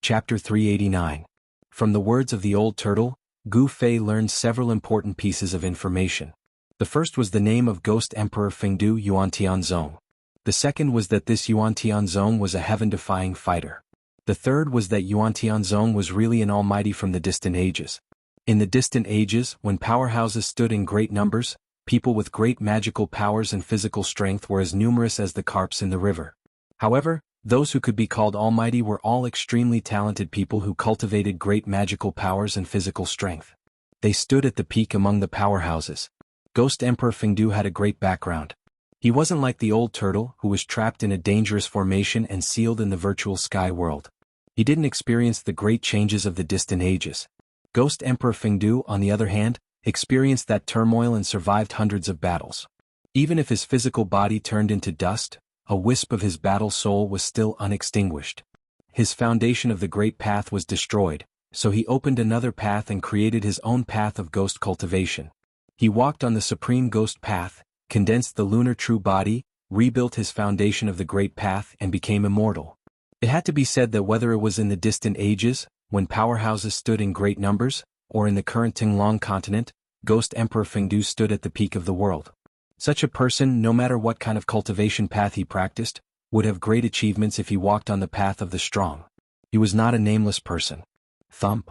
Chapter 389. From the words of the old turtle, Gu Fei learned several important pieces of information. The first was the name of Ghost Emperor Fengdu Yuantianzong. The second was that this Yuantianzong was a heaven-defying fighter. The third was that Yuantianzong was really an almighty from the distant ages. In the distant ages, when powerhouses stood in great numbers, people with great magical powers and physical strength were as numerous as the carps in the river. However, those who could be called almighty were all extremely talented people who cultivated great magical powers and physical strength. They stood at the peak among the powerhouses. Ghost Emperor Fengdu had a great background. He wasn't like the old turtle, who was trapped in a dangerous formation and sealed in the virtual sky world. He didn't experience the great changes of the distant ages. Ghost Emperor Fengdu, on the other hand, experienced that turmoil and survived hundreds of battles. Even if his physical body turned into dust, a wisp of his battle soul was still unextinguished. His foundation of the great path was destroyed, so he opened another path and created his own path of ghost cultivation. He walked on the supreme ghost path, condensed the lunar true body, rebuilt his foundation of the great path and became immortal. It had to be said that whether it was in the distant ages, when powerhouses stood in great numbers, or in the current Tinglong continent, Ghost Emperor Fengdu stood at the peak of the world. Such a person, no matter what kind of cultivation path he practiced, would have great achievements if he walked on the path of the strong. He was not a nameless person. Thump.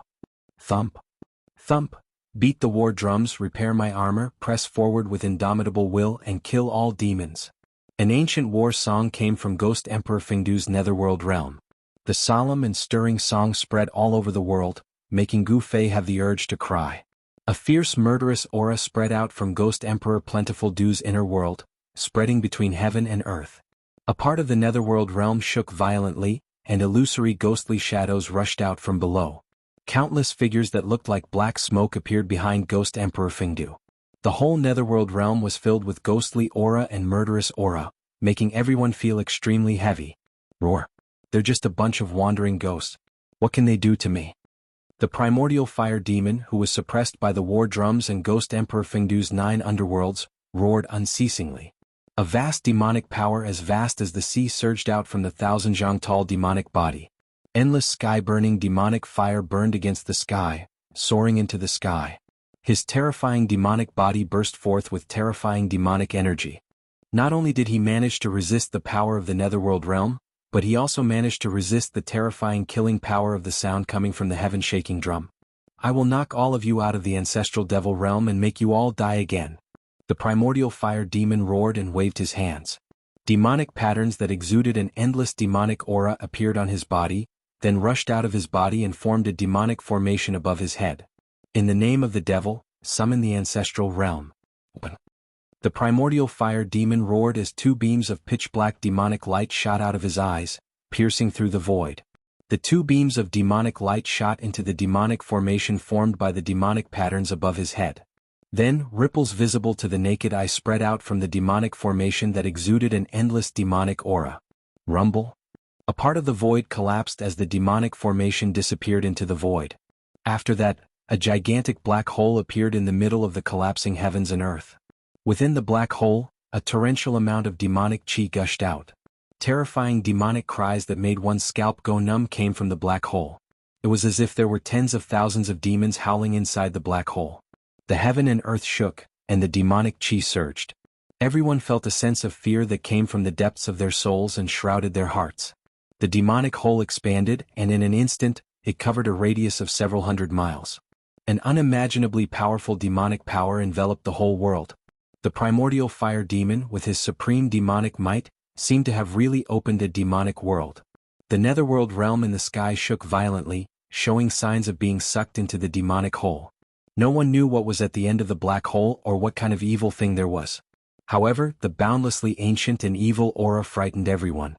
Thump. Thump. Beat the war drums, repair my armor, press forward with indomitable will and kill all demons. An ancient war song came from Ghost Emperor Fengdu's netherworld realm. The solemn and stirring song spread all over the world, making Gu Fei have the urge to cry. A fierce murderous aura spread out from Ghost Emperor Plentiful Du's inner world, spreading between heaven and earth. A part of the netherworld realm shook violently, and illusory ghostly shadows rushed out from below. Countless figures that looked like black smoke appeared behind Ghost Emperor Fengdu. The whole netherworld realm was filled with ghostly aura and murderous aura, making everyone feel extremely heavy. Roar. They're just a bunch of wandering ghosts. What can they do to me? The primordial fire demon, who was suppressed by the war drums and Ghost Emperor Fengdu's 9 underworlds, roared unceasingly. A vast demonic power as vast as the sea surged out from the 1,000-zhang-tall demonic body. Endless sky-burning demonic fire burned against the sky, soaring into the sky. His terrifying demonic body burst forth with terrifying demonic energy. Not only did he manage to resist the power of the netherworld realm, but he also managed to resist the terrifying killing power of the sound coming from the heaven-shaking drum. I will knock all of you out of the ancestral devil realm and make you all die again. The primordial fire demon roared and waved his hands. Demonic patterns that exuded an endless demonic aura appeared on his body, then rushed out of his body and formed a demonic formation above his head. In the name of the devil, summon the ancestral realm. Open. The primordial fire demon roared as 2 beams of pitch-black demonic light shot out of his eyes, piercing through the void. The 2 beams of demonic light shot into the demonic formation formed by the demonic patterns above his head. Then, ripples visible to the naked eye spread out from the demonic formation that exuded an endless demonic aura. Rumble. A part of the void collapsed as the demonic formation disappeared into the void. After that, a gigantic black hole appeared in the middle of the collapsing heavens and earth. Within the black hole, a torrential amount of demonic chi gushed out. Terrifying demonic cries that made one's scalp go numb came from the black hole. It was as if there were tens of thousands of demons howling inside the black hole. The heaven and earth shook, and the demonic chi surged. Everyone felt a sense of fear that came from the depths of their souls and shrouded their hearts. The demonic hole expanded, and in an instant, it covered a radius of several hundred miles. An unimaginably powerful demonic power enveloped the whole world. The primordial fire demon, with his supreme demonic might, seemed to have really opened a demonic world. The netherworld realm in the sky shook violently, showing signs of being sucked into the demonic hole. No one knew what was at the end of the black hole or what kind of evil thing there was. However, the boundlessly ancient and evil aura frightened everyone.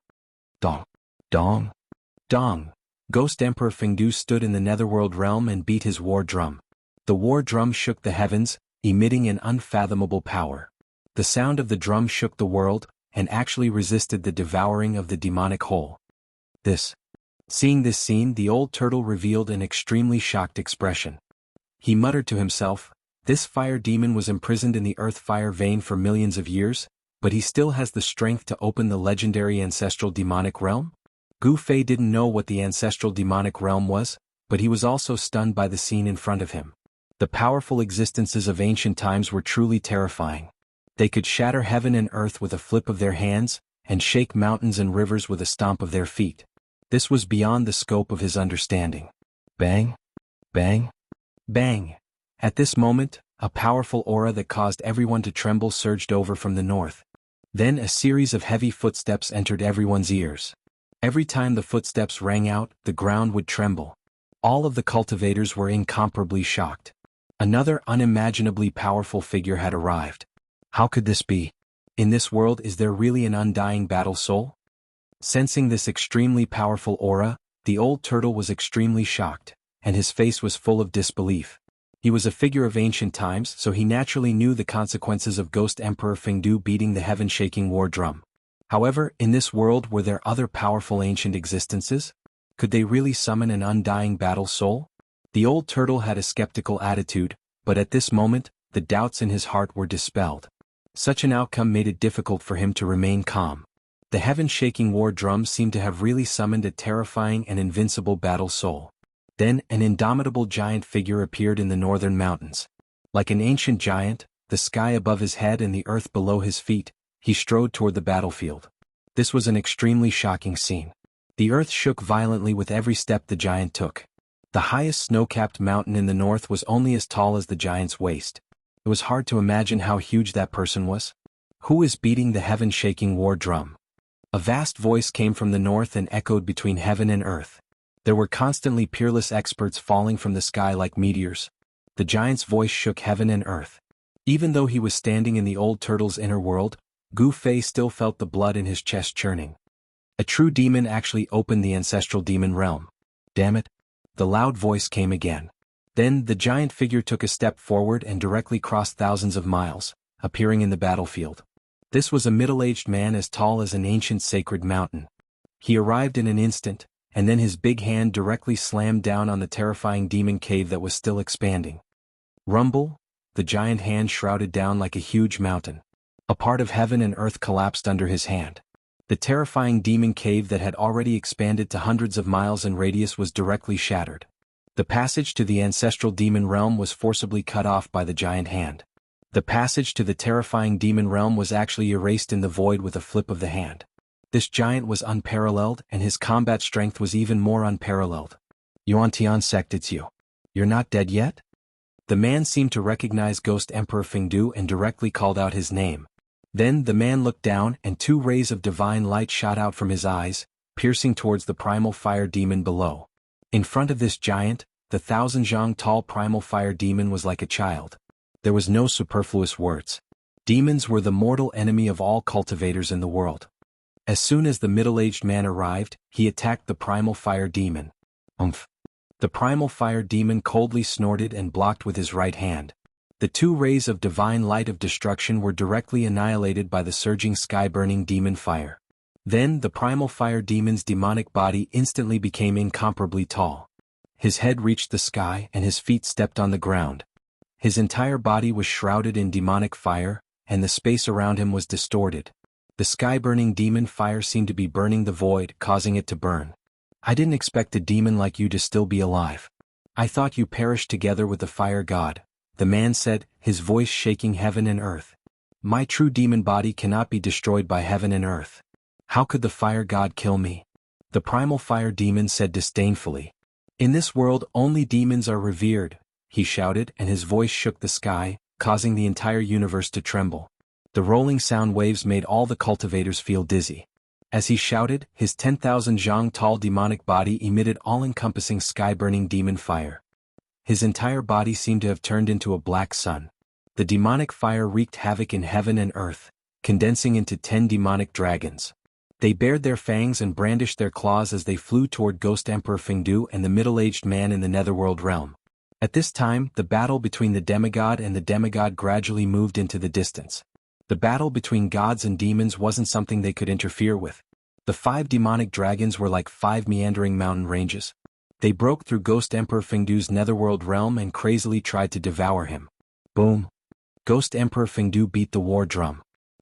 Dong. Dong. Dong. Ghost Emperor Fengdu stood in the netherworld realm and beat his war drum. The war drum shook the heavens, emitting an unfathomable power. The sound of the drum shook the world, and actually resisted the devouring of the demonic hole. Seeing this scene, the old turtle revealed an extremely shocked expression. He muttered to himself, "This fire demon was imprisoned in the earth fire vein for millions of years, but he still has the strength to open the legendary ancestral demonic realm? Gu Fei didn't know what the ancestral demonic realm was, but he was also stunned by the scene in front of him. The powerful existences of ancient times were truly terrifying. They could shatter heaven and earth with a flip of their hands, and shake mountains and rivers with a stomp of their feet. This was beyond the scope of his understanding. Bang! Bang! Bang! At this moment, a powerful aura that caused everyone to tremble surged over from the north. Then a series of heavy footsteps entered everyone's ears. Every time the footsteps rang out, the ground would tremble. All of the cultivators were incomparably shocked. Another unimaginably powerful figure had arrived. How could this be? In this world, is there really an undying battle soul? Sensing this extremely powerful aura, the old turtle was extremely shocked, and his face was full of disbelief. He was a figure of ancient times, so he naturally knew the consequences of Ghost Emperor Fengdu beating the heaven-shaking war drum. However, in this world, were there other powerful ancient existences? Could they really summon an undying battle soul? The old turtle had a skeptical attitude, but at this moment, the doubts in his heart were dispelled. Such an outcome made it difficult for him to remain calm. The heaven-shaking war drum seemed to have really summoned a terrifying and invincible battle soul. Then, an indomitable giant figure appeared in the northern mountains. Like an ancient giant, the sky above his head and the earth below his feet, he strode toward the battlefield. This was an extremely shocking scene. The earth shook violently with every step the giant took. The highest snow-capped mountain in the north was only as tall as the giant's waist. It was hard to imagine how huge that person was. Who is beating the heaven-shaking war drum? A vast voice came from the north and echoed between heaven and earth. There were constantly peerless experts falling from the sky like meteors. The giant's voice shook heaven and earth. Even though he was standing in the old turtle's inner world, Gu Fei still felt the blood in his chest churning. A true demon actually opened the ancestral demon realm. Damn it! The loud voice came again. Then the giant figure took a step forward and directly crossed thousands of miles, appearing in the battlefield. This was a middle-aged man as tall as an ancient sacred mountain. He arrived in an instant, and then his big hand directly slammed down on the terrifying demon cave that was still expanding. Rumble! The giant hand shrouded down like a huge mountain. A part of heaven and earth collapsed under his hand. The terrifying demon cave that had already expanded to hundreds of miles in radius was directly shattered. The passage to the ancestral demon realm was forcibly cut off by the giant hand. The passage to the terrifying demon realm was actually erased in the void with a flip of the hand. This giant was unparalleled, and his combat strength was even more unparalleled. Yuantian sect, it's you. You're not dead yet? The man seemed to recognize Ghost Emperor Fengdu and directly called out his name. Then the man looked down and two rays of divine light shot out from his eyes, piercing towards the primal fire demon below. In front of this giant, the 1,000 tall primal fire demon was like a child. There was no superfluous words. Demons were the mortal enemy of all cultivators in the world. As soon as the middle-aged man arrived, he attacked the primal fire demon. Umph! The primal fire demon coldly snorted and blocked with his right hand. The two rays of divine light of destruction were directly annihilated by the surging sky-burning demon fire. Then the primal fire demon's demonic body instantly became incomparably tall. His head reached the sky and his feet stepped on the ground. His entire body was shrouded in demonic fire, and the space around him was distorted. The sky-burning demon fire seemed to be burning the void, causing it to burn. I didn't expect a demon like you to still be alive. I thought you perished together with the fire god, the man said, his voice shaking heaven and earth. My true demon body cannot be destroyed by heaven and earth. How could the fire god kill me? The primal fire demon said disdainfully. In this world only demons are revered, he shouted, and his voice shook the sky, causing the entire universe to tremble. The rolling sound waves made all the cultivators feel dizzy. As he shouted, his 10,000 zhang tall demonic body emitted all-encompassing sky-burning demon fire. His entire body seemed to have turned into a black sun. The demonic fire wreaked havoc in heaven and earth, condensing into 10 demonic dragons. They bared their fangs and brandished their claws as they flew toward Ghost Emperor Fengdu and the middle-aged man in the netherworld realm. At this time, the battle between the demigod and the demigod gradually moved into the distance. The battle between gods and demons wasn't something they could interfere with. The 5 demonic dragons were like 5 meandering mountain ranges. They broke through Ghost Emperor Fengdu's netherworld realm and crazily tried to devour him. Boom! Ghost Emperor Fengdu beat the war drum.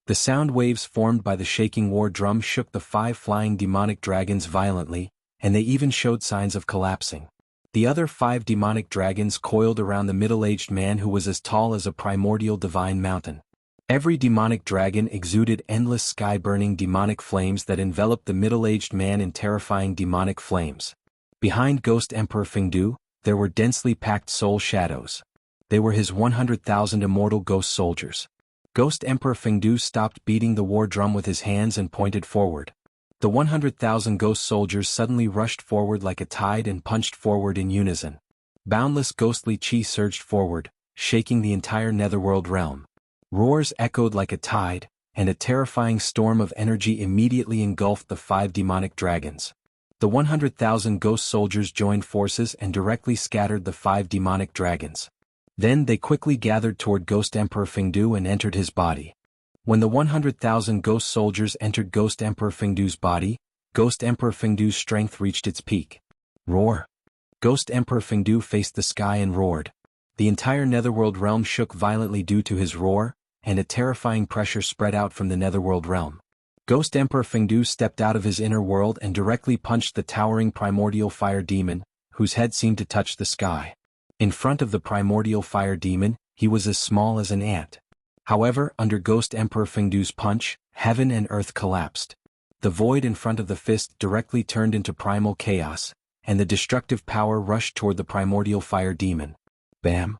The sound waves formed by the shaking war drum shook the 5 flying demonic dragons violently, and they even showed signs of collapsing. The other 5 demonic dragons coiled around the middle-aged man who was as tall as a primordial divine mountain. Every demonic dragon exuded endless sky-burning demonic flames that enveloped the middle-aged man in terrifying demonic flames. Behind Ghost Emperor Fengdu, there were densely packed soul shadows. They were his 100,000 immortal ghost soldiers. Ghost Emperor Fengdu stopped beating the war drum with his hands and pointed forward. The 100,000 ghost soldiers suddenly rushed forward like a tide and punched forward in unison. Boundless ghostly chi surged forward, shaking the entire netherworld realm. Roars echoed like a tide, and a terrifying storm of energy immediately engulfed the 5 demonic dragons. The 100,000 ghost soldiers joined forces and directly scattered the 5 demonic dragons. Then they quickly gathered toward Ghost Emperor Fengdu and entered his body. When the 100,000 ghost soldiers entered Ghost Emperor Fengdu's body, Ghost Emperor Fengdu's strength reached its peak. Roar! Ghost Emperor Fengdu faced the sky and roared. The entire netherworld realm shook violently due to his roar, and a terrifying pressure spread out from the netherworld realm. Ghost Emperor Fengdu stepped out of his inner world and directly punched the towering primordial fire demon, whose head seemed to touch the sky. In front of the primordial fire demon, he was as small as an ant. However, under Ghost Emperor Fengdu's punch, heaven and earth collapsed. The void in front of the fist directly turned into primal chaos, and the destructive power rushed toward the primordial fire demon. Bam!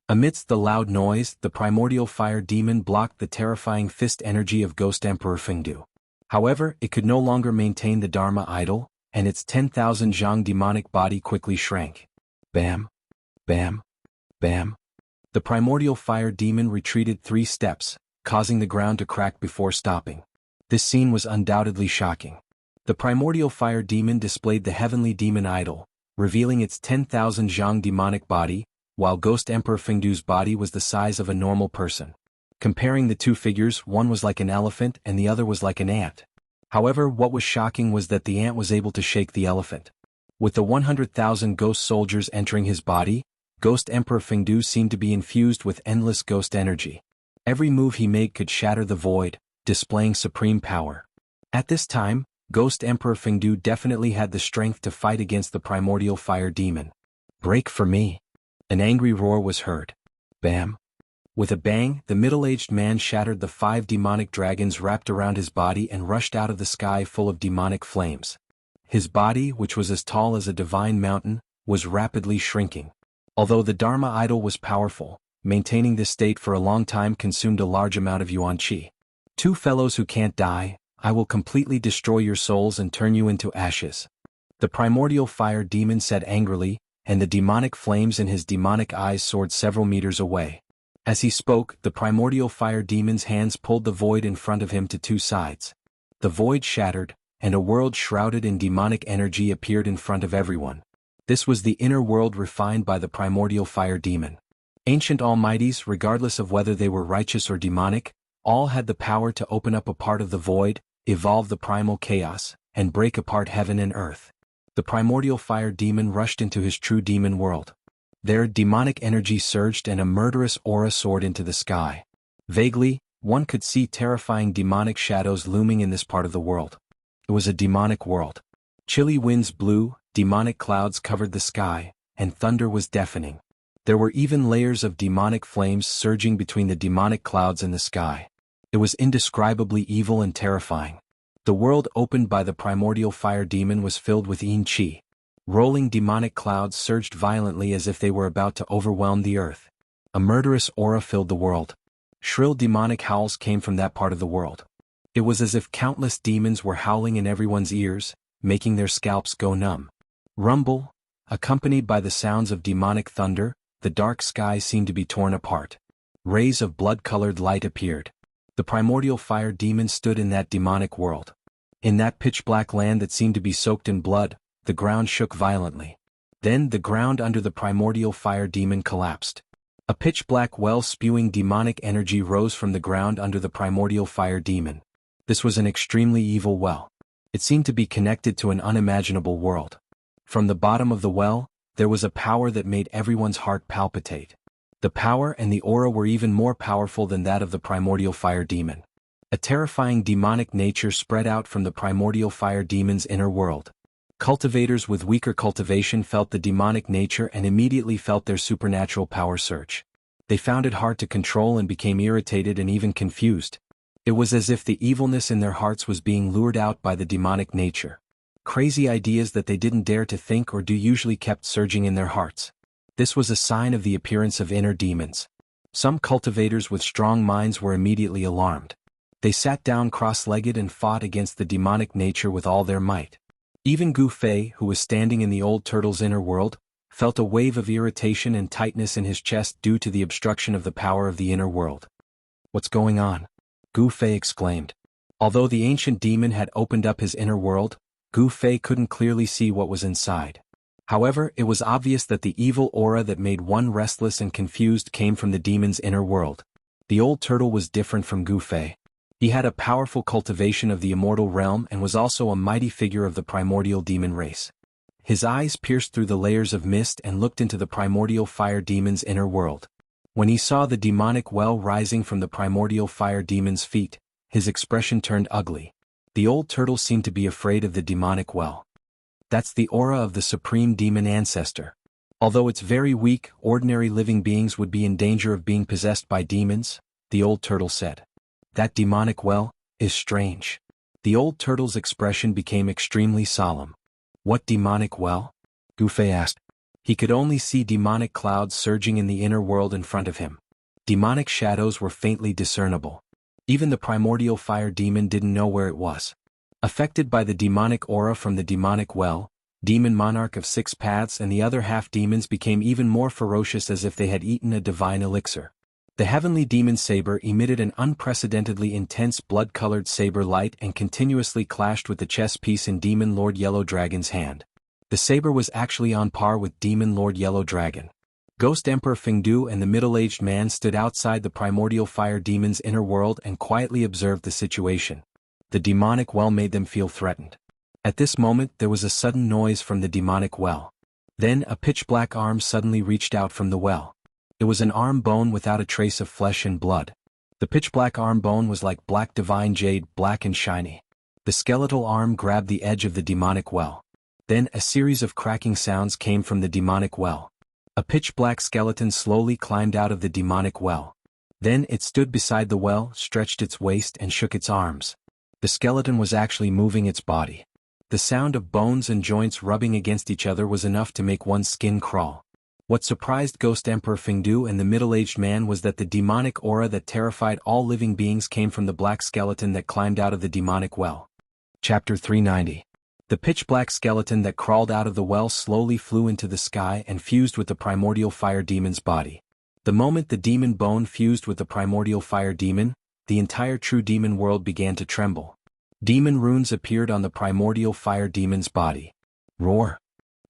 Amidst the loud noise, the primordial fire demon blocked the terrifying fist energy of Ghost Emperor Fengdu. However, it could no longer maintain the Dharma idol, and its 10,000 zhang demonic body quickly shrank. Bam! Bam! Bam! The primordial fire demon retreated 3 steps, causing the ground to crack before stopping. This scene was undoubtedly shocking. The primordial fire demon displayed the heavenly demon idol, revealing its 10,000 zhang demonic body, while Ghost Emperor Fengdu's body was the size of a normal person. Comparing the 2 figures, one was like an elephant and the other was like an ant. However, what was shocking was that the ant was able to shake the elephant. With the 100,000 ghost soldiers entering his body, Ghost Emperor Fengdu seemed to be infused with endless ghost energy. Every move he made could shatter the void, displaying supreme power. At this time, Ghost Emperor Fengdu definitely had the strength to fight against the primordial fire demon. Break for me! An angry roar was heard. Bam! With a bang, the middle-aged man shattered the 5 demonic dragons wrapped around his body and rushed out of the sky full of demonic flames. His body, which was as tall as a divine mountain, was rapidly shrinking. Although the Dharma idol was powerful, maintaining this state for a long time consumed a large amount of yuan qi. 2 fellows who can't die, I will completely destroy your souls and turn you into ashes. The primordial fire demon said angrily, and the demonic flames in his demonic eyes soared several meters away. As he spoke, the primordial fire demon's hands pulled the void in front of him to 2 sides. The void shattered, and a world shrouded in demonic energy appeared in front of everyone. This was the inner world refined by the primordial fire demon. Ancient almighties, regardless of whether they were righteous or demonic, all had the power to open up a part of the void, evolve the primal chaos, and break apart heaven and earth. The primordial fire demon rushed into his true demon world. There, demonic energy surged and a murderous aura soared into the sky. Vaguely, one could see terrifying demonic shadows looming in this part of the world. It was a demonic world. Chilly winds blew, demonic clouds covered the sky, and thunder was deafening. There were even layers of demonic flames surging between the demonic clouds and the sky. It was indescribably evil and terrifying. The world opened by the primordial fire demon was filled with yin qi. Rolling demonic clouds surged violently as if they were about to overwhelm the earth. A murderous aura filled the world. Shrill demonic howls came from that part of the world. It was as if countless demons were howling in everyone's ears, making their scalps go numb. Rumble, accompanied by the sounds of demonic thunder, the dark sky seemed to be torn apart. Rays of blood-colored light appeared. The primordial fire demon stood in that demonic world. In that pitch-black land that seemed to be soaked in blood, the ground shook violently. Then the ground under the primordial fire demon collapsed. A pitch-black well spewing demonic energy rose from the ground under the primordial fire demon. This was an extremely evil well. It seemed to be connected to an unimaginable world. From the bottom of the well, there was a power that made everyone's heart palpitate. The power and the aura were even more powerful than that of the primordial fire demon. A terrifying demonic nature spread out from the primordial fire demon's inner world. Cultivators with weaker cultivation felt the demonic nature and immediately felt their supernatural power surge. They found it hard to control and became irritated and even confused. It was as if the evilness in their hearts was being lured out by the demonic nature. Crazy ideas that they didn't dare to think or do usually kept surging in their hearts. This was a sign of the appearance of inner demons. Some cultivators with strong minds were immediately alarmed. They sat down cross-legged and fought against the demonic nature with all their might. Even Gu Fei, who was standing in the old turtle's inner world, felt a wave of irritation and tightness in his chest due to the obstruction of the power of the inner world. "What's going on?" Gu Fei exclaimed. Although the ancient demon had opened up his inner world, Gu Fei couldn't clearly see what was inside. However, it was obvious that the evil aura that made one restless and confused came from the demon's inner world. The old turtle was different from Gu Fei. He had a powerful cultivation of the immortal realm and was also a mighty figure of the primordial demon race. His eyes pierced through the layers of mist and looked into the primordial fire demon's inner world. When he saw the demonic well rising from the primordial fire demon's feet, his expression turned ugly. The old turtle seemed to be afraid of the demonic well. "That's the aura of the supreme demon ancestor. Although it's very weak, ordinary living beings would be in danger of being possessed by demons," the old turtle said. "That demonic well is strange." The old turtle's expression became extremely solemn. "What demonic well?" Gu Fei asked. He could only see demonic clouds surging in the inner world in front of him. Demonic shadows were faintly discernible. Even the primordial fire demon didn't know where it was. Affected by the demonic aura from the demonic well, Demon Monarch of Six Paths and the other half-demons became even more ferocious as if they had eaten a divine elixir. The heavenly demon saber emitted an unprecedentedly intense blood-colored saber light and continuously clashed with the chess piece in Demon Lord Yellow Dragon's hand. The saber was actually on par with Demon Lord Yellow Dragon. Ghost Emperor Fengdu and the middle-aged man stood outside the primordial fire demon's inner world and quietly observed the situation. The demonic well made them feel threatened. At this moment there was a sudden noise from the demonic well. Then a pitch-black arm suddenly reached out from the well. It was an arm bone without a trace of flesh and blood. The pitch-black arm bone was like black divine jade, black and shiny. The skeletal arm grabbed the edge of the demonic well. Then a series of cracking sounds came from the demonic well. A pitch-black skeleton slowly climbed out of the demonic well. Then it stood beside the well, stretched its waist and shook its arms. The skeleton was actually moving its body. The sound of bones and joints rubbing against each other was enough to make one's skin crawl. What surprised Ghost Emperor Fengdu and the middle-aged man was that the demonic aura that terrified all living beings came from the black skeleton that climbed out of the demonic well. Chapter 390. The pitch-black skeleton that crawled out of the well slowly flew into the sky and fused with the primordial fire demon's body. The moment the demon bone fused with the primordial fire demon, the entire true demon world began to tremble. Demon runes appeared on the primordial fire demon's body. Roar!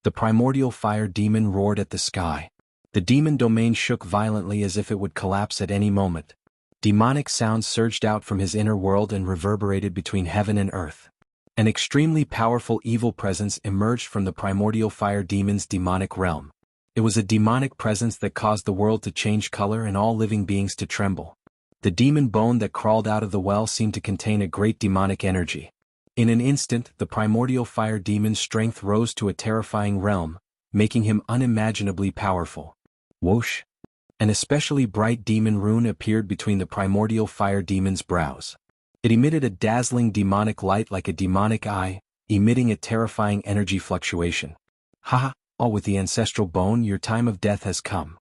The primordial fire demon roared at the sky. The demon domain shook violently as if it would collapse at any moment. Demonic sounds surged out from his inner world and reverberated between heaven and earth. An extremely powerful evil presence emerged from the primordial fire demon's demonic realm. It was a demonic presence that caused the world to change color and all living beings to tremble. The demon bone that crawled out of the well seemed to contain a great demonic energy. In an instant, the primordial fire demon's strength rose to a terrifying realm, making him unimaginably powerful. Whoosh! An especially bright demon rune appeared between the primordial fire demon's brows. It emitted a dazzling demonic light like a demonic eye, emitting a terrifying energy fluctuation. "Ha! All with the ancestral bone, your time of death has come."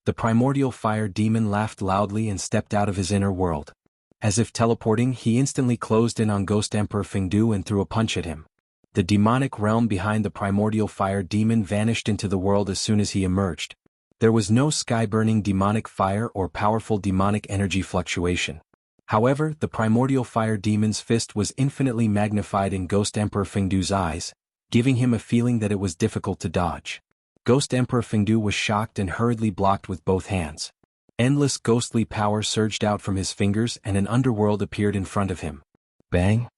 The primordial fire demon laughed loudly and stepped out of his inner world. As if teleporting, he instantly closed in on Ghost Emperor Fengdu and threw a punch at him. The demonic realm behind the primordial fire demon vanished into the world as soon as he emerged. There was no sky-burning demonic fire or powerful demonic energy fluctuation. However, the primordial fire demon's fist was infinitely magnified in Ghost Emperor Fengdu's eyes, giving him a feeling that it was difficult to dodge. Ghost Emperor Fengdu was shocked and hurriedly blocked with both hands. Endless ghostly power surged out from his fingers and an underworld appeared in front of him. Bang!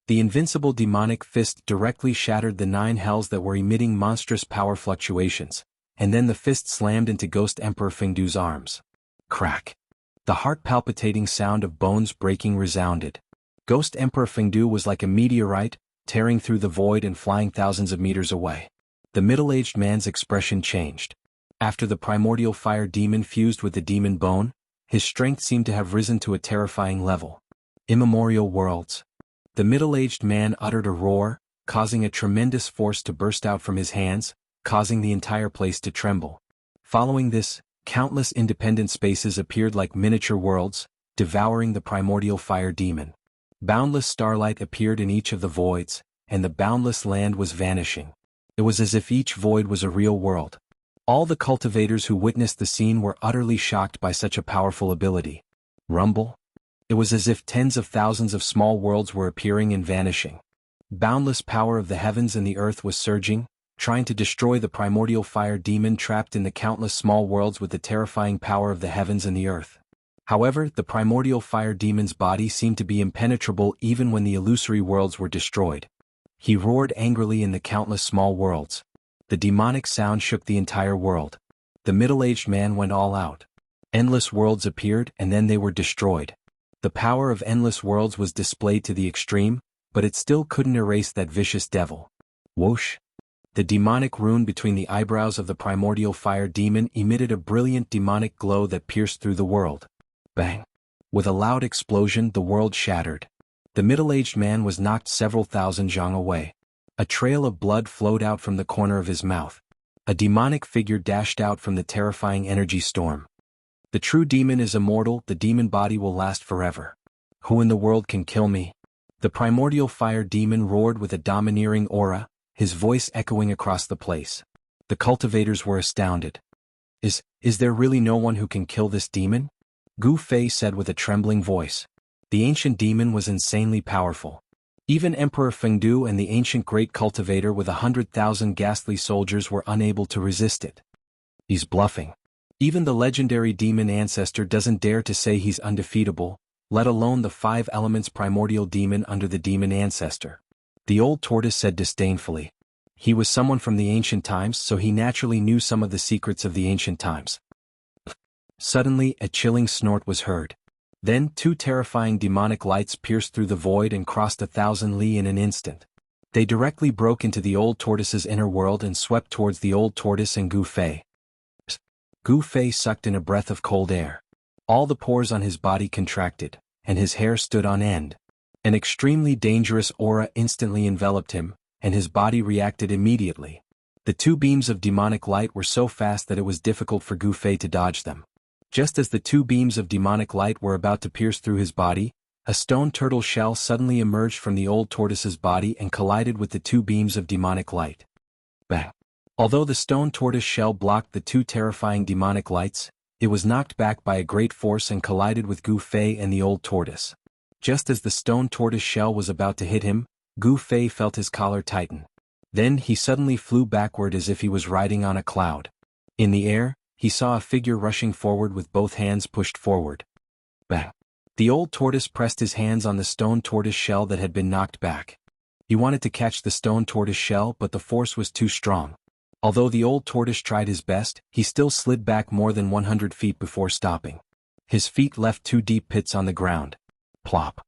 The invincible demonic fist directly shattered the 9 hells that were emitting monstrous power fluctuations, and then the fist slammed into Ghost Emperor Fengdu's arms. Crack! The heart-palpitating sound of bones breaking resounded. Ghost Emperor Fengdu was like a meteorite, tearing through the void and flying thousands of meters away. The middle-aged man's expression changed. After the primordial fire demon fused with the demon bone, his strength seemed to have risen to a terrifying level. Immemorial worlds. The middle-aged man uttered a roar, causing a tremendous force to burst out from his hands, causing the entire place to tremble. Following this, countless independent spaces appeared like miniature worlds, devouring the primordial fire demon. Boundless starlight appeared in each of the voids, and the boundless land was vanishing. It was as if each void was a real world. All the cultivators who witnessed the scene were utterly shocked by such a powerful ability. Rumble? It was as if tens of thousands of small worlds were appearing and vanishing. Boundless power of the heavens and the earth was surging, trying to destroy the primordial fire demon trapped in the countless small worlds with the terrifying power of the heavens and the earth. However, the primordial fire demon's body seemed to be impenetrable even when the illusory worlds were destroyed. He roared angrily in the countless small worlds. The demonic sound shook the entire world. The middle-aged man went all out. Endless worlds appeared and then they were destroyed. The power of endless worlds was displayed to the extreme, but it still couldn't erase that vicious devil. Whoosh! The demonic rune between the eyebrows of the primordial fire demon emitted a brilliant demonic glow that pierced through the world. Bang! With a loud explosion, the world shattered. The middle-aged man was knocked several thousand zhang away. A trail of blood flowed out from the corner of his mouth. A demonic figure dashed out from the terrifying energy storm. The true demon is immortal, the demon body will last forever. Who in the world can kill me? The primordial fire demon roared with a domineering aura, his voice echoing across the place. The cultivators were astounded. Is there really no one who can kill this demon? Gu Fei said with a trembling voice. The ancient demon was insanely powerful. Even Emperor Fengdu and the ancient great cultivator with 100,000 ghastly soldiers were unable to resist it. He's bluffing. Even the legendary demon ancestor doesn't dare to say he's undefeatable, let alone the 5 elements primordial demon under the demon ancestor. The old tortoise said disdainfully. He was someone from the ancient times, so he naturally knew some of the secrets of the ancient times. Suddenly, a chilling snort was heard. Then 2 terrifying demonic lights pierced through the void and crossed 1,000 li in an instant. They directly broke into the old tortoise's inner world and swept towards the old tortoise and Gu Fei. Gu Fei sucked in a breath of cold air. All the pores on his body contracted, and his hair stood on end. An extremely dangerous aura instantly enveloped him, and his body reacted immediately. The 2 beams of demonic light were so fast that it was difficult for Gu Fei to dodge them. Just as the 2 beams of demonic light were about to pierce through his body, a stone turtle shell suddenly emerged from the old tortoise's body and collided with the 2 beams of demonic light. Bang! Although the stone tortoise shell blocked the 2 terrifying demonic lights, it was knocked back by a great force and collided with Gu Fei and the old tortoise. Just as the stone tortoise shell was about to hit him, Gu Fei felt his collar tighten. Then he suddenly flew backward as if he was riding on a cloud. In the air, he saw a figure rushing forward with both hands pushed forward. Bang! The old tortoise pressed his hands on the stone tortoise shell that had been knocked back. He wanted to catch the stone tortoise shell, but the force was too strong. Although the old tortoise tried his best, he still slid back more than 100 feet before stopping. His feet left 2 deep pits on the ground. Plop!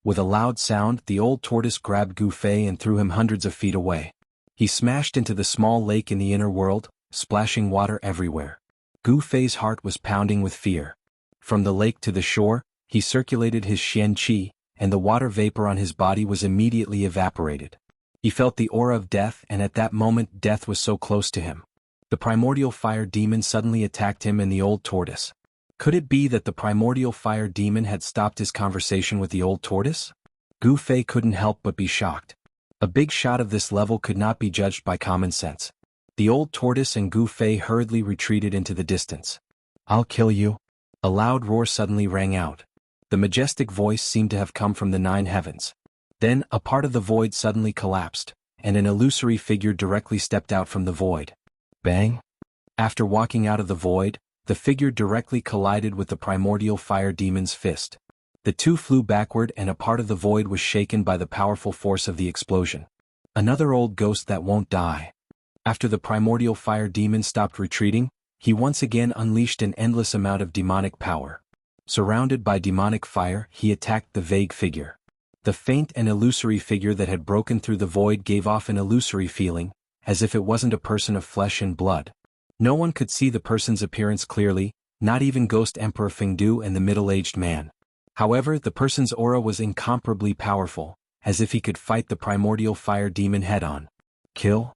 With a loud sound, the old tortoise grabbed Gu Fei and threw him hundreds of feet away. He smashed into the small lake in the inner world, splashing water everywhere. Gu Fei's heart was pounding with fear. From the lake to the shore, he circulated his Xian Qi, and the water vapor on his body was immediately evaporated. He felt the aura of death, and at that moment death was so close to him. The primordial fire demon suddenly attacked him and the old tortoise. Could it be that the primordial fire demon had stopped his conversation with the old tortoise? Gu Fei couldn't help but be shocked. A big shot of this level could not be judged by common sense. The old tortoise and Gu Fei hurriedly retreated into the distance. I'll kill you. A loud roar suddenly rang out. The majestic voice seemed to have come from the 9 heavens. Then, a part of the void suddenly collapsed, and an illusory figure directly stepped out from the void. Bang! After walking out of the void, the figure directly collided with the primordial fire demon's fist. The 2 flew backward and a part of the void was shaken by the powerful force of the explosion. Another old ghost that won't die. After the primordial fire demon stopped retreating, he once again unleashed an endless amount of demonic power. Surrounded by demonic fire, he attacked the vague figure. The faint and illusory figure that had broken through the void gave off an illusory feeling, as if it wasn't a person of flesh and blood. No one could see the person's appearance clearly, not even Ghost Emperor Fengdu and the middle-aged man. However, the person's aura was incomparably powerful, as if he could fight the primordial fire demon head-on. Kill?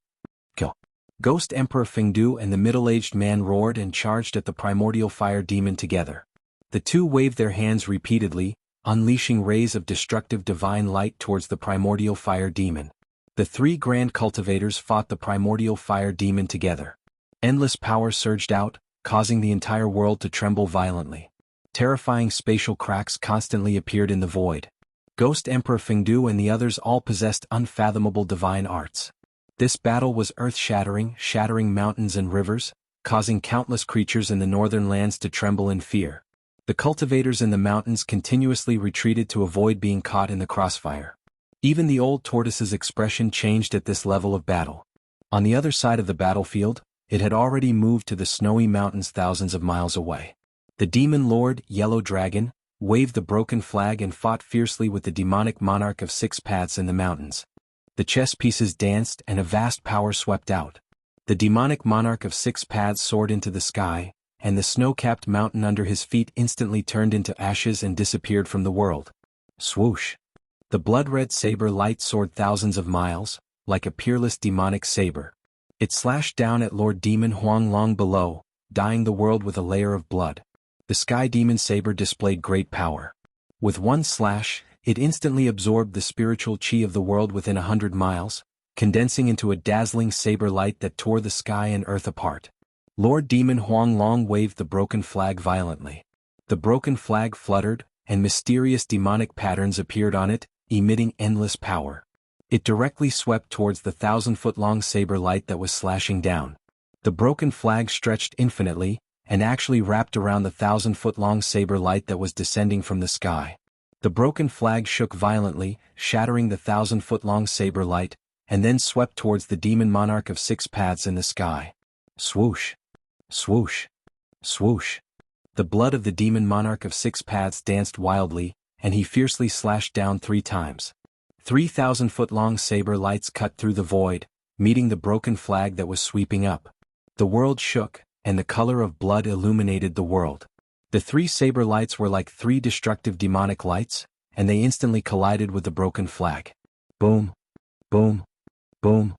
Kill. Ghost Emperor Fengdu and the middle-aged man roared and charged at the primordial fire demon together. The two waved their hands repeatedly, unleashing rays of destructive divine light towards the primordial fire demon. The three grand cultivators fought the primordial fire demon together. Endless power surged out, causing the entire world to tremble violently. Terrifying spatial cracks constantly appeared in the void. Ghost Emperor Fengdu and the others all possessed unfathomable divine arts. This battle was earth-shattering, shattering mountains and rivers, causing countless creatures in the northern lands to tremble in fear. The cultivators in the mountains continuously retreated to avoid being caught in the crossfire. Even the old tortoise's expression changed at this level of battle. On the other side of the battlefield, it had already moved to the snowy mountains thousands of miles away. The demon lord, Yellow Dragon, waved the broken flag and fought fiercely with the demonic monarch of Six Paths in the mountains. The chess pieces danced and a vast power swept out. The demonic monarch of Six Paths soared into the sky, and the snow-capped mountain under his feet instantly turned into ashes and disappeared from the world. Swoosh! The blood-red saber light soared thousands of miles, like a peerless demonic saber. It slashed down at Lord Demon Huang Long below, dyeing the world with a layer of blood. The Sky Demon saber displayed great power. With one slash, it instantly absorbed the spiritual chi of the world within 100 miles, condensing into a dazzling saber light that tore the sky and earth apart. Lord Demon Huang Long waved the broken flag violently. The broken flag fluttered, and mysterious demonic patterns appeared on it, emitting endless power. It directly swept towards the 1,000-foot-long saber light that was slashing down. The broken flag stretched infinitely, and actually wrapped around the 1,000-foot-long saber light that was descending from the sky. The broken flag shook violently, shattering the 1,000-foot-long saber light, and then swept towards the demon monarch of Six Paths in the sky. Swoosh! Swoosh! Swoosh! The blood of the demon monarch of Six Paths danced wildly, and he fiercely slashed down 3 times. 3,000-foot-long saber lights cut through the void, meeting the broken flag that was sweeping up. The world shook, and the color of blood illuminated the world. The 3 saber lights were like 3 destructive demonic lights, and they instantly collided with the broken flag. Boom! Boom! Boom!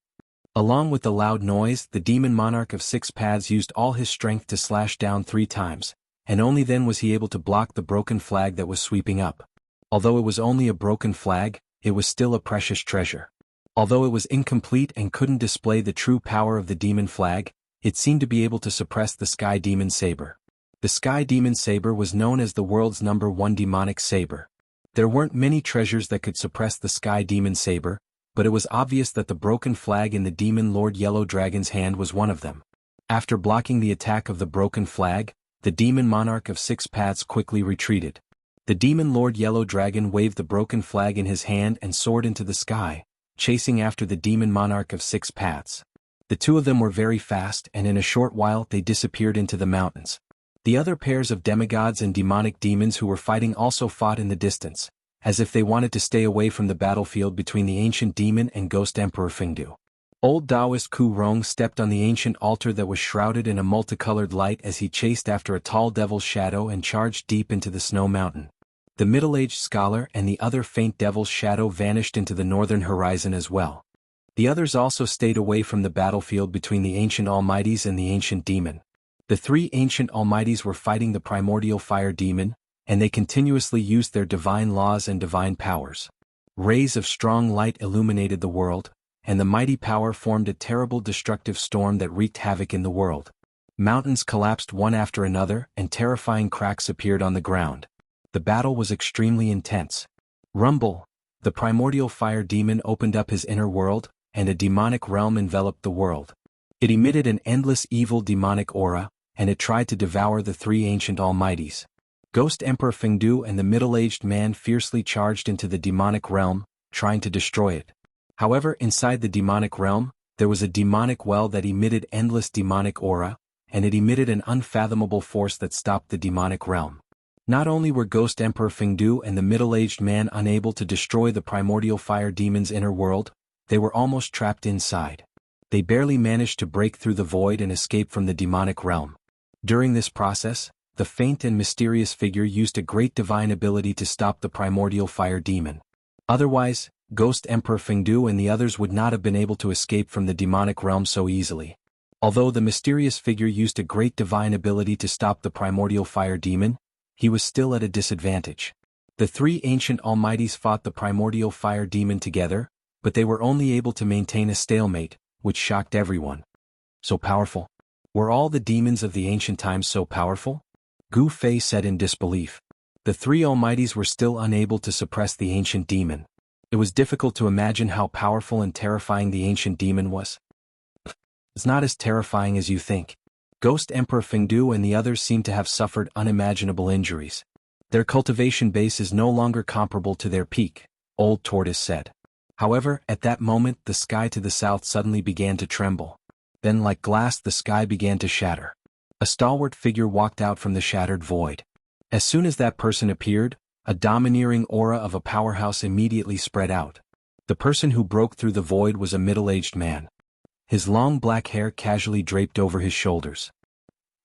Along with the loud noise, the demon monarch of Six Paths used all his strength to slash down 3 times, and only then was he able to block the broken flag that was sweeping up. Although it was only a broken flag, it was still a precious treasure. Although it was incomplete and couldn't display the true power of the demon flag, it seemed to be able to suppress the Sky Demon Saber. The Sky Demon Saber was known as the world's #1 demonic saber. There weren't many treasures that could suppress the Sky Demon Saber, but it was obvious that the broken flag in the Demon Lord Yellow Dragon's hand was one of them. After blocking the attack of the broken flag, the Demon Monarch of Six Paths quickly retreated. The Demon Lord Yellow Dragon waved the broken flag in his hand and soared into the sky, chasing after the Demon Monarch of Six Paths. The two of them were very fast, and in a short while they disappeared into the mountains. The other pairs of demigods and demonic demons who were fighting also fought in the distance, as if they wanted to stay away from the battlefield between the ancient demon and Ghost Emperor Fengdu. Old Taoist Ku Rong stepped on the ancient altar that was shrouded in a multicolored light as he chased after a tall devil's shadow and charged deep into the snow mountain. The middle-aged scholar and the other faint devil's shadow vanished into the northern horizon as well. The others also stayed away from the battlefield between the ancient almighties and the ancient demon. The 3 ancient almighties were fighting the primordial fire demon, and they continuously used their divine laws and divine powers. Rays of strong light illuminated the world, and the mighty power formed a terrible destructive storm that wreaked havoc in the world. Mountains collapsed one after another, and terrifying cracks appeared on the ground. The battle was extremely intense. Rumble! The primordial fire demon opened up his inner world, and a demonic realm enveloped the world. It emitted an endless evil demonic aura, and it tried to devour the 3 ancient almighties. Ghost Emperor Fengdu and the middle-aged man fiercely charged into the demonic realm, trying to destroy it. However, inside the demonic realm, there was a demonic well that emitted endless demonic aura, and it emitted an unfathomable force that stopped the demonic realm. Not only were Ghost Emperor Fengdu and the middle-aged man unable to destroy the primordial fire demon's inner world, they were almost trapped inside. They barely managed to break through the void and escape from the demonic realm. During this process, the faint and mysterious figure used a great divine ability to stop the primordial fire demon. Otherwise, Ghost Emperor Fengdu and the others would not have been able to escape from the demonic realm so easily. Although the mysterious figure used a great divine ability to stop the primordial fire demon, he was still at a disadvantage. The three ancient almighties fought the primordial fire demon together, but they were only able to maintain a stalemate, which shocked everyone. So powerful? Were all the demons of the ancient times so powerful? Gu Fei said in disbelief. The three almighties were still unable to suppress the ancient demon. It was difficult to imagine how powerful and terrifying the ancient demon was. It's not as terrifying as you think. Ghost Emperor Fengdu and the others seem to have suffered unimaginable injuries. Their cultivation base is no longer comparable to their peak, Old Tortoise said. However, at that moment the sky to the south suddenly began to tremble. Then like glass the sky began to shatter. A stalwart figure walked out from the shattered void. As soon as that person appeared, a domineering aura of a powerhouse immediately spread out. The person who broke through the void was a middle-aged man. His long black hair casually draped over his shoulders.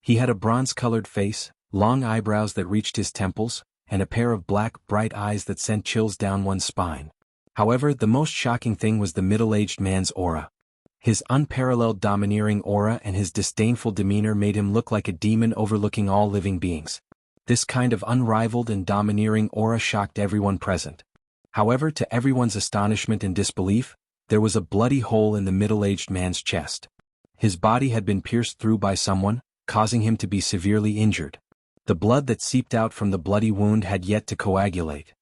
He had a bronze-colored face, long eyebrows that reached his temples, and a pair of black, bright eyes that sent chills down one's spine. However, the most shocking thing was the middle-aged man's aura. His unparalleled domineering aura and his disdainful demeanor made him look like a demon overlooking all living beings. This kind of unrivaled and domineering aura shocked everyone present. However, to everyone's astonishment and disbelief, there was a bloody hole in the middle-aged man's chest. His body had been pierced through by someone, causing him to be severely injured. The blood that seeped out from the bloody wound had yet to coagulate.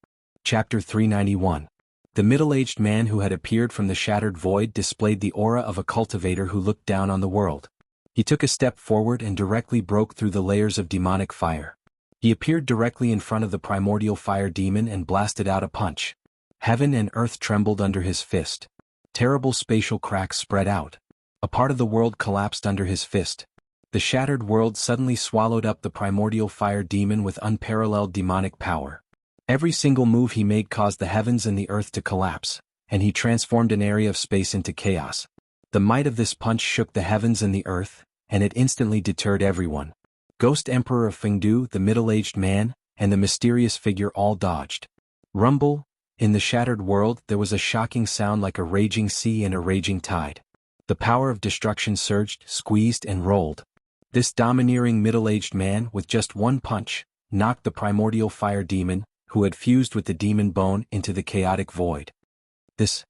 Chapter 391. The middle-aged man who had appeared from the shattered void displayed the aura of a cultivator who looked down on the world. He took a step forward and directly broke through the layers of demonic fire. He appeared directly in front of the primordial fire demon and blasted out a punch. Heaven and earth trembled under his fist. Terrible spatial cracks spread out. A part of the world collapsed under his fist. The shattered world suddenly swallowed up the primordial fire demon with unparalleled demonic power. Every single move he made caused the heavens and the earth to collapse, and he transformed an area of space into chaos. The might of this punch shook the heavens and the earth, and it instantly deterred everyone. Ghost Emperor of Fengdu, the middle-aged man, and the mysterious figure all dodged. Rumble. In the shattered world there was a shocking sound like a raging sea and a raging tide. The power of destruction surged, squeezed and rolled. This domineering middle-aged man, with just one punch, knocked the primordial fire demon, who had fused with the demon bone, into the chaotic void.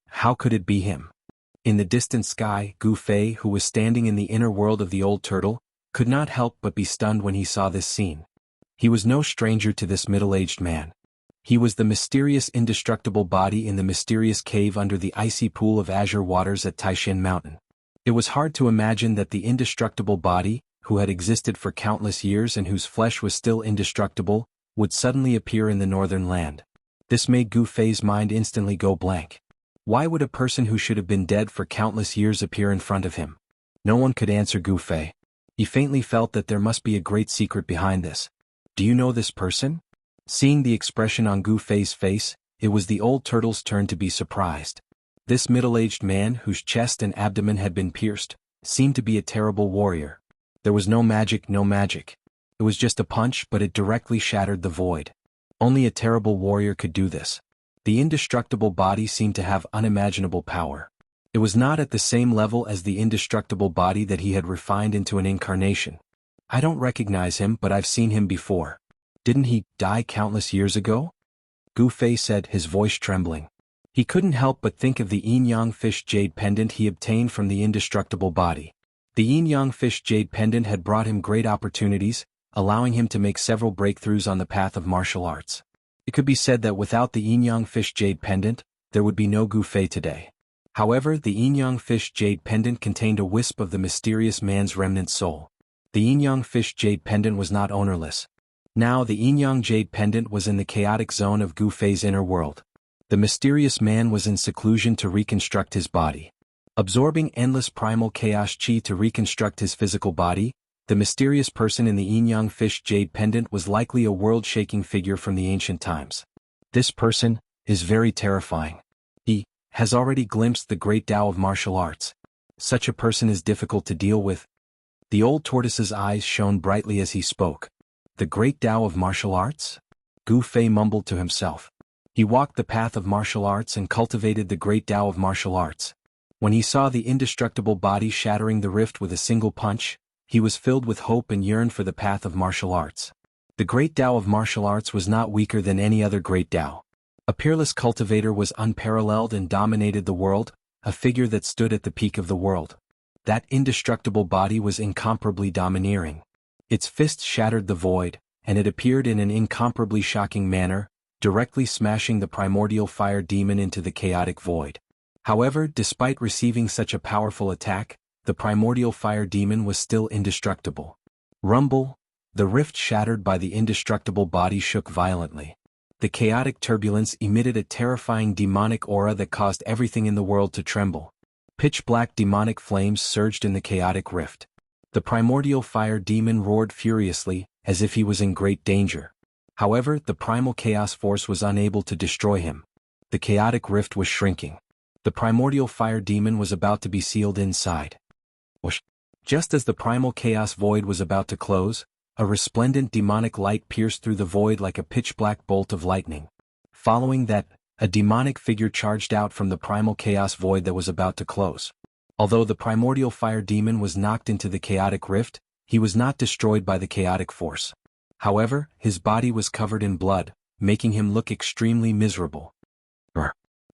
How could it be him? In the distant sky, Gu Fei, who was standing in the inner world of the old turtle, could not help but be stunned when he saw this scene. He was no stranger to this middle-aged man. He was the mysterious indestructible body in the mysterious cave under the icy pool of azure waters at Taishan Mountain. It was hard to imagine that the indestructible body, who had existed for countless years and whose flesh was still indestructible, would suddenly appear in the northern land. This made Gu Fei's mind instantly go blank. Why would a person who should have been dead for countless years appear in front of him? No one could answer Gu Fei. He faintly felt that there must be a great secret behind this. Do you know this person? Seeing the expression on Gu Fei's face, it was the old turtle's turn to be surprised. This middle-aged man, whose chest and abdomen had been pierced, seemed to be a terrible warrior. There was no magic. It was just a punch, but it directly shattered the void. Only a terrible warrior could do this. The indestructible body seemed to have unimaginable power. It was not at the same level as the indestructible body that he had refined into an incarnation. I don't recognize him, but I've seen him before. Didn't he die countless years ago? Gu Fei said, his voice trembling. He couldn't help but think of the yin-yang fish jade pendant he obtained from the indestructible body. The yin-yang fish jade pendant had brought him great opportunities, allowing him to make several breakthroughs on the path of martial arts. It could be said that without the yin-yang fish jade pendant, there would be no Gu Fei today. However, the yin-yang fish jade pendant contained a wisp of the mysterious man's remnant soul. The yin-yang fish jade pendant was not ownerless. Now the yin-yang jade pendant was in the chaotic zone of Gu Fei's inner world. The mysterious man was in seclusion to reconstruct his body. Absorbing endless primal chaos chi to reconstruct his physical body, The mysterious person in the yin-yang fish jade pendant was likely a world-shaking figure from the ancient times. This person is very terrifying. He has already glimpsed the great Tao of martial arts. Such a person is difficult to deal with. The old tortoise's eyes shone brightly as he spoke. The great Tao of martial arts? Gu Fei mumbled to himself. He walked the path of martial arts and cultivated the great Tao of martial arts. When he saw the indestructible body shattering the rift with a single punch, he was filled with hope and yearned for the path of martial arts. The great Tao of martial arts was not weaker than any other great Tao. A peerless cultivator was unparalleled and dominated the world, a figure that stood at the peak of the world. That indestructible body was incomparably domineering. Its fists shattered the void, and it appeared in an incomparably shocking manner, directly smashing the primordial fire demon into the chaotic void. However, despite receiving such a powerful attack, the primordial fire demon was still indestructible. Rumble! The rift shattered by the indestructible body shook violently. The chaotic turbulence emitted a terrifying demonic aura that caused everything in the world to tremble. Pitch-black demonic flames surged in the chaotic rift. The primordial fire demon roared furiously, as if he was in great danger. However, the primal chaos force was unable to destroy him. The chaotic rift was shrinking. The primordial fire demon was about to be sealed inside. Whoosh! Just as the primal chaos void was about to close, a resplendent demonic light pierced through the void like a pitch-black bolt of lightning. Following that, a demonic figure charged out from the primal chaos void that was about to close. Although the primordial fire demon was knocked into the chaotic rift, he was not destroyed by the chaotic force. However, his body was covered in blood, making him look extremely miserable.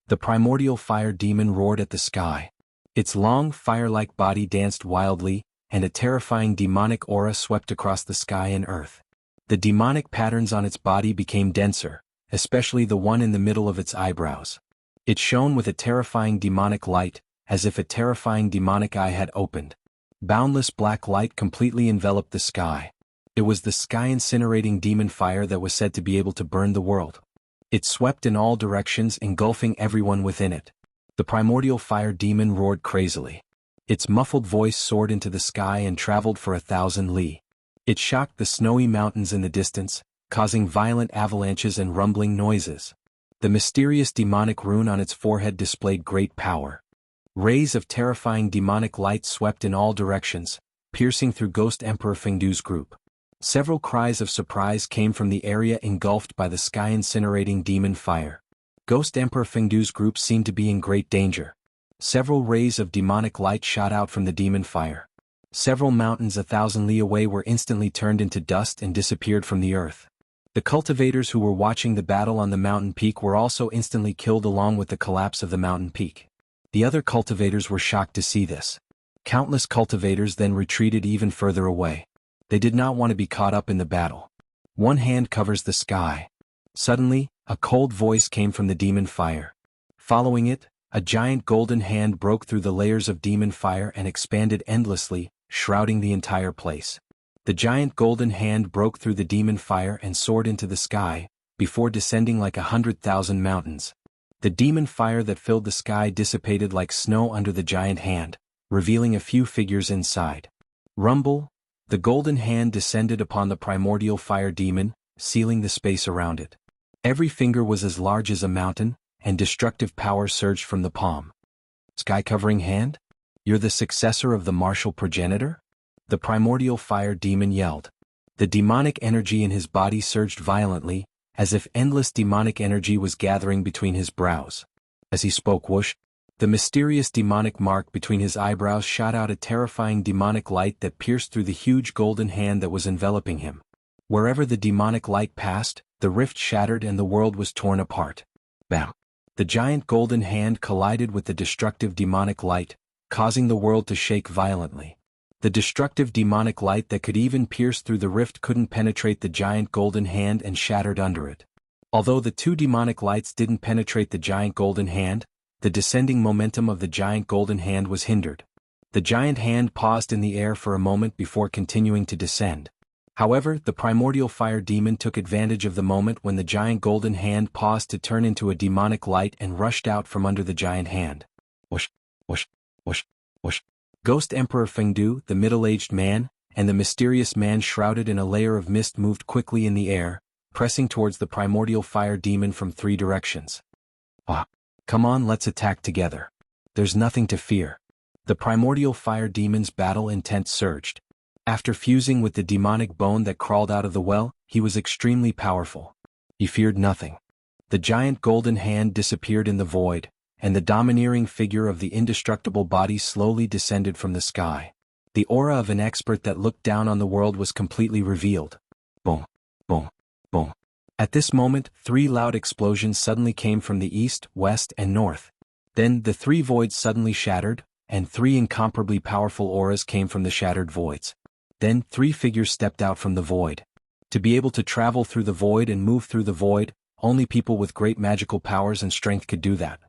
The primordial fire demon roared at the sky. Its long, fire-like body danced wildly, and a terrifying demonic aura swept across the sky and earth. The demonic patterns on its body became denser, especially the one in the middle of its eyebrows. It shone with a terrifying demonic light, as if a terrifying demonic eye had opened. Boundless black light completely enveloped the sky. It was the sky-incinerating demon fire that was said to be able to burn the world. It swept in all directions, engulfing everyone within it. The primordial fire demon roared crazily. Its muffled voice soared into the sky and traveled for 1,000 li. It shocked the snowy mountains in the distance, causing violent avalanches and rumbling noises. The mysterious demonic rune on its forehead displayed great power. Rays of terrifying demonic light swept in all directions, piercing through Ghost Emperor Fengdu's group. Several cries of surprise came from the area engulfed by the sky-incinerating demon fire. Ghost Emperor Fengdu's group seemed to be in great danger. Several rays of demonic light shot out from the demon fire. Several mountains 1,000 li away were instantly turned into dust and disappeared from the earth. The cultivators who were watching the battle on the mountain peak were also instantly killed along with the collapse of the mountain peak. The other cultivators were shocked to see this. Countless cultivators then retreated even further away. They did not want to be caught up in the battle. One hand covers the sky. Suddenly, a cold voice came from the demon fire. Following it, a giant golden hand broke through the layers of demon fire and expanded endlessly, shrouding the entire place. The giant golden hand broke through the demon fire and soared into the sky, before descending like 100,000 mountains. The demon fire that filled the sky dissipated like snow under the giant hand, revealing a few figures inside. Rumble! The golden hand descended upon the primordial fire demon, sealing the space around it. Every finger was as large as a mountain, and destructive power surged from the palm. Sky-covering hand? You're the successor of the martial progenitor? The primordial fire demon yelled. The demonic energy in his body surged violently, as if endless demonic energy was gathering between his brows. As he spoke, whoosh! The mysterious demonic mark between his eyebrows shot out a terrifying demonic light that pierced through the huge golden hand that was enveloping him. Wherever the demonic light passed, the rift shattered and the world was torn apart. Bam! The giant golden hand collided with the destructive demonic light, causing the world to shake violently. The destructive demonic light that could even pierce through the rift couldn't penetrate the giant golden hand and shattered under it. Although the two demonic lights didn't penetrate the giant golden hand, the descending momentum of the giant golden hand was hindered. The giant hand paused in the air for a moment before continuing to descend. However, the primordial fire demon took advantage of the moment when the giant golden hand paused to turn into a demonic light and rushed out from under the giant hand. Whoosh, whoosh, whoosh, whoosh. Ghost Emperor Fengdu, the middle-aged man, and the mysterious man shrouded in a layer of mist moved quickly in the air, pressing towards the primordial fire demon from 3 directions. Ah! Come on, let's attack together. There's nothing to fear. The primordial fire demon's battle intent surged. After fusing with the demonic bone that crawled out of the well, he was extremely powerful. He feared nothing. The giant golden hand disappeared in the void, and the domineering figure of the indestructible body slowly descended from the sky. The aura of an expert that looked down on the world was completely revealed. Boom, boom, boom. At this moment, 3 loud explosions suddenly came from the east, west, and north. Then the 3 voids suddenly shattered, and 3 incomparably powerful auras came from the shattered voids. Then 3 figures stepped out from the void. To be able to travel through the void and move through the void, only people with great magical powers and strength could do that.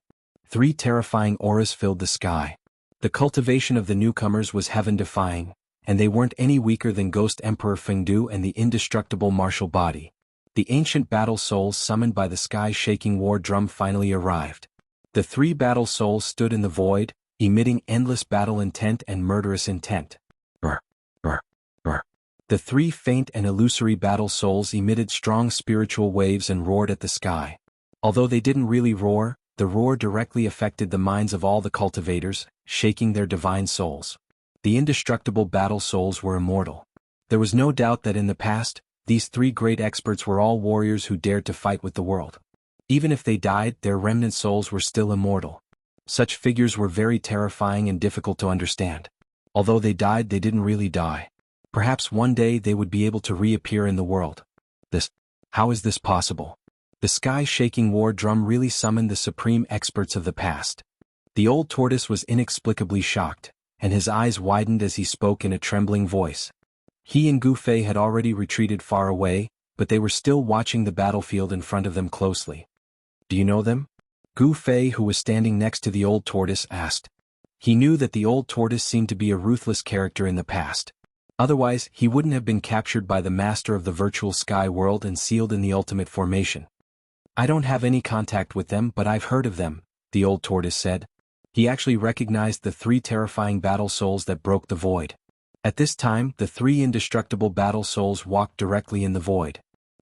3 terrifying auras filled the sky. The cultivation of the newcomers was heaven-defying, and they weren't any weaker than Ghost Emperor Fengdu and the indestructible martial body. The ancient battle souls summoned by the sky-shaking war drum finally arrived. The 3 battle souls stood in the void, emitting endless battle intent and murderous intent. Brr, brr, brr. The 3 faint and illusory battle souls emitted strong spiritual waves and roared at the sky. Although they didn't really roar, the roar directly affected the minds of all the cultivators, shaking their divine souls. The indestructible battle souls were immortal. There was no doubt that in the past, these 3 great experts were all warriors who dared to fight with the world. Even if they died, their remnant souls were still immortal. Such figures were very terrifying and difficult to understand. Although they died, they didn't really die. Perhaps one day they would be able to reappear in the world. How is this possible? The sky-shaking war drum really summoned the supreme experts of the past. The old tortoise was inexplicably shocked, and his eyes widened as he spoke in a trembling voice. He and Gu Fei had already retreated far away, but they were still watching the battlefield in front of them closely. Do you know them? Gu Fei, who was standing next to the old tortoise, asked. He knew that the old tortoise seemed to be a ruthless character in the past. Otherwise, he wouldn't have been captured by the master of the virtual sky world and sealed in the ultimate formation. I don't have any contact with them, but I've heard of them, the old tortoise said. He actually recognized the 3 terrifying battle souls that broke the void. At this time, the 3 indestructible battle souls walked directly in the void.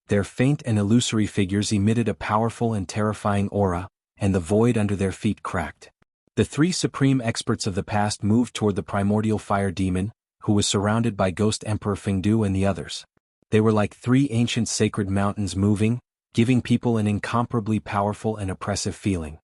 Their faint and illusory figures emitted a powerful and terrifying aura, and the void under their feet cracked. The 3 supreme experts of the past moved toward the primordial fire demon, who was surrounded by Ghost Emperor Fengdu and the others. They were like 3 ancient sacred mountains moving, giving people an incomparably powerful and oppressive feeling.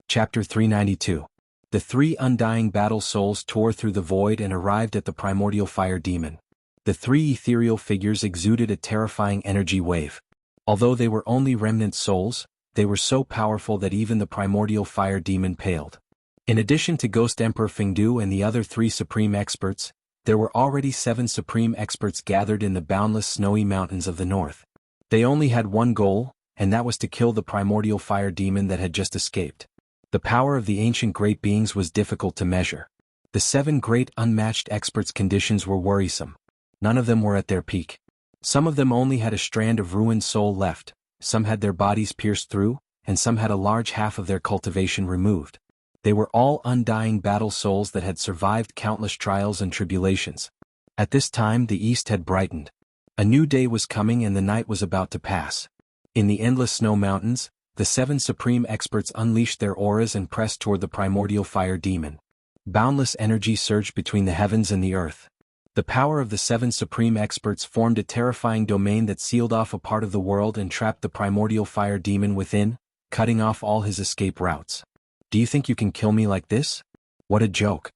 Chapter 392. The 3 undying battle souls tore through the void and arrived at the primordial fire demon. The 3 ethereal figures exuded a terrifying energy wave. Although they were only remnant souls, they were so powerful that even the primordial fire demon paled. In addition to Ghost Emperor Fengdu and the other 3 supreme experts, there were already 7 supreme experts gathered in the boundless snowy mountains of the north. They only had one goal, and that was to kill the primordial fire demon that had just escaped. The power of the ancient great beings was difficult to measure. The 7 great unmatched experts' conditions were worrisome. None of them were at their peak. Some of them only had a strand of ruined soul left, some had their bodies pierced through, and some had a large half of their cultivation removed. They were all undying battle souls that had survived countless trials and tribulations. At this time the east had brightened. A new day was coming and the night was about to pass. In the endless snow mountains, the 7 supreme experts unleashed their auras and pressed toward the primordial fire demon. Boundless energy surged between the heavens and the earth. The power of the 7 supreme experts formed a terrifying domain that sealed off a part of the world and trapped the primordial fire demon within, cutting off all his escape routes. Do you think you can kill me like this? What a joke.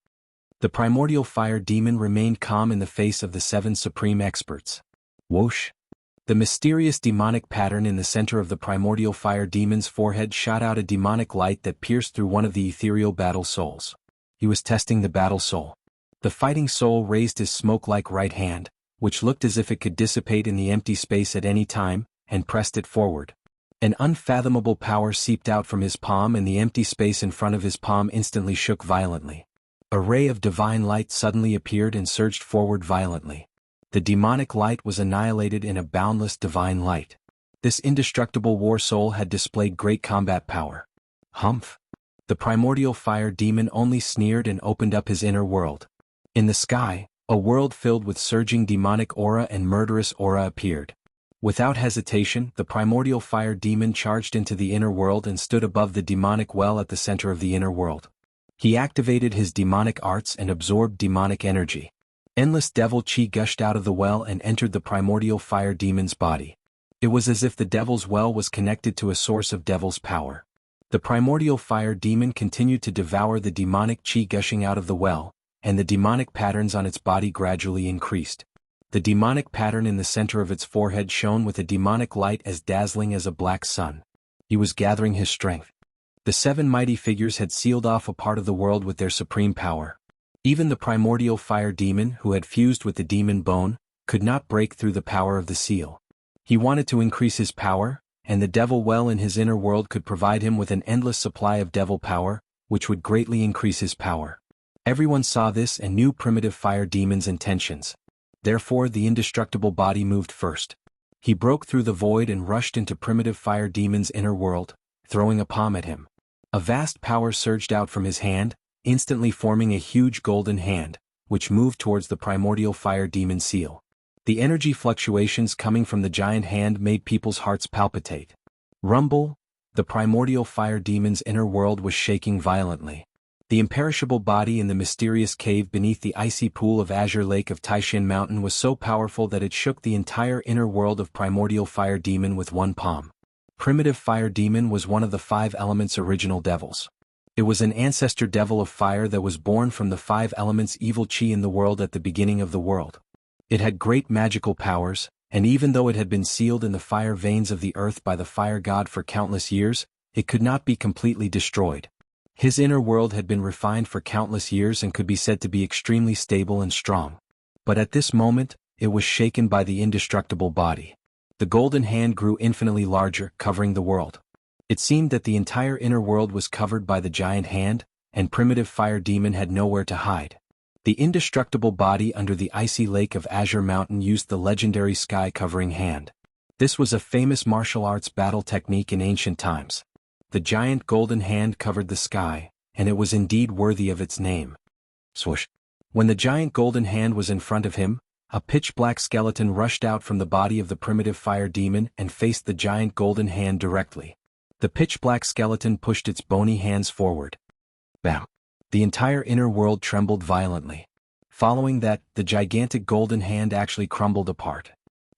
The primordial fire demon remained calm in the face of the 7 supreme experts. Whoosh. The mysterious demonic pattern in the center of the primordial fire demon's forehead shot out a demonic light that pierced through one of the ethereal battle souls. He was testing the battle soul. The fighting soul raised his smoke-like right hand, which looked as if it could dissipate in the empty space at any time, and pressed it forward. An unfathomable power seeped out from his palm and the empty space in front of his palm instantly shook violently. A ray of divine light suddenly appeared and surged forward violently. The demonic light was annihilated in a boundless divine light. This indestructible war soul had displayed great combat power. Humph! The primordial fire demon only sneered and opened up his inner world. In the sky, A world filled with surging demonic aura and murderous aura appeared. Without hesitation, the primordial fire demon charged into the inner world and stood above the demonic well at the center of the inner world. He activated his demonic arts and absorbed demonic energy. Endless devil chi gushed out of the well and entered the primordial fire demon's body. It was as if the devil's well was connected to a source of devil's power. The primordial fire demon continued to devour the demonic chi gushing out of the well, and the demonic patterns on its body gradually increased. The demonic pattern in the center of its forehead shone with a demonic light as dazzling as a black sun. He was gathering his strength. The 7 mighty figures had sealed off a part of the world with their supreme power. Even the primordial fire demon, who had fused with the demon bone, could not break through the power of the seal. He wanted to increase his power, and the devil well in his inner world could provide him with an endless supply of devil power, which would greatly increase his power. Everyone saw this and knew primitive fire demon's intentions. Therefore the indestructible body moved first. He broke through the void and rushed into primitive fire demon's inner world, throwing a palm at him. A vast power surged out from his hand, instantly forming a huge golden hand, which moved towards the primordial fire demon seal. The energy fluctuations coming from the giant hand made people's hearts palpitate. Rumble! The primordial fire demon's inner world was shaking violently. The imperishable body in the mysterious cave beneath the icy pool of azure lake of Taishin Mountain was so powerful that it shook the entire inner world of primordial fire demon with one palm. Primitive fire demon was one of the 5 elements original devils. It was an ancestor devil of fire that was born from the 5 elements evil chi in the world at the beginning of the world. It had great magical powers, and even though it had been sealed in the fire veins of the earth by the fire god for countless years, it could not be completely destroyed. His inner world had been refined for countless years and could be said to be extremely stable and strong. But at this moment, it was shaken by the indestructible body. The golden hand grew infinitely larger, covering the world. It seemed that the entire inner world was covered by the giant hand, and primitive fire demon had nowhere to hide. The indestructible body under the icy lake of Azure Mountain used the legendary sky-covering hand. This was a famous martial arts battle technique in ancient times. The giant golden hand covered the sky, and it was indeed worthy of its name. Swoosh! When the giant golden hand was in front of him, a pitch-black skeleton rushed out from the body of the primitive fire demon and faced the giant golden hand directly. The pitch-black skeleton pushed its bony hands forward. Bam! The entire inner world trembled violently. Following that, the gigantic golden hand actually crumbled apart.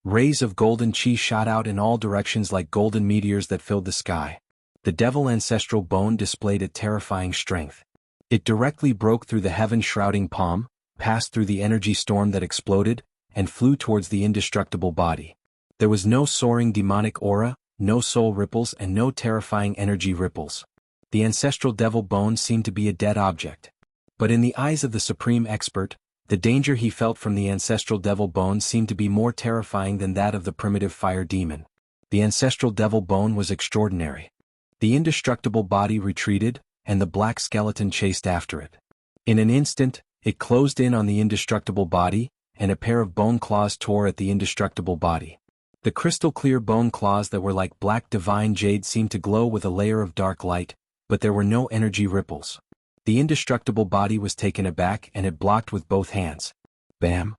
Rays of golden chi shot out in all directions like golden meteors that filled the sky. The devil ancestral bone displayed a terrifying strength. It directly broke through the heaven-shrouding palm, passed through the energy storm that exploded, and flew towards the indestructible body. There was no soaring demonic aura, no soul ripples and no terrifying energy ripples. The ancestral devil bone seemed to be a dead object. But in the eyes of the supreme expert, the danger he felt from the ancestral devil bone seemed to be more terrifying than that of the primitive fire demon. The ancestral devil bone was extraordinary. The indestructible body retreated, and the black skeleton chased after it. In an instant, it closed in on the indestructible body, and a pair of bone claws tore at the indestructible body. The crystal-clear bone claws that were like black divine jade seemed to glow with a layer of dark light, but there were no energy ripples. The indestructible body was taken aback and it blocked with both hands. Bam!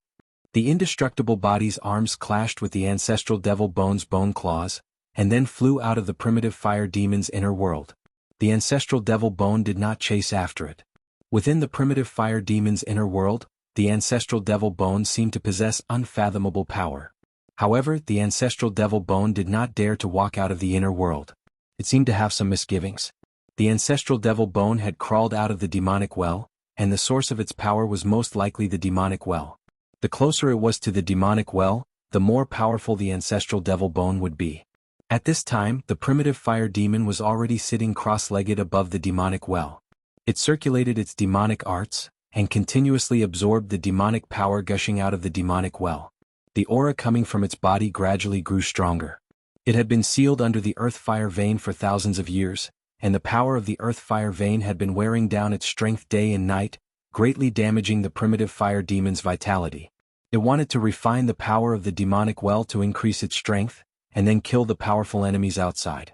The indestructible body's arms clashed with the ancestral devil bone's bone claws, and then flew out of the primitive fire demon's inner world. The ancestral devil bone did not chase after it. Within the primitive fire demon's inner world, the ancestral devil bone seemed to possess unfathomable power. However, the ancestral devil bone did not dare to walk out of the inner world. It seemed to have some misgivings. The ancestral devil bone had crawled out of the demonic well, and the source of its power was most likely the demonic well. The closer it was to the demonic well, the more powerful the ancestral devil bone would be. At this time, the primitive fire demon was already sitting cross-legged above the demonic well. It circulated its demonic arts, and continuously absorbed the demonic power gushing out of the demonic well. The aura coming from its body gradually grew stronger. It had been sealed under the earth fire vein for thousands of years, and the power of the earth fire vein had been wearing down its strength day and night, greatly damaging the primitive fire demon's vitality. It wanted to refine the power of the demonic well to increase its strength, and then kill the powerful enemies outside.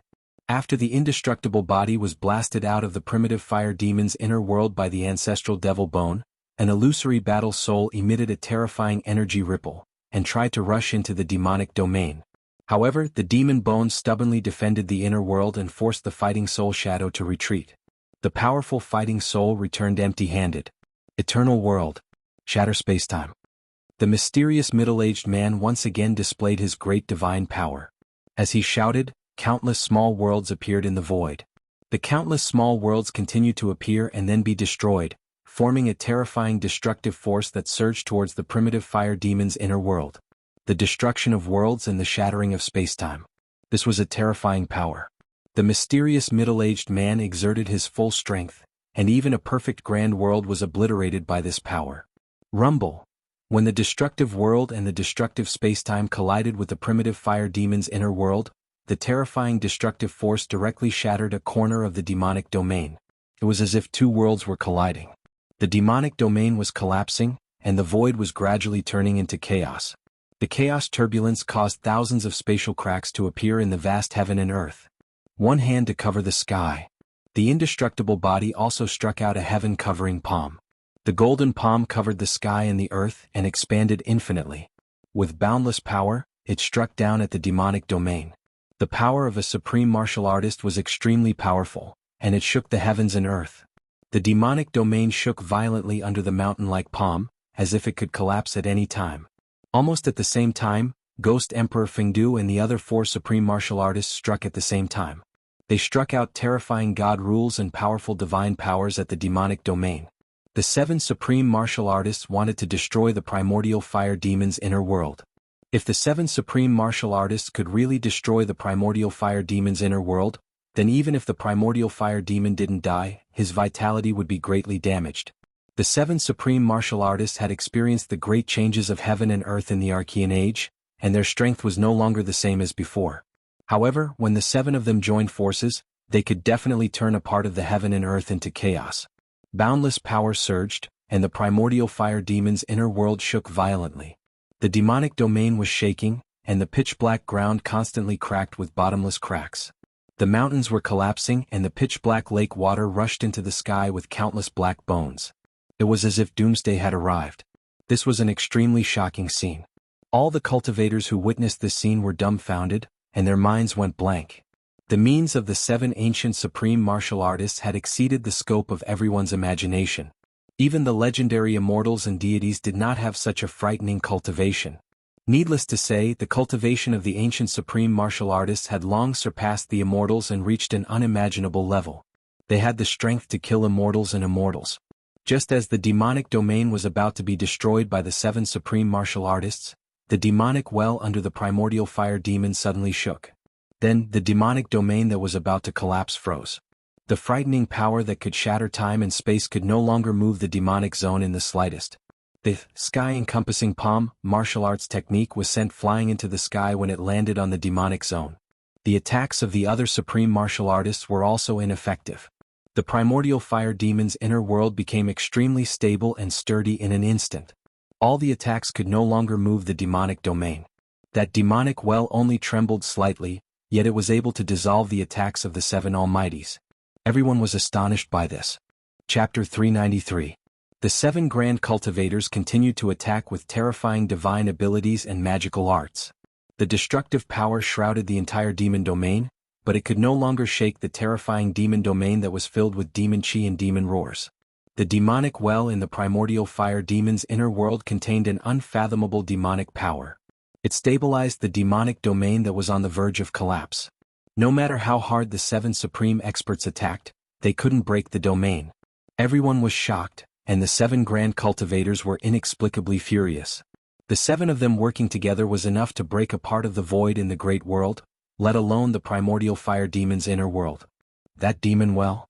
After the indestructible body was blasted out of the primitive fire demon's inner world by the ancestral devil bone, An illusory battle soul emitted a terrifying energy ripple, and tried to rush into the demonic domain. However, the demon bones stubbornly defended the inner world and forced the fighting soul shadow to retreat. The powerful fighting soul returned empty-handed. Eternal world. Shatter spacetime. The mysterious middle-aged man once again displayed his great divine power. As he shouted, countless small worlds appeared in the void. The countless small worlds continued to appear and then be destroyed, forming a terrifying destructive force that surged towards the primitive fire demon's inner world. The destruction of worlds and the shattering of spacetime. This was a terrifying power. The mysterious middle-aged man exerted his full strength, and even a perfect grand world was obliterated by this power. Rumble. When the destructive world and the destructive spacetime collided with the primitive fire demon's inner world, the terrifying destructive force directly shattered a corner of the demonic domain. It was as if two worlds were colliding. The demonic domain was collapsing, and the void was gradually turning into chaos. The chaos turbulence caused thousands of spatial cracks to appear in the vast heaven and earth. One hand to cover the sky. The indestructible body also struck out a heaven-covering palm. The golden palm covered the sky and the earth and expanded infinitely. With boundless power, it struck down at the demonic domain. The power of a supreme martial artist was extremely powerful, and it shook the heavens and earth. The demonic domain shook violently under the mountain-like palm, as if it could collapse at any time. Almost at the same time, Ghost Emperor Fengdu and the other four supreme martial artists struck at the same time. They struck out terrifying god rules and powerful divine powers at the demonic domain. The seven supreme martial artists wanted to destroy the primordial fire demon's inner world. If the seven supreme martial artists could really destroy the primordial fire demon's inner world, then even if the primordial fire demon didn't die, his vitality would be greatly damaged. The seven supreme martial artists had experienced the great changes of heaven and earth in the Archean Age, and their strength was no longer the same as before. However, when the seven of them joined forces, they could definitely turn a part of the heaven and earth into chaos. Boundless power surged, and the primordial fire demon's inner world shook violently. The demonic domain was shaking, and the pitch-black ground constantly cracked with bottomless cracks. The mountains were collapsing and the pitch-black lake water rushed into the sky with countless black bones. It was as if doomsday had arrived. This was an extremely shocking scene. All the cultivators who witnessed this scene were dumbfounded, and their minds went blank. The means of the seven ancient supreme martial artists had exceeded the scope of everyone's imagination. Even the legendary immortals and deities did not have such a frightening cultivation. Needless to say, the cultivation of the ancient supreme martial artists had long surpassed the immortals and reached an unimaginable level. They had the strength to kill immortals and immortals. Just as the demonic domain was about to be destroyed by the seven supreme martial artists, the demonic well under the primordial fire demon suddenly shook. Then, the demonic domain that was about to collapse froze. The frightening power that could shatter time and space could no longer move the demonic zone in the slightest. The sky-encompassing palm martial arts technique was sent flying into the sky when it landed on the demonic zone. The attacks of the other supreme martial artists were also ineffective. The primordial fire demon's inner world became extremely stable and sturdy in an instant. All the attacks could no longer move the demonic domain. That demonic well only trembled slightly, yet it was able to dissolve the attacks of the seven almighties. Everyone was astonished by this. Chapter 393. The seven grand cultivators continued to attack with terrifying divine abilities and magical arts. The destructive power shrouded the entire demon domain, but it could no longer shake the terrifying demon domain that was filled with demon chi and demon roars. The demonic well in the primordial fire demon's inner world contained an unfathomable demonic power. It stabilized the demonic domain that was on the verge of collapse. No matter how hard the seven supreme experts attacked, they couldn't break the domain. Everyone was shocked, and the seven grand cultivators were inexplicably furious. The seven of them working together was enough to break a part of the void in the great world, let alone the primordial fire demon's inner world. That demon well?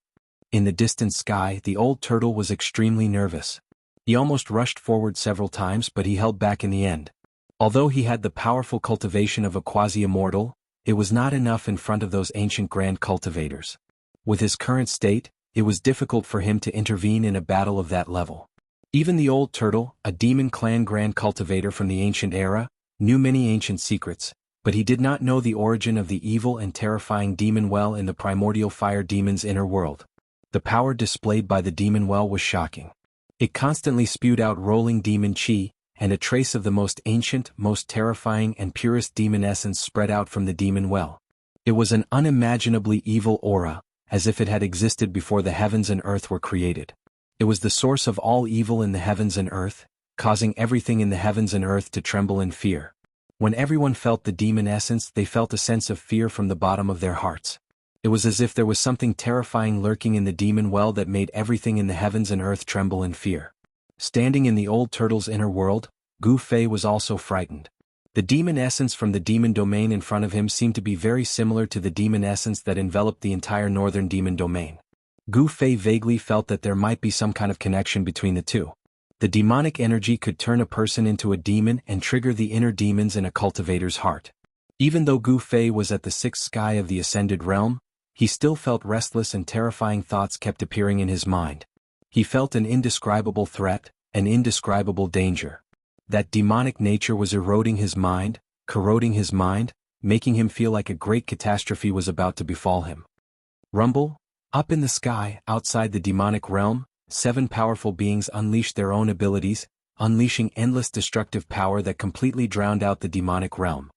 In the distant sky, the old turtle was extremely nervous. He almost rushed forward several times, but he held back in the end. Although he had the powerful cultivation of a quasi-immortal, it was not enough in front of those ancient grand cultivators. With his current state, it was difficult for him to intervene in a battle of that level. Even the old turtle, a demon clan grand cultivator from the ancient era, knew many ancient secrets, but he did not know the origin of the evil and terrifying demon well in the primordial fire demon's inner world. The power displayed by the demon well was shocking. It constantly spewed out rolling demon chi, and a trace of the most ancient, most terrifying and purest demon essence spread out from the demon well. It was an unimaginably evil aura, as if it had existed before the heavens and earth were created. It was the source of all evil in the heavens and earth, causing everything in the heavens and earth to tremble in fear. When everyone felt the demon essence, they felt a sense of fear from the bottom of their hearts. It was as if there was something terrifying lurking in the demon well that made everything in the heavens and earth tremble in fear. Standing in the old turtle's inner world, Gu Fei was also frightened. The demon essence from the demon domain in front of him seemed to be very similar to the demon essence that enveloped the entire northern demon domain. Gu Fei vaguely felt that there might be some kind of connection between the two. The demonic energy could turn a person into a demon and trigger the inner demons in a cultivator's heart. Even though Gu Fei was at the sixth sky of the ascended realm, he still felt restless and terrifying thoughts kept appearing in his mind. He felt an indescribable threat, an indescribable danger. That demonic nature was eroding his mind, corroding his mind, making him feel like a great catastrophe was about to befall him. Rumble? Up in the sky, outside the demonic realm, 7 powerful beings unleashed their own abilities, unleashing endless destructive power that completely drowned out the demonic realm.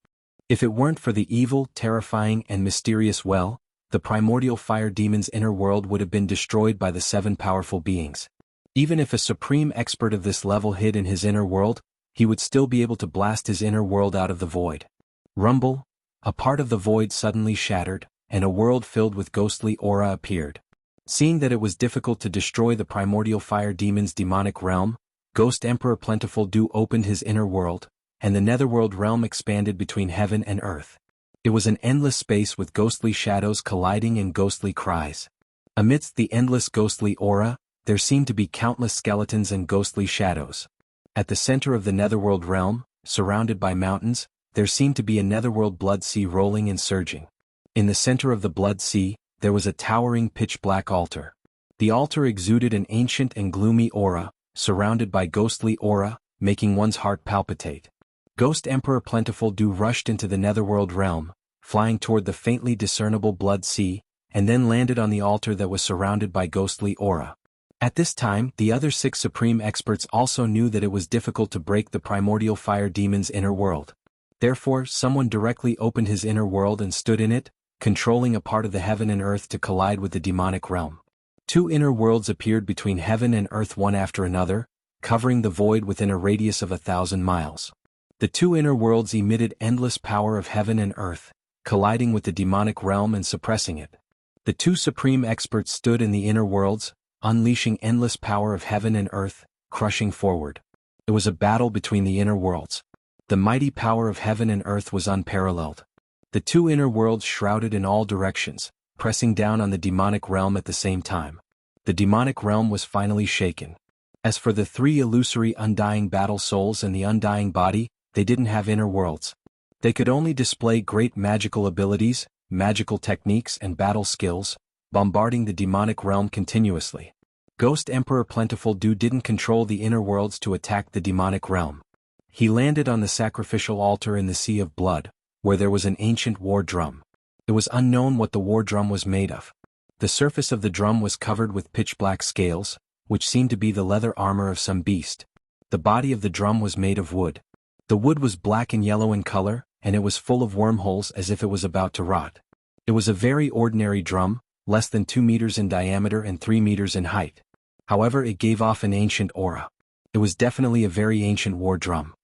If it weren't for the evil, terrifying, and mysterious well, the primordial fire demon's inner world would have been destroyed by the 7 powerful beings. Even if a supreme expert of this level hid in his inner world, he would still be able to blast his inner world out of the void. Rumble? A part of the void suddenly shattered, and a world filled with ghostly aura appeared. Seeing that it was difficult to destroy the primordial fire demon's demonic realm, Ghost Emperor Plentiful Dew opened his inner world, and the netherworld realm expanded between heaven and earth. It was an endless space with ghostly shadows colliding and ghostly cries. Amidst the endless ghostly aura, there seemed to be countless skeletons and ghostly shadows. At the center of the netherworld realm, surrounded by mountains, there seemed to be a netherworld blood sea rolling and surging. In the center of the blood sea, there was a towering pitch-black altar. The altar exuded an ancient and gloomy aura, surrounded by ghostly aura, making one's heart palpitate. Ghost Emperor Plentiful Dew rushed into the netherworld realm, flying toward the faintly discernible blood sea, and then landed on the altar that was surrounded by ghostly aura. At this time, the other 6 supreme experts also knew that it was difficult to break the primordial fire demon's inner world. Therefore, someone directly opened his inner world and stood in it, controlling a part of the heaven and earth to collide with the demonic realm. 2 inner worlds appeared between heaven and earth one after another, covering the void within a radius of 1,000 miles. The 2 inner worlds emitted endless power of heaven and earth, colliding with the demonic realm and suppressing it. The 2 supreme experts stood in the inner worlds, unleashing endless power of heaven and earth, crushing forward. It was a battle between the inner worlds. The mighty power of heaven and earth was unparalleled. The 2 inner worlds shrouded in all directions, pressing down on the demonic realm at the same time. The demonic realm was finally shaken. As for the 3 illusory undying battle souls and the undying body, they didn't have inner worlds. They could only display great magical abilities, magical techniques and battle skills, bombarding the demonic realm continuously. Ghost Emperor Plentiful Dew didn't control the inner worlds to attack the demonic realm. He landed on the sacrificial altar in the Sea of Blood, where there was an ancient war drum. It was unknown what the war drum was made of. The surface of the drum was covered with pitch-black scales, which seemed to be the leather armor of some beast. The body of the drum was made of wood. The wood was black and yellow in color, and it was full of wormholes as if it was about to rot. It was a very ordinary drum, less than 2 meters in diameter and 3 meters in height. However, it gave off an ancient aura. It was definitely a very ancient war drum.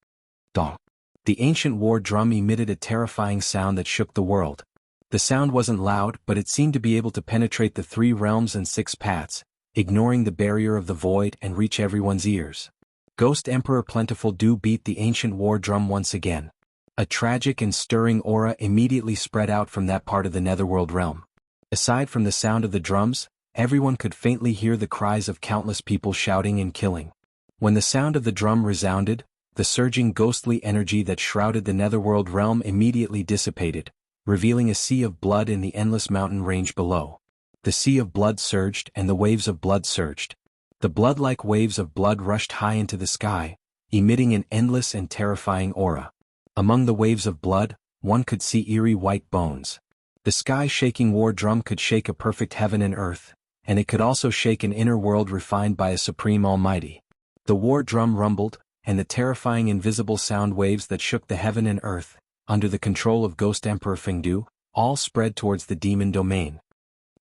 Dong. The ancient war drum emitted a terrifying sound that shook the world. The sound wasn't loud, but it seemed to be able to penetrate the 3 realms and 6 paths, ignoring the barrier of the void and reach everyone's ears. Ghost Emperor Plentiful Dew beat the ancient war drum once again. A tragic and stirring aura immediately spread out from that part of the netherworld realm. Aside from the sound of the drums, everyone could faintly hear the cries of countless people shouting and killing. When the sound of the drum resounded, the surging ghostly energy that shrouded the netherworld realm immediately dissipated, revealing a sea of blood in the endless mountain range below. The sea of blood surged and the waves of blood surged. The blood-like waves of blood rushed high into the sky, emitting an endless and terrifying aura. Among the waves of blood, one could see eerie white bones. The sky-shaking war drum could shake a perfect heaven and earth, and it could also shake an inner world refined by a supreme almighty. The war drum rumbled, and the terrifying invisible sound waves that shook the heaven and earth, under the control of Ghost Emperor Fengdu, all spread towards the demon domain.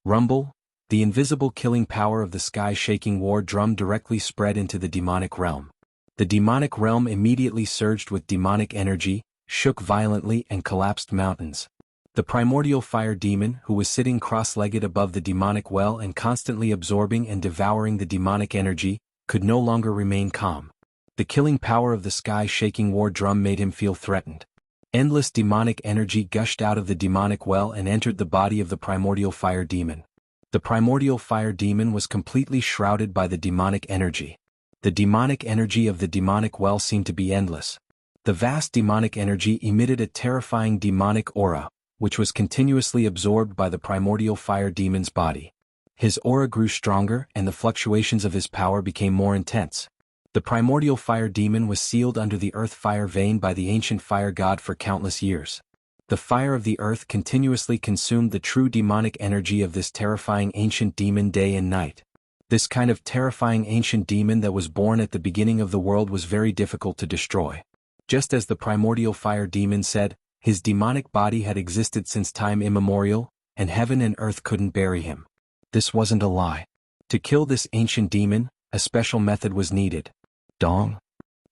Rumble, the invisible killing power of the sky-shaking war drum directly spread into the demonic realm. The demonic realm immediately surged with demonic energy, shook violently and collapsed mountains. The primordial fire demon, who was sitting cross-legged above the demonic well and constantly absorbing and devouring the demonic energy, could no longer remain calm. The killing power of the sky-shaking war drum made him feel threatened. Endless demonic energy gushed out of the demonic well and entered the body of the primordial fire demon. The primordial fire demon was completely shrouded by the demonic energy. The demonic energy of the demonic well seemed to be endless. The vast demonic energy emitted a terrifying demonic aura, which was continuously absorbed by the primordial fire demon's body. His aura grew stronger and the fluctuations of his power became more intense. The primordial fire demon was sealed under the earth fire vein by the ancient fire god for countless years. The fire of the earth continuously consumed the true demonic energy of this terrifying ancient demon day and night. This kind of terrifying ancient demon that was born at the beginning of the world was very difficult to destroy. Just as the primordial fire demon said, his demonic body had existed since time immemorial, and heaven and earth couldn't bury him. This wasn't a lie. To kill this ancient demon, a special method was needed. Dong.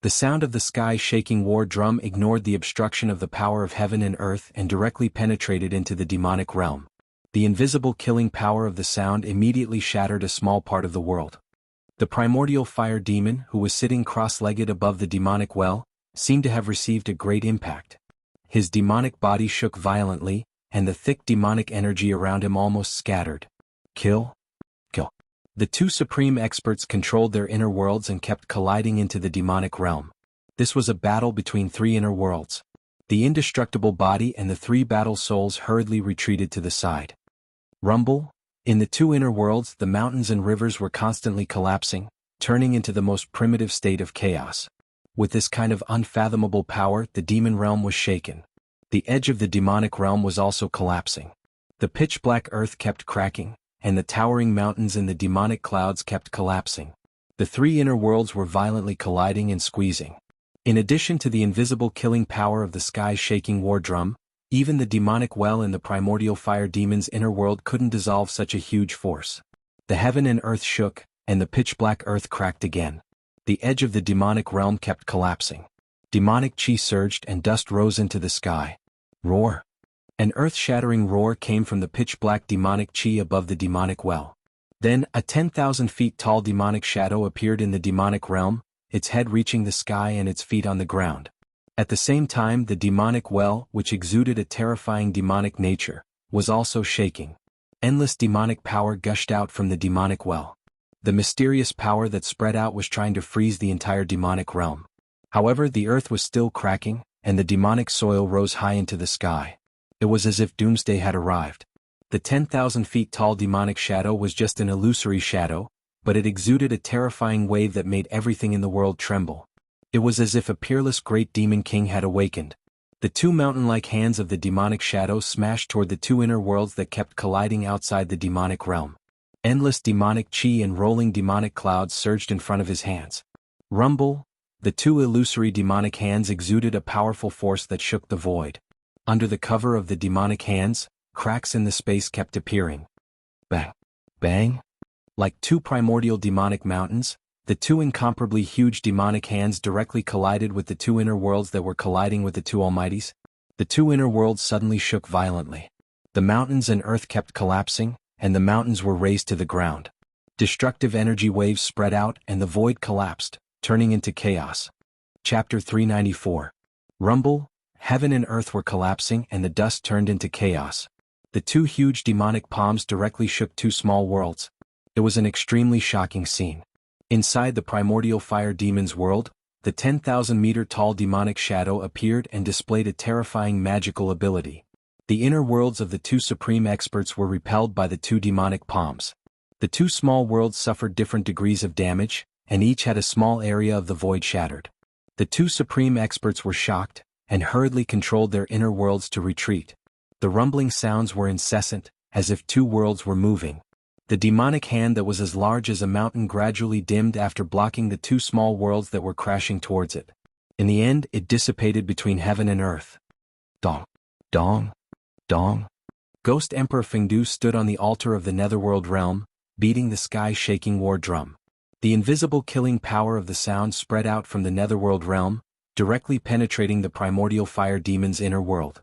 The sound of the sky-shaking war drum ignored the obstruction of the power of heaven and earth and directly penetrated into the demonic realm. The invisible killing power of the sound immediately shattered a small part of the world. The primordial fire demon, who was sitting cross-legged above the demonic well, seemed to have received a great impact. His demonic body shook violently, and the thick demonic energy around him almost scattered. Kill. Kill. The two supreme experts controlled their inner worlds and kept colliding into the demonic realm. This was a battle between three inner worlds. The indestructible body and the three battle souls hurriedly retreated to the side. Rumble. In the two inner worlds, the mountains and rivers were constantly collapsing, turning into the most primitive state of chaos. With this kind of unfathomable power, the demon realm was shaken. The edge of the demonic realm was also collapsing. The pitch-black earth kept cracking, and the towering mountains in the demonic clouds kept collapsing. The three inner worlds were violently colliding and squeezing. In addition to the invisible killing power of the sky-shaking war drum, even the demonic well in the primordial fire demon's inner world couldn't dissolve such a huge force. The heaven and earth shook, and the pitch-black earth cracked again. The edge of the demonic realm kept collapsing. Demonic chi surged and dust rose into the sky. Roar. An earth-shattering roar came from the pitch-black demonic chi above the demonic well. Then, a 10,000 feet tall demonic shadow appeared in the demonic realm, its head reaching the sky and its feet on the ground. At the same time, the demonic well, which exuded a terrifying demonic nature, was also shaking. Endless demonic power gushed out from the demonic well. The mysterious power that spread out was trying to freeze the entire demonic realm. However, the earth was still cracking, and the demonic soil rose high into the sky. It was as if doomsday had arrived. The 10,000 feet tall demonic shadow was just an illusory shadow, but it exuded a terrifying wave that made everything in the world tremble. It was as if a peerless great demon king had awakened. The two mountain-like hands of the demonic shadow smashed toward the two inner worlds that kept colliding outside the demonic realm. Endless demonic chi and rolling demonic clouds surged in front of his hands. Rumble. The two illusory demonic hands exuded a powerful force that shook the void. Under the cover of the demonic hands, cracks in the space kept appearing. Bang. Bang. Like two primordial demonic mountains, the two incomparably huge demonic hands directly collided with the two inner worlds that were colliding with the two almighties. The two inner worlds suddenly shook violently. The mountains and earth kept collapsing, and the mountains were razed to the ground. Destructive energy waves spread out and the void collapsed, turning into chaos. Chapter 394. Rumble. Heaven and earth were collapsing and the dust turned into chaos. The two huge demonic palms directly shook two small worlds. It was an extremely shocking scene. Inside the primordial fire demon's world, the 10,000-meter-tall demonic shadow appeared and displayed a terrifying magical ability. The inner worlds of the two supreme experts were repelled by the two demonic palms. The two small worlds suffered different degrees of damage, and each had a small area of the void shattered. The two supreme experts were shocked, and hurriedly controlled their inner worlds to retreat. The rumbling sounds were incessant, as if two worlds were moving. The demonic hand that was as large as a mountain gradually dimmed after blocking the two small worlds that were crashing towards it. In the end, it dissipated between heaven and earth. Dong. Dong. Dong. Ghost Emperor Fengdu stood on the altar of the netherworld realm, beating the sky-shaking war drum. The invisible killing power of the sound spread out from the netherworld realm, directly penetrating the primordial fire demon's inner world.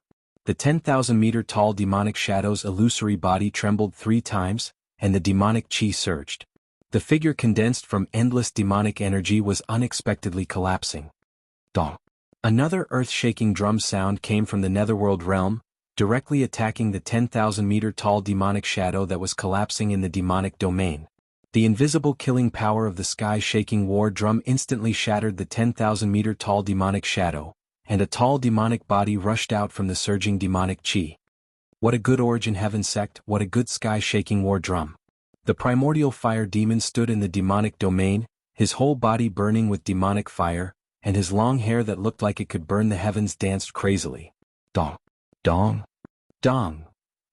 The 10,000-meter-tall demonic shadow's illusory body trembled 3 times, and the demonic chi surged. The figure condensed from endless demonic energy was unexpectedly collapsing. Dong. Another earth-shaking drum sound came from the netherworld realm, directly attacking the 10,000-meter-tall demonic shadow that was collapsing in the demonic domain. The invisible killing power of the sky-shaking war drum instantly shattered the 10,000-meter-tall demonic shadow, and a tall demonic body rushed out from the surging demonic chi. What a good origin heaven sect, what a good sky-shaking war drum. The primordial fire demon stood in the demonic domain, his whole body burning with demonic fire, and his long hair that looked like it could burn the heavens danced crazily. Dong. Dong. Dong.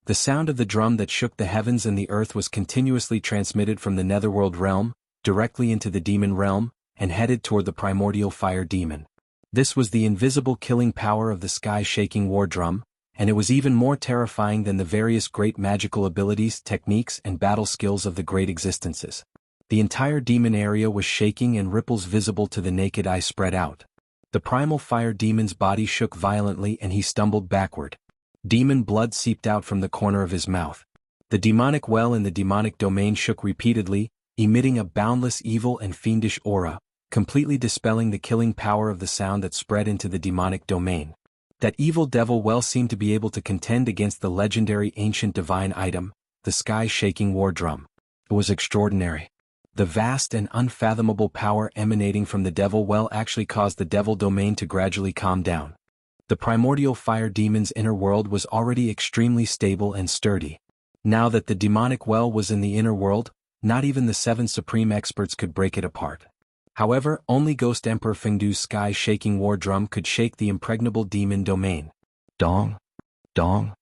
The sound of the drum that shook the heavens and the earth was continuously transmitted from the netherworld realm, directly into the demon realm, and headed toward the primordial fire demon. This was the invisible killing power of the sky-shaking war drum, and it was even more terrifying than the various great magical abilities, techniques, and battle skills of the great existences. The entire demon area was shaking and ripples visible to the naked eye spread out. The primal fire demon's body shook violently and he stumbled backward. Demon blood seeped out from the corner of his mouth. The demonic well in the demonic domain shook repeatedly, emitting a boundless evil and fiendish aura, completely dispelling the killing power of the sound that spread into the demonic domain. That evil devil well seemed to be able to contend against the legendary ancient divine item, the sky-shaking war drum. It was extraordinary. The vast and unfathomable power emanating from the devil well actually caused the devil domain to gradually calm down. The primordial fire demon's inner world was already extremely stable and sturdy. Now that the demonic well was in the inner world, not even the 7 supreme experts could break it apart. However, only Ghost Emperor Fengdu's sky-shaking war drum could shake the impregnable demon domain. Dong. Dong.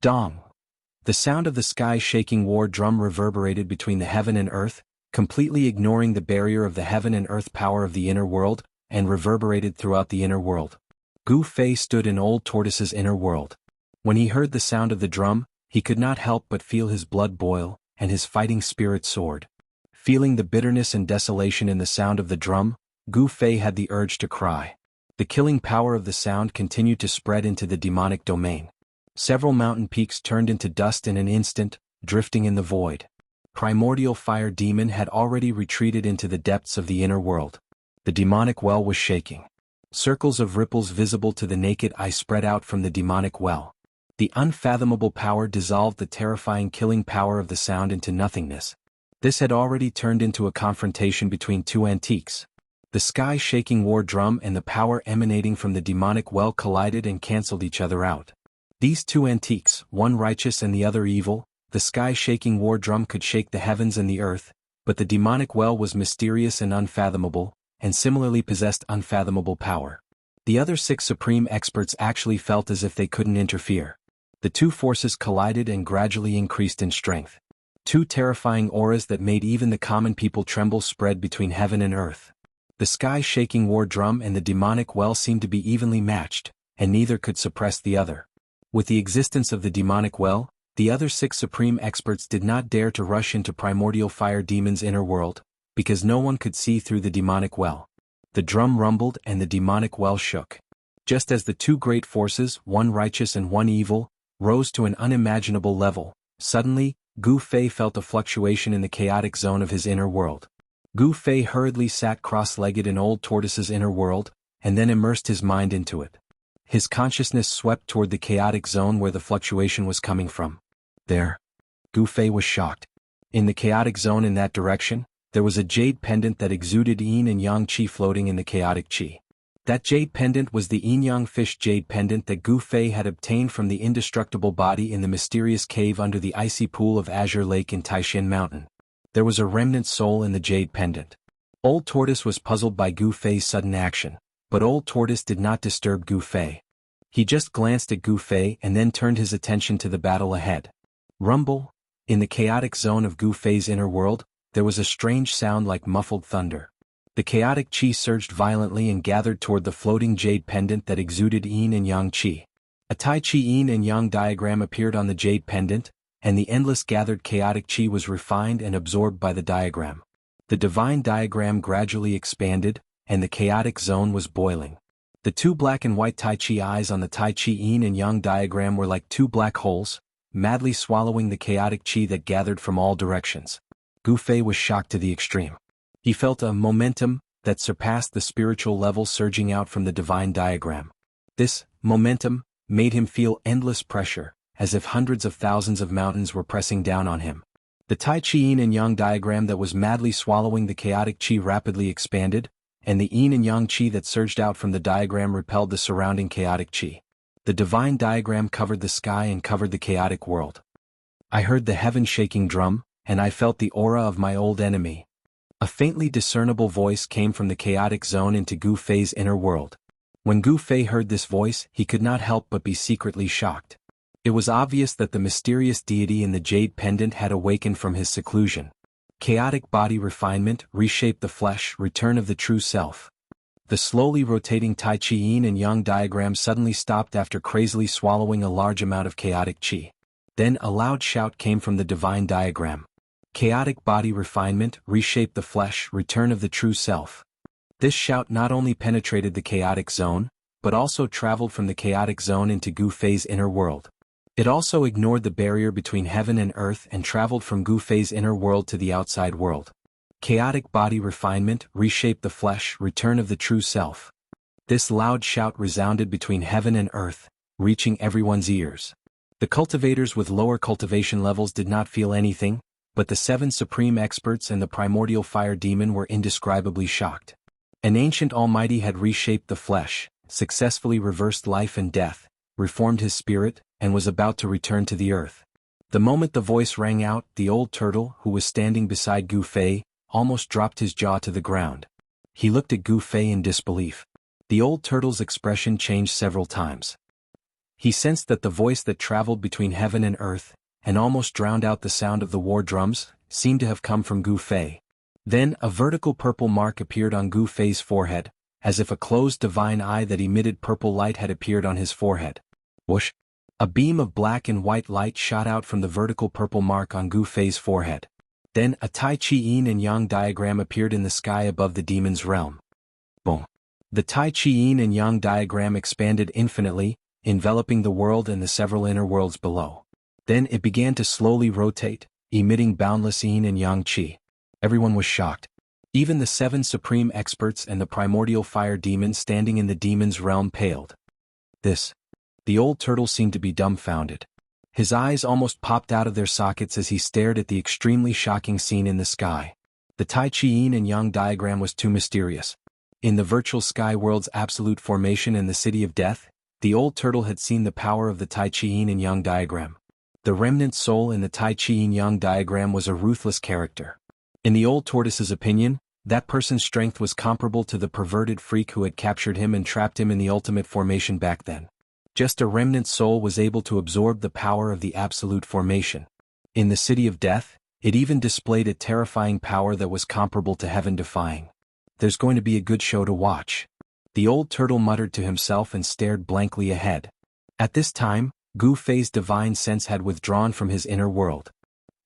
Dong. The sound of the sky-shaking war drum reverberated between the heaven and earth, completely ignoring the barrier of the heaven and earth power of the inner world, and reverberated throughout the inner world. Gu Fei stood in Old Tortoise's inner world. When he heard the sound of the drum, he could not help but feel his blood boil, and his fighting spirit soared. Feeling the bitterness and desolation in the sound of the drum, Gu Fei had the urge to cry. The killing power of the sound continued to spread into the demonic domain. Several mountain peaks turned into dust in an instant, drifting in the void. Primordial fire demon had already retreated into the depths of the inner world. The demonic well was shaking. Circles of ripples visible to the naked eye spread out from the demonic well. The unfathomable power dissolved the terrifying killing power of the sound into nothingness. This had already turned into a confrontation between two antiques. The sky-shaking war drum and the power emanating from the demonic well collided and cancelled each other out. These two antiques, one righteous and the other evil, the sky-shaking war drum could shake the heavens and the earth, but the demonic well was mysterious and unfathomable, and similarly possessed unfathomable power. The other 6 supreme experts actually felt as if they couldn't interfere. The two forces collided and gradually increased in strength. 2 terrifying auras that made even the common people tremble spread between heaven and earth. The sky-shaking war drum and the demonic well seemed to be evenly matched, and neither could suppress the other. With the existence of the demonic well, the other 6 supreme experts did not dare to rush into primordial fire demon's inner world, because no one could see through the demonic well. The drum rumbled and the demonic well shook. Just as the 2 great forces, one righteous and one evil, rose to an unimaginable level, suddenly, Gu Fei felt a fluctuation in the chaotic zone of his inner world. Gu Fei hurriedly sat cross-legged in Old Tortoise's inner world, and then immersed his mind into it. His consciousness swept toward the chaotic zone where the fluctuation was coming from. There. Gu Fei was shocked. In the chaotic zone in that direction, there was a jade pendant that exuded yin and yang qi floating in the chaotic qi. That jade pendant was the yin-yang fish jade pendant that Gu Fei had obtained from the indestructible body in the mysterious cave under the icy pool of Azure Lake in Taishin Mountain. There was a remnant soul in the jade pendant. Old Tortoise was puzzled by Gu Fei's sudden action, but Old Tortoise did not disturb Gu Fei. He just glanced at Gu Fei and then turned his attention to the battle ahead. Rumble, In the chaotic zone of Gu Fei's inner world, there was a strange sound like muffled thunder. The chaotic qi surged violently and gathered toward the floating jade pendant that exuded yin and yang qi. A Tai Chi yin and yang diagram appeared on the jade pendant, and the endless gathered chaotic qi was refined and absorbed by the diagram. The divine diagram gradually expanded, and the chaotic zone was boiling. The two black and white Tai Chi eyes on the Tai Chi yin and yang diagram were like two black holes, madly swallowing the chaotic qi that gathered from all directions. Gu Fei was shocked to the extreme. He felt a momentum that surpassed the spiritual level surging out from the divine diagram. This momentum made him feel endless pressure, as if hundreds of thousands of mountains were pressing down on him. The Tai Chi yin and yang diagram that was madly swallowing the chaotic qi rapidly expanded, and the yin and yang qi that surged out from the diagram repelled the surrounding chaotic qi. The divine diagram covered the sky and covered the chaotic world. I heard the heaven-shaking drum, and I felt the aura of my old enemy. A faintly discernible voice came from the chaotic zone into Gu Fei's inner world. When Gu Fei heard this voice, he could not help but be secretly shocked. It was obvious that the mysterious deity in the jade pendant had awakened from his seclusion. Chaotic body refinement, reshape the flesh, return of the true self. The slowly rotating Tai Chi yin and yang diagram suddenly stopped after crazily swallowing a large amount of chaotic qi. Then a loud shout came from the divine diagram. Chaotic body refinement, reshape the flesh, return of the true self. This shout not only penetrated the chaotic zone, but also traveled from the chaotic zone into Gu Fei's inner world. It also ignored the barrier between heaven and earth and traveled from Gu Fei's inner world to the outside world. Chaotic body refinement, reshape the flesh, return of the true self. This loud shout resounded between heaven and earth, reaching everyone's ears. The cultivators with lower cultivation levels did not feel anything, but the 7 supreme experts and the primordial fire demon were indescribably shocked. An ancient almighty had reshaped the flesh, successfully reversed life and death, reformed his spirit, and was about to return to the earth. The moment the voice rang out, the old turtle, who was standing beside Gu Fei, almost dropped his jaw to the ground. He looked at Gu Fei in disbelief. The old turtle's expression changed several times. He sensed that the voice that traveled between heaven and earth, and almost drowned out the sound of the war drums, seemed to have come from Gu Fei. Then a vertical purple mark appeared on Gu Fei's forehead, as if a closed divine eye that emitted purple light had appeared on his forehead. Whoosh! A beam of black and white light shot out from the vertical purple mark on Gu Fei's forehead. Then a Tai Chi yin and yang diagram appeared in the sky above the demon's realm. Boom! The Tai Chi yin and yang diagram expanded infinitely, enveloping the world and the several inner worlds below. Then it began to slowly rotate, emitting boundless yin and yang qi. Everyone was shocked. Even the 7 supreme experts and the primordial fire demon standing in the demon's realm paled. The old turtle seemed to be dumbfounded. His eyes almost popped out of their sockets as he stared at the extremely shocking scene in the sky. The Tai Chi yin and yang diagram was too mysterious. In the virtual sky world's absolute formation and the city of death, the old turtle had seen the power of the Tai Chi yin and yang diagram. The remnant soul in the Tai Chi yin yang diagram was a ruthless character. In the old tortoise's opinion, that person's strength was comparable to the perverted freak who had captured him and trapped him in the ultimate formation back then. Just a remnant soul was able to absorb the power of the absolute formation. In the city of death, it even displayed a terrifying power that was comparable to heaven-defying. There's going to be a good show to watch. The old turtle muttered to himself and stared blankly ahead. At this time, Gu Fei's divine sense had withdrawn from his inner world.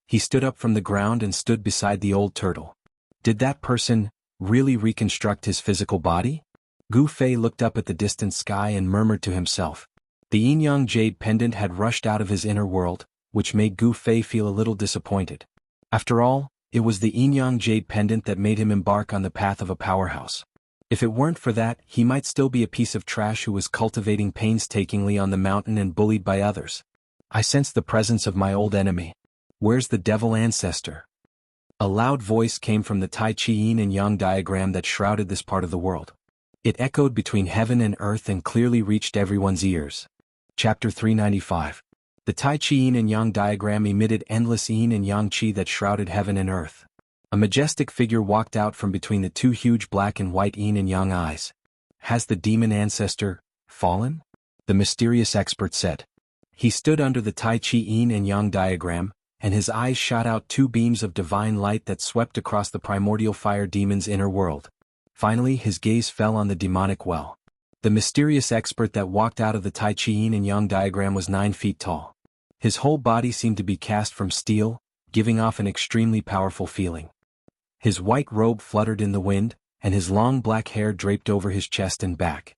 He stood up from the ground and stood beside the old turtle. Did that person really reconstruct his physical body? Gu Fei looked up at the distant sky and murmured to himself. The yin-yang jade pendant had rushed out of his inner world, which made Gu Fei feel a little disappointed. After all, it was the yin-yang jade pendant that made him embark on the path of a powerhouse. If it weren't for that, he might still be a piece of trash who was cultivating painstakingly on the mountain and bullied by others. I sense the presence of my old enemy. Where's the devil ancestor? A loud voice came from the Tai Chi yin and yang diagram that shrouded this part of the world. It echoed between heaven and earth and clearly reached everyone's ears. Chapter 395. The Tai Chi yin and yang diagram emitted endless yin and yang qi that shrouded heaven and earth. A majestic figure walked out from between the 2 huge black and white yin and yang eyes. Has the demon ancestor fallen? The mysterious expert said. He stood under the Tai Chi yin and yang diagram, and his eyes shot out two beams of divine light that swept across the primordial fire demon's inner world. Finally, his gaze fell on the demonic well. The mysterious expert that walked out of the Tai Chi Yin and Yang diagram was 9 feet tall. His whole body seemed to be cast from steel, giving off an extremely powerful feeling. His white robe fluttered in the wind, and his long black hair draped over his chest and back.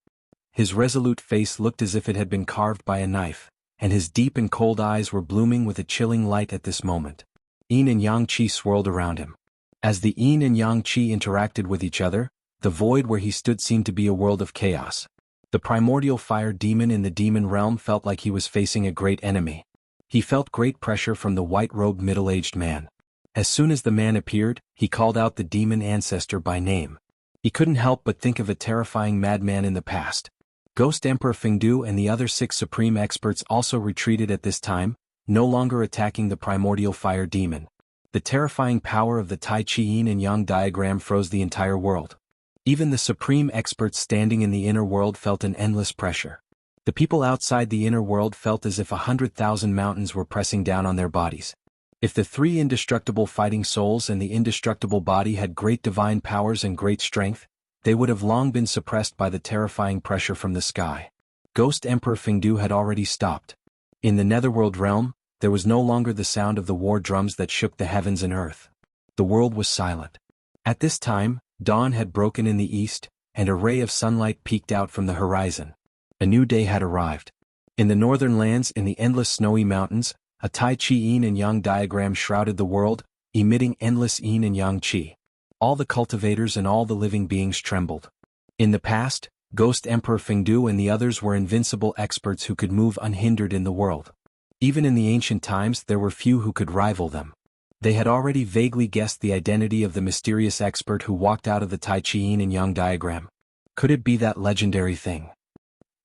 His resolute face looked as if it had been carved by a knife, and his deep and cold eyes were blooming with a chilling light at this moment. Yin and Yang Qi swirled around him. As the Yin and Yang Qi interacted with each other, the void where he stood seemed to be a world of chaos. The primordial fire demon in the demon realm felt like he was facing a great enemy. He felt great pressure from the white-robed middle-aged man. As soon as the man appeared, he called out the demon ancestor by name. He couldn't help but think of a terrifying madman in the past. Ghost Emperor Fengdu and the other 6 supreme experts also retreated at this time, no longer attacking the primordial fire demon. The terrifying power of the Tai Chi Yin and Yang diagram froze the entire world. Even the supreme experts standing in the inner world felt an endless pressure. The people outside the inner world felt as if 100,000 mountains were pressing down on their bodies. If the 3 indestructible fighting souls and the indestructible body had great divine powers and great strength, they would have long been suppressed by the terrifying pressure from the sky. Ghost Emperor Fengdu had already stopped. In the netherworld realm, there was no longer the sound of the war drums that shook the heavens and earth. The world was silent. At this time, dawn had broken in the east, and a ray of sunlight peeked out from the horizon. A new day had arrived. In the northern lands, in the endless snowy mountains, a Tai Chi Yin and Yang diagram shrouded the world, emitting endless Yin and Yang Qi. All the cultivators and all the living beings trembled. In the past, Ghost Emperor Fengdu and the others were invincible experts who could move unhindered in the world. Even in the ancient times, there were few who could rival them. They had already vaguely guessed the identity of the mysterious expert who walked out of the Tai Chi Yin and Yang diagram. Could it be that legendary thing?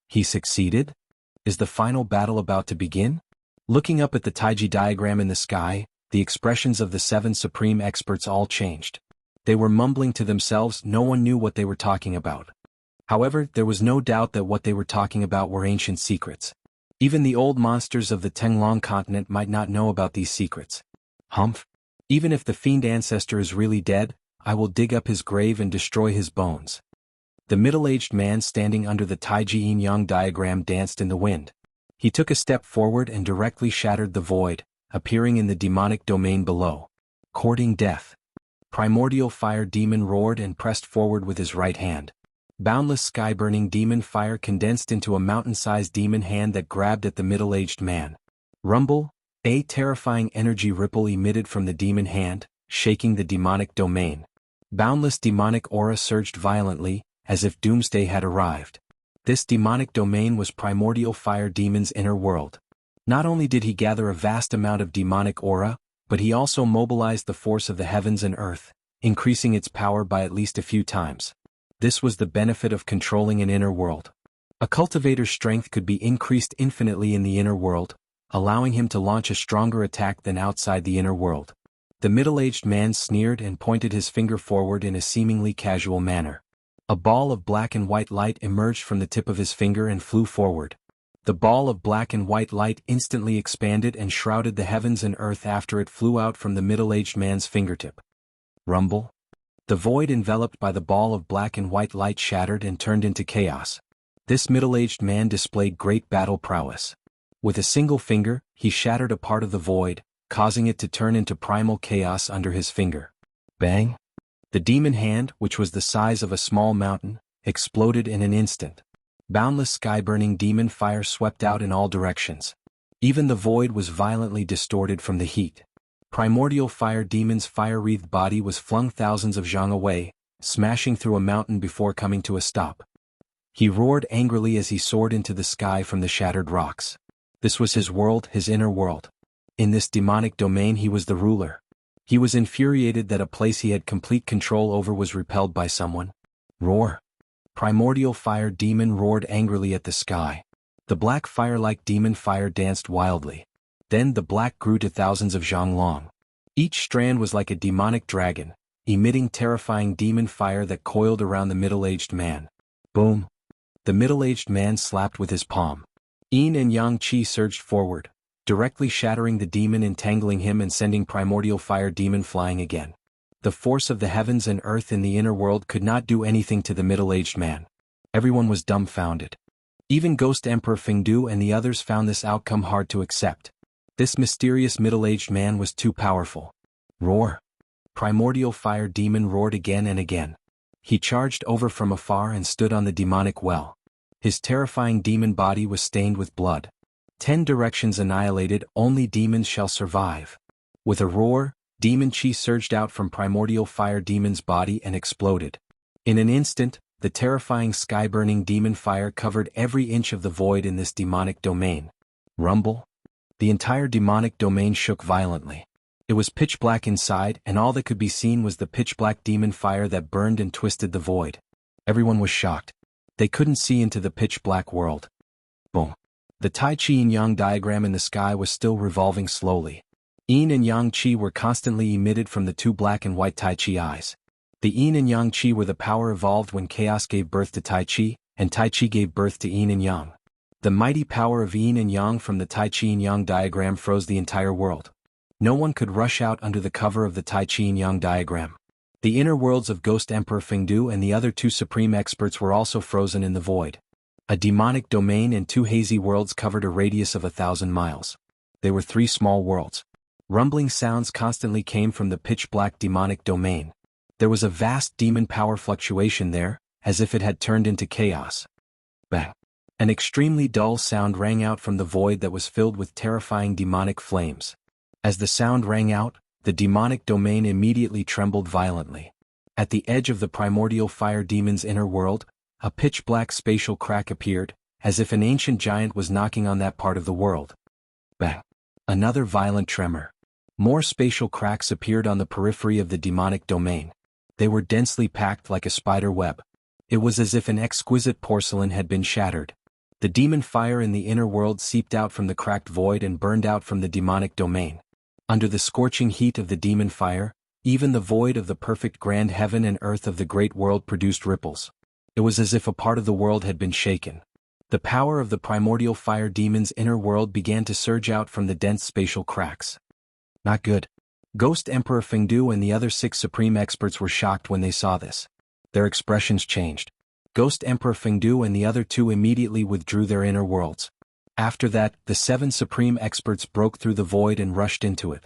He succeeded? Is the final battle about to begin? Looking up at the Taiji diagram in the sky, the expressions of the 7 supreme experts all changed. They were mumbling to themselves, no one knew what they were talking about. However, there was no doubt that what they were talking about were ancient secrets. Even the old monsters of the Tenglong continent might not know about these secrets. Humph! Even if the fiend ancestor is really dead, I will dig up his grave and destroy his bones. The middle-aged man standing under the Taiji Yin Yang diagram danced in the wind. He took a step forward and directly shattered the void, appearing in the demonic domain below. Courting death. Primordial fire demon roared and pressed forward with his right hand. Boundless sky-burning demon fire condensed into a mountain-sized demon hand that grabbed at the middle-aged man. Rumble. A terrifying energy ripple emitted from the demon hand, shaking the demonic domain. Boundless demonic aura surged violently, as if doomsday had arrived. This demonic domain was primordial fire demon's inner world. Not only did he gather a vast amount of demonic aura, but he also mobilized the force of the heavens and earth, increasing its power by at least a few times. This was the benefit of controlling an inner world. A cultivator's strength could be increased infinitely in the inner world, allowing him to launch a stronger attack than outside the inner world. The middle-aged man sneered and pointed his finger forward in a seemingly casual manner. A ball of black and white light emerged from the tip of his finger and flew forward. The ball of black and white light instantly expanded and shrouded the heavens and earth after it flew out from the middle-aged man's fingertip. Rumble. The void enveloped by the ball of black and white light shattered and turned into chaos. This middle-aged man displayed great battle prowess. With a single finger, he shattered a part of the void, causing it to turn into primal chaos under his finger. Bang! The demon hand, which was the size of a small mountain, exploded in an instant. Boundless sky-burning demon fire swept out in all directions. Even the void was violently distorted from the heat. Primordial fire demon's fire-wreathed body was flung thousands of zhang away, smashing through a mountain before coming to a stop. He roared angrily as he soared into the sky from the shattered rocks. This was his world, his inner world. In this demonic domain he was the ruler. He was infuriated that a place he had complete control over was repelled by someone. Roar! Primordial fire demon roared angrily at the sky. The black fire-like demon fire danced wildly. Then the black grew to thousands of zhang long. Each strand was like a demonic dragon, emitting terrifying demon fire that coiled around the middle-aged man. Boom! The middle-aged man slapped with his palm. Yin and Yang Qi surged forward, directly shattering the demon, entangling him and sending primordial fire demon flying again. The force of the heavens and earth in the inner world could not do anything to the middle-aged man. Everyone was dumbfounded. Even Ghost Emperor Fengdu and the others found this outcome hard to accept. This mysterious middle-aged man was too powerful. Roar! Primordial fire demon roared again and again. He charged over from afar and stood on the demonic well. His terrifying demon body was stained with blood. 10 directions annihilated, only demons shall survive. With a roar, demon chi surged out from primordial fire demon's body and exploded. In an instant, the terrifying sky-burning demon fire covered every inch of the void in this demonic domain. Rumble? The entire demonic domain shook violently. It was pitch black inside, and all that could be seen was the pitch-black demon fire that burned and twisted the void. Everyone was shocked. They couldn't see into the pitch-black world. Boom. The Tai Chi Yin-Yang diagram in the sky was still revolving slowly. Yin and Yang Chi were constantly emitted from the two black and white Tai Chi eyes. The Yin and Yang Chi were the power evolved when chaos gave birth to Tai Chi, and Tai Chi gave birth to Yin and Yang. The mighty power of Yin and Yang from the Tai Chi Yin-Yang diagram froze the entire world. No one could rush out under the cover of the Tai Chi Yin-Yang diagram. The inner worlds of Ghost Emperor Fengdu and the other two supreme experts were also frozen in the void. A demonic domain and 2 hazy worlds covered a radius of 1,000 miles. They were 3 small worlds. Rumbling sounds constantly came from the pitch-black demonic domain. There was a vast demon power fluctuation there, as if it had turned into chaos. Bang! An extremely dull sound rang out from the void that was filled with terrifying demonic flames. As the sound rang out, the demonic domain immediately trembled violently. At the edge of the primordial fire demon's inner world, a pitch-black spatial crack appeared, as if an ancient giant was knocking on that part of the world. Bang! Another violent tremor. More spatial cracks appeared on the periphery of the demonic domain. They were densely packed like a spider web. It was as if an exquisite porcelain had been shattered. The demon fire in the inner world seeped out from the cracked void and burned out from the demonic domain. Under the scorching heat of the demon fire, even the void of the perfect grand heaven and earth of the great world produced ripples. It was as if a part of the world had been shaken. The power of the primordial fire demon's inner world began to surge out from the dense spatial cracks. Not good. Ghost Emperor Fengdu and the other 6 supreme experts were shocked when they saw this. Their expressions changed. Ghost Emperor Fengdu and the other 2 immediately withdrew their inner worlds. After that, the 7 supreme experts broke through the void and rushed into it.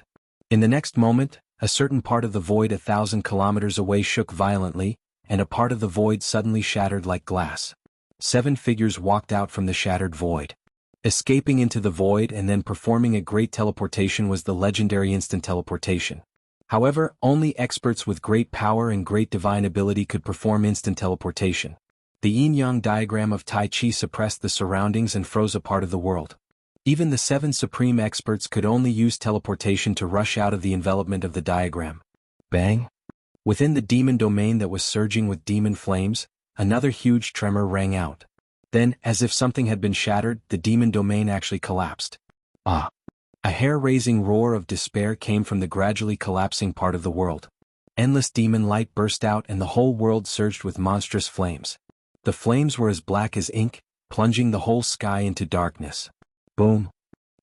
In the next moment, a certain part of the void 1,000 kilometers away shook violently, and a part of the void suddenly shattered like glass. 7 figures walked out from the shattered void. Escaping into the void and then performing a great teleportation was the legendary instant teleportation. However, only experts with great power and great divine ability could perform instant teleportation. The yin-yang diagram of Tai Chi suppressed the surroundings and froze a part of the world. Even the 7 supreme experts could only use teleportation to rush out of the envelopment of the diagram. Bang! Within the demon domain that was surging with demon flames, another huge tremor rang out. Then, as if something had been shattered, the demon domain actually collapsed. Ah! A hair-raising roar of despair came from the gradually collapsing part of the world. Endless demon light burst out and the whole world surged with monstrous flames. The flames were as black as ink, plunging the whole sky into darkness. Boom!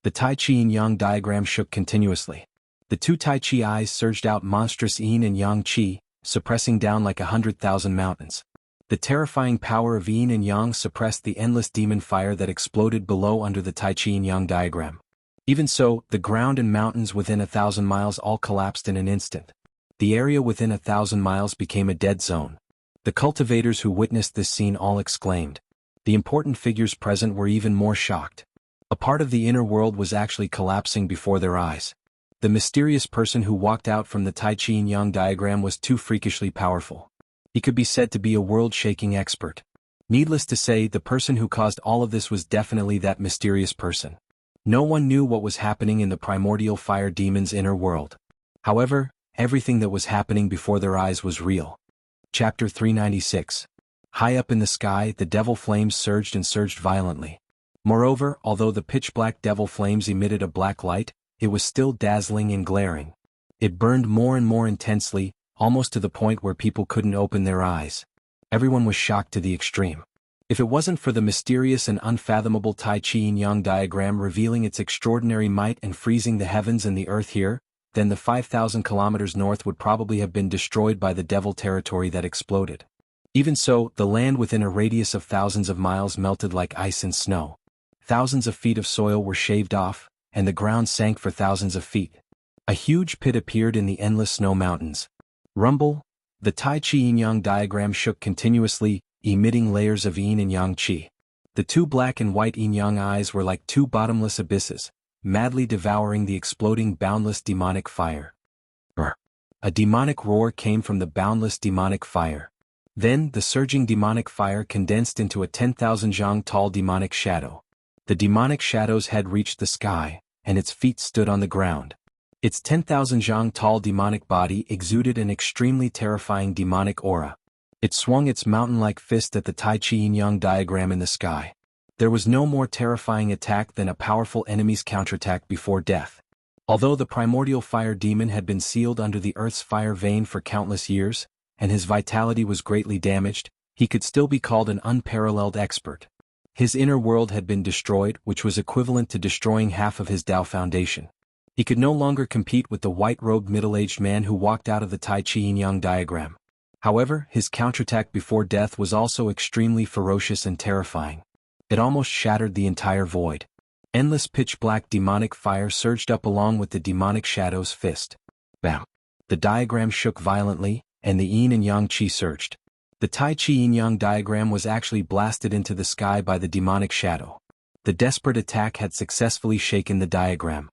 The Tai Chi Yin-Yang diagram shook continuously. The 2 Tai Chi eyes surged out monstrous Yin and Yang Chi, suppressing down like 100,000 mountains. The terrifying power of Yin and Yang suppressed the endless demon fire that exploded below under the Tai Chi Yin-Yang diagram. Even so, the ground and mountains within 1,000 miles all collapsed in an instant. The area within 1,000 miles became a dead zone. The cultivators who witnessed this scene all exclaimed. The important figures present were even more shocked. A part of the inner world was actually collapsing before their eyes. The mysterious person who walked out from the Tai Chi Yin-Yang diagram was too freakishly powerful. He could be said to be a world-shaking expert. Needless to say, the person who caused all of this was definitely that mysterious person. No one knew what was happening in the primordial fire demon's inner world. However, everything that was happening before their eyes was real. Chapter 396. High up in the sky, the devil flames surged and surged violently. Moreover, although the pitch-black devil flames emitted a black light, it was still dazzling and glaring. It burned more and more intensely, almost to the point where people couldn't open their eyes. Everyone was shocked to the extreme. If it wasn't for the mysterious and unfathomable Tai Chi Yin-Yang diagram revealing its extraordinary might and freezing the heavens and the earth here, then the 5,000 kilometers north would probably have been destroyed by the devil territory that exploded. Even so, the land within a radius of thousands of miles melted like ice and snow. Thousands of feet of soil were shaved off, and the ground sank for thousands of feet. A huge pit appeared in the endless snow mountains. Rumble. The Tai Chi Yin-Yang diagram shook continuously, emitting layers of yin and yang qi. The two black and white yin-yang eyes were like two bottomless abysses, madly devouring the exploding boundless demonic fire. A demonic roar came from the boundless demonic fire. Then, the surging demonic fire condensed into a 10,000 zhang tall demonic shadow. The demonic shadow's head reached the sky, and its feet stood on the ground. Its 10,000 zhang tall demonic body exuded an extremely terrifying demonic aura. It swung its mountain-like fist at the Tai Chi Yin-Yang diagram in the sky. There was no more terrifying attack than a powerful enemy's counterattack before death. Although the primordial fire demon had been sealed under the earth's fire vein for countless years, and his vitality was greatly damaged, he could still be called an unparalleled expert. His inner world had been destroyed, which was equivalent to destroying half of his Tao foundation. He could no longer compete with the white-robed middle-aged man who walked out of the Tai Chi Yin-Yang diagram. However, his counterattack before death was also extremely ferocious and terrifying. It almost shattered the entire void. Endless pitch-black demonic fire surged up along with the demonic shadow's fist. Bam! The diagram shook violently, and the yin and yang qi surged. The Tai Chi Yin-Yang diagram was actually blasted into the sky by the demonic shadow. The desperate attack had successfully shaken the diagram.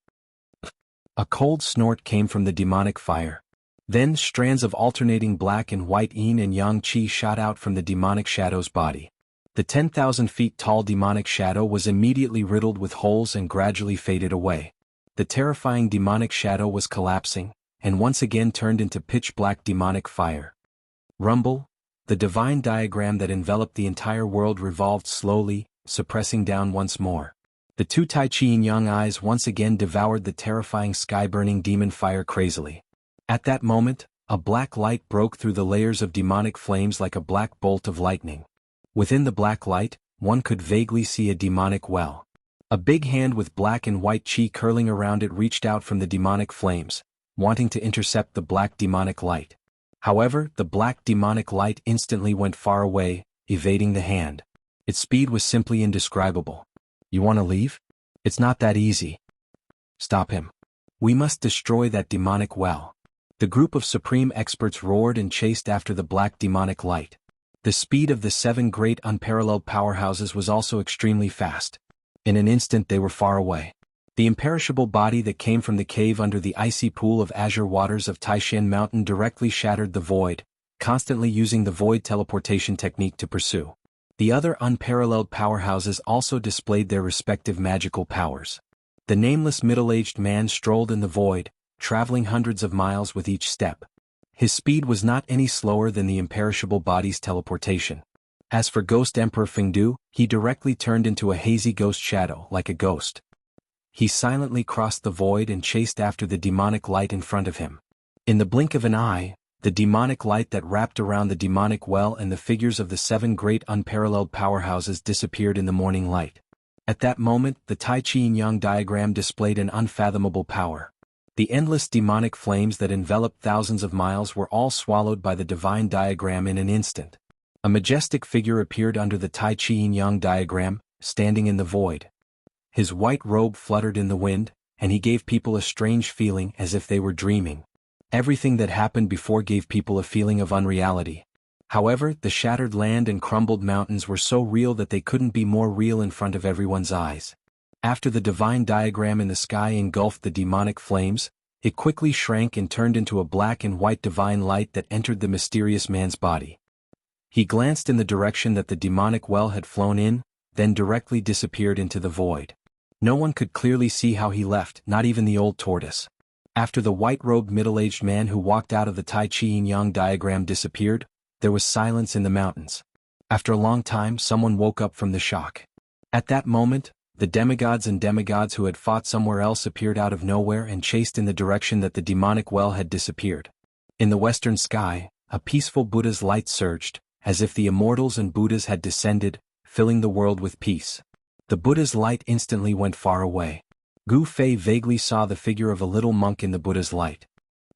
A cold snort came from the demonic fire. Then strands of alternating black and white yin and yang qi shot out from the demonic shadow's body. The 10,000 feet tall demonic shadow was immediately riddled with holes and gradually faded away. The terrifying demonic shadow was collapsing, and once again turned into pitch-black demonic fire. Rumble. The divine diagram that enveloped the entire world revolved slowly, suppressing down once more. The two Tai Chi Yin-Yang eyes once again devoured the terrifying sky-burning demon fire crazily. At that moment, a black light broke through the layers of demonic flames like a black bolt of lightning. Within the black light, one could vaguely see a demonic well. A big hand with black and white qi curling around it reached out from the demonic flames, wanting to intercept the black demonic light. However, the black demonic light instantly went far away, evading the hand. Its speed was simply indescribable. You want to leave? It's not that easy. Stop him. We must destroy that demonic well. The group of supreme experts roared and chased after the black demonic light. The speed of the 7 great unparalleled powerhouses was also extremely fast. In an instant they were far away. The imperishable body that came from the cave under the icy pool of azure waters of Taishan Mountain directly shattered the void, constantly using the void teleportation technique to pursue. The other unparalleled powerhouses also displayed their respective magical powers. The nameless middle-aged man strolled in the void, traveling hundreds of miles with each step. His speed was not any slower than the imperishable body's teleportation. As for Ghost Emperor Fengdu, he directly turned into a hazy ghost shadow, like a ghost. He silently crossed the void and chased after the demonic light in front of him. In the blink of an eye, the demonic light that wrapped around the demonic well and the figures of the 7 great unparalleled powerhouses disappeared in the morning light. At that moment, the Tai Chi Yin-Yang diagram displayed an unfathomable power. The endless demonic flames that enveloped thousands of miles were all swallowed by the divine diagram in an instant. A majestic figure appeared under the Tai Chi Yin-Yang diagram, standing in the void. His white robe fluttered in the wind, and he gave people a strange feeling as if they were dreaming. Everything that happened before gave people a feeling of unreality. However, the shattered land and crumbled mountains were so real that they couldn't be more real in front of everyone's eyes. After the divine diagram in the sky engulfed the demonic flames, it quickly shrank and turned into a black and white divine light that entered the mysterious man's body. He glanced in the direction that the demonic well had flown in, then directly disappeared into the void. No one could clearly see how he left, not even the old tortoise. After the white-robed middle-aged man who walked out of the Tai Chi Yin-Yang diagram disappeared, there was silence in the mountains. After a long time, someone woke up from the shock. At that moment, the demigods and demigods who had fought somewhere else appeared out of nowhere and chased in the direction that the demonic well had disappeared. In the western sky, a peaceful Buddha's light surged, as if the immortals and Buddhas had descended, filling the world with peace. The Buddha's light instantly went far away. Gu Fei vaguely saw the figure of a little monk in the Buddha's light.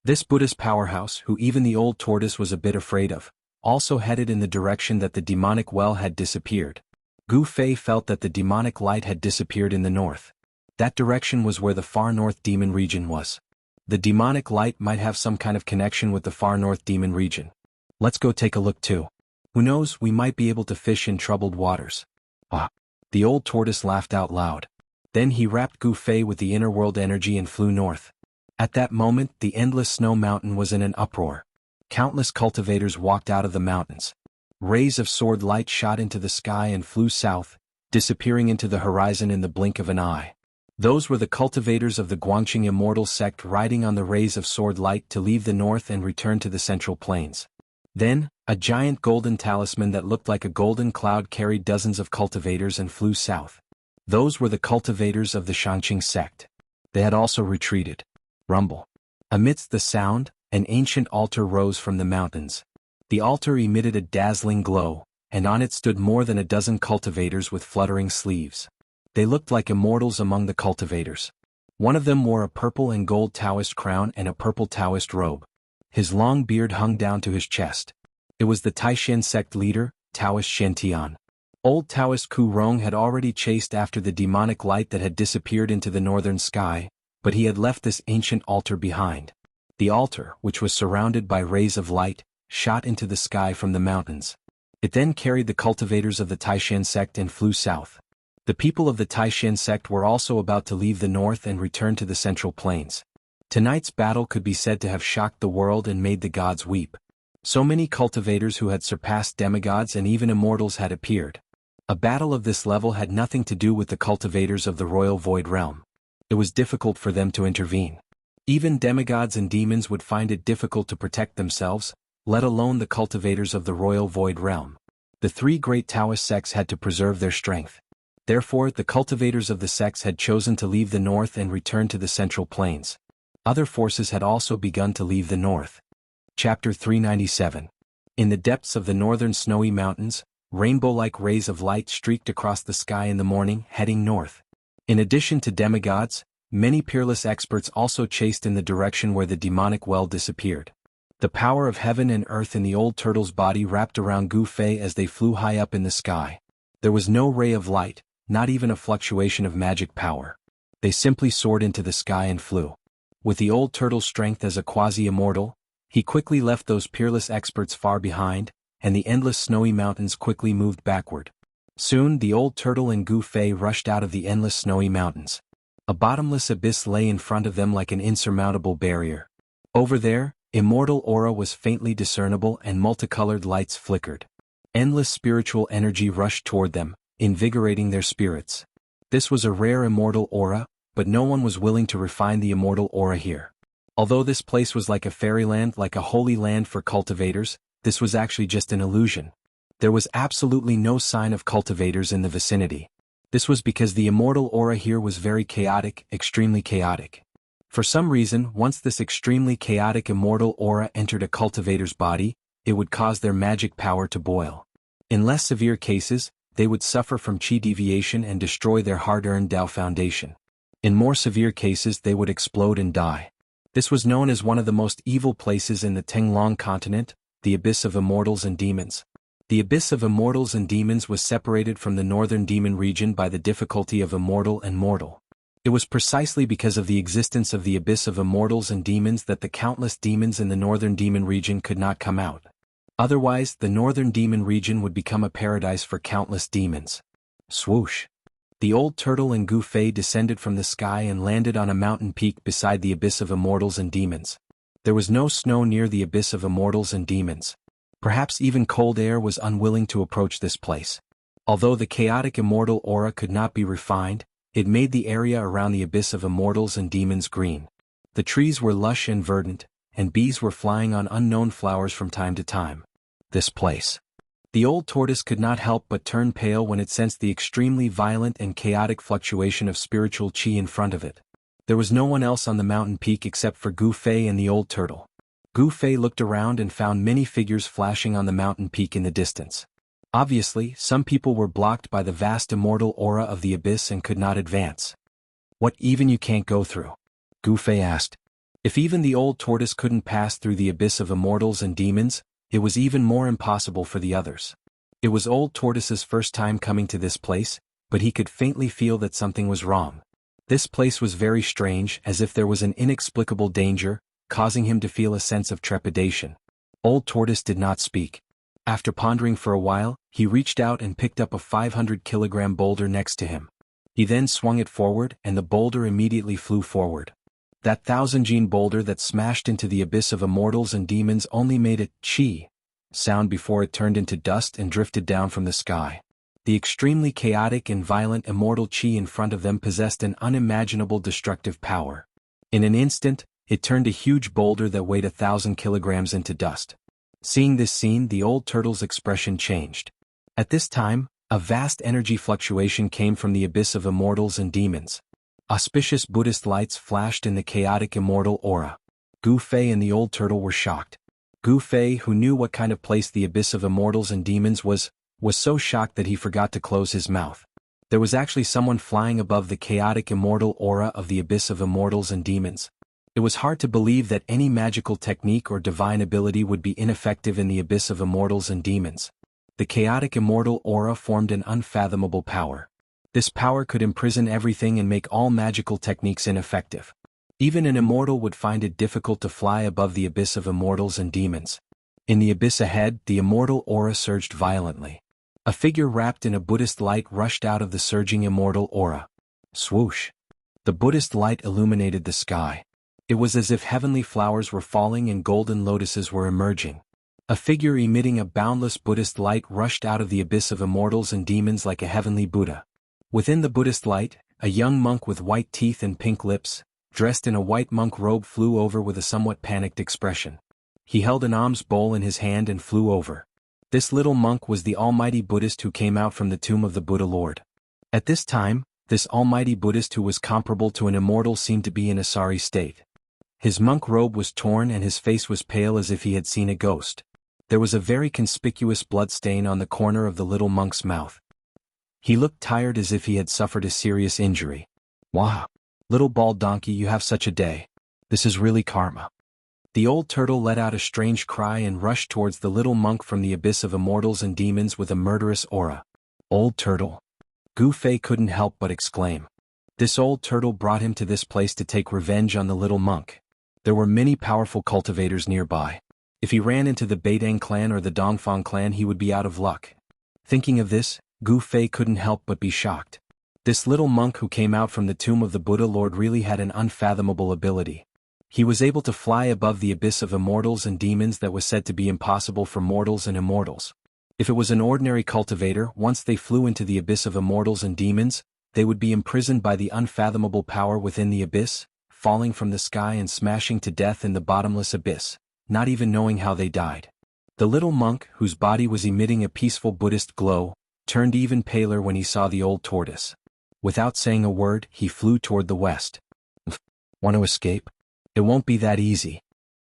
This Buddha's powerhouse, who even the old tortoise was a bit afraid of, also headed in the direction that the demonic well had disappeared. Gu Fei felt that the demonic light had disappeared in the north. That direction was where the far north demon region was. The demonic light might have some kind of connection with the far north demon region. Let's go take a look too. Who knows, we might be able to fish in troubled waters. Ah! The old tortoise laughed out loud. Then he wrapped Gu Fei with the inner world energy and flew north. At that moment, the endless snow mountain was in an uproar. Countless cultivators walked out of the mountains. Rays of sword light shot into the sky and flew south, disappearing into the horizon in the blink of an eye. Those were the cultivators of the Guangqing Immortal sect riding on the rays of sword light to leave the north and return to the central plains. Then, a giant golden talisman that looked like a golden cloud carried dozens of cultivators and flew south. Those were the cultivators of the Shangqing sect. They had also retreated. Rumble. Amidst the sound, an ancient altar rose from the mountains. The altar emitted a dazzling glow, and on it stood more than a dozen cultivators with fluttering sleeves. They looked like immortals among the cultivators. One of them wore a purple and gold Taoist crown and a purple Taoist robe. His long beard hung down to his chest. It was the Taishan sect leader, Taoist Shen. Old Taoist Ku Rong had already chased after the demonic light that had disappeared into the northern sky, but he had left this ancient altar behind. The altar, which was surrounded by rays of light, shot into the sky from the mountains. It then carried the cultivators of the Taishan sect and flew south. The people of the Taishan sect were also about to leave the north and return to the central plains. Tonight's battle could be said to have shocked the world and made the gods weep. So many cultivators who had surpassed demigods and even immortals had appeared. A battle of this level had nothing to do with the cultivators of the royal void realm. It was difficult for them to intervene. Even demigods and demons would find it difficult to protect themselves, let alone the cultivators of the royal void realm. The three great Taoist sects had to preserve their strength. Therefore, the cultivators of the sects had chosen to leave the north and return to the central plains. Other forces had also begun to leave the north. Chapter 397. In the depths of the northern snowy mountains, rainbow-like rays of light streaked across the sky in the morning, heading north. In addition to demigods, many peerless experts also chased in the direction where the demonic well disappeared. The power of heaven and earth in the old turtle's body wrapped around Gu Fei as they flew high up in the sky. There was no ray of light, not even a fluctuation of magic power. They simply soared into the sky and flew. With the old turtle's strength as a quasi-immortal, he quickly left those peerless experts far behind, and the endless snowy mountains quickly moved backward. Soon the old turtle and Gu Fei rushed out of the endless snowy mountains. A bottomless abyss lay in front of them like an insurmountable barrier. Over there, immortal aura was faintly discernible and multicolored lights flickered. Endless spiritual energy rushed toward them, invigorating their spirits. This was a rare immortal aura, but no one was willing to refine the immortal aura here. Although this place was like a fairyland, like a holy land for cultivators, this was actually just an illusion. There was absolutely no sign of cultivators in the vicinity. This was because the immortal aura here was very chaotic, extremely chaotic. For some reason, once this extremely chaotic immortal aura entered a cultivator's body, it would cause their magic power to boil. In less severe cases, they would suffer from chi deviation and destroy their hard-earned Tao foundation. In more severe cases, they would explode and die. This was known as one of the most evil places in the Tenglong continent, the Abyss of Immortals and Demons. The Abyss of Immortals and Demons was separated from the northern demon region by the difficulty of immortal and mortal. It was precisely because of the existence of the Abyss of Immortals and Demons that the countless demons in the northern demon region could not come out. Otherwise, the northern demon region would become a paradise for countless demons. Swoosh! The old turtle and Gu Fei descended from the sky and landed on a mountain peak beside the Abyss of Immortals and Demons. There was no snow near the Abyss of Immortals and Demons. Perhaps even cold air was unwilling to approach this place. Although the chaotic immortal aura could not be refined, it made the area around the Abyss of Immortals and Demons green. The trees were lush and verdant, and bees were flying on unknown flowers from time to time. This place. The old tortoise could not help but turn pale when it sensed the extremely violent and chaotic fluctuation of spiritual chi in front of it. There was no one else on the mountain peak except for Gu Fei and the old turtle. Gu Fei looked around and found many figures flashing on the mountain peak in the distance. Obviously, some people were blocked by the vast immortal aura of the abyss and could not advance. What even you can't go through? Gu Fei asked. If even the old tortoise couldn't pass through the abyss of immortals and demons, it was even more impossible for the others. It was old tortoise's first time coming to this place, but he could faintly feel that something was wrong. This place was very strange, as if there was an inexplicable danger, causing him to feel a sense of trepidation. Old tortoise did not speak. After pondering for a while, he reached out and picked up a 500-kilogram boulder next to him. He then swung it forward and the boulder immediately flew forward. That 1,000-gene boulder that smashed into the abyss of immortals and demons only made a "chi" sound before it turned into dust and drifted down from the sky. The extremely chaotic and violent immortal chi in front of them possessed an unimaginable destructive power. In an instant, it turned a huge boulder that weighed 1,000 kilograms into dust. Seeing this scene, the old turtle's expression changed. At this time, a vast energy fluctuation came from the abyss of immortals and demons. Auspicious Buddhist lights flashed in the chaotic immortal aura. Gu Fei and the old turtle were shocked. Gu Fei, who knew what kind of place the abyss of immortals and demons was so shocked that he forgot to close his mouth. There was actually someone flying above the chaotic immortal aura of the abyss of immortals and demons. It was hard to believe that any magical technique or divine ability would be ineffective in the abyss of immortals and demons. The chaotic immortal aura formed an unfathomable power. This power could imprison everything and make all magical techniques ineffective. Even an immortal would find it difficult to fly above the abyss of immortals and demons. In the abyss ahead, the immortal aura surged violently. A figure wrapped in a Buddhist light rushed out of the surging immortal aura. Swoosh! The Buddhist light illuminated the sky. It was as if heavenly flowers were falling and golden lotuses were emerging. A figure emitting a boundless Buddhist light rushed out of the abyss of immortals and demons like a heavenly Buddha. Within the Buddhist light, a young monk with white teeth and pink lips, dressed in a white monk robe, flew over with a somewhat panicked expression. He held an alms bowl in his hand and flew over. This little monk was the almighty Buddhist who came out from the tomb of the Buddha Lord. At this time, this almighty Buddhist who was comparable to an immortal seemed to be in a sorry state. His monk robe was torn and his face was pale as if he had seen a ghost. There was a very conspicuous blood stain on the corner of the little monk's mouth. He looked tired as if he had suffered a serious injury. Wow! Little bald donkey, you have such a day. This is really karma. The old turtle let out a strange cry and rushed towards the little monk from the abyss of immortals and demons with a murderous aura. Old turtle! Gu Fei couldn't help but exclaim. This old turtle brought him to this place to take revenge on the little monk. There were many powerful cultivators nearby. If he ran into the Beidang clan or the Dongfang clan, he would be out of luck. Thinking of this, Gu Fei couldn't help but be shocked. This little monk who came out from the tomb of the Buddha Lord really had an unfathomable ability. He was able to fly above the abyss of immortals and demons that was said to be impossible for mortals and immortals. If it was an ordinary cultivator, once they flew into the abyss of immortals and demons, they would be imprisoned by the unfathomable power within the abyss, falling from the sky and smashing to death in the bottomless abyss, not even knowing how they died. The little monk, whose body was emitting a peaceful Buddhist glow, turned even paler when he saw the old tortoise. Without saying a word, he flew toward the west. Want to escape? It won't be that easy.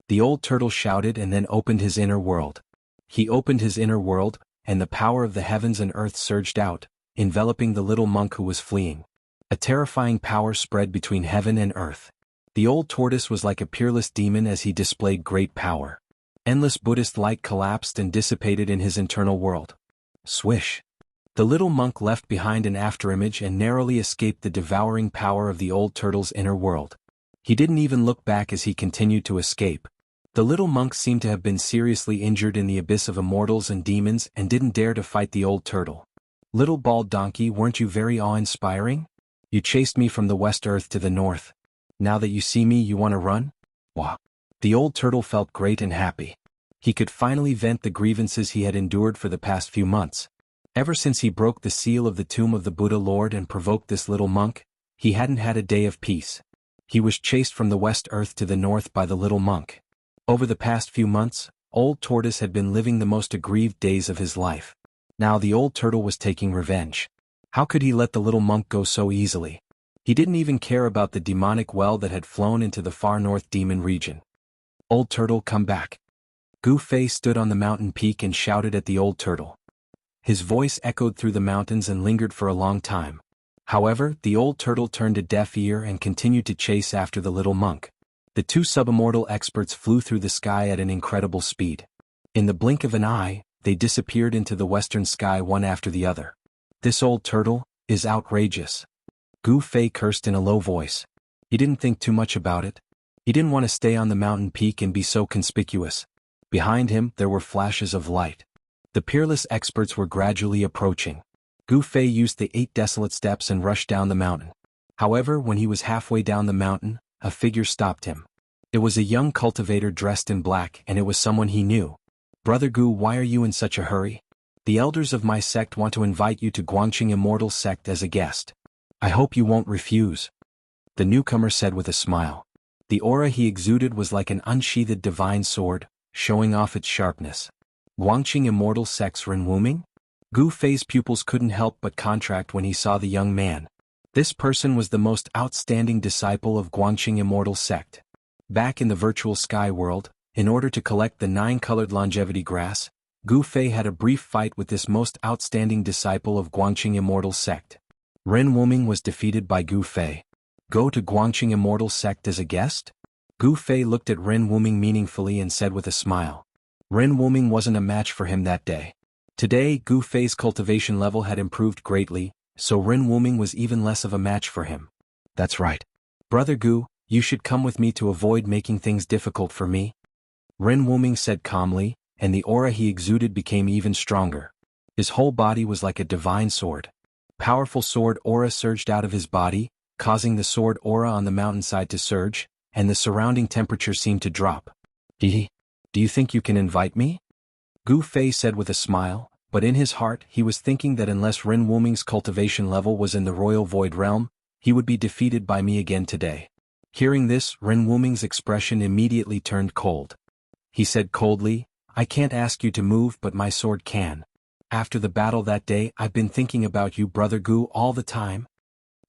The old turtle shouted and then opened his inner world. He opened his inner world, and the power of the heavens and earth surged out, enveloping the little monk who was fleeing. A terrifying power spread between heaven and earth. The old tortoise was like a peerless demon as he displayed great power. Endless Buddhist light collapsed and dissipated in his internal world. Swish! The little monk left behind an afterimage and narrowly escaped the devouring power of the old turtle's inner world. He didn't even look back as he continued to escape. The little monk seemed to have been seriously injured in the abyss of immortals and demons and didn't dare to fight the old turtle. Little bald donkey, weren't you very awe-inspiring? You chased me from the west earth to the north. Now that you see me, you want to run? Wow! The old turtle felt great and happy. He could finally vent the grievances he had endured for the past few months. Ever since he broke the seal of the tomb of the Buddha Lord and provoked this little monk, he hadn't had a day of peace. He was chased from the west earth to the north by the little monk. Over the past few months, old tortoise had been living the most aggrieved days of his life. Now the old turtle was taking revenge. How could he let the little monk go so easily? He didn't even care about the demonic well that had flown into the far north demon region. Old turtle, come back. Gu Fei stood on the mountain peak and shouted at the old turtle. His voice echoed through the mountains and lingered for a long time. However, the old turtle turned a deaf ear and continued to chase after the little monk. The two subimmortal experts flew through the sky at an incredible speed. In the blink of an eye, they disappeared into the western sky one after the other. This old turtle is outrageous. Gu Fei cursed in a low voice. He didn't think too much about it. He didn't want to stay on the mountain peak and be so conspicuous. Behind him there were flashes of light. The peerless experts were gradually approaching. Gu Fei used the 8 desolate steps and rushed down the mountain. However, when he was halfway down the mountain, a figure stopped him. It was a young cultivator dressed in black, and it was someone he knew. "Brother Gu, why are you in such a hurry? The elders of my sect want to invite you to Guangqing Immortal sect as a guest. I hope you won't refuse," the newcomer said with a smile. The aura he exuded was like an unsheathed divine sword, showing off its sharpness. Guangqing Immortal sect's Renwuming? Gu Fei's pupils couldn't help but contract when he saw the young man. This person was the most outstanding disciple of Guangqing Immortal sect. Back in the virtual sky world, in order to collect the 9-colored longevity grass, Gu Fei had a brief fight with this most outstanding disciple of Guangqing Immortal sect. Ren Wuming was defeated by Gu Fei. Go to Guangqing Immortal sect as a guest? Gu Fei looked at Ren Wuming meaningfully and said with a smile. Ren Wuming wasn't a match for him that day. Today, Gu Fei's cultivation level had improved greatly, so Ren Wuming was even less of a match for him. That's right. Brother Gu, you should come with me to avoid making things difficult for me. Ren Wuming said calmly, and the aura he exuded became even stronger. His whole body was like a divine sword. Powerful sword aura surged out of his body, causing the sword aura on the mountainside to surge, and the surrounding temperature seemed to drop. Do you think you can invite me? Gu Fei said with a smile, but in his heart he was thinking that unless Ren Wuming's cultivation level was in the royal void realm, he would be defeated by me again today. Hearing this, Ren Wuming's expression immediately turned cold. He said coldly, I can't ask you to move, but my sword can. After the battle that day, I've been thinking about you, Brother Gu, all the time.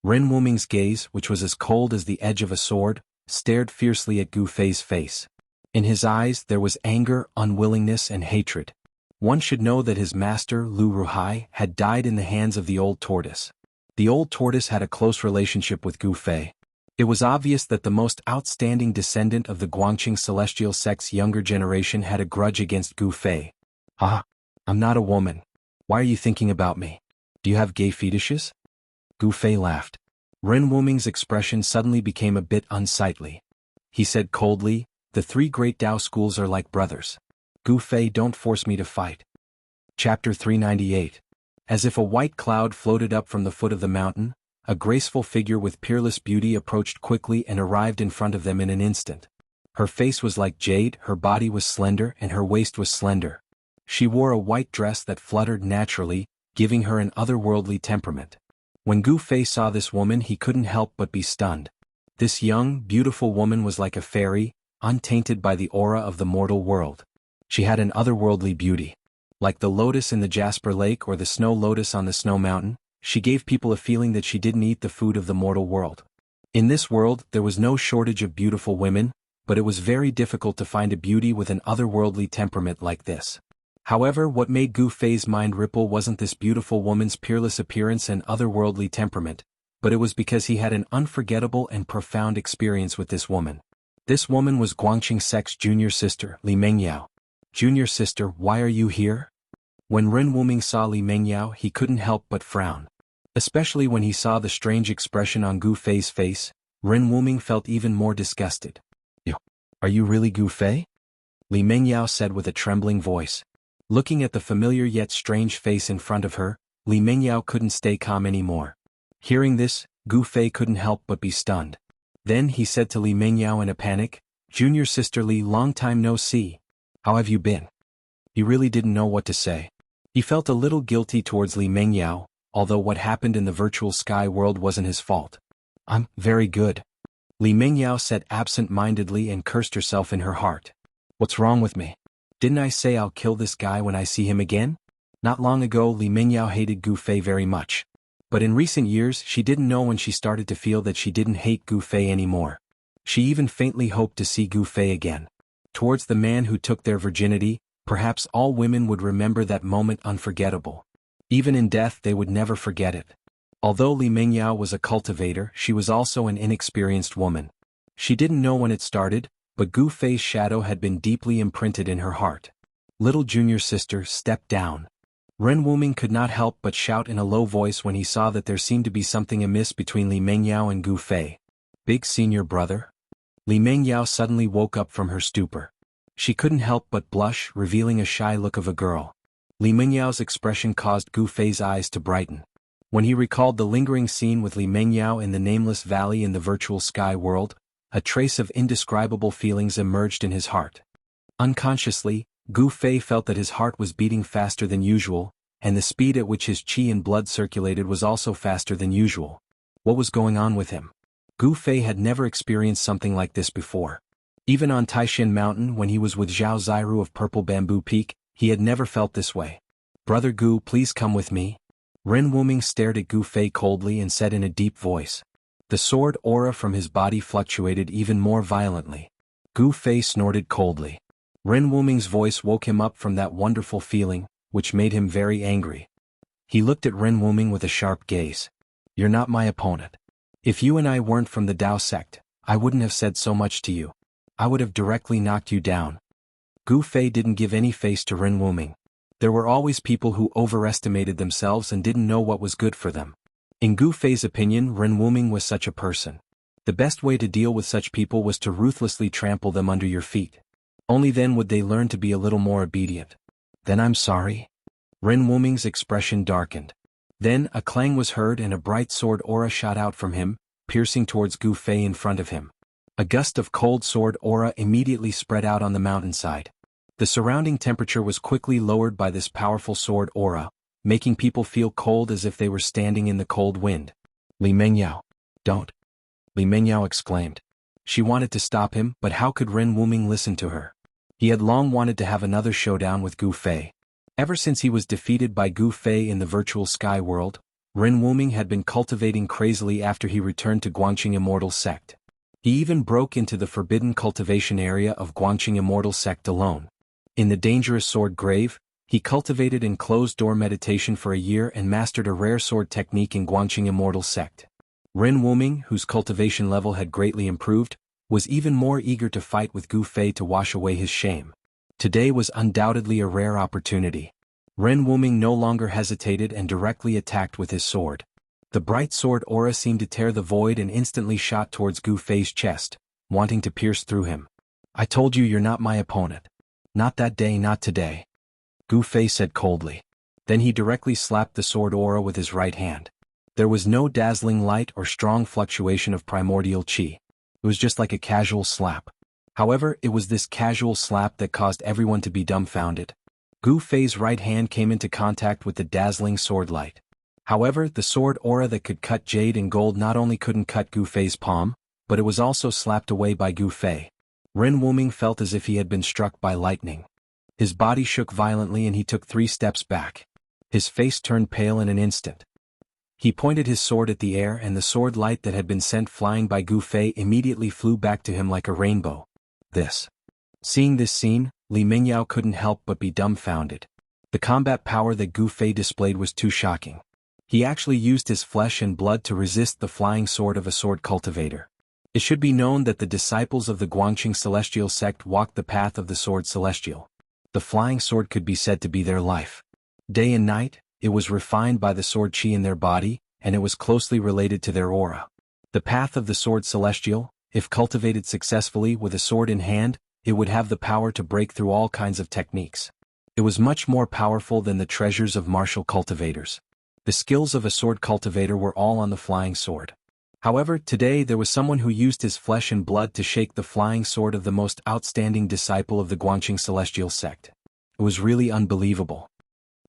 Ren Wuming's gaze, which was as cold as the edge of a sword, stared fiercely at Gu Fei's face. In his eyes there was anger, unwillingness, and hatred. One should know that his master, Lu Ruhai, had died in the hands of the old tortoise. The old tortoise had a close relationship with Gu Fei. It was obvious that the most outstanding descendant of the Guangqing Celestial sect's younger generation had a grudge against Gu Fei. Ah, I'm not a woman. Why are you thinking about me? Do you have gay fetishes? Gu Fei laughed. Ren Wuming's expression suddenly became a bit unsightly. He said coldly, the 3 great Tao schools are like brothers. Gu Fei, don't force me to fight. Chapter 398. As if a white cloud floated up from the foot of the mountain, a graceful figure with peerless beauty approached quickly and arrived in front of them in an instant. Her face was like jade, her body was slender, and her waist was slender. She wore a white dress that fluttered naturally, giving her an otherworldly temperament. When Gu Fei saw this woman, he couldn't help but be stunned. This young, beautiful woman was like a fairy, untainted by the aura of the mortal world. She had an otherworldly beauty. Like the lotus in the Jasper Lake or the snow lotus on the snow mountain, she gave people a feeling that she didn't eat the food of the mortal world. In this world, there was no shortage of beautiful women, but it was very difficult to find a beauty with an otherworldly temperament like this. However, what made Gu Fei's mind ripple wasn't this beautiful woman's peerless appearance and otherworldly temperament, but it was because he had an unforgettable and profound experience with this woman. This woman was Guangqing sect's junior sister, Li Mengyao. Junior sister, why are you here? When Ren Wuming saw Li Mengyao, he couldn't help but frown. Especially when he saw the strange expression on Gu Fei's face, Ren Wuming felt even more disgusted. Are you really Gu Fei? Li Mengyao said with a trembling voice. Looking at the familiar yet strange face in front of her, Li Mengyao couldn't stay calm anymore. Hearing this, Gu Fei couldn't help but be stunned. Then he said to Li Mengyao in a panic, Junior sister Li, long time no see. How have you been? He really didn't know what to say. He felt a little guilty towards Li Mengyao, although what happened in the virtual sky world wasn't his fault. I'm very good. Li Mengyao said absent-mindedly and cursed herself in her heart. What's wrong with me? Didn't I say I'll kill this guy when I see him again? Not long ago Li Mengyao hated Gu Fei very much. But in recent years she didn't know when she started to feel that she didn't hate Gu Fei anymore. She even faintly hoped to see Gu Fei again. Towards the man who took their virginity, perhaps all women would remember that moment unforgettable. Even in death they would never forget it. Although Li Mengyao was a cultivator, she was also an inexperienced woman. She didn't know when it started, but Gu Fei's shadow had been deeply imprinted in her heart. Little junior sister, step down. Ren Wuming could not help but shout in a low voice when he saw that there seemed to be something amiss between Li Mengyao and Gu Fei. Big senior brother? Li Mengyao suddenly woke up from her stupor. She couldn't help but blush, revealing a shy look of a girl. Li Mengyao's expression caused Gu Fei's eyes to brighten. When he recalled the lingering scene with Li Mengyao in the nameless valley in the virtual sky world, a trace of indescribable feelings emerged in his heart. Unconsciously, Gu Fei felt that his heart was beating faster than usual, and the speed at which his qi and blood circulated was also faster than usual. What was going on with him? Gu Fei had never experienced something like this before. Even on Taishan Mountain when he was with Zhao Ziru of Purple Bamboo Peak, he had never felt this way. Brother Gu, please come with me. Ren Wuming stared at Gu Fei coldly and said in a deep voice. The sword aura from his body fluctuated even more violently. Gu Fei snorted coldly. Ren Wuming's voice woke him up from that wonderful feeling, which made him very angry. He looked at Ren Wuming with a sharp gaze. You're not my opponent. If you and I weren't from the Dao sect, I wouldn't have said so much to you. I would have directly knocked you down. Gu Fei didn't give any face to Ren Wuming. There were always people who overestimated themselves and didn't know what was good for them. In Gu Fei's opinion, Ren Wuming was such a person. The best way to deal with such people was to ruthlessly trample them under your feet. Only then would they learn to be a little more obedient. Then I'm sorry. Ren Wuming's expression darkened. Then a clang was heard and a bright sword aura shot out from him, piercing towards Gu Fei in front of him. A gust of cold sword aura immediately spread out on the mountainside. The surrounding temperature was quickly lowered by this powerful sword aura, making people feel cold as if they were standing in the cold wind. Li Mengyao. Don't. Li Mengyao exclaimed. She wanted to stop him, but how could Ren Wuming listen to her? He had long wanted to have another showdown with Gu Fei. Ever since he was defeated by Gu Fei in the virtual sky world, Ren Wuming had been cultivating crazily after he returned to Guangqing Immortal sect. He even broke into the forbidden cultivation area of Guangqing Immortal sect alone. In the dangerous sword grave, he cultivated in closed-door meditation for a year and mastered a rare sword technique in Guangqing Immortal sect. Ren Wuming, whose cultivation level had greatly improved, was even more eager to fight with Gu Fei to wash away his shame. Today was undoubtedly a rare opportunity. Ren Wuming no longer hesitated and directly attacked with his sword. The bright sword aura seemed to tear the void and instantly shot towards Gu Fei's chest, wanting to pierce through him. I told you you're not my opponent. Not that day, not today. Gu Fei said coldly. Then he directly slapped the sword aura with his right hand. There was no dazzling light or strong fluctuation of primordial qi. It was just like a casual slap. However, it was this casual slap that caused everyone to be dumbfounded. Gu Fei's right hand came into contact with the dazzling sword light. However, the sword aura that could cut jade and gold not only couldn't cut Gu Fei's palm, but it was also slapped away by Gu Fei. Ren Wuming felt as if he had been struck by lightning. His body shook violently and he took 3 steps back. His face turned pale in an instant. He pointed his sword at the air and the sword light that had been sent flying by Gu Fei immediately flew back to him like a rainbow. Seeing this scene, Li Mengyao couldn't help but be dumbfounded. The combat power that Gu Fei displayed was too shocking. He actually used his flesh and blood to resist the flying sword of a sword cultivator. It should be known that the disciples of the Guangqing Celestial sect walked the path of the sword celestial. The flying sword could be said to be their life. Day and night, it was refined by the sword qi in their body, and it was closely related to their aura. The path of the sword celestial, if cultivated successfully with a sword in hand, it would have the power to break through all kinds of techniques. It was much more powerful than the treasures of martial cultivators. The skills of a sword cultivator were all on the flying sword. However, today there was someone who used his flesh and blood to shake the flying sword of the most outstanding disciple of the Guangqing Celestial sect. It was really unbelievable.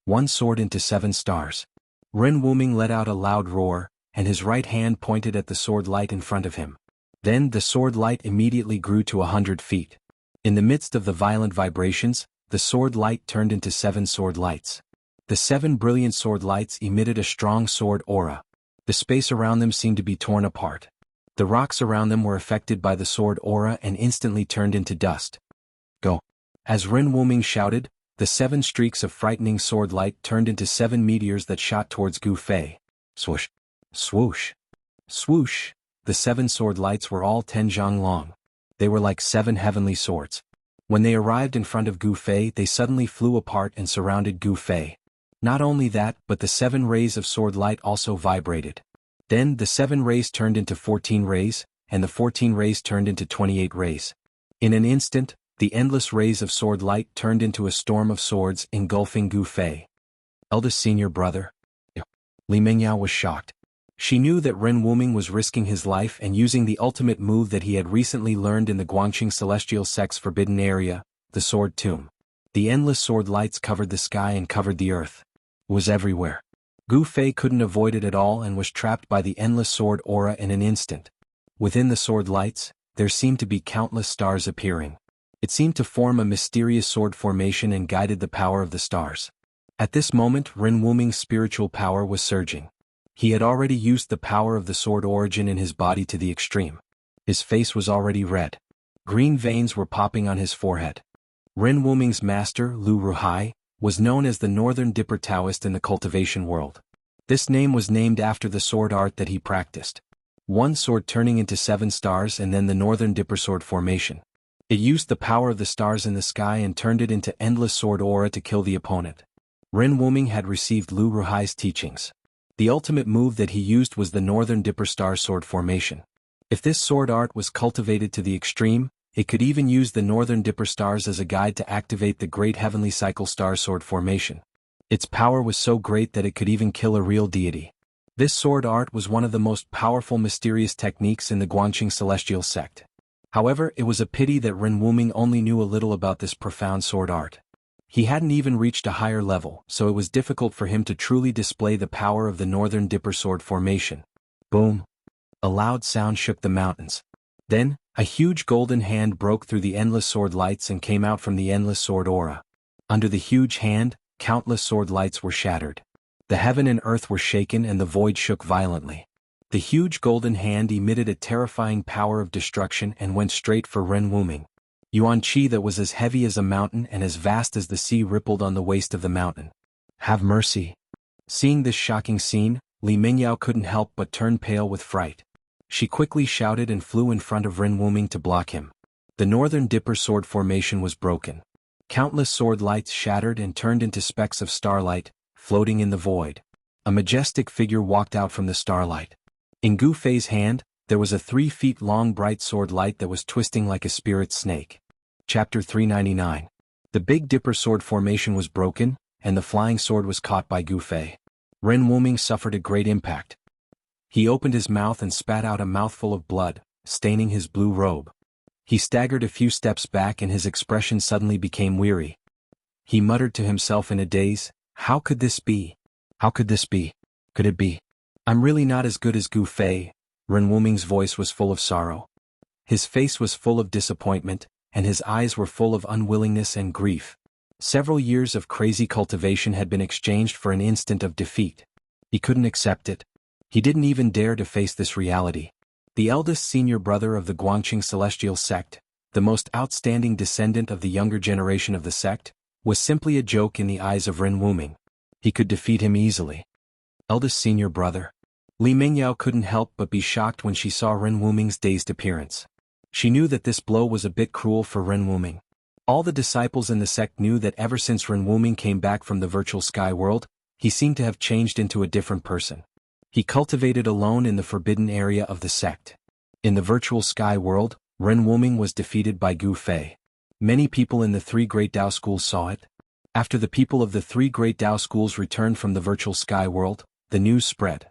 1 sword into 7 stars. Ren Wuming let out a loud roar, and his right hand pointed at the sword light in front of him. Then the sword light immediately grew to 100 feet. In the midst of the violent vibrations, the sword light turned into 7 sword lights. The 7 brilliant sword lights emitted a strong sword aura. The space around them seemed to be torn apart. The rocks around them were affected by the sword aura and instantly turned into dust. Go. As Ren Wuming shouted, The 7 streaks of frightening sword light turned into 7 meteors that shot towards Gu Fei. Swoosh. Swoosh. Swoosh. The 7 sword lights were all 10 zhang long. They were like 7 heavenly swords. When they arrived in front of Gu Fei, they suddenly flew apart and surrounded Gu Fei. Not only that, but the 7 rays of sword light also vibrated. Then the 7 rays turned into 14 rays, and the 14 rays turned into 28 rays. In an instant, the endless rays of sword light turned into a storm of swords engulfing Gu Fei. Eldest senior brother? Li Mingyao was shocked. She knew that Ren Wuming was risking his life and using the ultimate move that he had recently learned in the Guangqing Celestial Sect's forbidden area, the Sword Tomb. The endless sword lights covered the sky and covered the earth. It was everywhere. Gu Fei couldn't avoid it at all and was trapped by the endless sword aura in an instant. Within the sword lights, there seemed to be countless stars appearing. It seemed to form a mysterious sword formation and guided the power of the stars. At this moment, Ren Wuming's spiritual power was surging. He had already used the power of the sword origin in his body to the extreme. His face was already red. Green veins were popping on his forehead. Ren Wuming's master, Lu Ruhai, was known as the Northern Dipper Taoist in the cultivation world. This name was named after the sword art that he practiced. One sword turning into 7 stars and then the Northern Dipper sword formation. It used the power of the stars in the sky and turned it into endless sword aura to kill the opponent. Ren Wuming had received Lu Ruhai's teachings. The ultimate move that he used was the Northern Dipper star sword formation. If this sword art was cultivated to the extreme, it could even use the Northern Dipper stars as a guide to activate the Great Heavenly Cycle star sword formation. Its power was so great that it could even kill a real deity. This sword art was one of the most powerful mysterious techniques in the Guangqing Celestial Sect. However, it was a pity that Ren Wuming only knew a little about this profound sword art. He hadn't even reached a higher level, so it was difficult for him to truly display the power of the Northern Dipper sword formation. Boom! A loud sound shook the mountains. Then, a huge golden hand broke through the endless sword lights and came out from the endless sword aura. Under the huge hand, countless sword lights were shattered. The heaven and earth were shaken and the void shook violently. The huge golden hand emitted a terrifying power of destruction and went straight for Ren Wuming. Yuan Qi that was as heavy as a mountain and as vast as the sea rippled on the waist of the mountain. Have mercy. Seeing this shocking scene, Li Mingyao couldn't help but turn pale with fright. She quickly shouted and flew in front of Ren Wuming to block him. The Northern Dipper sword formation was broken. Countless sword lights shattered and turned into specks of starlight, floating in the void. A majestic figure walked out from the starlight. In Gu Fei's hand, there was a 3 feet long bright sword light that was twisting like a spirit snake. Chapter 399. The Big Dipper sword formation was broken, and the flying sword was caught by Gu Fei. Ren Wuming suffered a great impact. He opened his mouth and spat out a mouthful of blood, staining his blue robe. He staggered a few steps back and his expression suddenly became weary. He muttered to himself in a daze, "How could this be? How could this be? Could it be? I'm really not as good as Gu Fei." Ren Wuming's voice was full of sorrow. His face was full of disappointment, and his eyes were full of unwillingness and grief. Several years of crazy cultivation had been exchanged for an instant of defeat. He couldn't accept it. He didn't even dare to face this reality. The eldest senior brother of the Guangqing Celestial Sect, the most outstanding descendant of the younger generation of the sect, was simply a joke in the eyes of Ren Wuming. He could defeat him easily. Eldest senior brother. Li Mingyao couldn't help but be shocked when she saw Ren Wuming's dazed appearance. She knew that this blow was a bit cruel for Ren Wuming. All the disciples in the sect knew that ever since Ren Wuming came back from the virtual sky world, he seemed to have changed into a different person. He cultivated alone in the forbidden area of the sect. In the virtual sky world, Ren Wuming was defeated by Gu Fei. Many people in the 3 great Dao schools saw it. After the people of the 3 great Dao schools returned from the virtual sky world, the news spread.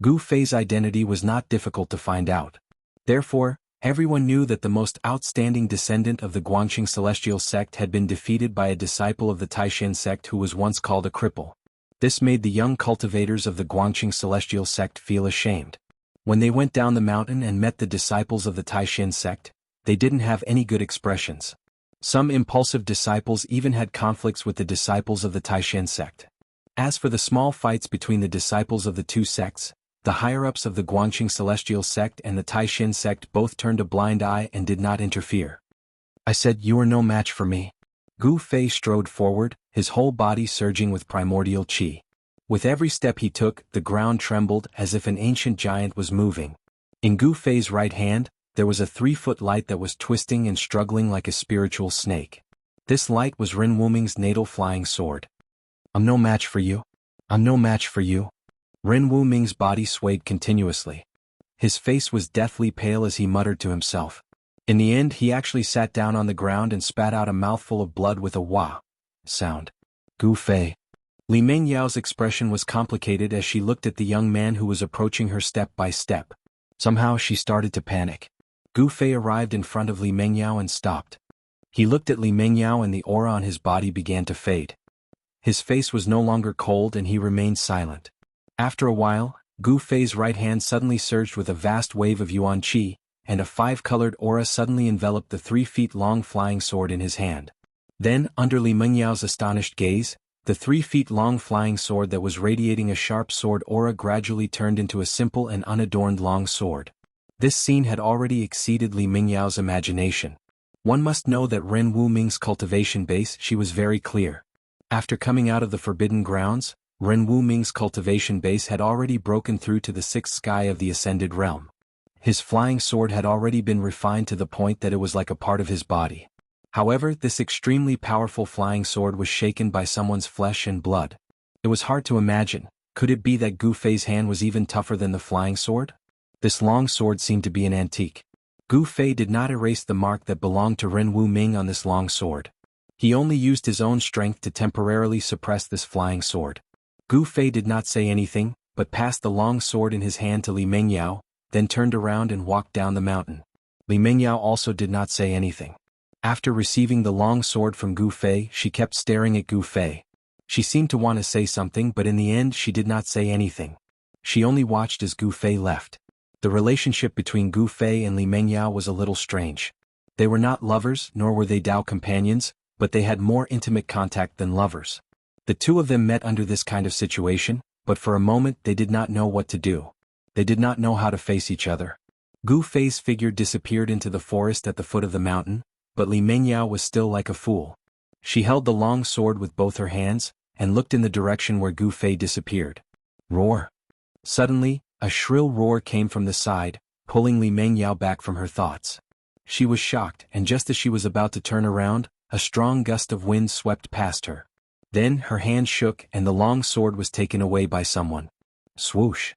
Gu Fei's identity was not difficult to find out. Therefore, everyone knew that the most outstanding descendant of the Guangqing Celestial Sect had been defeated by a disciple of the Taishan sect who was once called a cripple. This made the young cultivators of the Guangqing Celestial Sect feel ashamed. When they went down the mountain and met the disciples of the Taishan sect, they didn't have any good expressions. Some impulsive disciples even had conflicts with the disciples of the Taishan sect. As for the small fights between the disciples of the 2 sects, the higher-ups of the Guangqing Celestial Sect and the Taishan sect both turned a blind eye and did not interfere. "I said you are no match for me. Gu Fei strode forward, his whole body surging with primordial qi. With every step he took, the ground trembled as if an ancient giant was moving. In Gu Fei's right hand, there was a 3-foot light that was twisting and struggling like a spiritual snake. This light was Ren Wuming's natal flying sword. "I'm no match for you. I'm no match for you." Ren Wuming's body swayed continuously. His face was deathly pale as he muttered to himself. In the end, he actually sat down on the ground and spat out a mouthful of blood with a wah sound. "Gu Fei." Li Mengyao's expression was complicated as she looked at the young man who was approaching her step by step. Somehow she started to panic. Gu Fei arrived in front of Li Mengyao and stopped. He looked at Li Mengyao and the aura on his body began to fade. His face was no longer cold and he remained silent. After a while, Gu Fei's right hand suddenly surged with a vast wave of yuan qi, and a 5-colored aura suddenly enveloped the 3-feet-long flying sword in his hand. Then, under Li Mengyao's astonished gaze, the 3-feet-long flying sword that was radiating a sharp sword aura gradually turned into a simple and unadorned long sword. This scene had already exceeded Li Mengyao's imagination. One must know that Ren Wuming's cultivation base, she was very clear. After coming out of the Forbidden Grounds, Ren Wuming's cultivation base had already broken through to the 6th sky of the Ascended Realm. His flying sword had already been refined to the point that it was like a part of his body. However, this extremely powerful flying sword was shaken by someone's flesh and blood. It was hard to imagine. Could it be that Gu Fei's hand was even tougher than the flying sword? This long sword seemed to be an antique. Gu Fei did not erase the mark that belonged to Ren Wuming on this long sword. He only used his own strength to temporarily suppress this flying sword. Gu Fei did not say anything, but passed the long sword in his hand to Li Mengyao, then turned around and walked down the mountain. Li Mengyao also did not say anything. After receiving the long sword from Gu Fei, she kept staring at Gu Fei. She seemed to want to say something, but in the end she did not say anything. She only watched as Gu Fei left. The relationship between Gu Fei and Li Mengyao was a little strange. They were not lovers, nor were they Dao companions, but they had more intimate contact than lovers. The two of them met under this kind of situation, but for a moment they did not know what to do. They did not know how to face each other. Gu Fei's figure disappeared into the forest at the foot of the mountain, but Li Mengyao was still like a fool. She held the long sword with both her hands, and looked in the direction where Gu Fei disappeared. Roar! Suddenly, a shrill roar came from the side, pulling Li Mengyao back from her thoughts. She was shocked, and just as she was about to turn around, a strong gust of wind swept past her. Then her hand shook and the long sword was taken away by someone. Swoosh!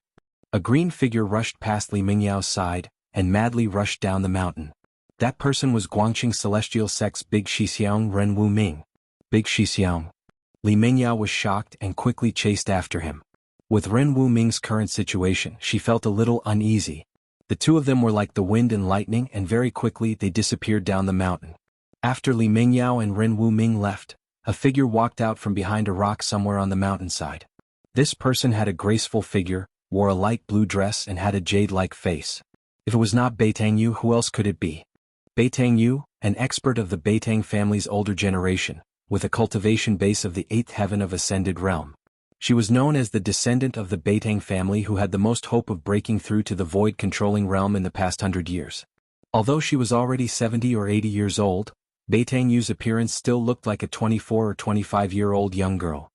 A green figure rushed past Li Mengyao's side, and madly rushed down the mountain. That person was Guangqing Celestial Sect's Big Shixiang Ren Wuming. Big Shixiang. Li Mengyao was shocked and quickly chased after him. With Ren Wuming's current situation, she felt a little uneasy. The two of them were like the wind and lightning, and very quickly they disappeared down the mountain. After Li Mengyao and Ren Wuming left, a figure walked out from behind a rock somewhere on the mountainside. This person had a graceful figure, wore a light blue dress and had a jade-like face. If it was not Beitang Yu, who else could it be? Beitang Yu, an expert of the Beitang family's older generation, with a cultivation base of the 8th heaven of Ascended Realm. She was known as the descendant of the Beitang family who had the most hope of breaking through to the void-controlling realm in the past 100 years. Although she was already 70 or 80 years old, Beitang Yu's appearance still looked like a 24 or 25-year-old young girl.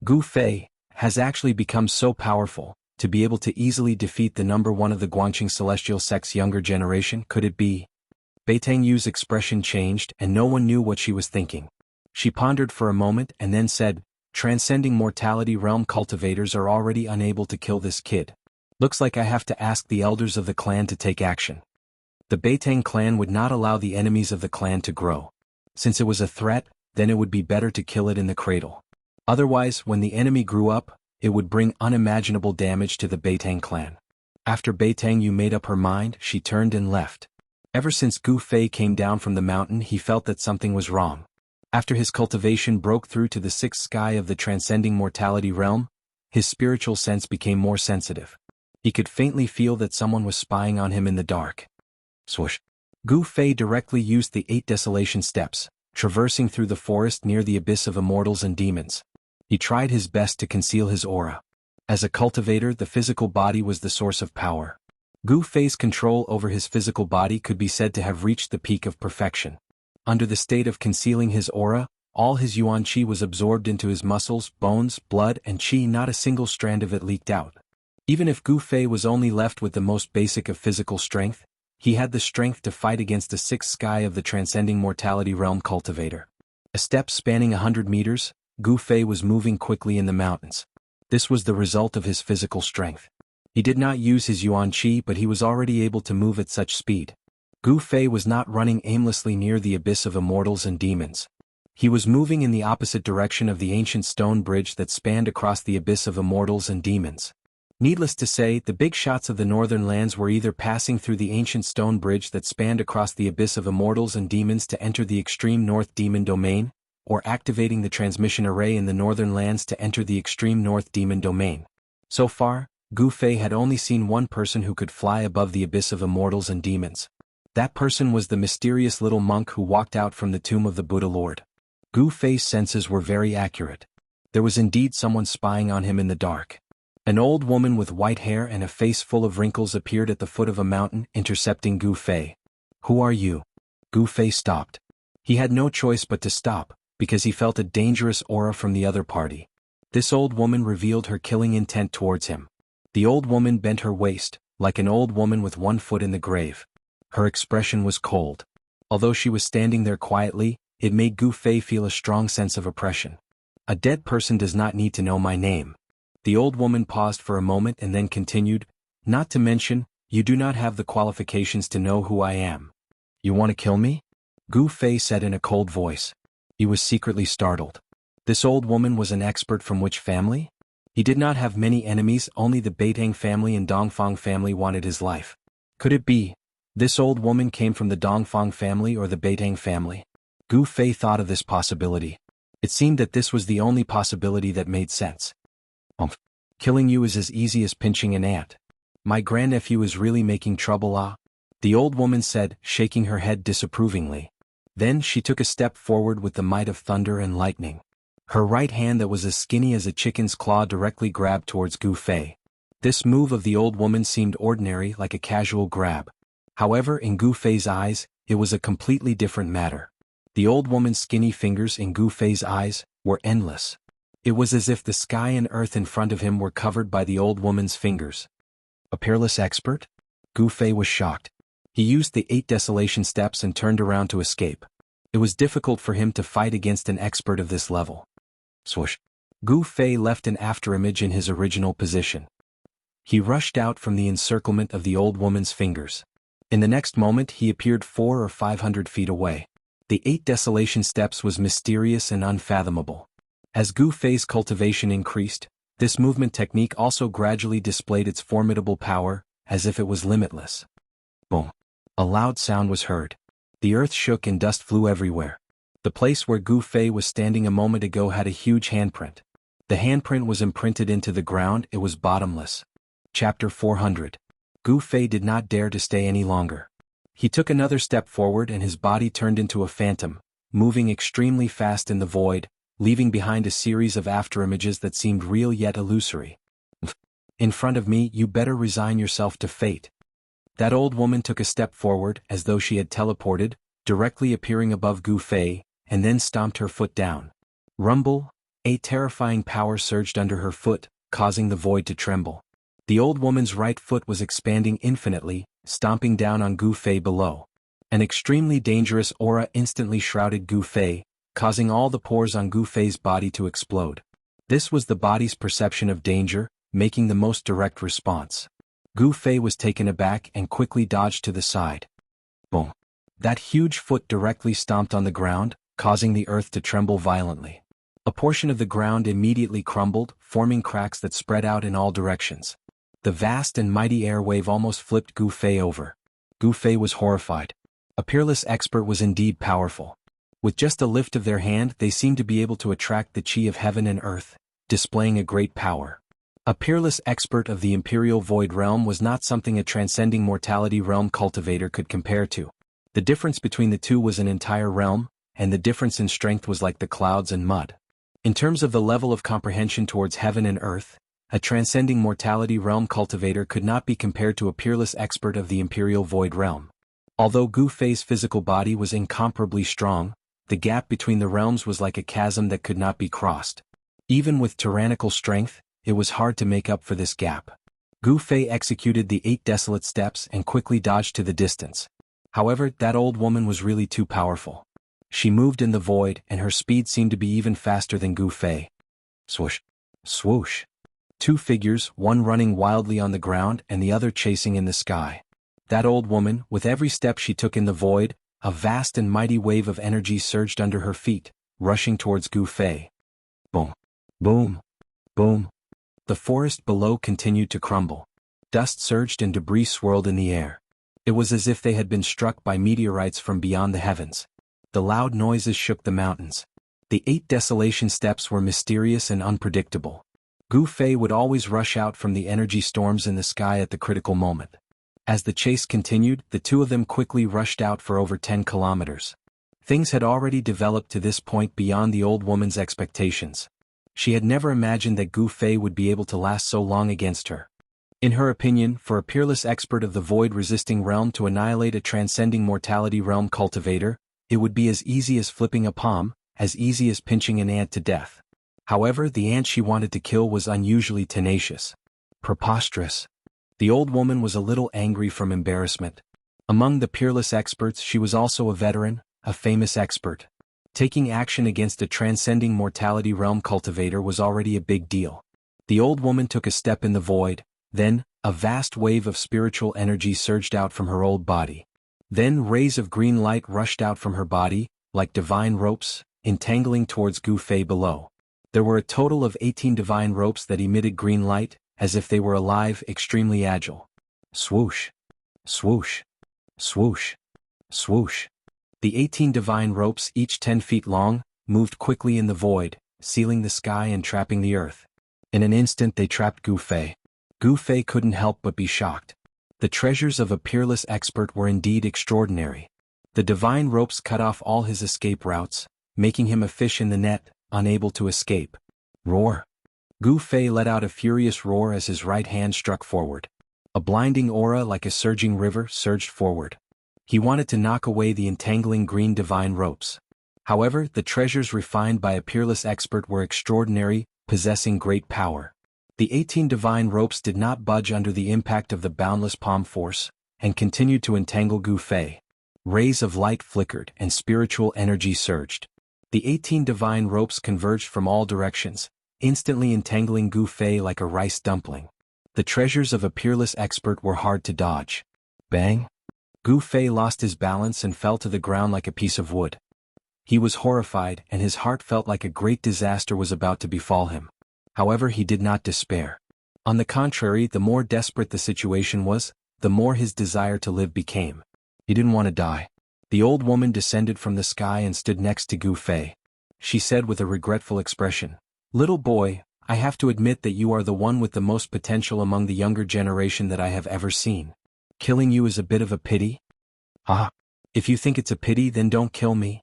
Gu Fei has actually become so powerful, to be able to easily defeat the number one of the Guangqing Celestial Sect's younger generation. Could it be? Beitang Yu's expression changed and no one knew what she was thinking. She pondered for a moment and then said, "Transcending mortality realm cultivators are already unable to kill this kid. Looks like I have to ask the elders of the clan to take action." The Beitang clan would not allow the enemies of the clan to grow. Since it was a threat, then it would be better to kill it in the cradle. Otherwise, when the enemy grew up, it would bring unimaginable damage to the Beitang clan. After Beitang Yu made up her mind, she turned and left. Ever since Gu Fei came down from the mountain, he felt that something was wrong. After his cultivation broke through to the 6th sky of the transcending mortality realm, his spiritual sense became more sensitive. He could faintly feel that someone was spying on him in the dark. Swoosh! Gu Fei directly used the 8 desolation steps, traversing through the forest near the abyss of immortals and demons. He tried his best to conceal his aura. As a cultivator, the physical body was the source of power. Gu Fei's control over his physical body could be said to have reached the peak of perfection. Under the state of concealing his aura, All his yuan qi was absorbed into his muscles, bones, blood, and qi. Not a single strand of it leaked out. Even if Gu Fei was only left with the most basic of physical strength, he had the strength to fight against the sixth sky of the transcending mortality realm cultivator. A step spanning 100 meters, Gu Fei was moving quickly in the mountains. This was the result of his physical strength. He did not use his yuan qi, but he was already able to move at such speed. Gu Fei was not running aimlessly near the abyss of immortals and demons. He was moving in the opposite direction of the ancient stone bridge that spanned across the abyss of immortals and demons. Needless to say, the big shots of the northern lands were either passing through the ancient stone bridge that spanned across the abyss of immortals and demons to enter the extreme north demon domain, or activating the transmission array in the northern lands to enter the extreme north demon domain. So far, Gu Fei had only seen one person who could fly above the abyss of immortals and demons. That person was the mysterious little monk who walked out from the tomb of the Buddha Lord. Gu Fei's senses were very accurate. There was indeed someone spying on him in the dark. An old woman with white hair and a face full of wrinkles appeared at the foot of a mountain, intercepting Gu Fei. "Who are you?" Gu Fei stopped. He had no choice but to stop, because he felt a dangerous aura from the other party. This old woman revealed her killing intent towards him. The old woman bent her waist, like an old woman with one foot in the grave. Her expression was cold. Although she was standing there quietly, it made Gu Fei feel a strong sense of oppression. "A dead person does not need to know my name." The old woman paused for a moment and then continued, "Not to mention, you do not have the qualifications to know who I am." "You want to kill me?" Gu Fei said in a cold voice. He was secretly startled. This old woman was an expert from which family? He did not have many enemies, only the Beitang family and Dongfang family wanted his life. Could it be this old woman came from the Dongfang family or the Beitang family? Gu Fei thought of this possibility. It seemed that this was the only possibility that made sense. Killing you is as easy as pinching an ant. My grandnephew is really making trouble, ah? The old woman said, shaking her head disapprovingly. Then she took a step forward with the might of thunder and lightning. Her right hand that was as skinny as a chicken's claw directly grabbed towards Gu Fei. This move of the old woman seemed ordinary, like a casual grab. However, in Gu Fei's eyes, it was a completely different matter. The old woman's skinny fingers in Gu Fei's eyes were endless. It was as if the sky and earth in front of him were covered by the old woman's fingers. A peerless expert? Gu Fei was shocked. He used the 8 desolation steps and turned around to escape. It was difficult for him to fight against an expert of this level. Swoosh. Gu Fei left an afterimage in his original position. He rushed out from the encirclement of the old woman's fingers. In the next moment he appeared 400 or 500 feet away. The 8 desolation steps was mysterious and unfathomable. As Gu Fei's cultivation increased, this movement technique also gradually displayed its formidable power, as if it was limitless. Boom. A loud sound was heard. The earth shook and dust flew everywhere. The place where Gu Fei was standing a moment ago had a huge handprint. The handprint was imprinted into the ground, it was bottomless. Chapter 400. Gu Fei did not dare to stay any longer. He took another step forward and his body turned into a phantom, moving extremely fast in the void, leaving behind a series of afterimages that seemed real yet illusory. "In front of me, you better resign yourself to fate." That old woman took a step forward, as though she had teleported, directly appearing above Gu Fei, and then stomped her foot down. Rumble, a terrifying power surged under her foot, causing the void to tremble. The old woman's right foot was expanding infinitely, stomping down on Gu Fei below. An extremely dangerous aura instantly shrouded Gu Fei, causing all the pores on Gu Fei's body to explode. This was the body's perception of danger, making the most direct response. Gu Fei was taken aback and quickly dodged to the side. Boom. That huge foot directly stomped on the ground, causing the earth to tremble violently. A portion of the ground immediately crumbled, forming cracks that spread out in all directions. The vast and mighty air wave almost flipped Gu Fei over. Gu Fei was horrified. A peerless expert was indeed powerful. With just a lift of their hand, they seemed to be able to attract the chi of heaven and earth, displaying a great power. A peerless expert of the Imperial Void Realm was not something a transcending mortality realm cultivator could compare to. The difference between the two was an entire realm, and the difference in strength was like the clouds and mud. In terms of the level of comprehension towards heaven and earth, a transcending mortality realm cultivator could not be compared to a peerless expert of the Imperial Void Realm. Although Gu Fei's physical body was incomparably strong, The gap between the realms was like a chasm that could not be crossed. Even with tyrannical strength, it was hard to make up for this gap. Gu Fei executed the 8 desolate steps and quickly dodged to the distance. However, that old woman was really too powerful. She moved in the void, and her speed seemed to be even faster than Gu Fei. Swoosh! Swoosh! 2 figures, one running wildly on the ground and the other chasing in the sky. That old woman, with every step she took in the void, a vast and mighty wave of energy surged under her feet, rushing towards Gu Fei. Boom! Boom! Boom! The forest below continued to crumble. Dust surged and debris swirled in the air. It was as if they had been struck by meteorites from beyond the heavens. The loud noises shook the mountains. The 8 desolation steps were mysterious and unpredictable. Gu Fei would always rush out from the energy storms in the sky at the critical moment. As the chase continued, the two of them quickly rushed out for over 10 kilometers. Things had already developed to this point beyond the old woman's expectations. She had never imagined that Gu Fei would be able to last so long against her. In her opinion, for a peerless expert of the void-resisting realm to annihilate a transcending mortality realm cultivator, it would be as easy as flipping a palm, as easy as pinching an ant to death. However, the ant she wanted to kill was unusually tenacious. Preposterous. The old woman was a little angry from embarrassment. Among the peerless experts, she was also a veteran, a famous expert. Taking action against a transcending mortality realm cultivator was already a big deal. The old woman took a step in the void, then, a vast wave of spiritual energy surged out from her old body. Then rays of green light rushed out from her body, like divine ropes, entangling towards Gu Fei below. There were a total of 18 divine ropes that emitted green light, as if they were alive, extremely agile. Swoosh! Swoosh! Swoosh! Swoosh! The 18 divine ropes, each 10 feet long, moved quickly in the void, sealing the sky and trapping the earth. In an instant they trapped Gu Fei. Gu Fei couldn't help but be shocked. The treasures of a peerless expert were indeed extraordinary. The divine ropes cut off all his escape routes, making him a fish in the net, unable to escape. Roar! Gu Fei let out a furious roar as his right hand struck forward. A blinding aura like a surging river surged forward. He wanted to knock away the entangling green divine ropes. However, the treasures refined by a peerless expert were extraordinary, possessing great power. The 18 divine ropes did not budge under the impact of the boundless palm force, and continued to entangle Gu Fei. Rays of light flickered and spiritual energy surged. The 18 divine ropes converged from all directions, instantly entangling Gu Fei like a rice dumpling. The treasures of a peerless expert were hard to dodge. Bang! Gu Fei lost his balance and fell to the ground like a piece of wood. He was horrified, and his heart felt like a great disaster was about to befall him. However, he did not despair. On the contrary, the more desperate the situation was, the more his desire to live became. He didn't want to die. The old woman descended from the sky and stood next to Gu Fei. She said with a regretful expression, "Little boy, I have to admit that you are the one with the most potential among the younger generation that I have ever seen. Killing you is a bit of a pity." "Ah, if you think it's a pity, then don't kill me."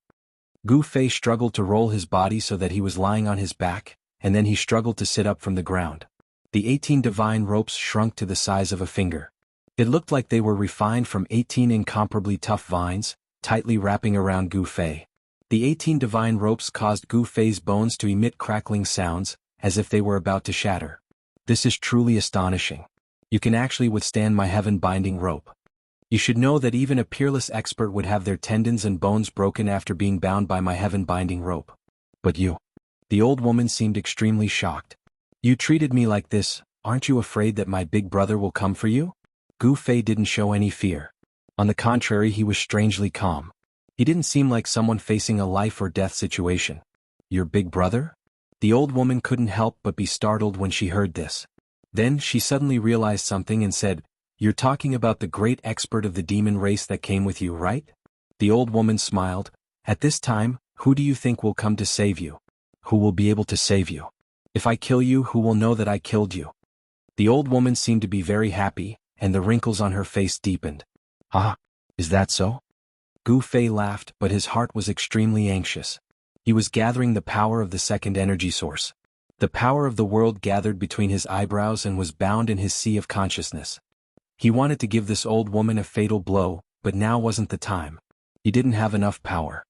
Gu Fei struggled to roll his body so that he was lying on his back, and then he struggled to sit up from the ground. The 18 divine ropes shrunk to the size of a finger. It looked like they were refined from 18 incomparably tough vines, tightly wrapping around Gu Fei. The 18 divine ropes caused Gu Fei's bones to emit crackling sounds, as if they were about to shatter. "This is truly astonishing. You can actually withstand my heaven-binding rope. You should know that even a peerless expert would have their tendons and bones broken after being bound by my heaven-binding rope. But you..." The old woman seemed extremely shocked. "You treated me like this, aren't you afraid that my big brother will come for you?" Gu Fei didn't show any fear. On the contrary, he was strangely calm. He didn't seem like someone facing a life-or-death situation. "Your big brother?" The old woman couldn't help but be startled when she heard this. Then she suddenly realized something and said, "You're talking about the great expert of the demon race that came with you, right?" The old woman smiled. "At this time, who do you think will come to save you? Who will be able to save you? If I kill you, who will know that I killed you?" The old woman seemed to be very happy, and the wrinkles on her face deepened. "Ah, is that so?" Gu Fei laughed, but his heart was extremely anxious. He was gathering the power of the second energy source. The power of the world gathered between his eyebrows and was bound in his sea of consciousness. He wanted to give this old woman a fatal blow, but now wasn't the time. He didn't have enough power.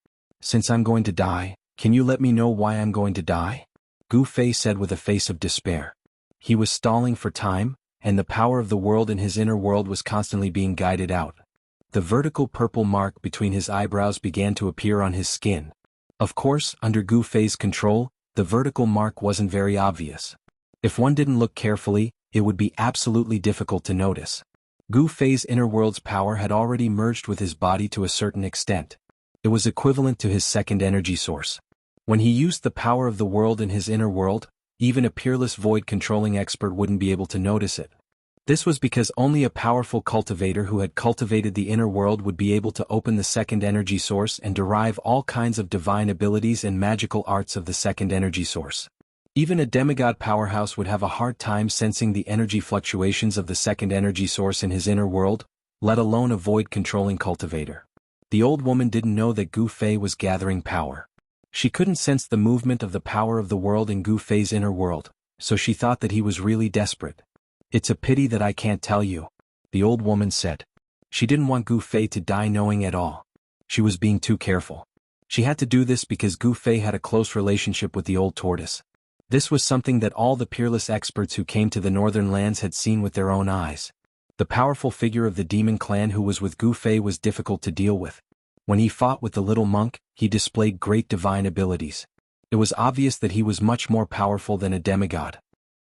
Since I'm going to die, can you let me know why I'm going to die? Gu Fei said with a face of despair. He was stalling for time, and the power of the world in his inner world was constantly being guided out. The vertical purple mark between his eyebrows began to appear on his skin. Of course, under Gu Fei's control, the vertical mark wasn't very obvious. If one didn't look carefully, it would be absolutely difficult to notice. Gu Fei's inner world's power had already merged with his body to a certain extent. It was equivalent to his second energy source. When he used the power of the world in his inner world, even a peerless void-controlling expert wouldn't be able to notice it. This was because only a powerful cultivator who had cultivated the inner world would be able to open the second energy source and derive all kinds of divine abilities and magical arts of the second energy source. Even a demigod powerhouse would have a hard time sensing the energy fluctuations of the second energy source in his inner world, let alone a void-controlling cultivator. The old woman didn't know that Gu Fei was gathering power. She couldn't sense the movement of the power of the world in Gu Fei's inner world, so she thought that he was really desperate. It's a pity that I can't tell you, the old woman said. She didn't want Gu Fei to die knowing at all. She was being too careful. She had to do this because Gu Fei had a close relationship with the old tortoise. This was something that all the peerless experts who came to the northern lands had seen with their own eyes. The powerful figure of the demon clan who was with Gu Fei was difficult to deal with. When he fought with the little monk, he displayed great divine abilities. It was obvious that he was much more powerful than a demigod.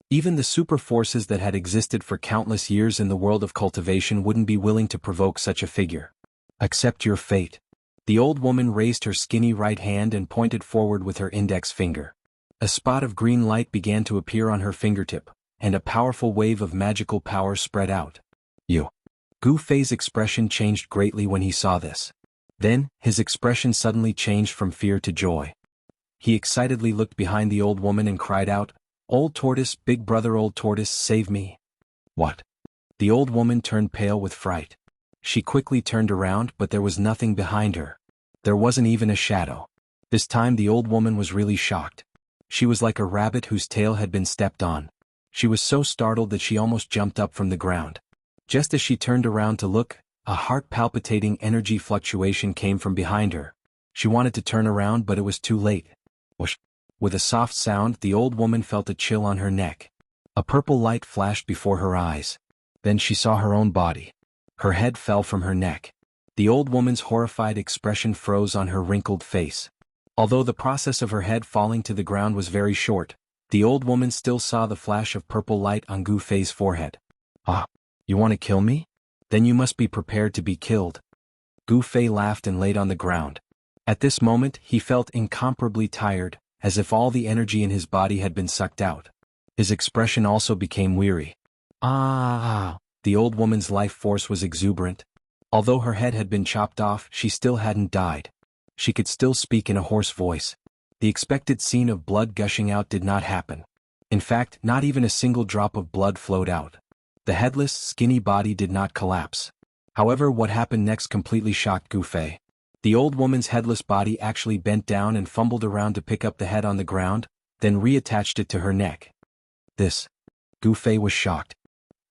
Even the super forces that had existed for countless years in the world of cultivation wouldn't be willing to provoke such a figure. Accept your fate. The old woman raised her skinny right hand and pointed forward with her index finger. A spot of green light began to appear on her fingertip, and a powerful wave of magical power spread out. You. Gu Fei's expression changed greatly when he saw this. Then, his expression suddenly changed from fear to joy. He excitedly looked behind the old woman and cried out, "Old tortoise, big brother old tortoise, save me." What? The old woman turned pale with fright. She quickly turned around, but there was nothing behind her. There wasn't even a shadow. This time the old woman was really shocked. She was like a rabbit whose tail had been stepped on. She was so startled that she almost jumped up from the ground. Just as she turned around to look, a heart-palpitating energy fluctuation came from behind her. She wanted to turn around, but it was too late. Whoosh! With a soft sound, the old woman felt a chill on her neck. A purple light flashed before her eyes. Then she saw her own body. Her head fell from her neck. The old woman's horrified expression froze on her wrinkled face. Although the process of her head falling to the ground was very short, the old woman still saw the flash of purple light on Gu Fei's forehead. "Ah, you want to kill me? Then you must be prepared to be killed." Gu Fei laughed and laid on the ground. At this moment, he felt incomparably tired, as if all the energy in his body had been sucked out. His expression also became weary. The old woman's life force was exuberant. Although her head had been chopped off, she still hadn't died. She could still speak in a hoarse voice. The expected scene of blood gushing out did not happen. In fact, not even a single drop of blood flowed out. The headless, skinny body did not collapse. However, what happened next completely shocked Gu Fei. The old woman's headless body actually bent down and fumbled around to pick up the head on the ground, then reattached it to her neck. Gu Fei was shocked.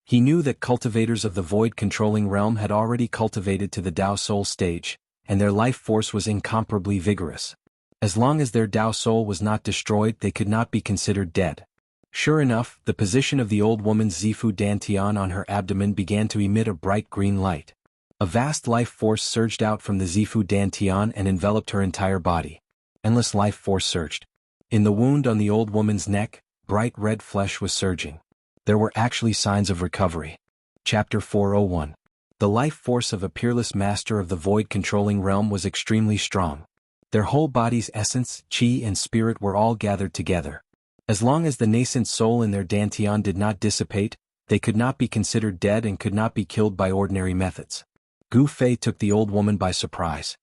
He knew that cultivators of the void-controlling realm had already cultivated to the Dao Soul stage, and their life force was incomparably vigorous. As long as their Dao Soul was not destroyed, they could not be considered dead. Sure enough, the position of the old woman's Zifu Dantian on her abdomen began to emit a bright green light. A vast life force surged out from the Zifu Dantian and enveloped her entire body. Endless life force surged. In the wound on the old woman's neck, bright red flesh was surging. There were actually signs of recovery. Chapter 401. The life force of a peerless master of the void-controlling realm was extremely strong. Their whole body's essence, chi and spirit were all gathered together. As long as the nascent soul in their Dantian did not dissipate, they could not be considered dead and could not be killed by ordinary methods. Gu Fei took the old woman by surprise.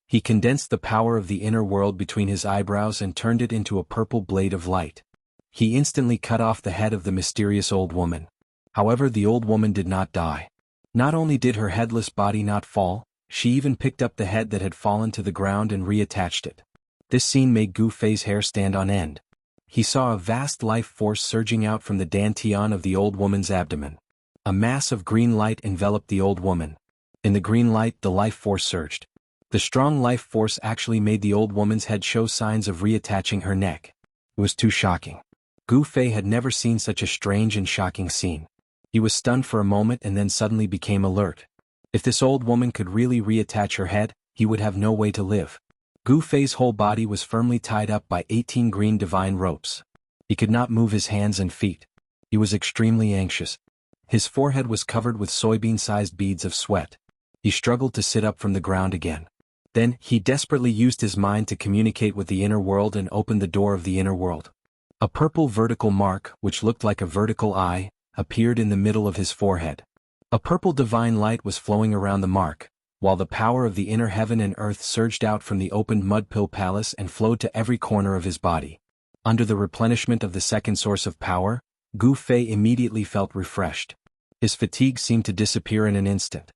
He condensed the power of the inner world between his eyebrows and turned it into a purple blade of light. He instantly cut off the head of the mysterious old woman. However, the old woman did not die. Not only did her headless body not fall, she even picked up the head that had fallen to the ground and reattached it. This scene made Gu Fei's hair stand on end. He saw a vast life force surging out from the Dantian of the old woman's abdomen. A mass of green light enveloped the old woman. In the green light, the life force surged. The strong life force actually made the old woman's head show signs of reattaching her neck. It was too shocking. Gu Fei had never seen such a strange and shocking scene. He was stunned for a moment and then suddenly became alert. If this old woman could really reattach her head, he would have no way to live. Gu Fei's whole body was firmly tied up by 18 green divine ropes. He could not move his hands and feet. He was extremely anxious. His forehead was covered with soybean-sized beads of sweat. He struggled to sit up from the ground again. Then, he desperately used his mind to communicate with the inner world and opened the door of the inner world. A purple vertical mark, which looked like a vertical eye, appeared in the middle of his forehead. A purple divine light was flowing around the mark, while the power of the inner heaven and earth surged out from the opened mud-pill palace and flowed to every corner of his body. Under the replenishment of the second source of power, Gu Fei immediately felt refreshed. His fatigue seemed to disappear in an instant.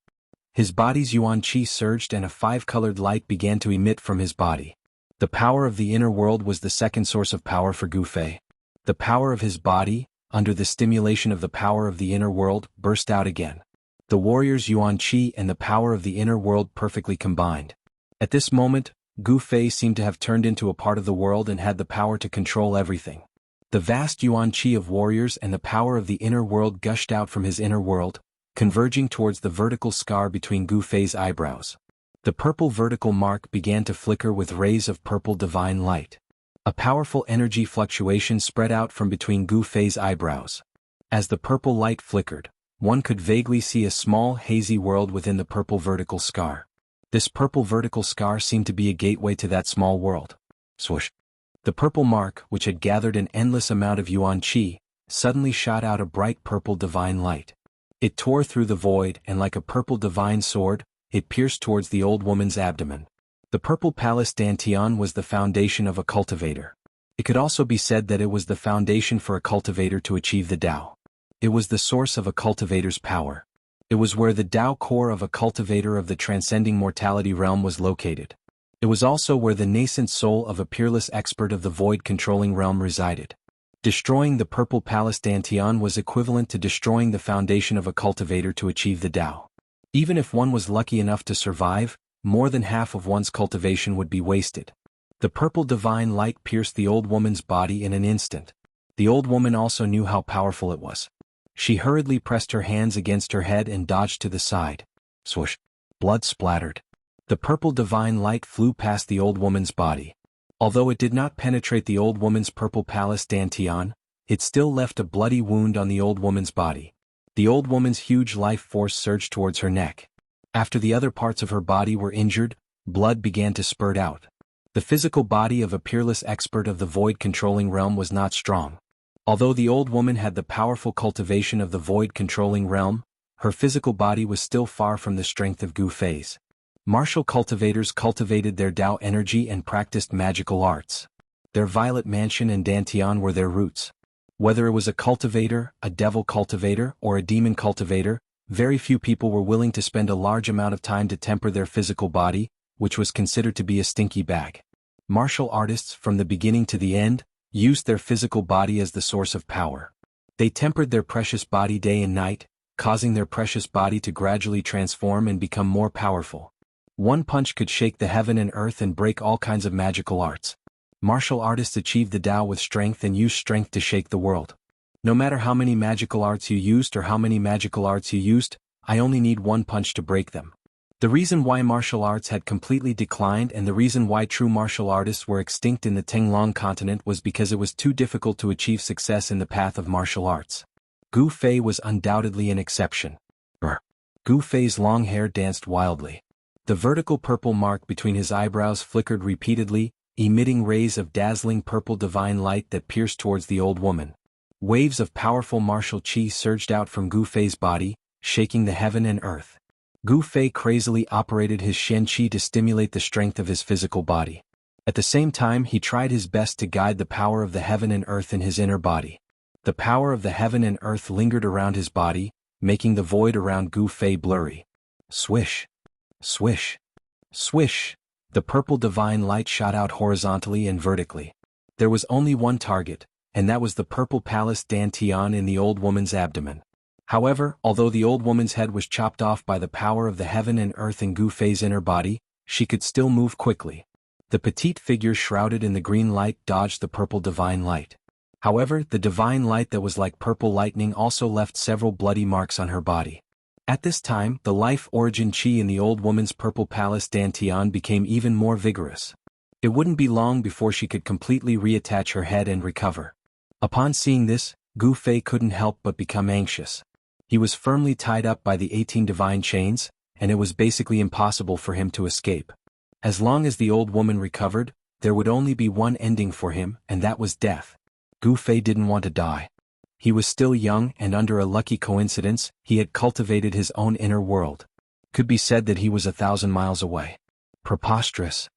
His body's yuan qi surged and a 5-colored light began to emit from his body. The power of the inner world was the second source of power for Gu Fei. The power of his body, under the stimulation of the power of the inner world, burst out again. The warrior's yuan qi and the power of the inner world perfectly combined. At this moment, Gu Fei seemed to have turned into a part of the world and had the power to control everything. The vast yuan qi of warriors and the power of the inner world gushed out from his inner world, converging towards the vertical scar between Gu Fei's eyebrows. The purple vertical mark began to flicker with rays of purple divine light. A powerful energy fluctuation spread out from between Gu Fei's eyebrows. As the purple light flickered, one could vaguely see a small hazy world within the purple vertical scar. This purple vertical scar seemed to be a gateway to that small world. Swoosh! The purple mark, which had gathered an endless amount of yuan qi, suddenly shot out a bright purple divine light. It tore through the void and like a purple divine sword, it pierced towards the old woman's abdomen. The purple palace dantian was the foundation of a cultivator. It could also be said that it was the foundation for a cultivator to achieve the Tao. It was the source of a cultivator's power. It was where the Tao core of a cultivator of the transcending mortality realm was located. It was also where the nascent soul of a peerless expert of the void-controlling realm resided. Destroying the purple palace dantian was equivalent to destroying the foundation of a cultivator to achieve the Tao. Even if one was lucky enough to survive, more than half of one's cultivation would be wasted. The purple divine light pierced the old woman's body in an instant. The old woman also knew how powerful it was. She hurriedly pressed her hands against her head and dodged to the side. Swoosh! Blood splattered. The purple divine light flew past the old woman's body. Although it did not penetrate the old woman's purple palace dantian, it still left a bloody wound on the old woman's body. The old woman's huge life force surged towards her neck. After the other parts of her body were injured, blood began to spurt out. The physical body of a peerless expert of the void-controlling realm was not strong. Although the old woman had the powerful cultivation of the void-controlling realm, her physical body was still far from the strength of Gu Fei's. Martial cultivators cultivated their Tao energy and practiced magical arts. Their violet mansion and dantian were their roots. Whether it was a cultivator, a devil cultivator, or a demon cultivator, very few people were willing to spend a large amount of time to temper their physical body, which was considered to be a stinky bag. Martial artists, from the beginning to the end, used their physical body as the source of power. They tempered their precious body day and night, causing their precious body to gradually transform and become more powerful. One punch could shake the heaven and earth and break all kinds of magical arts. Martial artists achieved the Tao with strength and used strength to shake the world. No matter how many magical arts you used or how many magical arts you used, I only need one punch to break them. The reason why martial arts had completely declined and the reason why true martial artists were extinct in the Tenglong continent was because it was too difficult to achieve success in the path of martial arts. Gu Fei was undoubtedly an exception. Gu Fei's long hair danced wildly. The vertical purple mark between his eyebrows flickered repeatedly, emitting rays of dazzling purple divine light that pierced towards the old woman. Waves of powerful martial qi surged out from Gu Fei's body, shaking the heaven and earth. Gu Fei crazily operated his Shen Qi to stimulate the strength of his physical body. At the same time, he tried his best to guide the power of the heaven and earth in his inner body. The power of the heaven and earth lingered around his body, making the void around Gu Fei blurry. Swish! Swish! Swish! The purple divine light shot out horizontally and vertically. There was only one target, and that was the purple palace dantian in the old woman's abdomen. However, although the old woman's head was chopped off by the power of the heaven and earth in Gu Fei's inner body, she could still move quickly. The petite figure shrouded in the green light dodged the purple divine light. However, the divine light that was like purple lightning also left several bloody marks on her body. At this time, the life origin chi in the old woman's purple palace dantian became even more vigorous. It wouldn't be long before she could completely reattach her head and recover. Upon seeing this, Gu Fei couldn't help but become anxious. He was firmly tied up by the 18 divine chains, and it was basically impossible for him to escape. As long as the old woman recovered, there would only be one ending for him, and that was death. Gu Fei didn't want to die. He was still young, and under a lucky coincidence, he had cultivated his own inner world. Could be said that he was 1,000 miles away. Preposterous.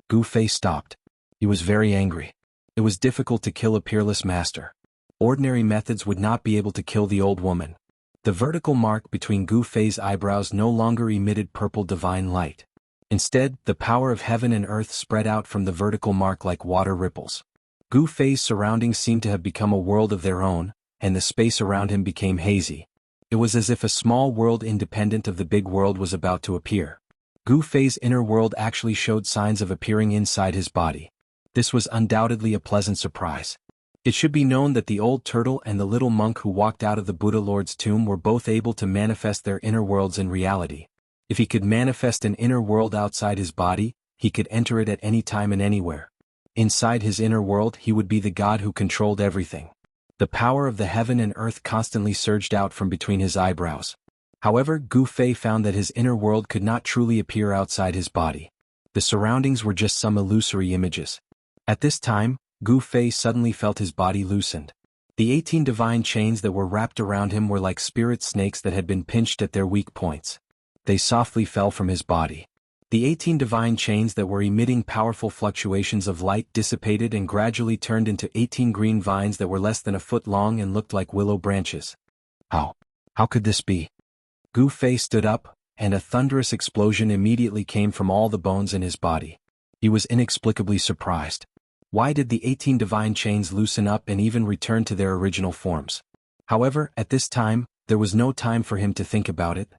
Gu Fei stopped. He was very angry. It was difficult to kill a peerless master. Ordinary methods would not be able to kill the old woman. The vertical mark between Gu Fei's eyebrows no longer emitted purple divine light. Instead, the power of heaven and earth spread out from the vertical mark like water ripples. Gu Fei's surroundings seemed to have become a world of their own, and the space around him became hazy. It was as if a small world independent of the big world was about to appear. Gu Fei's inner world actually showed signs of appearing inside his body. This was undoubtedly a pleasant surprise. It should be known that the old turtle and the little monk who walked out of the Buddha Lord's tomb were both able to manifest their inner worlds in reality. If he could manifest an inner world outside his body, he could enter it at any time and anywhere. Inside his inner world he would be the god who controlled everything. The power of the heaven and earth constantly surged out from between his eyebrows. However, Gu Fei found that his inner world could not truly appear outside his body. The surroundings were just some illusory images. At this time, Gu Fei suddenly felt his body loosened. The 18 divine chains that were wrapped around him were like spirit snakes that had been pinched at their weak points. They softly fell from his body. The 18 divine chains that were emitting powerful fluctuations of light dissipated and gradually turned into 18 green vines that were less than a foot long and looked like willow branches. How could this be? Gu Fei stood up, and a thunderous explosion immediately came from all the bones in his body. He was inexplicably surprised. Why did the 18 divine chains loosen up and even return to their original forms? However, at this time, there was no time for him to think about it.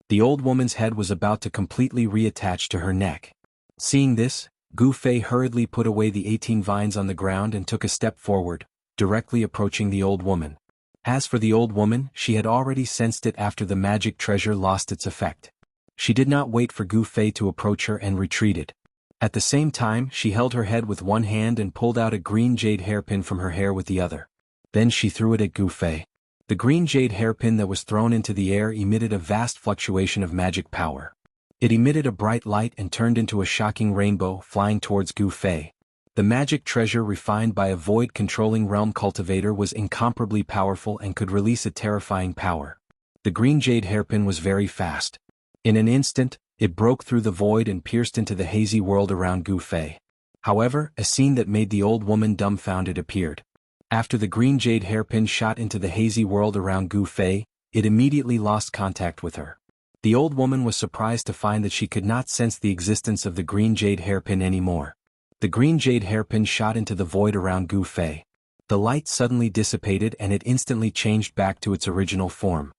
The old woman's head was about to completely reattach to her neck. Seeing this, Gu Fei hurriedly put away the 18 vines on the ground and took a step forward, directly approaching the old woman. As for the old woman, she had already sensed it after the magic treasure lost its effect. She did not wait for Gu Fei to approach her and retreated. At the same time, she held her head with one hand and pulled out a green jade hairpin from her hair with the other. Then she threw it at Gu Fei. The green jade hairpin that was thrown into the air emitted a vast fluctuation of magic power. It emitted a bright light and turned into a shocking rainbow flying towards Gu Fei. The magic treasure refined by a void-controlling realm cultivator was incomparably powerful and could release a terrifying power. The green jade hairpin was very fast. In an instant, it broke through the void and pierced into the hazy world around Gu Fei. However, a scene that made the old woman dumbfounded appeared. After the green jade hairpin shot into the hazy world around Gu Fei, it immediately lost contact with her. The old woman was surprised to find that she could not sense the existence of the green jade hairpin anymore. The green jade hairpin shot into the void around Gu Fei. The light suddenly dissipated and it instantly changed back to its original form.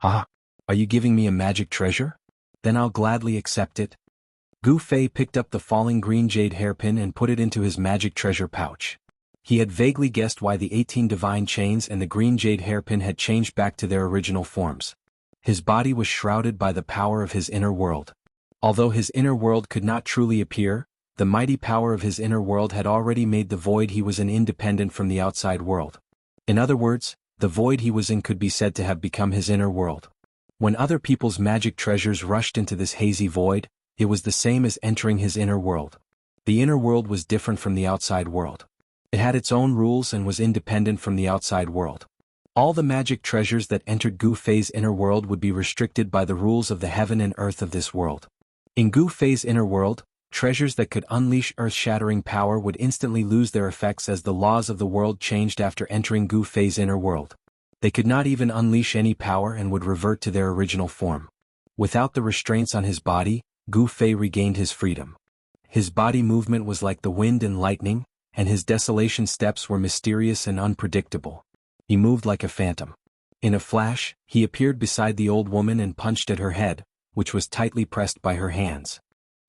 Ah, are you giving me a magic treasure? Then I'll gladly accept it. Gu Fei picked up the falling green jade hairpin and put it into his magic treasure pouch. He had vaguely guessed why the 18 divine chains and the green jade hairpin had changed back to their original forms. His body was shrouded by the power of his inner world. Although his inner world could not truly appear, the mighty power of his inner world had already made the void he was in independent from the outside world. In other words, the void he was in could be said to have become his inner world. When other people's magic treasures rushed into this hazy void, it was the same as entering his inner world. The inner world was different from the outside world. It had its own rules and was independent from the outside world. All the magic treasures that entered Gu Fei's inner world would be restricted by the rules of the heaven and earth of this world. In Gu Fei's inner world, treasures that could unleash earth-shattering power would instantly lose their effects as the laws of the world changed after entering Gu Fei's inner world. They could not even unleash any power and would revert to their original form. Without the restraints on his body, Gu Fei regained his freedom. His body movement was like the wind and lightning, and his desolation steps were mysterious and unpredictable. He moved like a phantom. In a flash, he appeared beside the old woman and punched at her head, which was tightly pressed by her hands.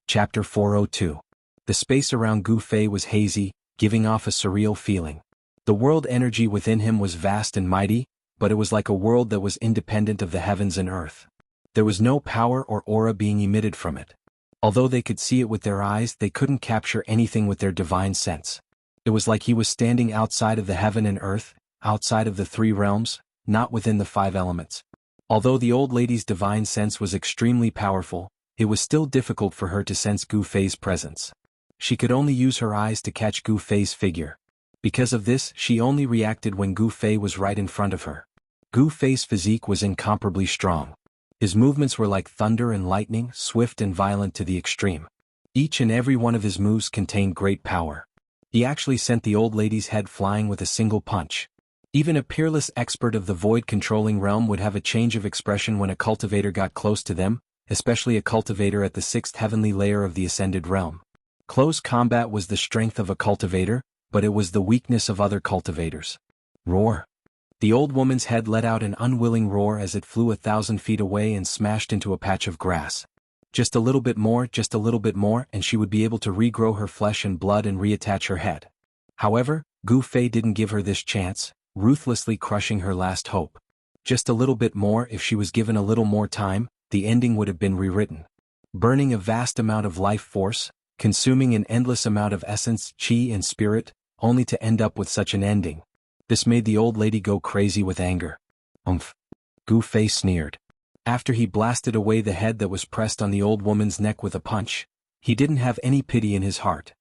Chapter 402. The space around Gu Fei was hazy, giving off a surreal feeling. The world energy within him was vast and mighty, but it was like a world that was independent of the heavens and earth. There was no power or aura being emitted from it. Although they could see it with their eyes, they couldn't capture anything with their divine sense. It was like he was standing outside of the heaven and earth, outside of the three realms, not within the five elements. Although the old lady's divine sense was extremely powerful, it was still difficult for her to sense Gu Fei's presence. She could only use her eyes to catch Gu Fei's figure. Because of this, she only reacted when Gu Fei was right in front of her. Gu Fei's physique was incomparably strong. His movements were like thunder and lightning, swift and violent to the extreme. Each and every one of his moves contained great power. He actually sent the old lady's head flying with a single punch. Even a peerless expert of the void-controlling realm would have a change of expression when a cultivator got close to them, especially a cultivator at the sixth heavenly layer of the ascended realm. Close combat was the strength of a cultivator, but it was the weakness of other cultivators. Roar. The old woman's head let out an unwilling roar as it flew 1,000 feet away and smashed into a patch of grass. Just a little bit more, and she would be able to regrow her flesh and blood and reattach her head. However, Gu Fei didn't give her this chance, ruthlessly crushing her last hope. Just a little bit more. If she was given a little more time, the ending would have been rewritten. Burning a vast amount of life force, consuming an endless amount of essence, chi and spirit, only to end up with such an ending. This made the old lady go crazy with anger. Umph. Gu Fei sneered. After he blasted away the head that was pressed on the old woman's neck with a punch, he didn't have any pity in his heart.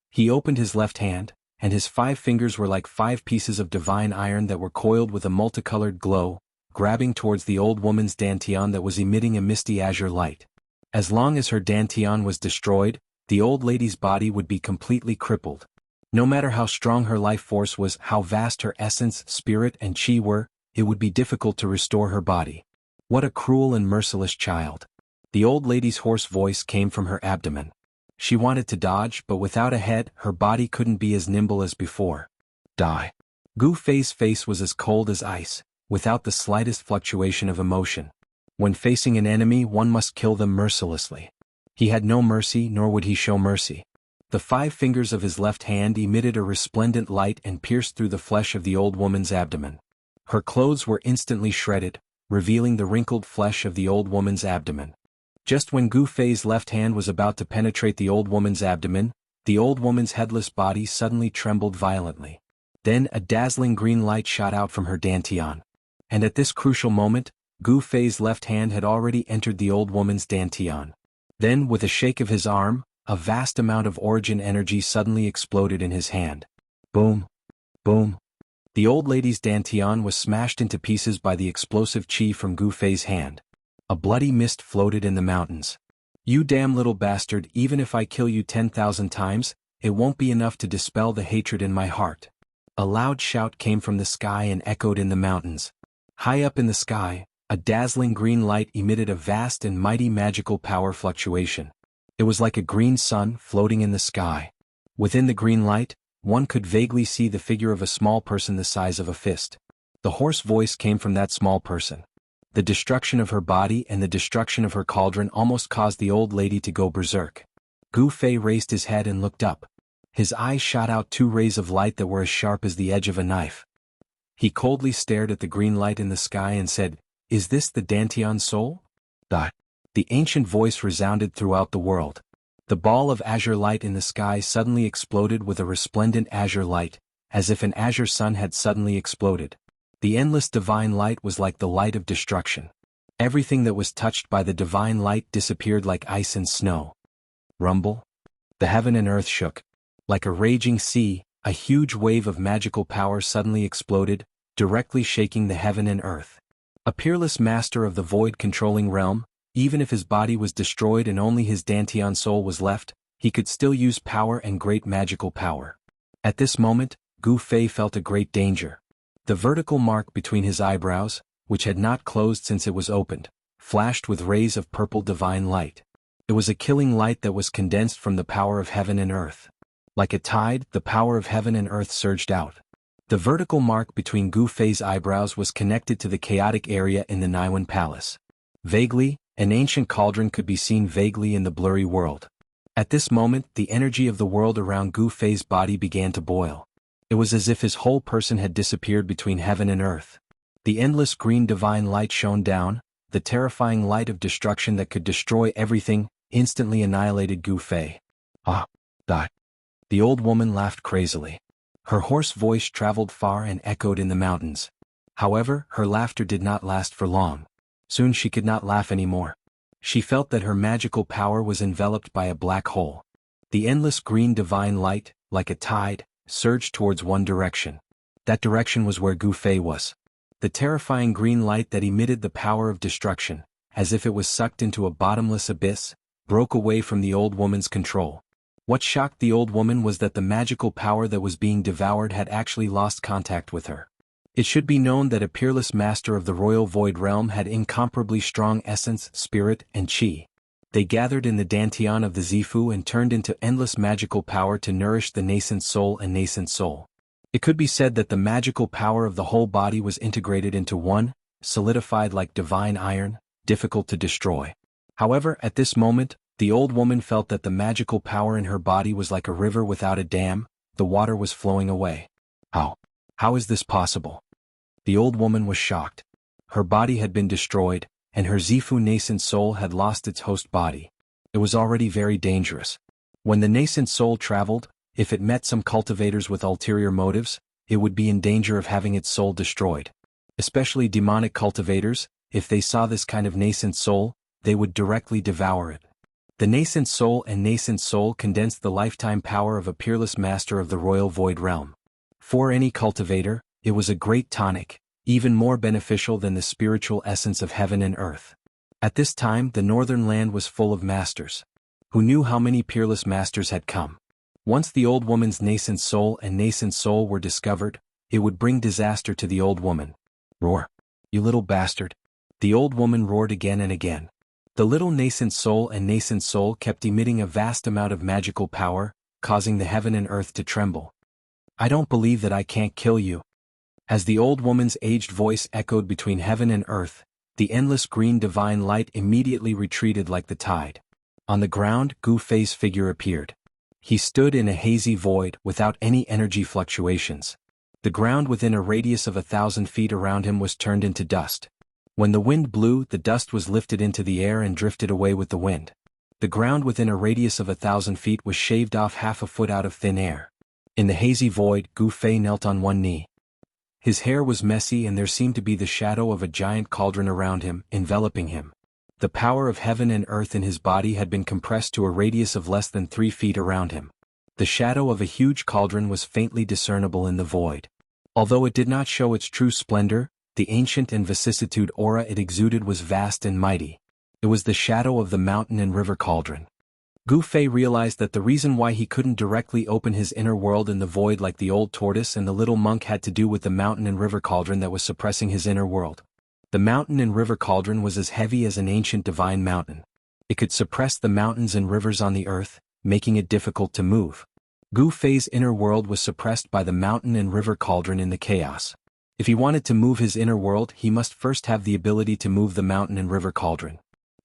He opened his left hand, and his 5 fingers were like 5 pieces of divine iron that were coiled with a multicolored glow, grabbing towards the old woman's dantian that was emitting a misty azure light. As long as her dantian was destroyed, the old lady's body would be completely crippled. No matter how strong her life force was, how vast her essence, spirit and chi were, it would be difficult to restore her body. What a cruel and merciless child. The old lady's hoarse voice came from her abdomen. She wanted to dodge, but without a head, her body couldn't be as nimble as before. Die. Gu Fei's face was as cold as ice, without the slightest fluctuation of emotion. When facing an enemy, one must kill them mercilessly. He had no mercy, nor would he show mercy. The 5 fingers of his left hand emitted a resplendent light and pierced through the flesh of the old woman's abdomen. Her clothes were instantly shredded, revealing the wrinkled flesh of the old woman's abdomen. Just when Gu Fei's left hand was about to penetrate the old woman's abdomen, the old woman's headless body suddenly trembled violently. Then a dazzling green light shot out from her dantian. And at this crucial moment, Gu Fei's left hand had already entered the old woman's dantian. Then, with a shake of his arm, a vast amount of origin energy suddenly exploded in his hand. Boom. Boom. The old lady's dantian was smashed into pieces by the explosive chi from Gu Fei's hand. A bloody mist floated in the mountains. You damn little bastard, even if I kill you 10,000 times, it won't be enough to dispel the hatred in my heart. A loud shout came from the sky and echoed in the mountains. High up in the sky, a dazzling green light emitted a vast and mighty magical power fluctuation. It was like a green sun floating in the sky. Within the green light, one could vaguely see the figure of a small person the size of a fist. The hoarse voice came from that small person. The destruction of her body and the destruction of her cauldron almost caused the old lady to go berserk. Gu Fei raised his head and looked up. His eyes shot out 2 rays of light that were as sharp as the edge of a knife. He coldly stared at the green light in the sky and said, "Is this the Dantian soul?" The ancient voice resounded throughout the world. The ball of azure light in the sky suddenly exploded with a resplendent azure light, as if an azure sun had suddenly exploded. The endless divine light was like the light of destruction. Everything that was touched by the divine light disappeared like ice and snow. Rumble. The heaven and earth shook. Like a raging sea, a huge wave of magical power suddenly exploded, directly shaking the heaven and earth. A peerless master of the void-controlling realm, even if his body was destroyed and only his Dantian soul was left, he could still use power and great magical power. At this moment, Gu Fei felt a great danger. The vertical mark between his eyebrows, which had not closed since it was opened, flashed with rays of purple divine light. It was a killing light that was condensed from the power of heaven and earth. Like a tide, the power of heaven and earth surged out. The vertical mark between Gu Fei's eyebrows was connected to the chaotic area in the Naiwan Palace. Vaguely, an ancient cauldron could be seen vaguely in the blurry world. At this moment, the energy of the world around Gu Fei's body began to boil. It was as if his whole person had disappeared between heaven and earth. The endless green divine light shone down, the terrifying light of destruction that could destroy everything, instantly annihilated Gu Fei. Ah, die. The old woman laughed crazily. Her hoarse voice traveled far and echoed in the mountains. However, her laughter did not last for long. Soon she could not laugh anymore. She felt that her magical power was enveloped by a black hole. The endless green divine light, like a tide, surged towards one direction. That direction was where Gu Fei was. The terrifying green light that emitted the power of destruction, as if it was sucked into a bottomless abyss, broke away from the old woman's control. What shocked the old woman was that the magical power that was being devoured had actually lost contact with her. It should be known that a peerless master of the royal void realm had incomparably strong essence, spirit, and qi. They gathered in the dantian of the Zifu and turned into endless magical power to nourish the nascent soul and nascent soul. It could be said that the magical power of the whole body was integrated into one, solidified like divine iron, difficult to destroy. However, at this moment, the old woman felt that the magical power in her body was like a river without a dam, the water was flowing away. How is this possible? The old woman was shocked. Her body had been destroyed, and her Zifu nascent soul had lost its host body. It was already very dangerous. When the nascent soul traveled, if it met some cultivators with ulterior motives, it would be in danger of having its soul destroyed. Especially demonic cultivators, if they saw this kind of nascent soul, they would directly devour it. The nascent soul and nascent soul condensed the lifetime power of a peerless master of the royal void realm. For any cultivator, it was a great tonic, even more beneficial than the spiritual essence of heaven and earth. At this time, the northern land was full of masters. Who knew how many peerless masters had come? Once the old woman's nascent soul and nascent soul were discovered, it would bring disaster to the old woman. Roar! You little bastard! The old woman roared again and again. The little nascent soul and nascent soul kept emitting a vast amount of magical power, causing the heaven and earth to tremble. I don't believe that I can't kill you. As the old woman's aged voice echoed between heaven and earth, the endless green divine light immediately retreated like the tide. On the ground, Gu Fei's figure appeared. He stood in a hazy void, without any energy fluctuations. The ground within a radius of 1,000 feet around him was turned into dust. When the wind blew, the dust was lifted into the air and drifted away with the wind. The ground within a radius of 1,000 feet was shaved off half a foot out of thin air. In the hazy void, Gu Fei knelt on one knee. His hair was messy and there seemed to be the shadow of a giant cauldron around him, enveloping him. The power of heaven and earth in his body had been compressed to a radius of less than 3 feet around him. The shadow of a huge cauldron was faintly discernible in the void. Although it did not show its true splendor, the ancient and vicissitude aura it exuded was vast and mighty. It was the shadow of the mountain and river cauldron. Gu Fei realized that the reason why he couldn't directly open his inner world in the void like the old tortoise and the little monk had to do with the mountain and river cauldron that was suppressing his inner world. The mountain and river cauldron was as heavy as an ancient divine mountain. It could suppress the mountains and rivers on the earth, making it difficult to move. Gu Fei's inner world was suppressed by the mountain and river cauldron in the chaos. If he wanted to move his inner world, he must first have the ability to move the mountain and river cauldron.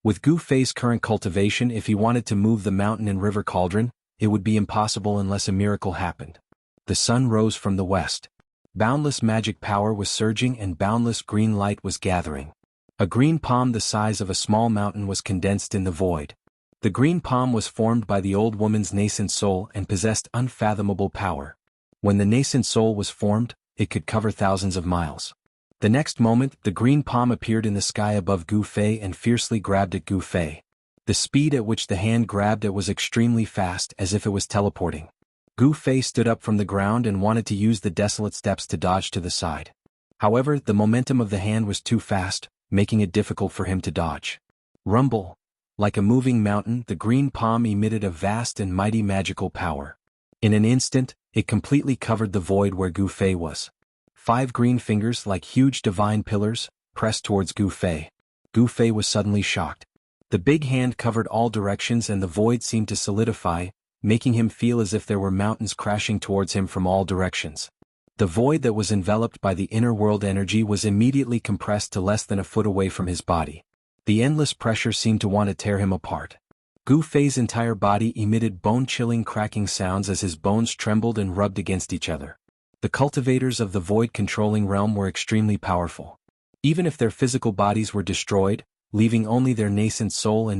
With Gu Fei's current cultivation, if he wanted to move the mountain and river cauldron, it would be impossible unless a miracle happened. The sun rose from the west. Boundless magic power was surging and boundless green light was gathering. A green palm the size of a small mountain was condensed in the void. The green palm was formed by the old woman's nascent soul and possessed unfathomable power. When the nascent soul was formed, it could cover thousands of miles. The next moment, the green palm appeared in the sky above Gu Fei and fiercely grabbed at Gu Fei. The speed at which the hand grabbed it was extremely fast, as if it was teleporting. Gu Fei stood up from the ground and wanted to use the desolate steps to dodge to the side. However, the momentum of the hand was too fast, making it difficult for him to dodge. Rumble! Like a moving mountain, the green palm emitted a vast and mighty magical power. In an instant, it completely covered the void where Gu Fei was. 5 green fingers, like huge divine pillars, pressed towards Gu Fei. Gu Fei was suddenly shocked. The big hand covered all directions and the void seemed to solidify, making him feel as if there were mountains crashing towards him from all directions. The void that was enveloped by the inner world energy was immediately compressed to less than a foot away from his body. The endless pressure seemed to want to tear him apart. Gu Fei's entire body emitted bone-chilling cracking sounds as his bones trembled and rubbed against each other. The cultivators of the void-controlling realm were extremely powerful. Even if their physical bodies were destroyed, leaving only their nascent soul,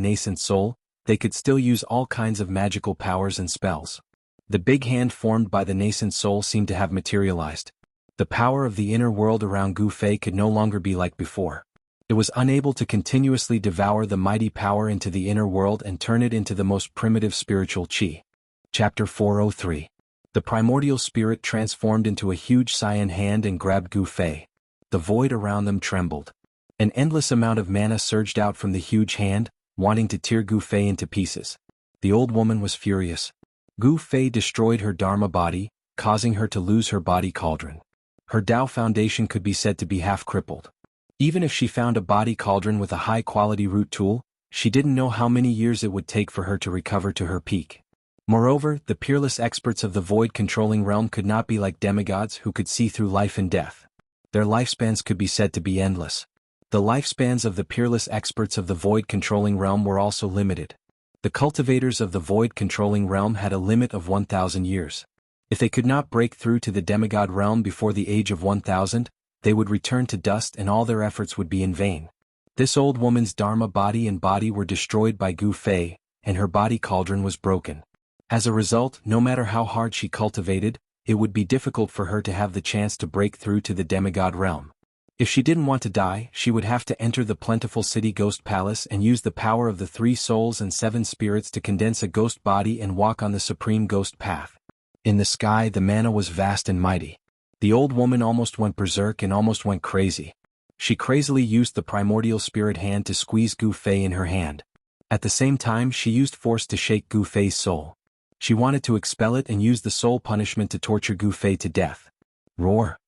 they could still use all kinds of magical powers and spells. The big hand formed by the nascent soul seemed to have materialized. The power of the inner world around Gu Fei could no longer be like before. It was unable to continuously devour the mighty power into the inner world and turn it into the most primitive spiritual qi. Chapter 403. The primordial spirit transformed into a huge cyan hand and grabbed Gu Fei. The void around them trembled. An endless amount of mana surged out from the huge hand, wanting to tear Gu Fei into pieces. The old woman was furious. Gu Fei destroyed her Dharma body, causing her to lose her body cauldron. Her Tao foundation could be said to be half crippled. Even if she found a body cauldron with a high-quality root tool, she didn't know how many years it would take for her to recover to her peak. Moreover, the peerless experts of the void-controlling realm could not be like demigods who could see through life and death. Their lifespans could be said to be endless. The lifespans of the peerless experts of the void-controlling realm were also limited. The cultivators of the void-controlling realm had a limit of 1,000 years. If they could not break through to the demigod realm before the age of 1,000, they would return to dust and all their efforts would be in vain. This old woman's Dharma body and body were destroyed by Gu Fei, and her body cauldron was broken. As a result, no matter how hard she cultivated, it would be difficult for her to have the chance to break through to the demigod realm. If she didn't want to die, she would have to enter the plentiful city ghost palace and use the power of the 3 souls and 7 spirits to condense a ghost body and walk on the supreme ghost path. In the sky, the mana was vast and mighty. The old woman almost went berserk and almost went crazy. She crazily used the primordial spirit hand to squeeze Gu Fei in her hand. At the same time, she used force to shake Gu Fei's soul. She wanted to expel it and use the soul punishment to torture Gu Fei to death. Roar!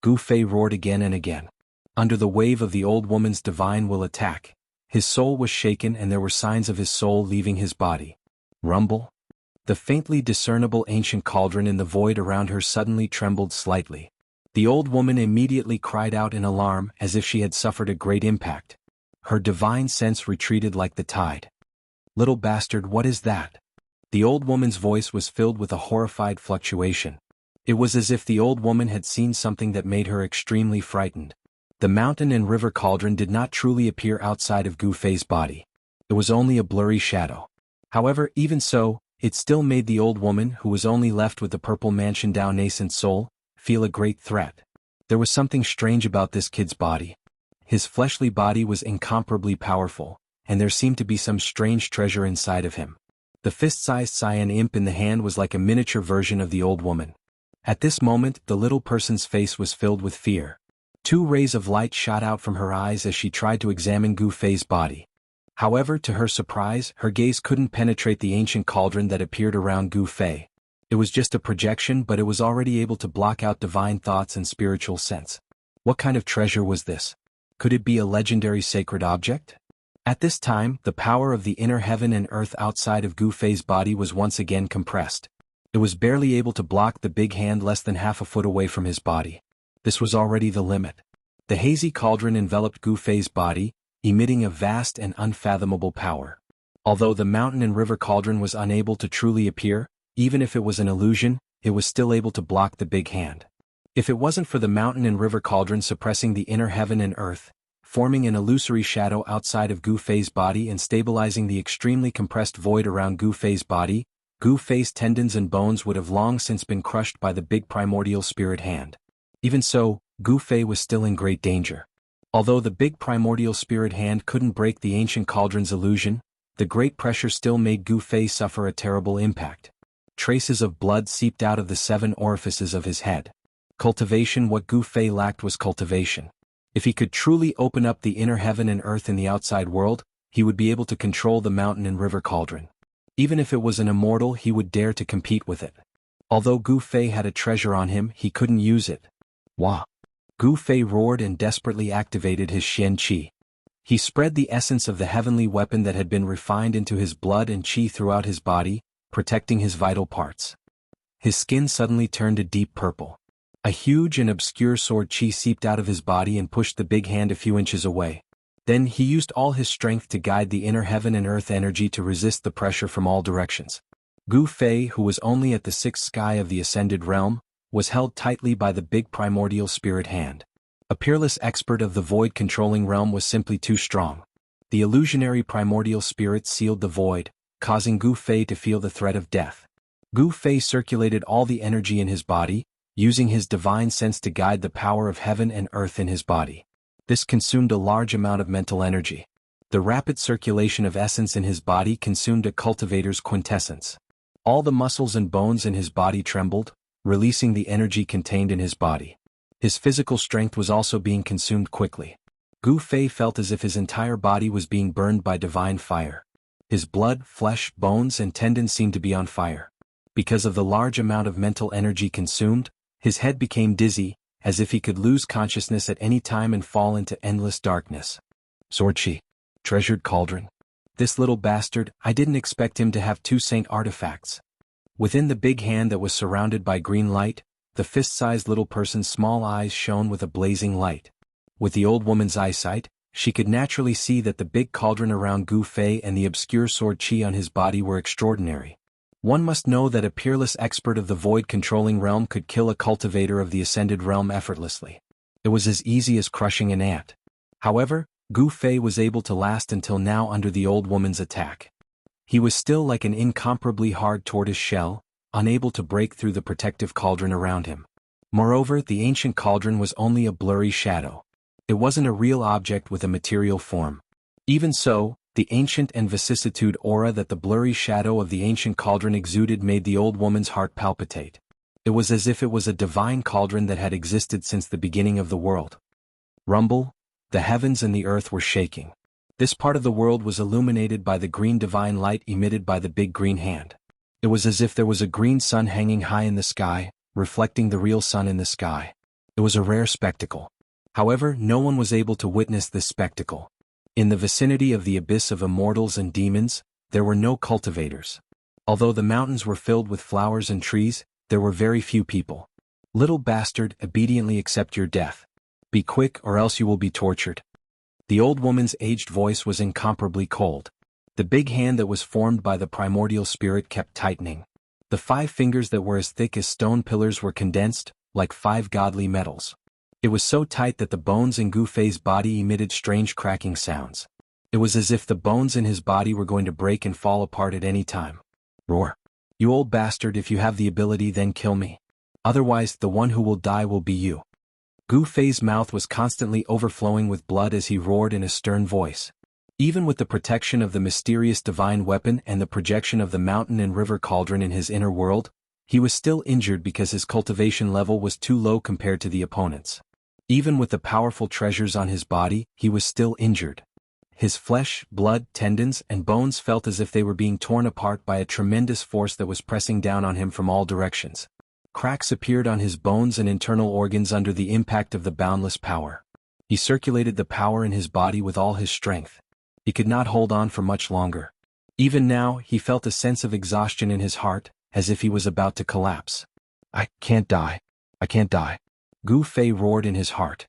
Gu Fei roared again and again. Under the wave of the old woman's divine will attack, his soul was shaken and there were signs of his soul leaving his body. Rumble! The faintly discernible ancient cauldron in the void around her suddenly trembled slightly. The old woman immediately cried out in alarm as if she had suffered a great impact. Her divine sense retreated like the tide. Little bastard, what is that? The old woman's voice was filled with a horrified fluctuation. It was as if the old woman had seen something that made her extremely frightened. The mountain and river cauldron did not truly appear outside of Gu Fei's body. It was only a blurry shadow. However, even so, it still made the old woman, who was only left with the purple mansion Tao nascent soul, feel a great threat. There was something strange about this kid's body. His fleshly body was incomparably powerful, and there seemed to be some strange treasure inside of him. The fist-sized cyan imp in the hand was like a miniature version of the old woman. At this moment, the little person's face was filled with fear. 2 rays of light shot out from her eyes as she tried to examine Gu Fei's body. However, to her surprise, her gaze couldn't penetrate the ancient cauldron that appeared around Gu Fei. It was just a projection, but it was already able to block out divine thoughts and spiritual sense. What kind of treasure was this? Could it be a legendary sacred object? At this time, the power of the inner heaven and earth outside of Gu Fei's body was once again compressed. It was barely able to block the big hand less than half a foot away from his body. This was already the limit. The hazy cauldron enveloped Gu Fei's body, emitting a vast and unfathomable power. Although the mountain and river cauldron was unable to truly appear, even if it was an illusion, it was still able to block the big hand. If it wasn't for the mountain and river cauldron suppressing the inner heaven and earth, forming an illusory shadow outside of Gu Fei's body and stabilizing the extremely compressed void around Gu Fei's body, Gu Fei's tendons and bones would have long since been crushed by the big primordial spirit hand. Even so, Gu Fei was still in great danger. Although the big primordial spirit hand couldn't break the ancient cauldron's illusion, the great pressure still made Gu Fei suffer a terrible impact. Traces of blood seeped out of the 7 orifices of his head. Cultivation. What Gu Fei lacked was cultivation. If he could truly open up the inner heaven and earth in the outside world, he would be able to control the mountain and river cauldron. Even if it was an immortal, he would dare to compete with it. Although Gu Fei had a treasure on him, he couldn't use it. Wah! Gu Fei roared and desperately activated his Xian Qi. He spread the essence of the heavenly weapon that had been refined into his blood and Qi throughout his body, protecting his vital parts. His skin suddenly turned a deep purple. A huge and obscure sword Qi seeped out of his body and pushed the big hand a few inches away. Then he used all his strength to guide the inner heaven and earth energy to resist the pressure from all directions. Gu Fei, who was only at the sixth sky of the ascended realm, was held tightly by the big primordial spirit hand. A peerless expert of the void controlling realm was simply too strong. The illusionary primordial spirit sealed the void, causing Gu Fei to feel the threat of death. Gu Fei circulated all the energy in his body, using his divine sense to guide the power of heaven and earth in his body. This consumed a large amount of mental energy. The rapid circulation of essence in his body consumed a cultivator's quintessence. All the muscles and bones in his body trembled, releasing the energy contained in his body. His physical strength was also being consumed quickly. Gu Fei felt as if his entire body was being burned by divine fire. His blood, flesh, bones, and tendons seemed to be on fire. Because of the large amount of mental energy consumed, his head became dizzy, as if he could lose consciousness at any time and fall into endless darkness. Swordchi. Treasured cauldron. This little bastard, I didn't expect him to have two saint artifacts. Within the big hand that was surrounded by green light, the fist-sized little person's small eyes shone with a blazing light. With the old woman's eyesight, she could naturally see that the big cauldron around Gu Fei and the obscure sword chi on his body were extraordinary. One must know that a peerless expert of the void-controlling realm could kill a cultivator of the ascended realm effortlessly. It was as easy as crushing an ant. However, Gu Fei was able to last until now under the old woman's attack. He was still like an incomparably hard tortoise shell, unable to break through the protective cauldron around him. Moreover, the ancient cauldron was only a blurry shadow. It wasn't a real object with a material form. Even so, the ancient and vicissitude aura that the blurry shadow of the ancient cauldron exuded made the old woman's heart palpitate. It was as if it was a divine cauldron that had existed since the beginning of the world. Rumble, the heavens and the earth were shaking. This part of the world was illuminated by the green divine light emitted by the big green hand. It was as if there was a green sun hanging high in the sky, reflecting the real sun in the sky. It was a rare spectacle. However, no one was able to witness this spectacle. In the vicinity of the abyss of immortals and demons, there were no cultivators. Although the mountains were filled with flowers and trees, there were very few people. Little bastard, obediently accept your death. Be quick or else you will be tortured. The old woman's aged voice was incomparably cold. The big hand that was formed by the primordial spirit kept tightening. The 5 fingers that were as thick as stone pillars were condensed, like 5 godly metals. It was so tight that the bones in Gu Fei's body emitted strange cracking sounds. It was as if the bones in his body were going to break and fall apart at any time. Roar. You old bastard, if you have the ability then kill me. Otherwise, the one who will die will be you. Gu Fei's mouth was constantly overflowing with blood as he roared in a stern voice. Even with the protection of the mysterious divine weapon and the projection of the mountain and river cauldron in his inner world, he was still injured because his cultivation level was too low compared to the opponent's. Even with the powerful treasures on his body, he was still injured. His flesh, blood, tendons, and bones felt as if they were being torn apart by a tremendous force that was pressing down on him from all directions. Cracks appeared on his bones and internal organs under the impact of the boundless power. He circulated the power in his body with all his strength. He could not hold on for much longer. Even now, he felt a sense of exhaustion in his heart, as if he was about to collapse. I can't die. I can't die. Gu Fei roared in his heart.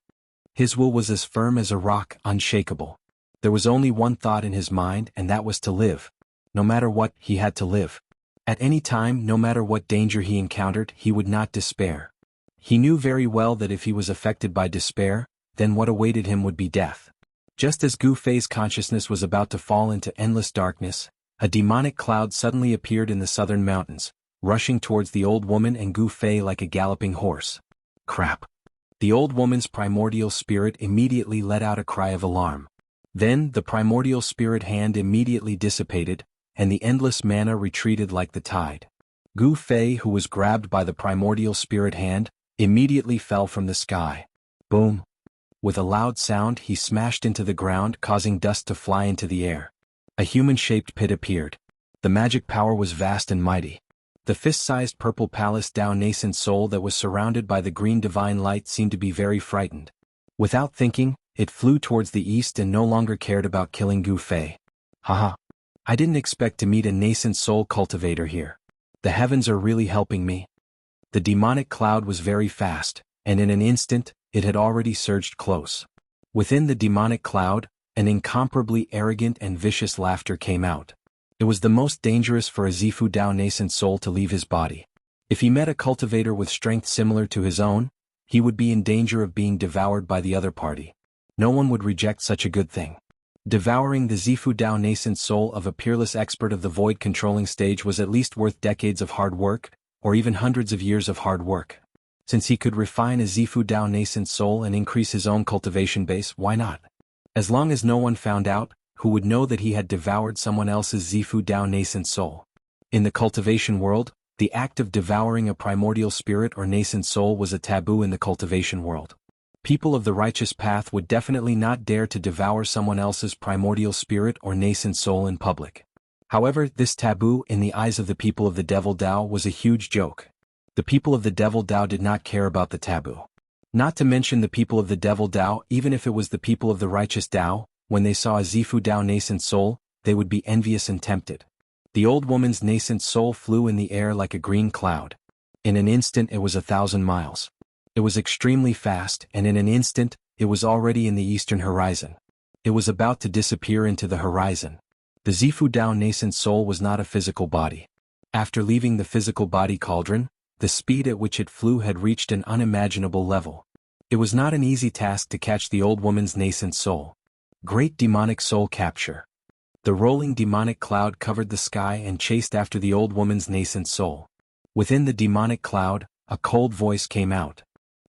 His will was as firm as a rock, unshakable. There was only one thought in his mind, and that was to live. No matter what, he had to live. At any time, no matter what danger he encountered, he would not despair. He knew very well that if he was affected by despair, then what awaited him would be death. Just as Gu Fei's consciousness was about to fall into endless darkness, a demonic cloud suddenly appeared in the southern mountains, rushing towards the old woman and Gu Fei like a galloping horse. Crap. The old woman's primordial spirit immediately let out a cry of alarm. Then, the primordial spirit hand immediately dissipated, and the endless mana retreated like the tide. Gu Fei, who was grabbed by the primordial spirit hand, immediately fell from the sky. Boom. With a loud sound, he smashed into the ground, causing dust to fly into the air. A human-shaped pit appeared. The magic power was vast and mighty. The fist-sized purple palace Dao nascent soul that was surrounded by the green divine light seemed to be very frightened. Without thinking, it flew towards the east and no longer cared about killing Gu Fei. Haha. I didn't expect to meet a nascent soul cultivator here. The heavens are really helping me. The demonic cloud was very fast, and in an instant, it had already surged close. Within the demonic cloud, An incomparably arrogant and vicious laughter came out. It was the most dangerous for a Zifu Dao nascent soul to leave his body. If he met a cultivator with strength similar to his own, he would be in danger of being devoured by the other party. No one would reject such a good thing. Devouring the Zifu Dao nascent soul of a peerless expert of the void controlling stage was at least worth decades of hard work, or even hundreds of years of hard work. Since he could refine a Zifu Dao nascent soul and increase his own cultivation base, why not? As long as no one found out, who would know that he had devoured someone else's Zifu Dao nascent soul? In the cultivation world, the act of devouring a primordial spirit or nascent soul was a taboo in the cultivation world. People of the righteous path would definitely not dare to devour someone else's primordial spirit or nascent soul in public. However, this taboo in the eyes of the people of the Devil Dao was a huge joke. The people of the Devil Dao did not care about the taboo. Not to mention the people of the Devil Dao, even if it was the people of the righteous Dao, when they saw a Zifu Dao nascent soul, they would be envious and tempted. The old woman's nascent soul flew in the air like a green cloud. In an instant it was 1,000 miles. It was extremely fast, and in an instant, it was already in the eastern horizon. It was about to disappear into the horizon. The Zifu Dao nascent soul was not a physical body. After leaving the physical body cauldron, the speed at which it flew had reached an unimaginable level. It was not an easy task to catch the old woman's nascent soul. Great demonic soul capture. The rolling demonic cloud covered the sky and chased after the old woman's nascent soul. Within the demonic cloud, a cold voice came out.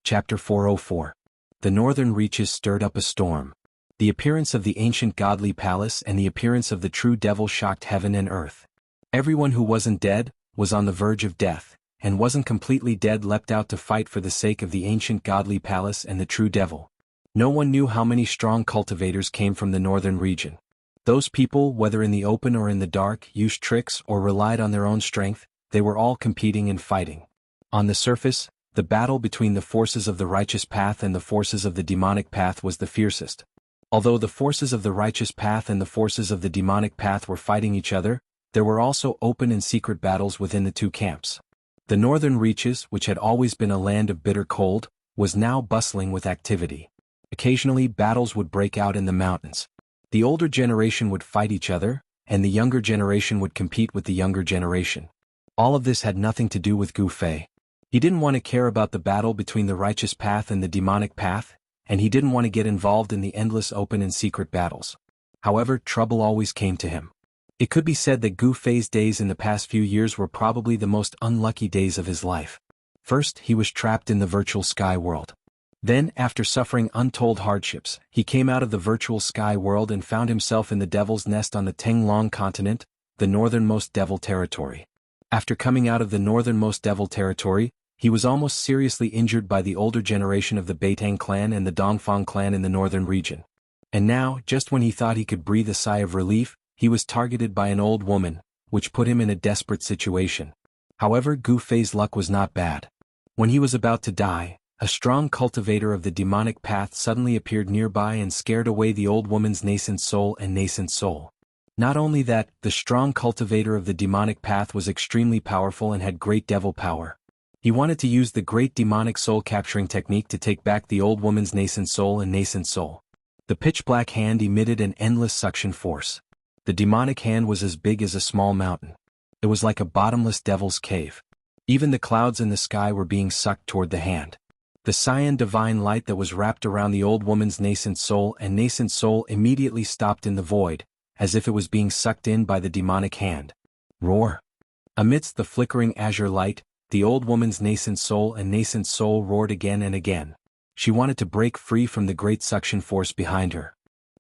Chapter 404. The northern reaches stirred up a storm. The appearance of the ancient godly palace and the appearance of the true devil shocked heaven and earth. Everyone who wasn't dead, was on the verge of death, and wasn't completely dead leapt out to fight for the sake of the ancient godly palace and the true devil. No one knew how many strong cultivators came from the northern region. Those people, whether in the open or in the dark, used tricks or relied on their own strength, they were all competing and fighting. On the surface, the battle between the forces of the righteous path and the forces of the demonic path was the fiercest. Although the forces of the righteous path and the forces of the demonic path were fighting each other, there were also open and secret battles within the two camps. The northern reaches, which had always been a land of bitter cold, was now bustling with activity. Occasionally battles would break out in the mountains. The older generation would fight each other, and the younger generation would compete with the younger generation. All of this had nothing to do with Gu Fei. He didn't want to care about the battle between the righteous path and the demonic path, and he didn't want to get involved in the endless open and secret battles. However, trouble always came to him. It could be said that Gu Fei's days in the past few years were probably the most unlucky days of his life. First, he was trapped in the virtual sky world. Then, after suffering untold hardships, he came out of the virtual sky world and found himself in the Devil's Nest on the Tenglong continent, the northernmost devil territory. After coming out of the northernmost devil territory, he was almost seriously injured by the older generation of the Beitang clan and the Dongfang clan in the northern region. And now, just when he thought he could breathe a sigh of relief, he was targeted by an old woman, which put him in a desperate situation. However, Gu Fei's luck was not bad. When he was about to die, a strong cultivator of the demonic path suddenly appeared nearby and scared away the old woman's nascent soul and nascent soul. Not only that, the strong cultivator of the demonic path was extremely powerful and had great devil power. He wanted to use the great demonic soul capturing technique to take back the old woman's nascent soul and nascent soul. The pitch-black hand emitted an endless suction force. The demonic hand was as big as a small mountain. It was like a bottomless devil's cave. Even the clouds in the sky were being sucked toward the hand. The cyan divine light that was wrapped around the old woman's nascent soul immediately stopped in the void, as if it was being sucked in by the demonic hand. Roar! Amidst the flickering azure light, the old woman's nascent soul roared again and again. She wanted to break free from the great suction force behind her.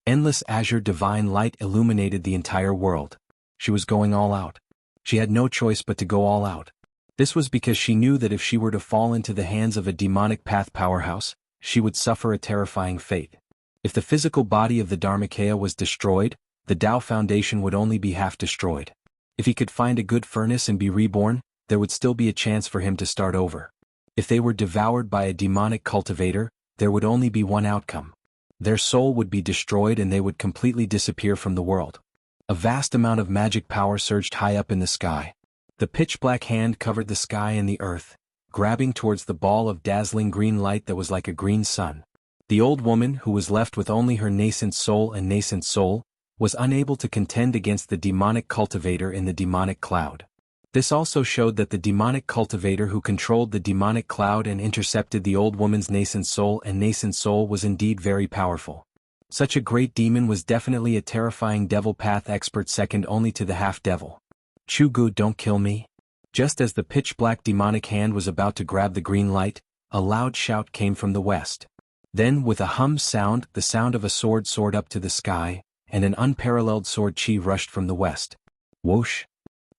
Endless azure divine light illuminated the entire world. She was going all out. She had no choice but to go all out. This was because she knew that if she were to fall into the hands of a demonic path powerhouse, she would suffer a terrifying fate. If the physical body of the Dharmakaya was destroyed, the Tao Foundation would only be half destroyed. If he could find a good furnace and be reborn, there would still be a chance for him to start over. If they were devoured by a demonic cultivator, there would only be one outcome. Their soul would be destroyed and they would completely disappear from the world. A vast amount of magic power surged high up in the sky. The pitch-black hand covered the sky and the earth, grabbing towards the ball of dazzling green light that was like a green sun. The old woman, who was left with only her nascent soul, was unable to contend against the demonic cultivator in the demonic cloud. This also showed that the demonic cultivator who controlled the demonic cloud and intercepted the old woman's nascent soul was indeed very powerful. Such a great demon was definitely a terrifying devil path expert, second only to the half-devil. Chugu, don't kill me. Just as the pitch-black demonic hand was about to grab the green light, a loud shout came from the west. Then, with a hum sound, the sound of a sword soared up to the sky, and an unparalleled sword chi rushed from the west. Whoosh!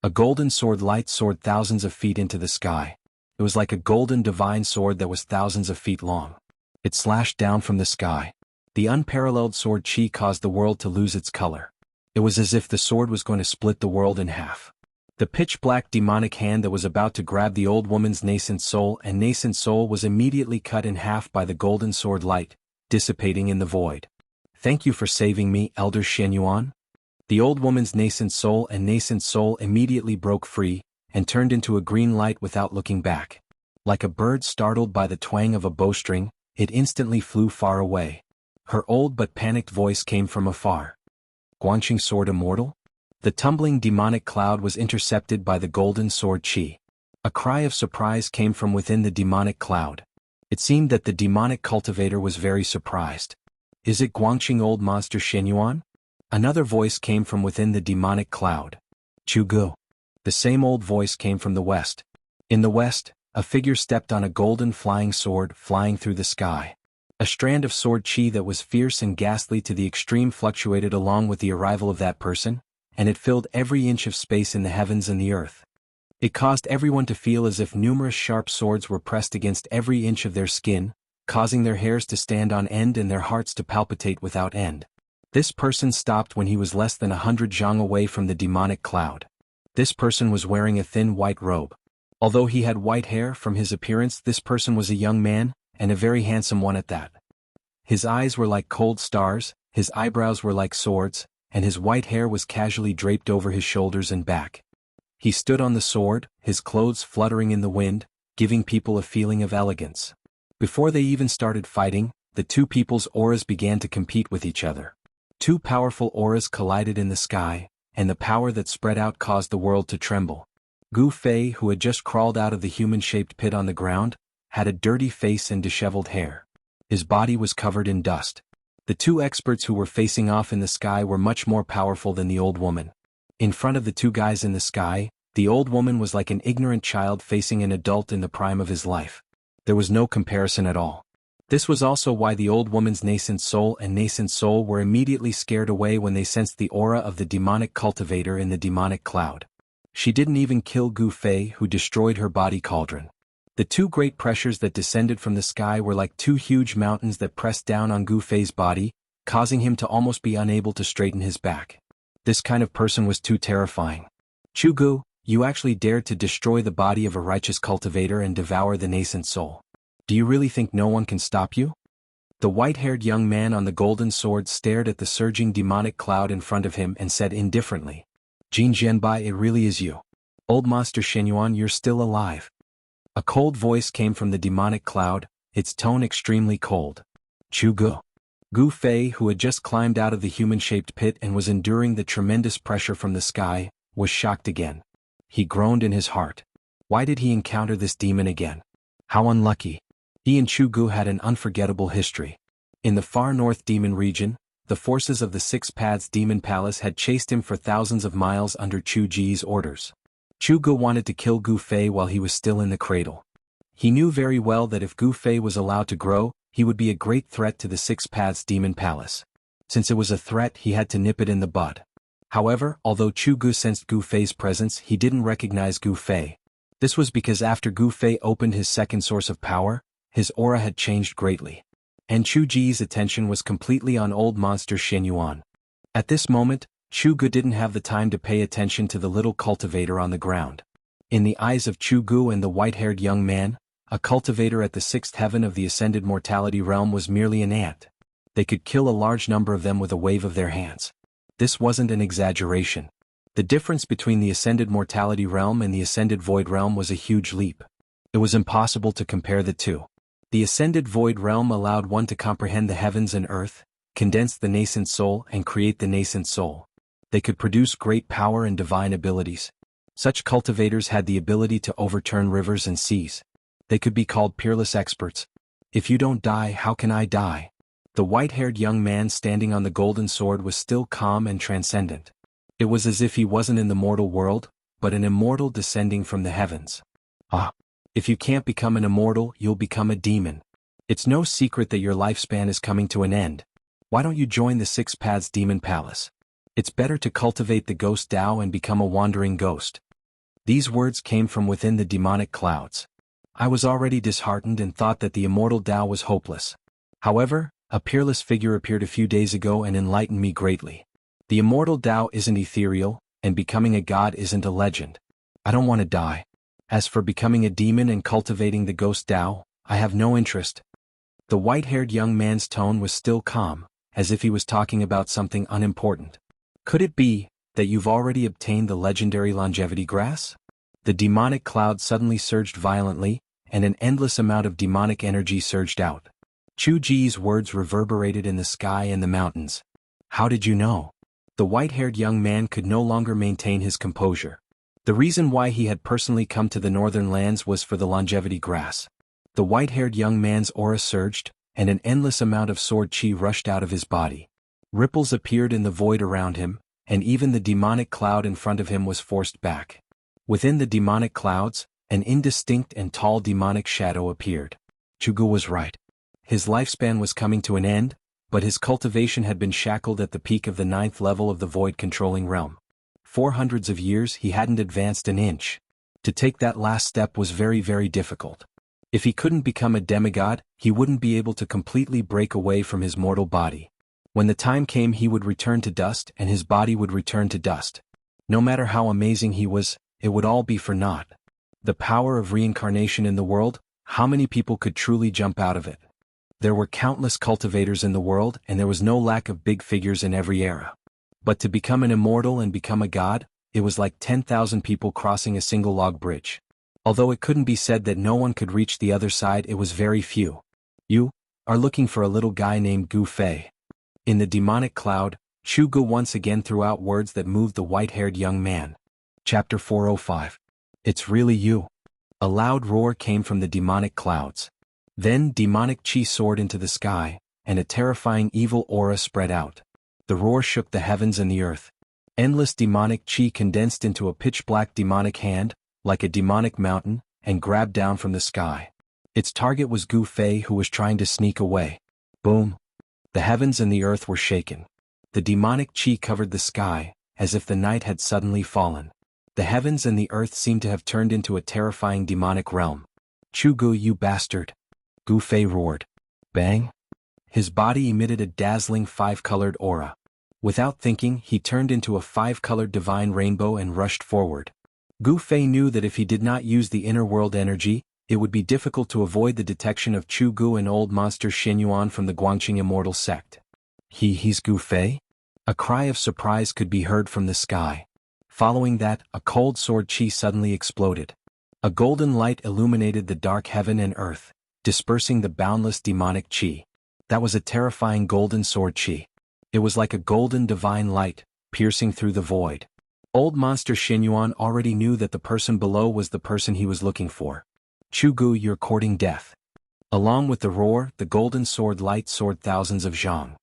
A golden sword light soared thousands of feet into the sky. It was like a golden divine sword that was thousands of feet long. It slashed down from the sky. The unparalleled sword chi caused the world to lose its color. It was as if the sword was going to split the world in half. The pitch-black demonic hand that was about to grab the old woman's nascent soul was immediately cut in half by the golden sword light, dissipating in the void. Thank you for saving me, Elder Shenyuan. The old woman's nascent soul immediately broke free, and turned into a green light without looking back. Like a bird startled by the twang of a bowstring, it instantly flew far away. Her old but panicked voice came from afar. Guanqing Sword Immortal? The tumbling demonic cloud was intercepted by the golden sword chi. A cry of surprise came from within the demonic cloud. It seemed that the demonic cultivator was very surprised. Is it Guangqing Old Monster Shenyuan? Another voice came from within the demonic cloud. Chugu. The same old voice came from the west. In the west, a figure stepped on a golden flying sword flying through the sky. A strand of sword chi that was fierce and ghastly to the extreme fluctuated along with the arrival of that person, and it filled every inch of space in the heavens and the earth. It caused everyone to feel as if numerous sharp swords were pressed against every inch of their skin, causing their hairs to stand on end and their hearts to palpitate without end. This person stopped when he was less than 100 zhang away from the demonic cloud. This person was wearing a thin white robe. Although he had white hair, from his appearance this person was a young man, and a very handsome one at that. His eyes were like cold stars, his eyebrows were like swords, and his white hair was casually draped over his shoulders and back. He stood on the sword, his clothes fluttering in the wind, giving people a feeling of elegance. Before they even started fighting, the two people's auras began to compete with each other. Two powerful auras collided in the sky, and the power that spread out caused the world to tremble. Gu Fei, who had just crawled out of the human-shaped pit on the ground, had a dirty face and disheveled hair. His body was covered in dust. The two experts who were facing off in the sky were much more powerful than the old woman. In front of the two guys in the sky, the old woman was like an ignorant child facing an adult in the prime of his life. There was no comparison at all. This was also why the old woman's nascent soul were immediately scared away when they sensed the aura of the demonic cultivator in the demonic cloud. She didn't even kill Gu Fei, who destroyed her body cauldron. The two great pressures that descended from the sky were like two huge mountains that pressed down on Gu Fei's body, causing him to almost be unable to straighten his back. This kind of person was too terrifying. Chugu, you actually dared to destroy the body of a righteous cultivator and devour the nascent soul. Do you really think no one can stop you? The white-haired young man on the golden sword stared at the surging demonic cloud in front of him and said indifferently, Jin Zhenbai, it really is you. Old Master Shenyuan, you're still alive. A cold voice came from the demonic cloud, its tone extremely cold. Chugu. Gu Fei, who had just climbed out of the human-shaped pit and was enduring the tremendous pressure from the sky, was shocked again. He groaned in his heart. Why did he encounter this demon again? How unlucky. He and Chugu had an unforgettable history. In the far north demon region, the forces of the Six Paths Demon Palace had chased him for thousands of miles under Chu Ji's orders. Chugu wanted to kill Gu Fei while he was still in the cradle. He knew very well that if Gu Fei was allowed to grow, he would be a great threat to the Six Paths Demon Palace. Since it was a threat, he had to nip it in the bud. However, although Chugu sensed Gu Fei's presence, he didn't recognize Gu Fei. This was because after Gu Fei opened his second source of power, his aura had changed greatly. And Chu Ji's attention was completely on old monster Shenyuan. At this moment, Chugu didn't have the time to pay attention to the little cultivator on the ground. In the eyes of Chugu and the white-haired young man, a cultivator at the sixth heaven of the ascended mortality realm was merely an ant. They could kill a large number of them with a wave of their hands. This wasn't an exaggeration. The difference between the ascended mortality realm and the ascended void realm was a huge leap. It was impossible to compare the two. The ascended void realm allowed one to comprehend the heavens and earth, condense the nascent soul and create the nascent soul. They could produce great power and divine abilities. Such cultivators had the ability to overturn rivers and seas. They could be called peerless experts. If you don't die, how can I die? The white-haired young man standing on the golden sword was still calm and transcendent. It was as if he wasn't in the mortal world, but an immortal descending from the heavens. Ah! If you can't become an immortal, you'll become a demon. It's no secret that your lifespan is coming to an end. Why don't you join the Six Paths Demon Palace? It's better to cultivate the ghost Tao and become a wandering ghost. These words came from within the demonic clouds. I was already disheartened and thought that the immortal Tao was hopeless. However, a peerless figure appeared a few days ago and enlightened me greatly. The immortal Tao isn't ethereal, and becoming a god isn't a legend. I don't want to die. As for becoming a demon and cultivating the ghost Tao, I have no interest. The white-haired young man's tone was still calm, as if he was talking about something unimportant. Could it be that you've already obtained the legendary longevity grass? The demonic cloud suddenly surged violently, and an endless amount of demonic energy surged out. Chu Ji's words reverberated in the sky and the mountains. How did you know? The white-haired young man could no longer maintain his composure. The reason why he had personally come to the northern lands was for the longevity grass. The white-haired young man's aura surged, and an endless amount of sword chi rushed out of his body. Ripples appeared in the void around him, and even the demonic cloud in front of him was forced back. Within the demonic clouds, an indistinct and tall demonic shadow appeared. Chugu was right. His lifespan was coming to an end, but his cultivation had been shackled at the peak of the 9th level of the void-controlling realm. 400 years he hadn't advanced an inch. To take that last step was very, very difficult. If he couldn't become a demigod, he wouldn't be able to completely break away from his mortal body. When the time came, he would return to dust and his body would return to dust. No matter how amazing he was, it would all be for naught. The power of reincarnation in the world, how many people could truly jump out of it? There were countless cultivators in the world and there was no lack of big figures in every era. But to become an immortal and become a god, it was like 10,000 people crossing a single log bridge. Although it couldn't be said that no one could reach the other side, it was very few. You are looking for a little guy named Gu Fei. In the demonic cloud, Chu Gu once again threw out words that moved the white-haired young man. Chapter 405. It's really you. A loud roar came from the demonic clouds. Then demonic chi soared into the sky, and a terrifying evil aura spread out. The roar shook the heavens and the earth. Endless demonic chi condensed into a pitch-black demonic hand, like a demonic mountain, and grabbed down from the sky. Its target was Gu Fei, who was trying to sneak away. Boom! The heavens and the earth were shaken. The demonic chi covered the sky, as if the night had suddenly fallen. The heavens and the earth seemed to have turned into a terrifying demonic realm. Chu Gu, you bastard! Gu Fei roared. Bang! His body emitted a dazzling 5-colored aura. Without thinking, he turned into a 5-colored divine rainbow and rushed forward. Gu Fei knew that if he did not use the inner world energy, it would be difficult to avoid the detection of Chu Gu and old monster Xin Yuan from the Guangqing Immortal sect. He's Gu Fei? A cry of surprise could be heard from the sky. Following that, a cold sword chi suddenly exploded. A golden light illuminated the dark heaven and earth, dispersing the boundless demonic chi. That was a terrifying golden sword chi. It was like a golden divine light, piercing through the void. Old monster Xin Yuan already knew that the person below was the person he was looking for. Chu Gu, you're courting death. Along with the roar, the golden sword light soared thousands of zhang.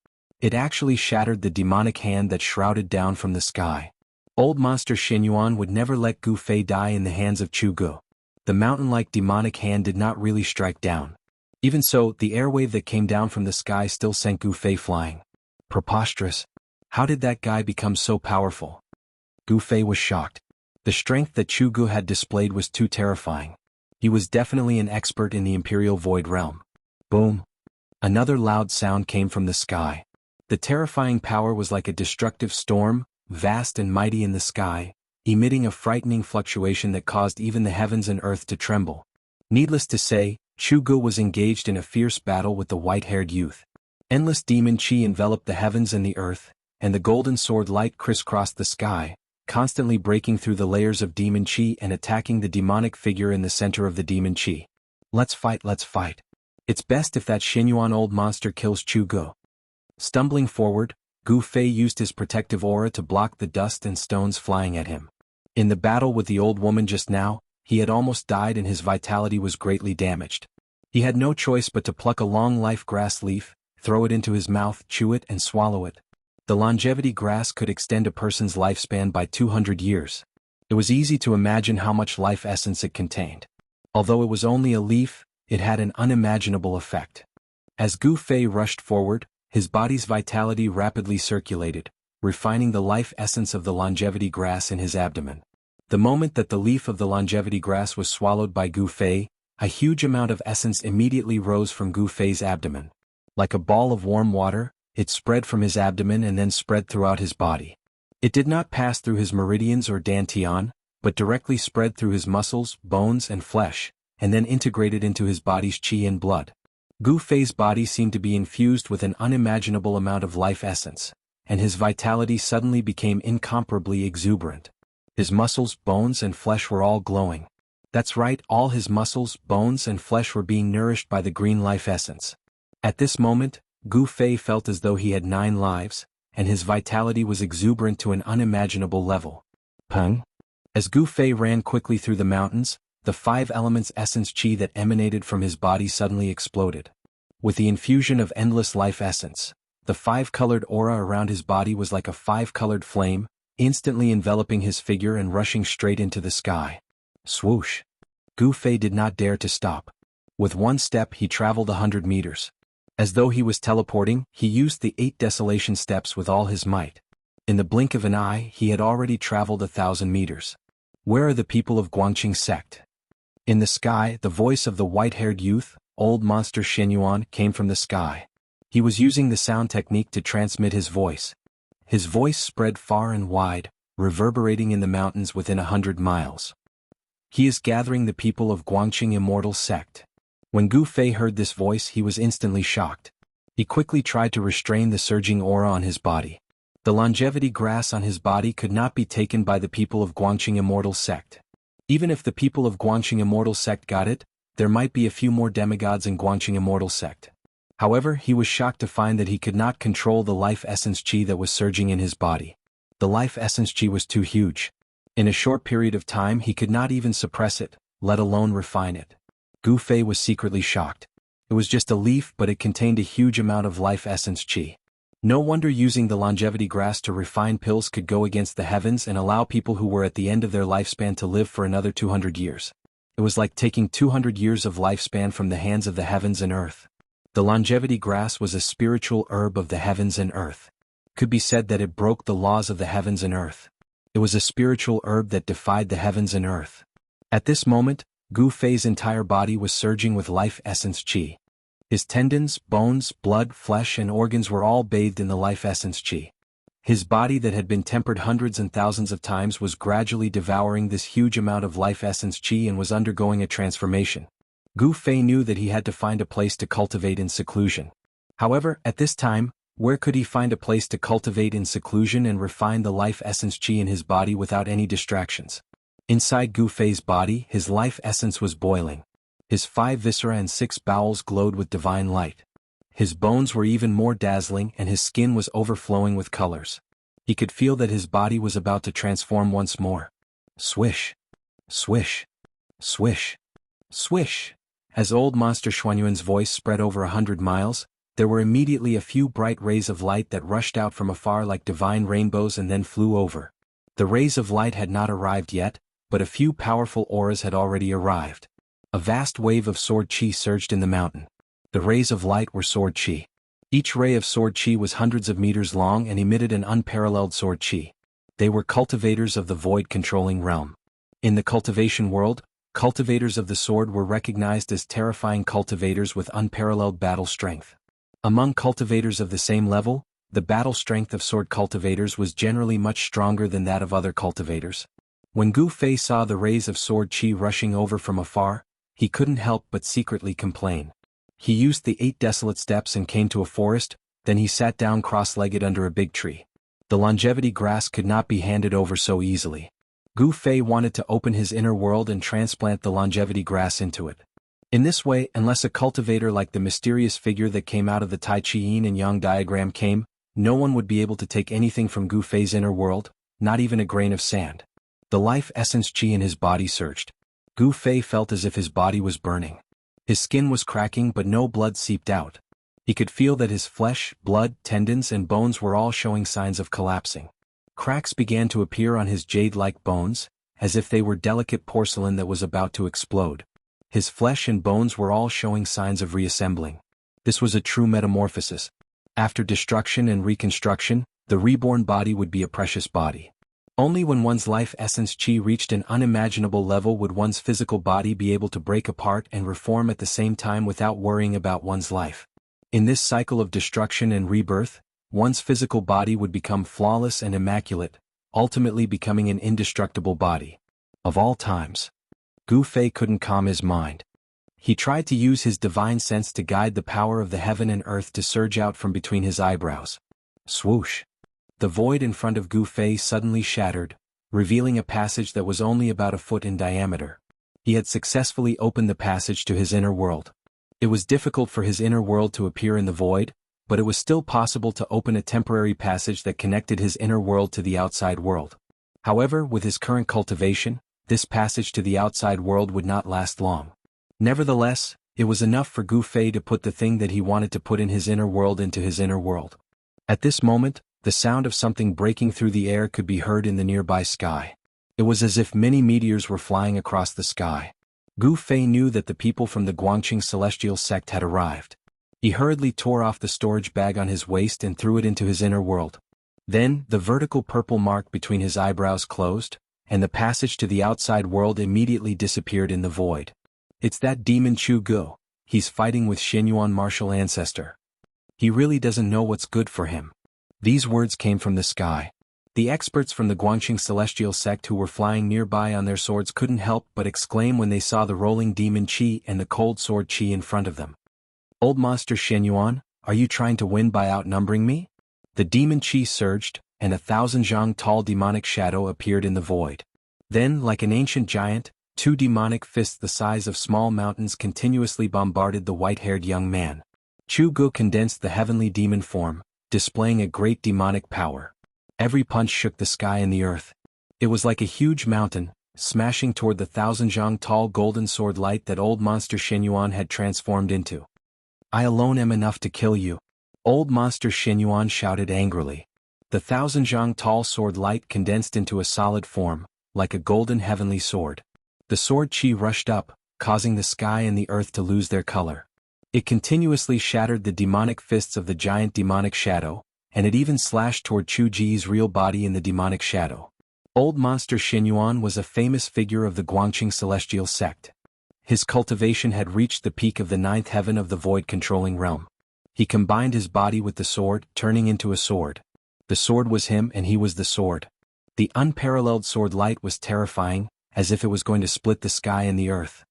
It actually shattered the demonic hand that shrouded down from the sky. Old monster Xin Yuan would never let Gu Fei die in the hands of Chu Gu. The mountain-like demonic hand did not really strike down. Even so, the airwave that came down from the sky still sent Gu Fei flying. Preposterous. How did that guy become so powerful? Gu Fei was shocked. The strength that Chu Gu had displayed was too terrifying. He was definitely an expert in the Imperial Void Realm. Boom! Another loud sound came from the sky. The terrifying power was like a destructive storm, vast and mighty in the sky, emitting a frightening fluctuation that caused even the heavens and earth to tremble. Needless to say, Chu Gu was engaged in a fierce battle with the white-haired youth. Endless demon chi enveloped the heavens and the earth, and the golden sword light crisscrossed the sky, constantly breaking through the layers of demon chi and attacking the demonic figure in the center of the demon chi. Let's fight, let's fight. It's best if that Xinyuan old monster kills Chu Go. Stumbling forward, Gu Fei used his protective aura to block the dust and stones flying at him. In the battle with the old woman just now, he had almost died and his vitality was greatly damaged. He had no choice but to pluck a long life grass leaf, throw it into his mouth, chew it and swallow it. The longevity grass could extend a person's lifespan by 200 years. It was easy to imagine how much life essence it contained. Although it was only a leaf, it had an unimaginable effect. As Gu Fei rushed forward, his body's vitality rapidly circulated, refining the life essence of the longevity grass in his abdomen. The moment that the leaf of the longevity grass was swallowed by Gu Fei, a huge amount of essence immediately rose from Gu Fei's abdomen. Like a ball of warm water, it spread from his abdomen and then spread throughout his body. It did not pass through his meridians or dantian, but directly spread through his muscles, bones and flesh, and then integrated into his body's qi and blood. Gu Fei's body seemed to be infused with an unimaginable amount of life essence, and his vitality suddenly became incomparably exuberant. His muscles, bones and flesh were all glowing. That's right, all his muscles, bones and flesh were being nourished by the green life essence. At this moment, Gu Fei felt as though he had 9 lives, and his vitality was exuberant to an unimaginable level. Peng! As Gu Fei ran quickly through the mountains, the 5 elements essence qi that emanated from his body suddenly exploded. With the infusion of endless life essence, the 5-colored aura around his body was like a 5-colored flame, instantly enveloping his figure and rushing straight into the sky. Swoosh! Gu Fei did not dare to stop. With one step he traveled 100 meters. As though he was teleporting, he used the 8 desolation steps with all his might. In the blink of an eye, he had already traveled 1,000 meters. Where are the people of Guangqing sect? In the sky, the voice of the white-haired youth, old monster Xinyuan, came from the sky. He was using the sound technique to transmit his voice. His voice spread far and wide, reverberating in the mountains within 100 miles. He is gathering the people of Guangqing Immortal sect. When Gu Fei heard this voice, he was instantly shocked. He quickly tried to restrain the surging aura on his body. The longevity grass on his body could not be taken by the people of Guangqing Immortal sect. Even if the people of Guangqing Immortal sect got it, there might be a few more demigods in Guangqing Immortal sect. However, he was shocked to find that he could not control the life essence qi that was surging in his body. The life essence qi was too huge. In a short period of time he could not even suppress it, let alone refine it. Gu Fei was secretly shocked. It was just a leaf, but it contained a huge amount of life essence qi. No wonder using the longevity grass to refine pills could go against the heavens and allow people who were at the end of their lifespan to live for another 200 years. It was like taking 200 years of lifespan from the hands of the heavens and earth. The longevity grass was a spiritual herb of the heavens and earth. Could be said that it broke the laws of the heavens and earth. It was a spiritual herb that defied the heavens and earth. At this moment, Gu Fei's entire body was surging with life essence qi. His tendons, bones, blood, flesh and organs were all bathed in the life essence qi. His body that had been tempered hundreds and thousands of times was gradually devouring this huge amount of life essence qi and was undergoing a transformation. Gu Fei knew that he had to find a place to cultivate in seclusion. However, at this time, where could he find a place to cultivate in seclusion and refine the life essence qi in his body without any distractions? Inside Gu Fei's body, his life essence was boiling. His 5 viscera and 6 bowels glowed with divine light. His bones were even more dazzling and his skin was overflowing with colors. He could feel that his body was about to transform once more. Swish! Swish! Swish! Swish! As old monster Xuanyuan's voice spread over 100 miles, there were immediately a few bright rays of light that rushed out from afar like divine rainbows and then flew over. The rays of light had not arrived yet, but a few powerful auras had already arrived. A vast wave of sword qi surged in the mountain. The rays of light were sword qi. Each ray of sword qi was hundreds of meters long and emitted an unparalleled sword qi. They were cultivators of the void-controlling realm. In the cultivation world, cultivators of the sword were recognized as terrifying cultivators with unparalleled battle strength. Among cultivators of the same level, the battle strength of sword cultivators was generally much stronger than that of other cultivators. When Gu Fei saw the rays of sword qi rushing over from afar, he couldn't help but secretly complain. He used the 8 desolate steps and came to a forest, then he sat down cross-legged under a big tree. The longevity grass could not be handed over so easily. Gu Fei wanted to open his inner world and transplant the longevity grass into it. In this way, unless a cultivator like the mysterious figure that came out of the Tai Chi Yin and Yang diagram came, no one would be able to take anything from Gu Fei's inner world, not even a grain of sand. The life essence Qi in his body surged. Gu Fei felt as if his body was burning. His skin was cracking but no blood seeped out. He could feel that his flesh, blood, tendons and bones were all showing signs of collapsing. Cracks began to appear on his jade-like bones, as if they were delicate porcelain that was about to explode. His flesh and bones were all showing signs of reassembling. This was a true metamorphosis. After destruction and reconstruction, the reborn body would be a precious body. Only when one's life essence Qi reached an unimaginable level would one's physical body be able to break apart and reform at the same time without worrying about one's life. In this cycle of destruction and rebirth, one's physical body would become flawless and immaculate, ultimately becoming an indestructible body. Of all times, Gu Fei couldn't calm his mind. He tried to use his divine sense to guide the power of the heaven and earth to surge out from between his eyebrows. Swoosh! The void in front of Gu Fei suddenly shattered, revealing a passage that was only about a foot in diameter. He had successfully opened the passage to his inner world. It was difficult for his inner world to appear in the void, but it was still possible to open a temporary passage that connected his inner world to the outside world. However, with his current cultivation, this passage to the outside world would not last long. Nevertheless, it was enough for Gu Fei to put the thing that he wanted to put in his inner world into his inner world. At this moment, the sound of something breaking through the air could be heard in the nearby sky. It was as if many meteors were flying across the sky. Gu Fei knew that the people from the Guangqing celestial sect had arrived. He hurriedly tore off the storage bag on his waist and threw it into his inner world. Then, the vertical purple mark between his eyebrows closed, and the passage to the outside world immediately disappeared in the void. It's that demon Chu Gu. He's fighting with Xinyuan martial ancestor. He really doesn't know what's good for him. These words came from the sky. The experts from the Guangqing celestial sect who were flying nearby on their swords couldn't help but exclaim when they saw the rolling demon Qi and the cold sword Qi in front of them. Old monster Xinyuan, are you trying to win by outnumbering me? The demon Qi surged, and 1,000 zhang tall demonic shadow appeared in the void. Then, like an ancient giant, 2 demonic fists the size of small mountains continuously bombarded the white-haired young man. Chu Gu condensed the heavenly demon form, displaying a great demonic power. Every punch shook the sky and the earth. It was like a huge mountain, smashing toward the 1,000 zhang tall golden sword light that old monster Xinyuan had transformed into. I alone am enough to kill you. Old monster Xinyuan shouted angrily. The 1,000 zhang tall sword light condensed into a solid form, like a golden heavenly sword. The sword Qi rushed up, causing the sky and the earth to lose their color. It continuously shattered the demonic fists of the giant demonic shadow, and it even slashed toward Chu Ji's real body in the demonic shadow. Old monster Xinyuan was a famous figure of the Guangqing celestial sect. His cultivation had reached the peak of the 9th heaven of the void-controlling realm. He combined his body with the sword, turning into a sword. The sword was him and he was the sword. The unparalleled sword light was terrifying, as if it was going to split the sky and the earth.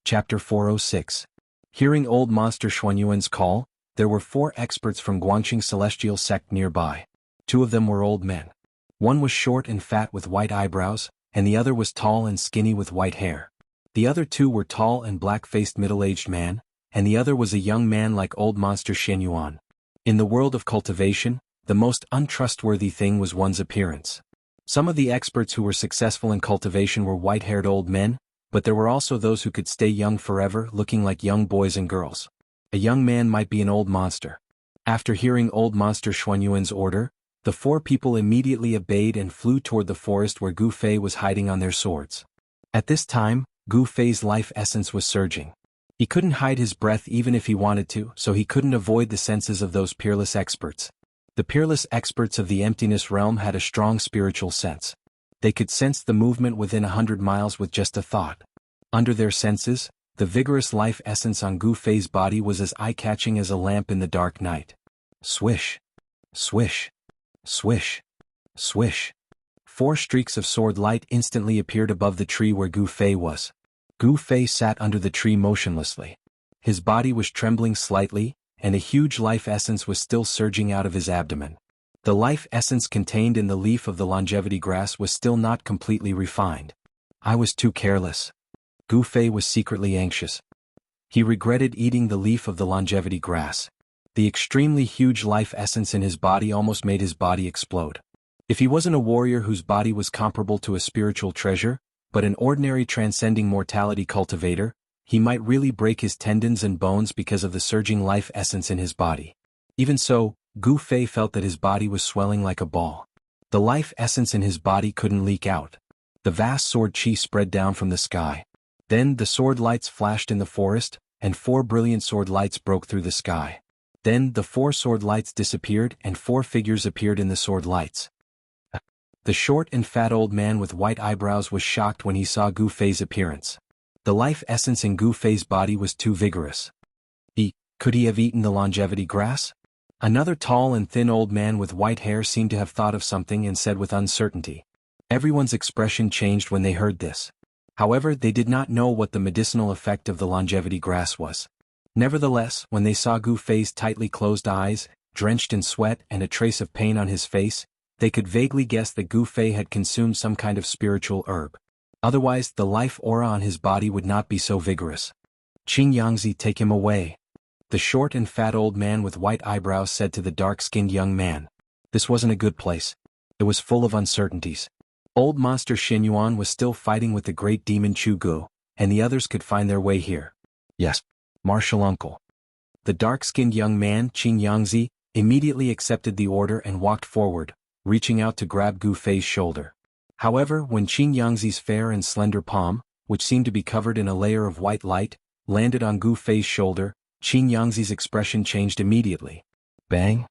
Chapter 406. Hearing old monster Xuanyuan's call, there were 4 experts from Guangqing celestial sect nearby. 2 of them were old men. One was short and fat with white eyebrows, and the other was tall and skinny with white hair. The other 2 were tall and black-faced middle-aged man, and the other was a young man like old monster Xinyuan. In the world of cultivation, the most untrustworthy thing was one's appearance. Some of the experts who were successful in cultivation were white-haired old men, but there were also those who could stay young forever, looking like young boys and girls. A young man might be an old monster. After hearing old monster Xuanyuan's order, the 4 people immediately obeyed and flew toward the forest where Gu Fei was hiding on their swords. At this time, Gu Fei's life essence was surging. He couldn't hide his breath even if he wanted to, so he couldn't avoid the senses of those peerless experts. The peerless experts of the emptiness realm had a strong spiritual sense. They could sense the movement within 100 miles with just a thought. Under their senses, the vigorous life essence on Gu Fei's body was as eye-catching as a lamp in the dark night. Swish! Swish! Swish! Swish! 4 streaks of sword light instantly appeared above the tree where Gu Fei was. Gu Fei sat under the tree motionlessly. His body was trembling slightly, and a huge life essence was still surging out of his abdomen. The life essence contained in the leaf of the longevity grass was still not completely refined. I was too careless. Gu Fei was secretly anxious. He regretted eating the leaf of the longevity grass. The extremely huge life essence in his body almost made his body explode. If he wasn't a warrior whose body was comparable to a spiritual treasure, but an ordinary transcending mortality cultivator, he might really break his tendons and bones because of the surging life essence in his body. Even so, Gu Fei felt that his body was swelling like a ball. The life essence in his body couldn't leak out. The vast sword chi spread down from the sky. Then the sword lights flashed in the forest, and 4 brilliant sword lights broke through the sky. Then the 4 sword lights disappeared and 4 figures appeared in the sword lights. The short and fat old man with white eyebrows was shocked when he saw Gu Fei's appearance. The life essence in Gu Fei's body was too vigorous. Could he have eaten the longevity grass? Another tall and thin old man with white hair seemed to have thought of something and said with uncertainty. Everyone's expression changed when they heard this. However, they did not know what the medicinal effect of the longevity grass was. Nevertheless, when they saw Gu Fei's tightly closed eyes, drenched in sweat and a trace of pain on his face, they could vaguely guess that Gu Fei had consumed some kind of spiritual herb. Otherwise, the life aura on his body would not be so vigorous. Qing Yangzi, take him away. The short and fat old man with white eyebrows said to the dark-skinned young man. This wasn't a good place. It was full of uncertainties. Old monster Xin Yuan was still fighting with the great demon Chu Gu, and the others could find their way here. Yes, martial uncle. The dark-skinned young man, Qing Yangzi, immediately accepted the order and walked forward, reaching out to grab Gu Fei's shoulder. However, when Qing Yangzi's fair and slender palm, which seemed to be covered in a layer of white light, landed on Gu Fei's shoulder, Qing Yangzi's expression changed immediately. Bang!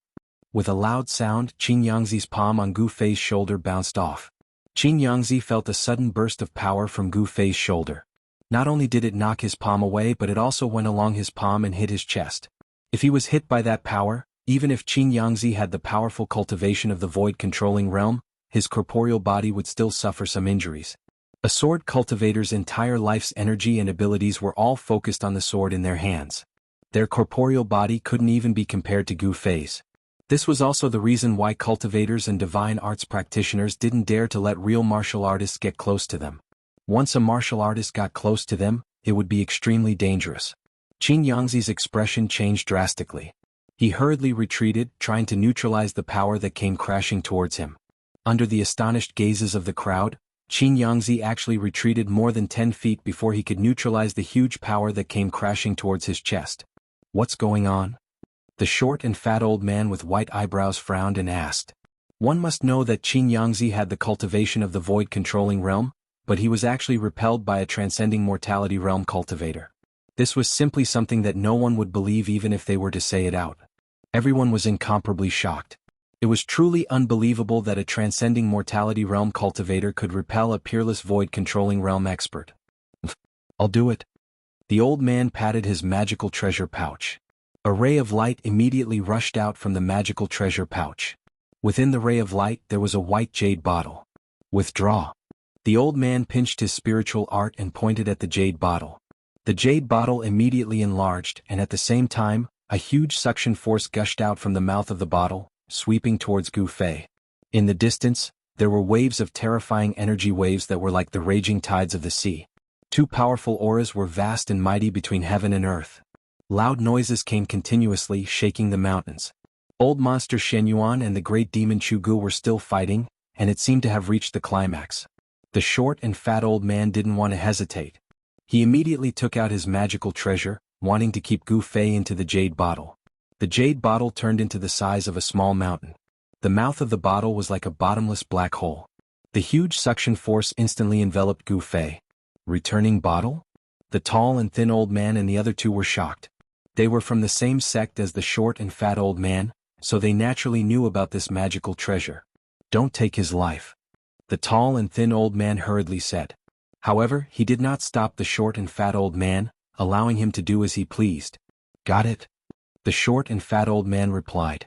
With a loud sound, Qing Yangzi's palm on Gu Fei's shoulder bounced off. Qing Yangzi felt a sudden burst of power from Gu Fei's shoulder. Not only did it knock his palm away, but it also went along his palm and hit his chest. If he was hit by that power, even if Qing Yangzi had the powerful cultivation of the void-controlling realm, his corporeal body would still suffer some injuries. A sword cultivator's entire life's energy and abilities were all focused on the sword in their hands. Their corporeal body couldn't even be compared to Gu Fei's. This was also the reason why cultivators and divine arts practitioners didn't dare to let real martial artists get close to them. Once a martial artist got close to them, it would be extremely dangerous. Qing Yangzi's expression changed drastically. He hurriedly retreated, trying to neutralize the power that came crashing towards him. Under the astonished gazes of the crowd, Qing Yangzi actually retreated more than 10 feet before he could neutralize the huge power that came crashing towards his chest. What's going on? The short and fat old man with white eyebrows frowned and asked. One must know that Qing Yangzi had the cultivation of the void-controlling realm, but he was actually repelled by a transcending mortality realm cultivator. This was simply something that no one would believe even if they were to say it out. Everyone was incomparably shocked. It was truly unbelievable that a transcending mortality realm cultivator could repel a peerless void-controlling realm expert. I'll do it. The old man patted his magical treasure pouch. A ray of light immediately rushed out from the magical treasure pouch. Within the ray of light there was a white jade bottle. Withdraw. The old man pinched his spiritual art and pointed at the jade bottle. The jade bottle immediately enlarged, and at the same time, a huge suction force gushed out from the mouth of the bottle, sweeping towards Gu Fei. In the distance, there were waves of terrifying energy waves that were like the raging tides of the sea. 2 powerful auras were vast and mighty between heaven and earth. Loud noises came continuously, shaking the mountains. Old monster Shen Yuan and the great demon Chu Gu were still fighting, and it seemed to have reached the climax. The short and fat old man didn't want to hesitate. He immediately took out his magical treasure, wanting to keep Gu Fei into the jade bottle. The jade bottle turned into the size of a small mountain. The mouth of the bottle was like a bottomless black hole. The huge suction force instantly enveloped Gu Fei. Returning bottle? The tall and thin old man and the other 2 were shocked. They were from the same sect as the short and fat old man, so they naturally knew about this magical treasure. Don't take his life. The tall and thin old man hurriedly said. However, he did not stop the short and fat old man, allowing him to do as he pleased. Got it? The short and fat old man replied.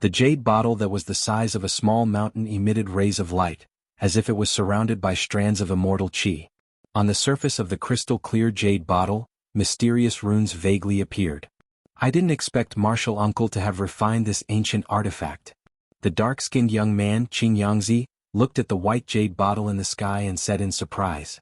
The jade bottle that was the size of a small mountain emitted rays of light, as if it was surrounded by strands of immortal chi. On the surface of the crystal-clear jade bottle, mysterious runes vaguely appeared. I didn't expect Martial Uncle to have refined this ancient artifact. The dark-skinned young man, Qing Yangzi, looked at the white jade bottle in the sky and said in surprise.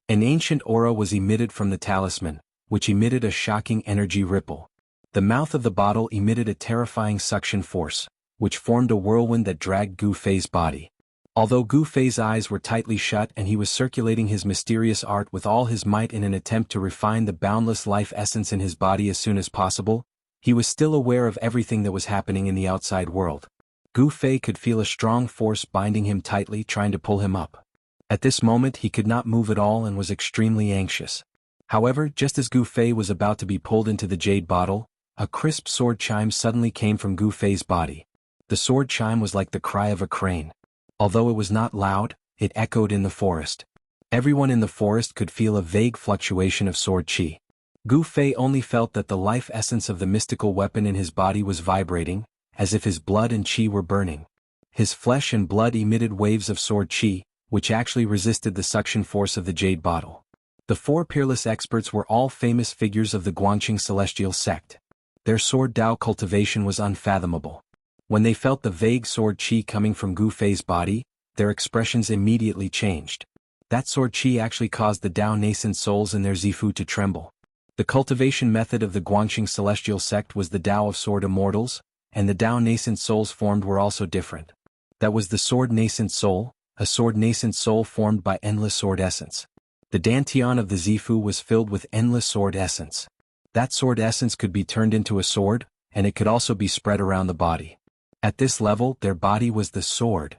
An ancient aura was emitted from the talisman, which emitted a shocking energy ripple. The mouth of the bottle emitted a terrifying suction force, which formed a whirlwind that dragged Gu Fei's body. Although Gu Fei's eyes were tightly shut and he was circulating his mysterious art with all his might in an attempt to refine the boundless life essence in his body as soon as possible, he was still aware of everything that was happening in the outside world. Gu Fei could feel a strong force binding him tightly, trying to pull him up. At this moment he could not move at all and was extremely anxious. However, just as Gu Fei was about to be pulled into the jade bottle, a crisp sword chime suddenly came from Gu Fei's body. The sword chime was like the cry of a crane. Although it was not loud, it echoed in the forest. Everyone in the forest could feel a vague fluctuation of sword chi. Gu Fei only felt that the life essence of the mystical weapon in his body was vibrating, as if his blood and chi were burning. His flesh and blood emitted waves of sword chi, which actually resisted the suction force of the jade bottle. The four peerless experts were all famous figures of the Guangqing celestial sect. Their sword Dao cultivation was unfathomable. When they felt the vague sword chi coming from Gu Fei's body, their expressions immediately changed. That sword chi actually caused the Dao nascent souls in their Zifu to tremble. The cultivation method of the Guangqing celestial sect was the Dao of sword immortals, and the Dao nascent souls formed were also different. That was the sword nascent soul, a sword nascent soul formed by endless sword essence. The Dantian of the Zifu was filled with endless sword essence. That sword essence could be turned into a sword, and it could also be spread around the body. At this level, their body was the sword.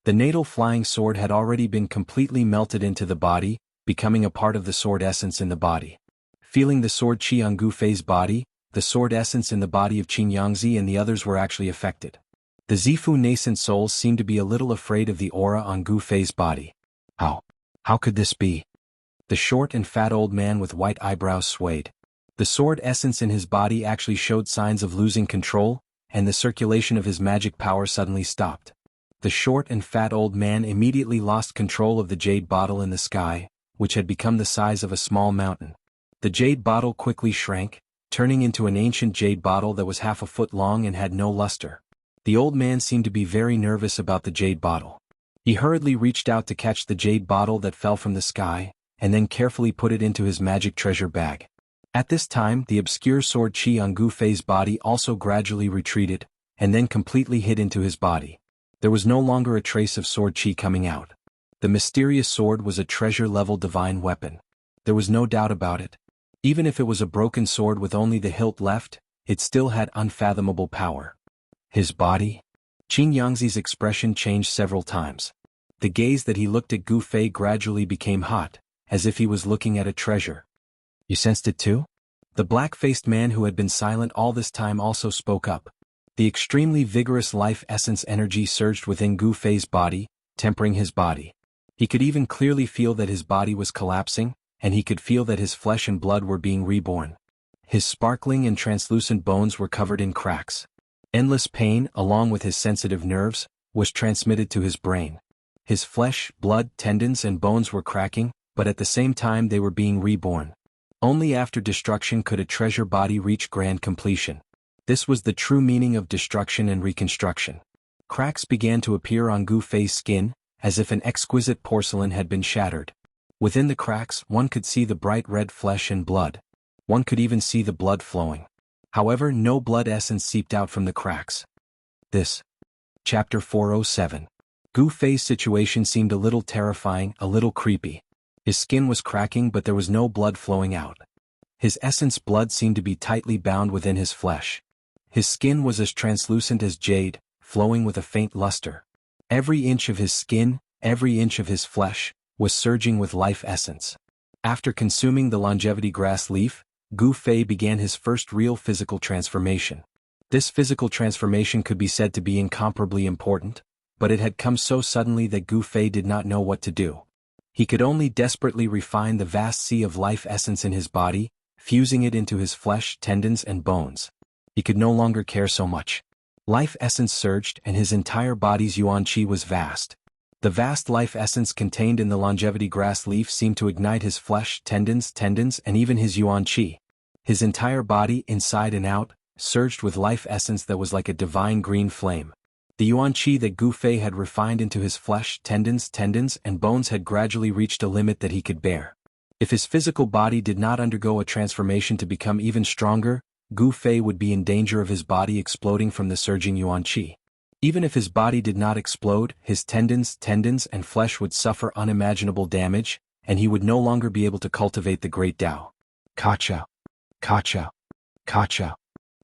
The natal flying sword had already been completely melted into the body, becoming a part of the sword essence in the body. Feeling the sword chi on Gu Fei's body, the sword essence in the body of Qin Yangzi and the others were actually affected. The Zifu nascent souls seemed to be a little afraid of the aura on Gu Fei's body. How could this be? The short and fat old man with white eyebrows swayed. The sword essence in his body actually showed signs of losing control, and the circulation of his magic power suddenly stopped. The short and fat old man immediately lost control of the jade bottle in the sky, which had become the size of a small mountain. The jade bottle quickly shrank, turning into an ancient jade bottle that was half a foot long and had no luster. The old man seemed to be very nervous about the jade bottle. He hurriedly reached out to catch the jade bottle that fell from the sky, and then carefully put it into his magic treasure bag. At this time, the obscure sword chi on Gu Fei's body also gradually retreated, and then completely hid into his body. There was no longer a trace of sword chi coming out. The mysterious sword was a treasure-level divine weapon. There was no doubt about it. Even if it was a broken sword with only the hilt left, it still had unfathomable power. His body? Qin Yangzi's expression changed several times. The gaze that he looked at Gu Fei gradually became hot, as if he was looking at a treasure. You sensed it too? The black-faced man who had been silent all this time also spoke up. The extremely vigorous life essence energy surged within Gu Fei's body, tempering his body. He could even clearly feel that his body was collapsing, and he could feel that his flesh and blood were being reborn. His sparkling and translucent bones were covered in cracks. Endless pain, along with his sensitive nerves, was transmitted to his brain. His flesh, blood, tendons and bones were cracking, but at the same time they were being reborn. Only after destruction could a treasure body reach grand completion. This was the true meaning of destruction and reconstruction. Cracks began to appear on Gu Fei's skin, as if an exquisite porcelain had been shattered. Within the cracks, one could see the bright red flesh and blood. One could even see the blood flowing. However, no blood essence seeped out from the cracks. Chapter 407. Gu Fei's situation seemed a little terrifying, a little creepy. His skin was cracking but there was no blood flowing out. His essence blood seemed to be tightly bound within his flesh. His skin was as translucent as jade, flowing with a faint luster. Every inch of his skin, every inch of his flesh, was surging with life essence. After consuming the longevity grass leaf, Gu Fei began his first real physical transformation. This physical transformation could be said to be incomparably important, but it had come so suddenly that Gu Fei did not know what to do. He could only desperately refine the vast sea of life essence in his body, fusing it into his flesh, tendons and bones. He could no longer care so much. Life essence surged and his entire body's yuan qi was vast. The vast life essence contained in the longevity grass leaf seemed to ignite his flesh, tendons and even his yuan qi. His entire body, inside and out, surged with life essence that was like a divine green flame. The yuan qi that Gu Fei had refined into his flesh, tendons and bones had gradually reached a limit that he could bear. If his physical body did not undergo a transformation to become even stronger, Gu Fei would be in danger of his body exploding from the surging yuan qi. Even if his body did not explode, his tendons and flesh would suffer unimaginable damage, and he would no longer be able to cultivate the great Tao. Ka-chow. Ka-chow. Ka-chow.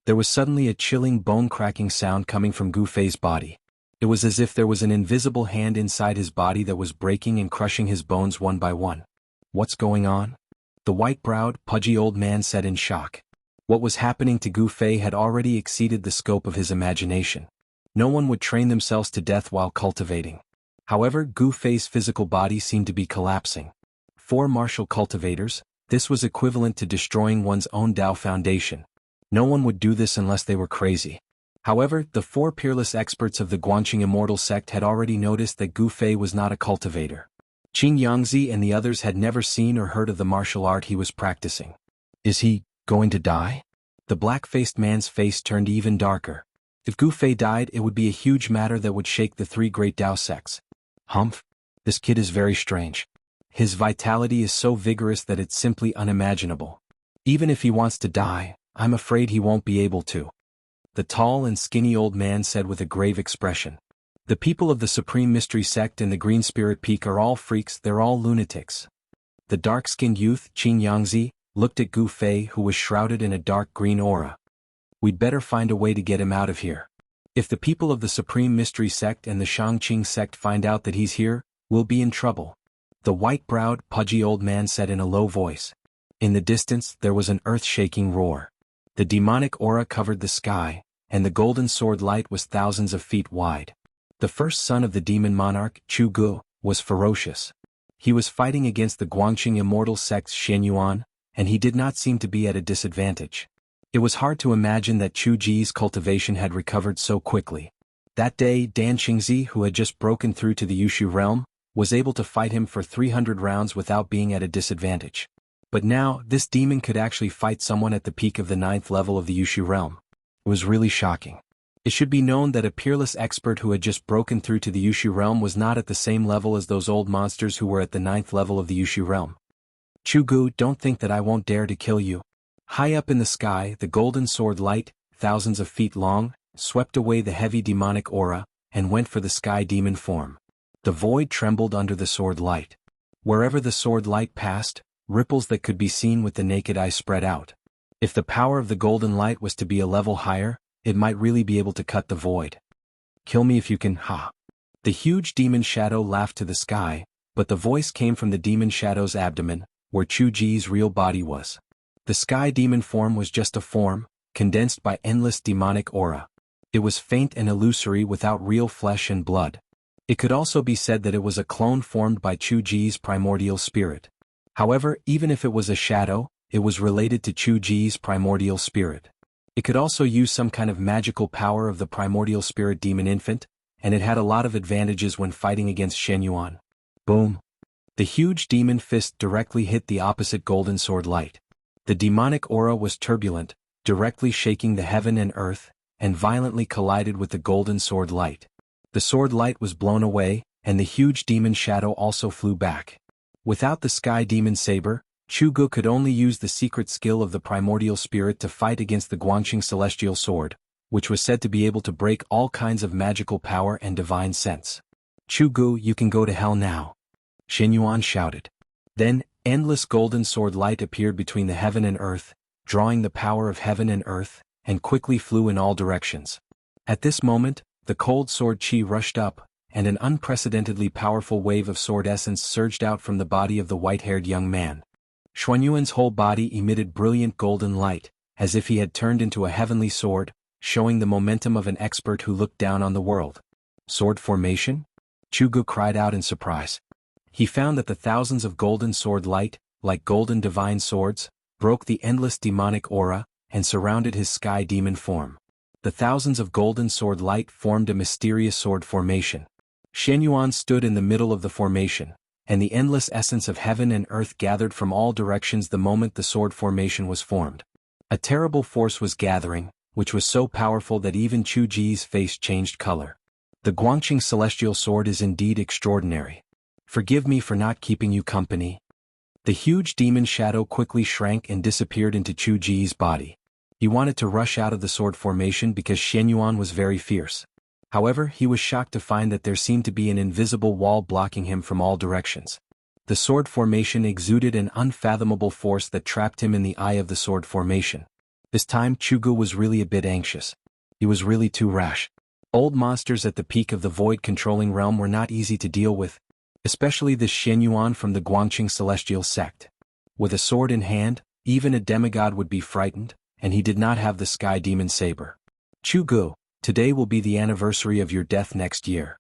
There was suddenly a chilling bone-cracking sound coming from Gu Fei's body. It was as if there was an invisible hand inside his body that was breaking and crushing his bones one by one. What's going on? The white-browed, pudgy old man said in shock. What was happening to Gu Fei had already exceeded the scope of his imagination. No one would train themselves to death while cultivating. However, Gu Fei's physical body seemed to be collapsing. 4 martial cultivators, this was equivalent to destroying one's own Tao foundation. No one would do this unless they were crazy. However, the 4 peerless experts of the Guanqing Immortal sect had already noticed that Gu Fei was not a cultivator. Qing Yangzi and the others had never seen or heard of the martial art he was practicing. Is he going to die? The black-faced man's face turned even darker. If Gu Fei died, it would be a huge matter that would shake the 3 great Tao sects. Humph. This kid is very strange. His vitality is so vigorous that it's simply unimaginable. Even if he wants to die, I'm afraid he won't be able to. The tall and skinny old man said with a grave expression. The people of the Supreme Mystery Sect and the Green Spirit Peak are all freaks, they're all lunatics. The dark-skinned youth, Qing Yangzi, looked at Gu Fei, who was shrouded in a dark green aura. We'd better find a way to get him out of here. If the people of the Supreme Mystery Sect and the Shangqing Sect find out that he's here, we'll be in trouble. The white-browed, pudgy old man said in a low voice. In the distance, there was an earth-shaking roar. The demonic aura covered the sky, and the golden sword light was thousands of feet wide. The first son of the demon monarch, Chu Gu, was ferocious. He was fighting against the Guanqing Immortal sect's Shen Yuan, and he did not seem to be at a disadvantage. It was hard to imagine that Chu Ji's cultivation had recovered so quickly. That day, Dan Qingzi, who had just broken through to the Yushu realm, was able to fight him for 300 rounds without being at a disadvantage. But now, this demon could actually fight someone at the peak of the 9th level of the Yushu realm. It was really shocking. It should be known that a peerless expert who had just broken through to the Yushu realm was not at the same level as those old monsters who were at the 9th level of the Yushu realm. Chu Gu, don't think that I won't dare to kill you. High up in the sky, the golden sword light, thousands of feet long, swept away the heavy demonic aura, and went for the sky demon form. The void trembled under the sword light. Wherever the sword light passed, ripples that could be seen with the naked eye spread out. If the power of the golden light was to be a level higher, it might really be able to cut the void. Kill me if you can, ha. The huge demon shadow laughed to the sky, but the voice came from the demon shadow's abdomen, where Chu Ji's real body was. The sky demon form was just a form, condensed by endless demonic aura. It was faint and illusory without real flesh and blood. It could also be said that it was a clone formed by Chu Ji's primordial spirit. However, even if it was a shadow, it was related to Chu Ji's primordial spirit. It could also use some kind of magical power of the primordial spirit demon infant, and it had a lot of advantages when fighting against Shen Yuan. Boom! The huge demon fist directly hit the opposite golden sword light. The demonic aura was turbulent, directly shaking the heaven and earth, and violently collided with the golden sword light. The sword light was blown away, and the huge demon shadow also flew back. Without the sky demon saber, Chu Gu could only use the secret skill of the primordial spirit to fight against the Guanqing celestial sword, which was said to be able to break all kinds of magical power and divine sense. Chu Gu, you can go to hell now. Shen Yuan shouted. Then, endless golden sword light appeared between the heaven and earth, drawing the power of heaven and earth, and quickly flew in all directions. At this moment, the cold sword chi rushed up, and an unprecedentedly powerful wave of sword essence surged out from the body of the white-haired young man. Xuanyuan's whole body emitted brilliant golden light, as if he had turned into a heavenly sword, showing the momentum of an expert who looked down on the world. Sword formation? Chu Gu cried out in surprise. He found that the thousands of golden sword light, like golden divine swords, broke the endless demonic aura, and surrounded his sky demon form. The thousands of golden sword light formed a mysterious sword formation. Shen Yuan stood in the middle of the formation, and the endless essence of heaven and earth gathered from all directions the moment the sword formation was formed. A terrible force was gathering, which was so powerful that even Chu Ji's face changed color. The Guanqing celestial sword is indeed extraordinary. Forgive me for not keeping you company. The huge demon shadow quickly shrank and disappeared into Chu Ji's body. He wanted to rush out of the sword formation because Shenyuan was very fierce. However, he was shocked to find that there seemed to be an invisible wall blocking him from all directions. The sword formation exuded an unfathomable force that trapped him in the eye of the sword formation. This time Chugu was really a bit anxious. He was really too rash. Old monsters at the peak of the void controlling realm were not easy to deal with, especially this Shenyuan from the Guangqing celestial sect. With a sword in hand, even a demigod would be frightened, and he did not have the sky demon saber. Chugu, today will be the anniversary of your death next year.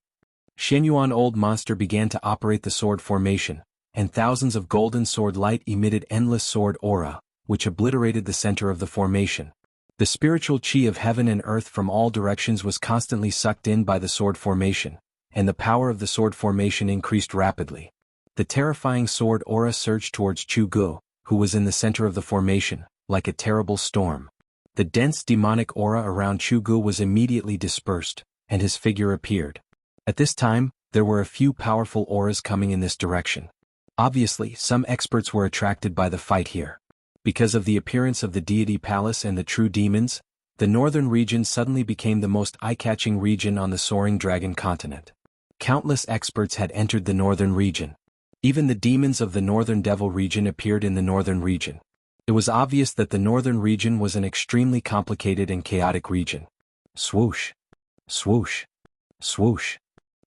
Shenyuan old monster began to operate the sword formation, and thousands of golden sword light emitted endless sword aura, which obliterated the center of the formation. The spiritual chi of heaven and earth from all directions was constantly sucked in by the sword formation, and the power of the sword formation increased rapidly. The terrifying sword aura surged towards Chugu, who was in the center of the formation, like a terrible storm. The dense demonic aura around Chugu was immediately dispersed, and his figure appeared. At this time, there were a few powerful auras coming in this direction. Obviously, some experts were attracted by the fight here. Because of the appearance of the deity palace and the true demons, the northern region suddenly became the most eye-catching region on the soaring dragon continent. Countless experts had entered the northern region. Even the demons of the northern devil region appeared in the northern region. It was obvious that the northern region was an extremely complicated and chaotic region. Swoosh! Swoosh! Swoosh!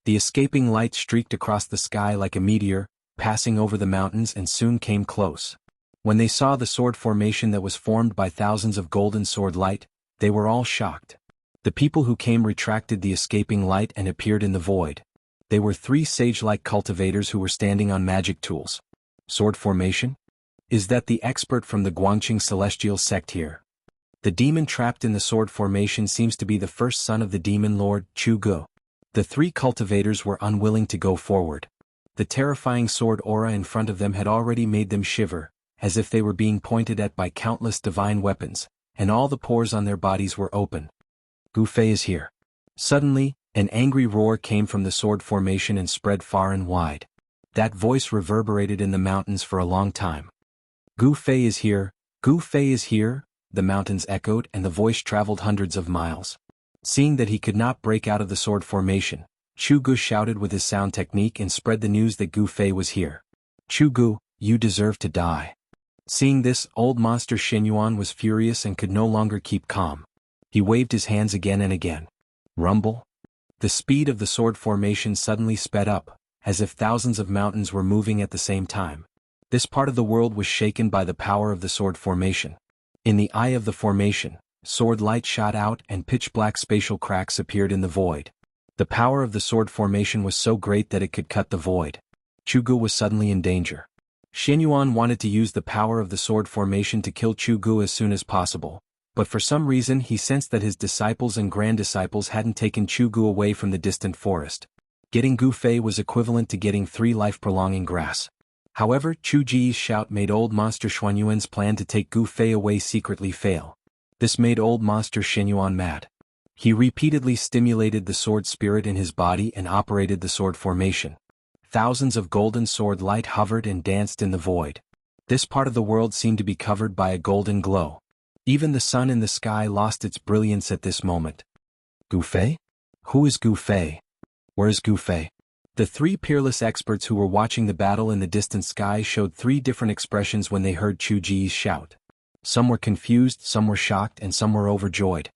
The escaping light streaked across the sky like a meteor, passing over the mountains and soon came close. When they saw the sword formation that was formed by thousands of golden sword light, they were all shocked. The people who came retracted the escaping light and appeared in the void. They were 3 sage-like cultivators who were standing on magic tools. Sword formation? Is that the expert from the Guangqing celestial sect here? The demon trapped in the sword formation seems to be the first son of the demon lord, Chugu. The 3 cultivators were unwilling to go forward. The terrifying sword aura in front of them had already made them shiver, as if they were being pointed at by countless divine weapons, and all the pores on their bodies were open. Gu Fei is here. Suddenly, an angry roar came from the sword formation and spread far and wide. That voice reverberated in the mountains for a long time. Gu Fei is here, Gu Fei is here, the mountains echoed and the voice traveled hundreds of miles. Seeing that he could not break out of the sword formation, Chugu shouted with his sound technique and spread the news that Gu Fei was here. Chugu, you deserve to die. Seeing this, old monster Shenyuan was furious and could no longer keep calm. He waved his hands again and again. Rumble. The speed of the sword formation suddenly sped up, as if thousands of mountains were moving at the same time. This part of the world was shaken by the power of the sword formation. In the eye of the formation, sword light shot out and pitch-black spatial cracks appeared in the void. The power of the sword formation was so great that it could cut the void. Chugu was suddenly in danger. Shenyuan wanted to use the power of the sword formation to kill Chugu as soon as possible, but for some reason he sensed that his disciples and grand-disciples hadn't taken Chugu away from the distant forest. Getting Gu Fei was equivalent to getting 3 life-prolonging grass. However, Chu Ji's shout made old monster Xuanyuan's plan to take Gu Fei away secretly fail. This made old monster Shenyuan mad. He repeatedly stimulated the sword spirit in his body and operated the sword formation. Thousands of golden sword light hovered and danced in the void. This part of the world seemed to be covered by a golden glow. Even the sun in the sky lost its brilliance at this moment. Gu Fei? Who is Gu Fei? Where is Gu Fei? The 3 peerless experts who were watching the battle in the distant sky showed 3 different expressions when they heard Chu Ji's shout. Some were confused, some were shocked, and some were overjoyed.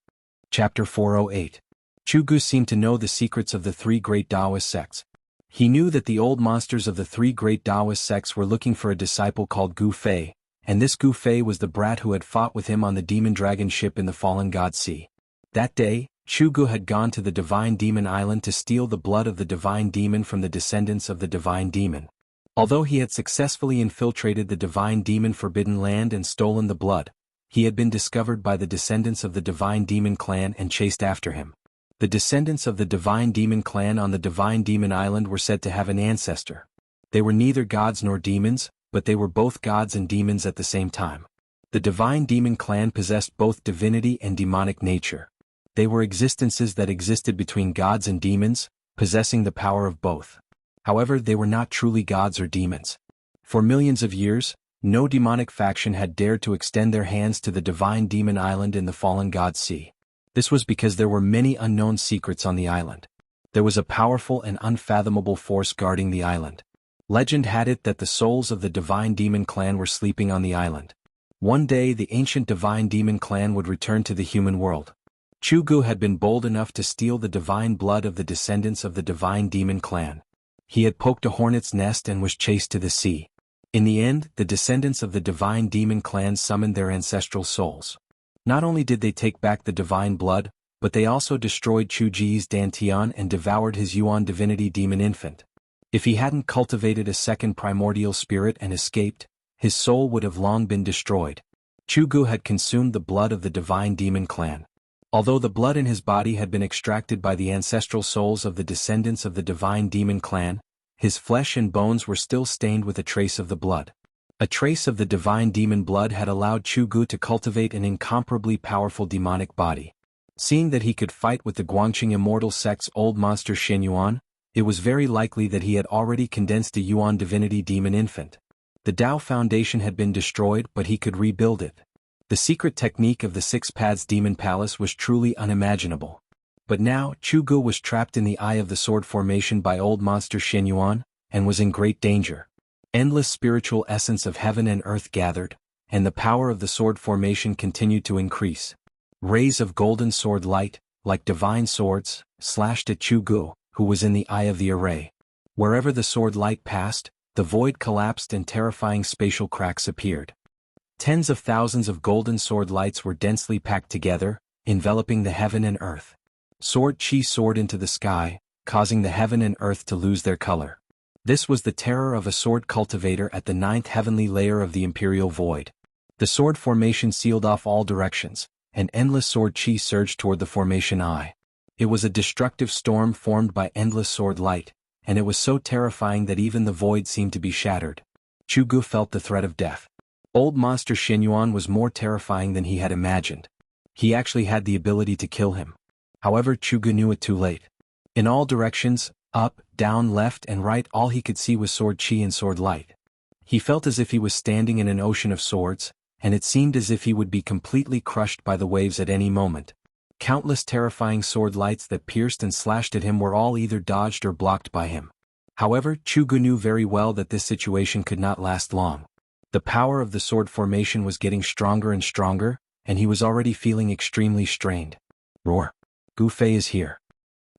Chapter 408. Chugu seemed to know the secrets of the 3 great Taoist sects. He knew that the old monsters of the 3 great Taoist sects were looking for a disciple called Gu Fei, and this Gu Fei was the brat who had fought with him on the demon dragon ship in the Fallen God Sea. That day, Chugu had gone to the Divine Demon Island to steal the blood of the Divine Demon from the descendants of the Divine Demon. Although he had successfully infiltrated the Divine Demon Forbidden Land and stolen the blood, he had been discovered by the descendants of the Divine Demon clan and chased after him. The descendants of the Divine Demon clan on the Divine Demon Island were said to have an ancestor. They were neither gods nor demons, but they were both gods and demons at the same time. The Divine Demon clan possessed both divinity and demonic nature. They were existences that existed between gods and demons, possessing the power of both. However, they were not truly gods or demons. For millions of years, no demonic faction had dared to extend their hands to the divine demon island in the fallen god sea. This was because there were many unknown secrets on the island. There was a powerful and unfathomable force guarding the island. Legend had it that the souls of the divine demon clan were sleeping on the island. One day the ancient divine demon clan would return to the human world. Chugu had been bold enough to steal the divine blood of the descendants of the divine demon clan. He had poked a hornet's nest and was chased to the sea. In the end, the descendants of the divine demon clan summoned their ancestral souls. Not only did they take back the divine blood, but they also destroyed Chuji's Dantian and devoured his Yuan divinity demon infant. If he hadn't cultivated a second primordial spirit and escaped, his soul would have long been destroyed. Chugu had consumed the blood of the divine demon clan. Although the blood in his body had been extracted by the ancestral souls of the descendants of the divine demon clan, his flesh and bones were still stained with a trace of the blood. A trace of the divine demon blood had allowed Chugu to cultivate an incomparably powerful demonic body. Seeing that he could fight with the Guangqing Immortal sect's old monster Shen Yuan, it was very likely that he had already condensed a Yuan divinity demon infant. The Tao Foundation had been destroyed, but he could rebuild it. The secret technique of the Six Paths Demon Palace was truly unimaginable. But now, Chugu was trapped in the Eye of the Sword formation by old monster Shen Yuan, and was in great danger. Endless spiritual essence of heaven and earth gathered, and the power of the sword formation continued to increase. Rays of golden sword light, like divine swords, slashed at Chugu, who was in the eye of the array. Wherever the sword light passed, the void collapsed and terrifying spatial cracks appeared. Tens of thousands of golden sword lights were densely packed together, enveloping the heaven and earth. Sword chi soared into the sky, causing the heaven and earth to lose their color. This was the terror of a sword cultivator at the ninth heavenly layer of the imperial void. The sword formation sealed off all directions, and endless sword chi surged toward the formation eye. It was a destructive storm formed by endless sword light, and it was so terrifying that even the void seemed to be shattered. Chugu felt the threat of death. Old monster Shen Yuan was more terrifying than he had imagined. He actually had the ability to kill him. However, Chugu knew it too late. In all directions, up, down, left and right, all he could see was sword chi and sword light. He felt as if he was standing in an ocean of swords, and it seemed as if he would be completely crushed by the waves at any moment. Countless terrifying sword lights that pierced and slashed at him were all either dodged or blocked by him. However, Chugu knew very well that this situation could not last long. The power of the sword formation was getting stronger and stronger, and he was already feeling extremely strained. Roar! Gu Fei is here.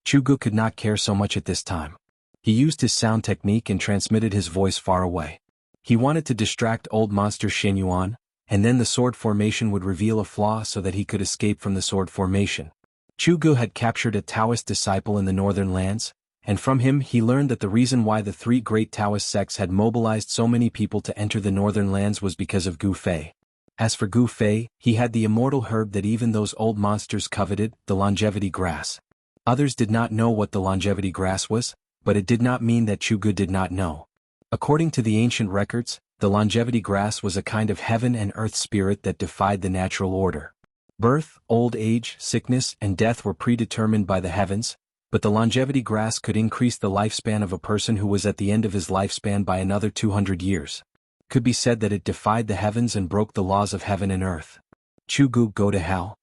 Chugu could not care so much at this time. He used his sound technique and transmitted his voice far away. He wanted to distract old monster Shen Yuan, and then the sword formation would reveal a flaw so that he could escape from the sword formation. Chugu had captured a Taoist disciple in the northern lands, and from him he learned that the reason why the three great Taoist sects had mobilized so many people to enter the northern lands was because of Gu Fei. As for Gu Fei, he had the immortal herb that even those old monsters coveted, the longevity grass. Others did not know what the longevity grass was, but it did not mean that Chugu did not know. According to the ancient records, the longevity grass was a kind of heaven and earth spirit that defied the natural order. Birth, old age, sickness, and death were predetermined by the heavens, but the longevity grass could increase the lifespan of a person who was at the end of his lifespan by another 200 years. Could be said that it defied the heavens and broke the laws of heaven and earth. Chugu, go to hell.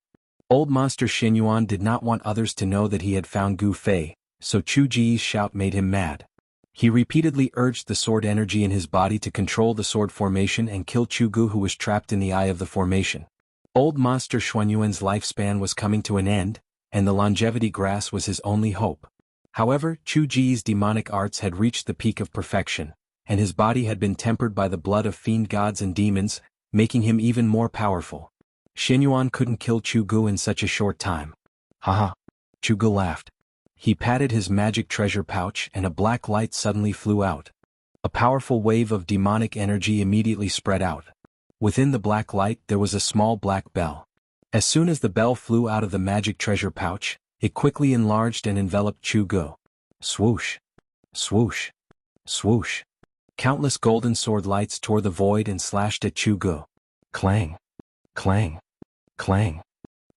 Old monster Shen Yuan did not want others to know that he had found Gu Fei, so Chu Ji's shout made him mad. He repeatedly urged the sword energy in his body to control the sword formation and kill Chugu, who was trapped in the eye of the formation. Old monster Xuanyuan's lifespan was coming to an end, and the longevity grass was his only hope. However, Chu Ji's demonic arts had reached the peak of perfection, and his body had been tempered by the blood of fiend gods and demons, making him even more powerful. Shen Yuan couldn't kill Chugu in such a short time. Haha. Chugu laughed. He patted his magic treasure pouch and a black light suddenly flew out. A powerful wave of demonic energy immediately spread out. Within the black light there was a small black bell. As soon as the bell flew out of the magic treasure pouch, it quickly enlarged and enveloped Chugu. Swoosh. Swoosh. Swoosh. Countless golden sword lights tore the void and slashed at Chugu. Clang. Clang. Clang.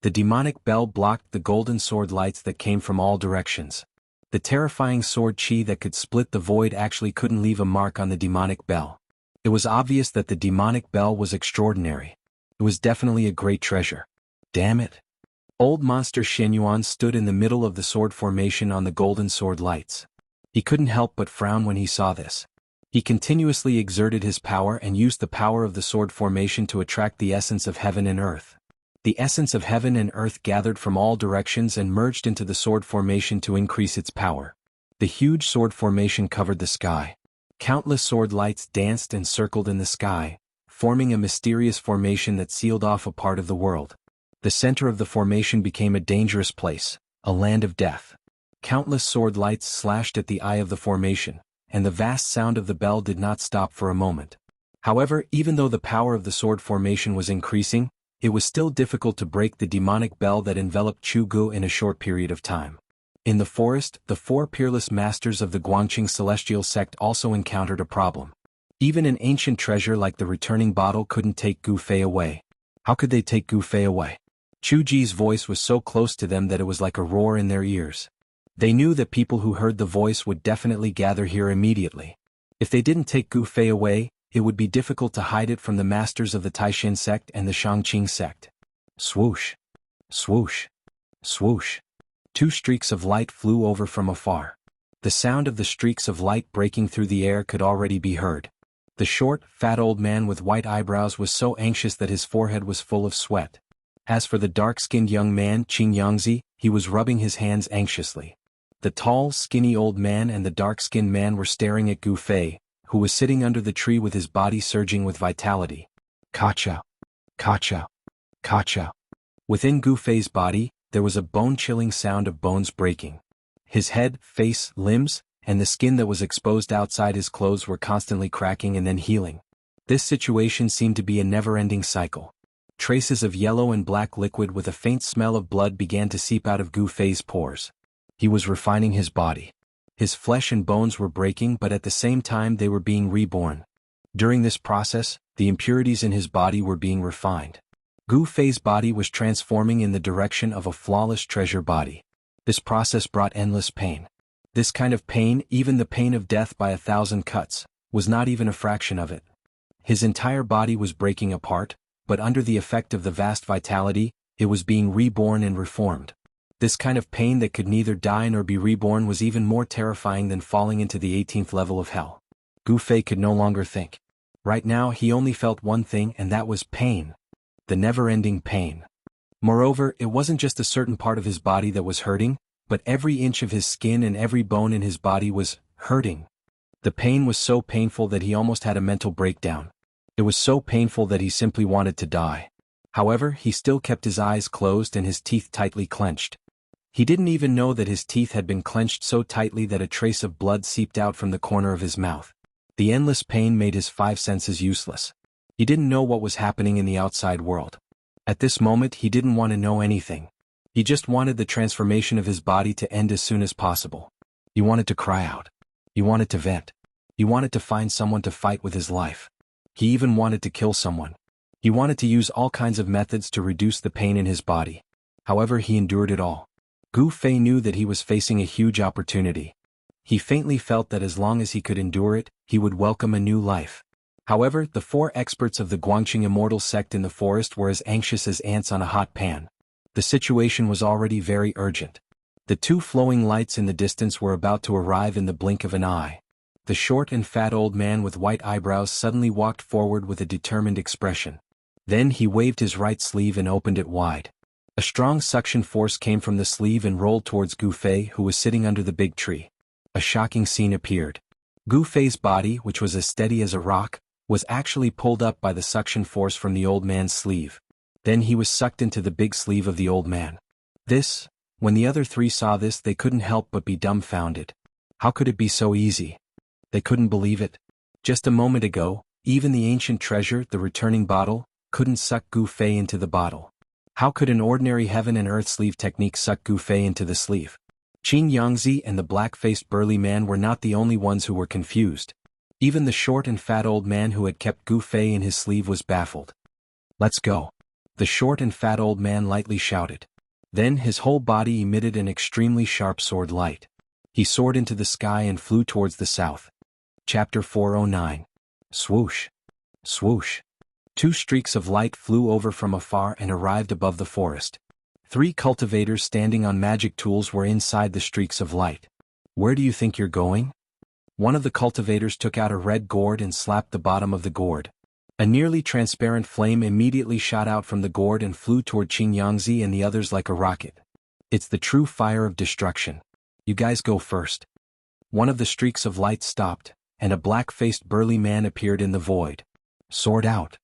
The demonic bell blocked the golden sword lights that came from all directions. The terrifying sword chi that could split the void actually couldn't leave a mark on the demonic bell. It was obvious that the demonic bell was extraordinary. It was definitely a great treasure. Damn it. Old Monster Shenyuan stood in the middle of the sword formation on the golden sword lights. He couldn't help but frown when he saw this. He continuously exerted his power and used the power of the sword formation to attract the essence of heaven and earth. The essence of heaven and earth gathered from all directions and merged into the sword formation to increase its power. The huge sword formation covered the sky. Countless sword lights danced and circled in the sky, forming a mysterious formation that sealed off a part of the world. The center of the formation became a dangerous place, a land of death. Countless sword lights slashed at the eye of the formation, and the vast sound of the bell did not stop for a moment. However, even though the power of the sword formation was increasing, it was still difficult to break the demonic bell that enveloped Chugu in a short period of time. In the forest, the four peerless masters of the Guangqing celestial sect also encountered a problem. Even an ancient treasure like the returning bottle couldn't take Gu Fei away. How could they take Gu Fei away? Chu Ji's voice was so close to them that it was like a roar in their ears. They knew that people who heard the voice would definitely gather here immediately. If they didn't take Gu Fei away, it would be difficult to hide it from the masters of the Taishin sect and the Shangqing sect. Swoosh! Swoosh! Swoosh! Two streaks of light flew over from afar. The sound of the streaks of light breaking through the air could already be heard. The short, fat old man with white eyebrows was so anxious that his forehead was full of sweat. As for the dark-skinned young man, Qing Yangzi, he was rubbing his hands anxiously. The tall, skinny old man and the dark-skinned man were staring at Gu Fei, who was sitting under the tree with his body surging with vitality. Kacha! Kacha! Kacha! Within Gu Fei's body, there was a bone-chilling sound of bones breaking. His head, face, limbs, and the skin that was exposed outside his clothes were constantly cracking and then healing. This situation seemed to be a never-ending cycle. Traces of yellow and black liquid with a faint smell of blood began to seep out of Gu Fei's pores. He was refining his body. His flesh and bones were breaking, but at the same time they were being reborn. During this process, the impurities in his body were being refined. Gu Fei's body was transforming in the direction of a flawless treasure body. This process brought endless pain. This kind of pain, even the pain of death by 1,000 cuts, was not even a fraction of it. His entire body was breaking apart, but under the effect of the vast vitality, it was being reborn and reformed. This kind of pain that could neither die nor be reborn was even more terrifying than falling into the 18th level of hell. Gu Fei could no longer think. Right now he only felt one thing, and that was pain. The never-ending pain. Moreover, it wasn't just a certain part of his body that was hurting, but every inch of his skin and every bone in his body was hurting. The pain was so painful that he almost had a mental breakdown. It was so painful that he simply wanted to die. However, he still kept his eyes closed and his teeth tightly clenched. He didn't even know that his teeth had been clenched so tightly that a trace of blood seeped out from the corner of his mouth. The endless pain made his five senses useless. He didn't know what was happening in the outside world. At this moment he didn't want to know anything. He just wanted the transformation of his body to end as soon as possible. He wanted to cry out. He wanted to vent. He wanted to find someone to fight with his life. He even wanted to kill someone. He wanted to use all kinds of methods to reduce the pain in his body. However, he endured it all. Gu Fei knew that he was facing a huge opportunity. He faintly felt that as long as he could endure it, he would welcome a new life. However, the four experts of the Guangqing Immortal sect in the forest were as anxious as ants on a hot pan. The situation was already very urgent. The two flowing lights in the distance were about to arrive in the blink of an eye. The short and fat old man with white eyebrows suddenly walked forward with a determined expression. Then he waved his right sleeve and opened it wide. A strong suction force came from the sleeve and rolled towards Gu Fei, who was sitting under the big tree. A shocking scene appeared. Gu Fei's body, which was as steady as a rock, was actually pulled up by the suction force from the old man's sleeve. Then he was sucked into the big sleeve of the old man. When the other three saw this, they couldn't help but be dumbfounded. How could it be so easy? They couldn't believe it. Just a moment ago, even the ancient treasure, the returning bottle, couldn't suck Gu Fei into the bottle. How could an ordinary heaven and earth sleeve technique suck Gu Fei into the sleeve? Qing Yangzi and the black-faced burly man were not the only ones who were confused. Even the short and fat old man who had kept Gu Fei in his sleeve was baffled. "Let's go," the short and fat old man lightly shouted. Then his whole body emitted an extremely sharp sword light. He soared into the sky and flew towards the south. Chapter 409. Swoosh. Swoosh. Two streaks of light flew over from afar and arrived above the forest. Three cultivators standing on magic tools were inside the streaks of light. Where do you think you're going? One of the cultivators took out a red gourd and slapped the bottom of the gourd. A nearly transparent flame immediately shot out from the gourd and flew toward Qing Yangzi and the others like a rocket. It's the true fire of destruction. You guys go first. One of the streaks of light stopped, and a black-faced burly man appeared in the void. Sword out.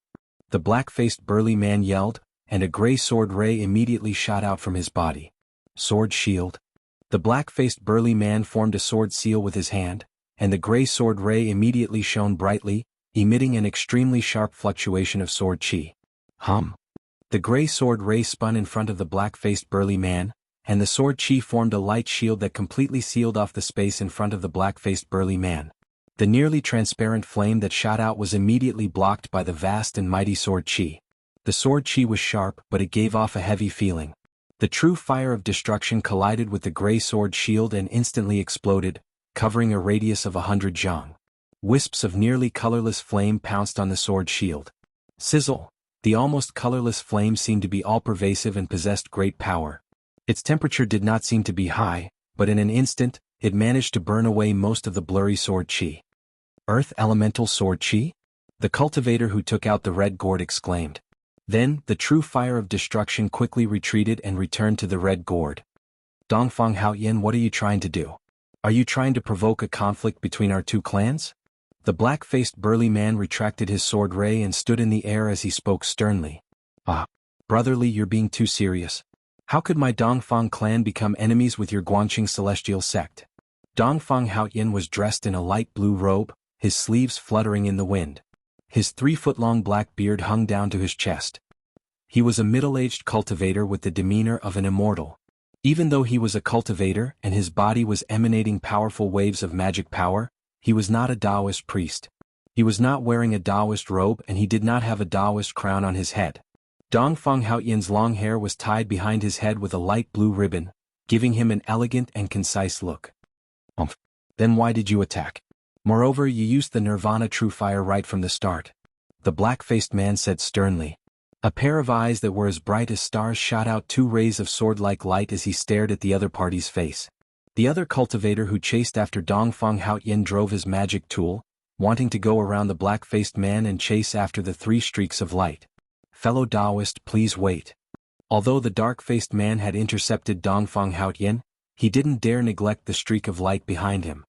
The black-faced burly man yelled, and a gray sword ray immediately shot out from his body. Sword shield. The black-faced burly man formed a sword seal with his hand, and the gray sword ray immediately shone brightly, emitting an extremely sharp fluctuation of sword chi. Hum. The gray sword ray spun in front of the black-faced burly man, and the sword chi formed a light shield that completely sealed off the space in front of the black-faced burly man. The nearly transparent flame that shot out was immediately blocked by the vast and mighty sword chi. The sword chi was sharp, but it gave off a heavy feeling. The true fire of destruction collided with the gray sword shield and instantly exploded, covering a radius of 100 zhang. Wisps of nearly colorless flame pounced on the sword shield. Sizzle! The almost colorless flame seemed to be all-pervasive and possessed great power. Its temperature did not seem to be high, but in an instant, it managed to burn away most of the blurry sword chi. Earth Elemental Sword Chi? The cultivator who took out the red gourd exclaimed. Then, the true fire of destruction quickly retreated and returned to the red gourd. Dongfang Haoyan, what are you trying to do? Are you trying to provoke a conflict between our two clans? The black-faced burly man retracted his sword ray and stood in the air as he spoke sternly. Ah, brotherly, you're being too serious. How could my Dongfang clan become enemies with your Guangqing celestial sect? Dongfang Haoyan was dressed in a light blue robe, his sleeves fluttering in the wind. His 3-foot-long black beard hung down to his chest. He was a middle-aged cultivator with the demeanor of an immortal. Even though he was a cultivator and his body was emanating powerful waves of magic power, he was not a Taoist priest. He was not wearing a Taoist robe and he did not have a Taoist crown on his head. Dongfang Haoyan's long hair was tied behind his head with a light blue ribbon, giving him an elegant and concise look. Then why did you attack? Moreover, you used the Nirvana True Fire right from the start. The black-faced man said sternly. A pair of eyes that were as bright as stars shot out 2 rays of sword-like light as he stared at the other party's face. The other cultivator who chased after Dongfang Haoyan drove his magic tool, wanting to go around the black-faced man and chase after the 3 streaks of light. Fellow Taoist, please wait. Although the dark-faced man had intercepted Dongfang Haoyan, he didn't dare neglect the streak of light behind him.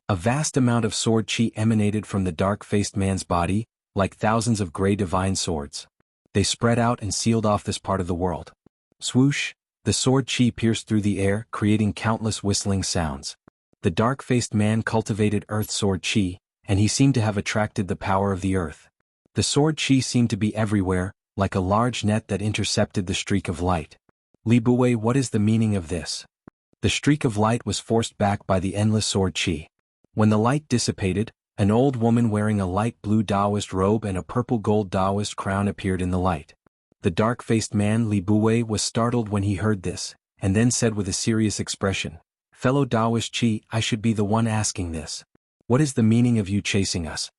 A vast amount of sword chi emanated from the dark-faced man's body, like thousands of gray divine swords. They spread out and sealed off this part of the world. Swoosh! The sword chi pierced through the air, creating countless whistling sounds. The dark-faced man cultivated earth sword chi, and he seemed to have attracted the power of the earth. The sword chi seemed to be everywhere, like a large net that intercepted the streak of light. Li Buwei, what is the meaning of this? The streak of light was forced back by the endless sword chi. When the light dissipated, an old woman wearing a light blue Taoist robe and a purple gold Taoist crown appeared in the light. The dark-faced man Li Buwei was startled when he heard this, and then said with a serious expression, Fellow Taoist Chi, I should be the one asking this. What is the meaning of you chasing us?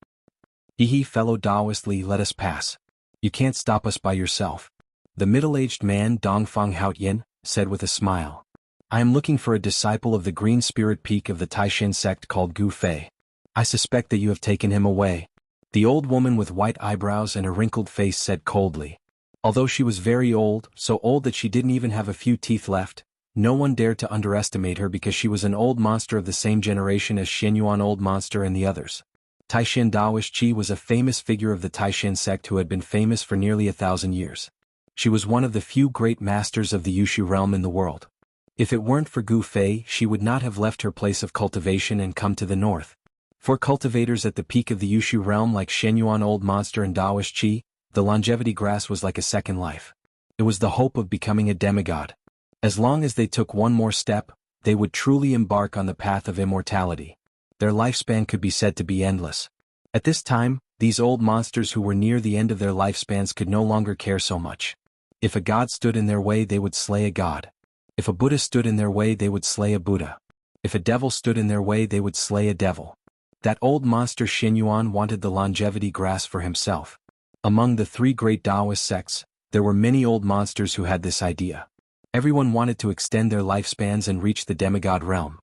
Hehe, fellow Taoist Li, let us pass. You can't stop us by yourself. The middle-aged man Dongfang Haoyan said with a smile. I am looking for a disciple of the green spirit peak of the Taishan sect called Gu Fei. I suspect that you have taken him away. The old woman with white eyebrows and a wrinkled face said coldly. Although she was very old, so old that she didn't even have a few teeth left, no one dared to underestimate her because she was an old monster of the same generation as Xianyuan Old Monster and the others. Taishan Taoist Qi was a famous figure of the Taishan sect who had been famous for nearly 1,000 years. She was one of the few great masters of the Yushu realm in the world. If it weren't for Gu Fei, she would not have left her place of cultivation and come to the north. For cultivators at the peak of the Yushu realm like Shenyuan Old Monster and Taoist Qi, the longevity grass was like a second life. It was the hope of becoming a demigod. As long as they took one more step, they would truly embark on the path of immortality. Their lifespan could be said to be endless. At this time, these old monsters who were near the end of their lifespans could no longer care so much. If a god stood in their way, they would slay a god. If a Buddha stood in their way, they would slay a Buddha. If a devil stood in their way, they would slay a devil. That old monster Xinyuan wanted the longevity grass for himself. Among the three great Taoist sects, there were many old monsters who had this idea. Everyone wanted to extend their lifespans and reach the demigod realm.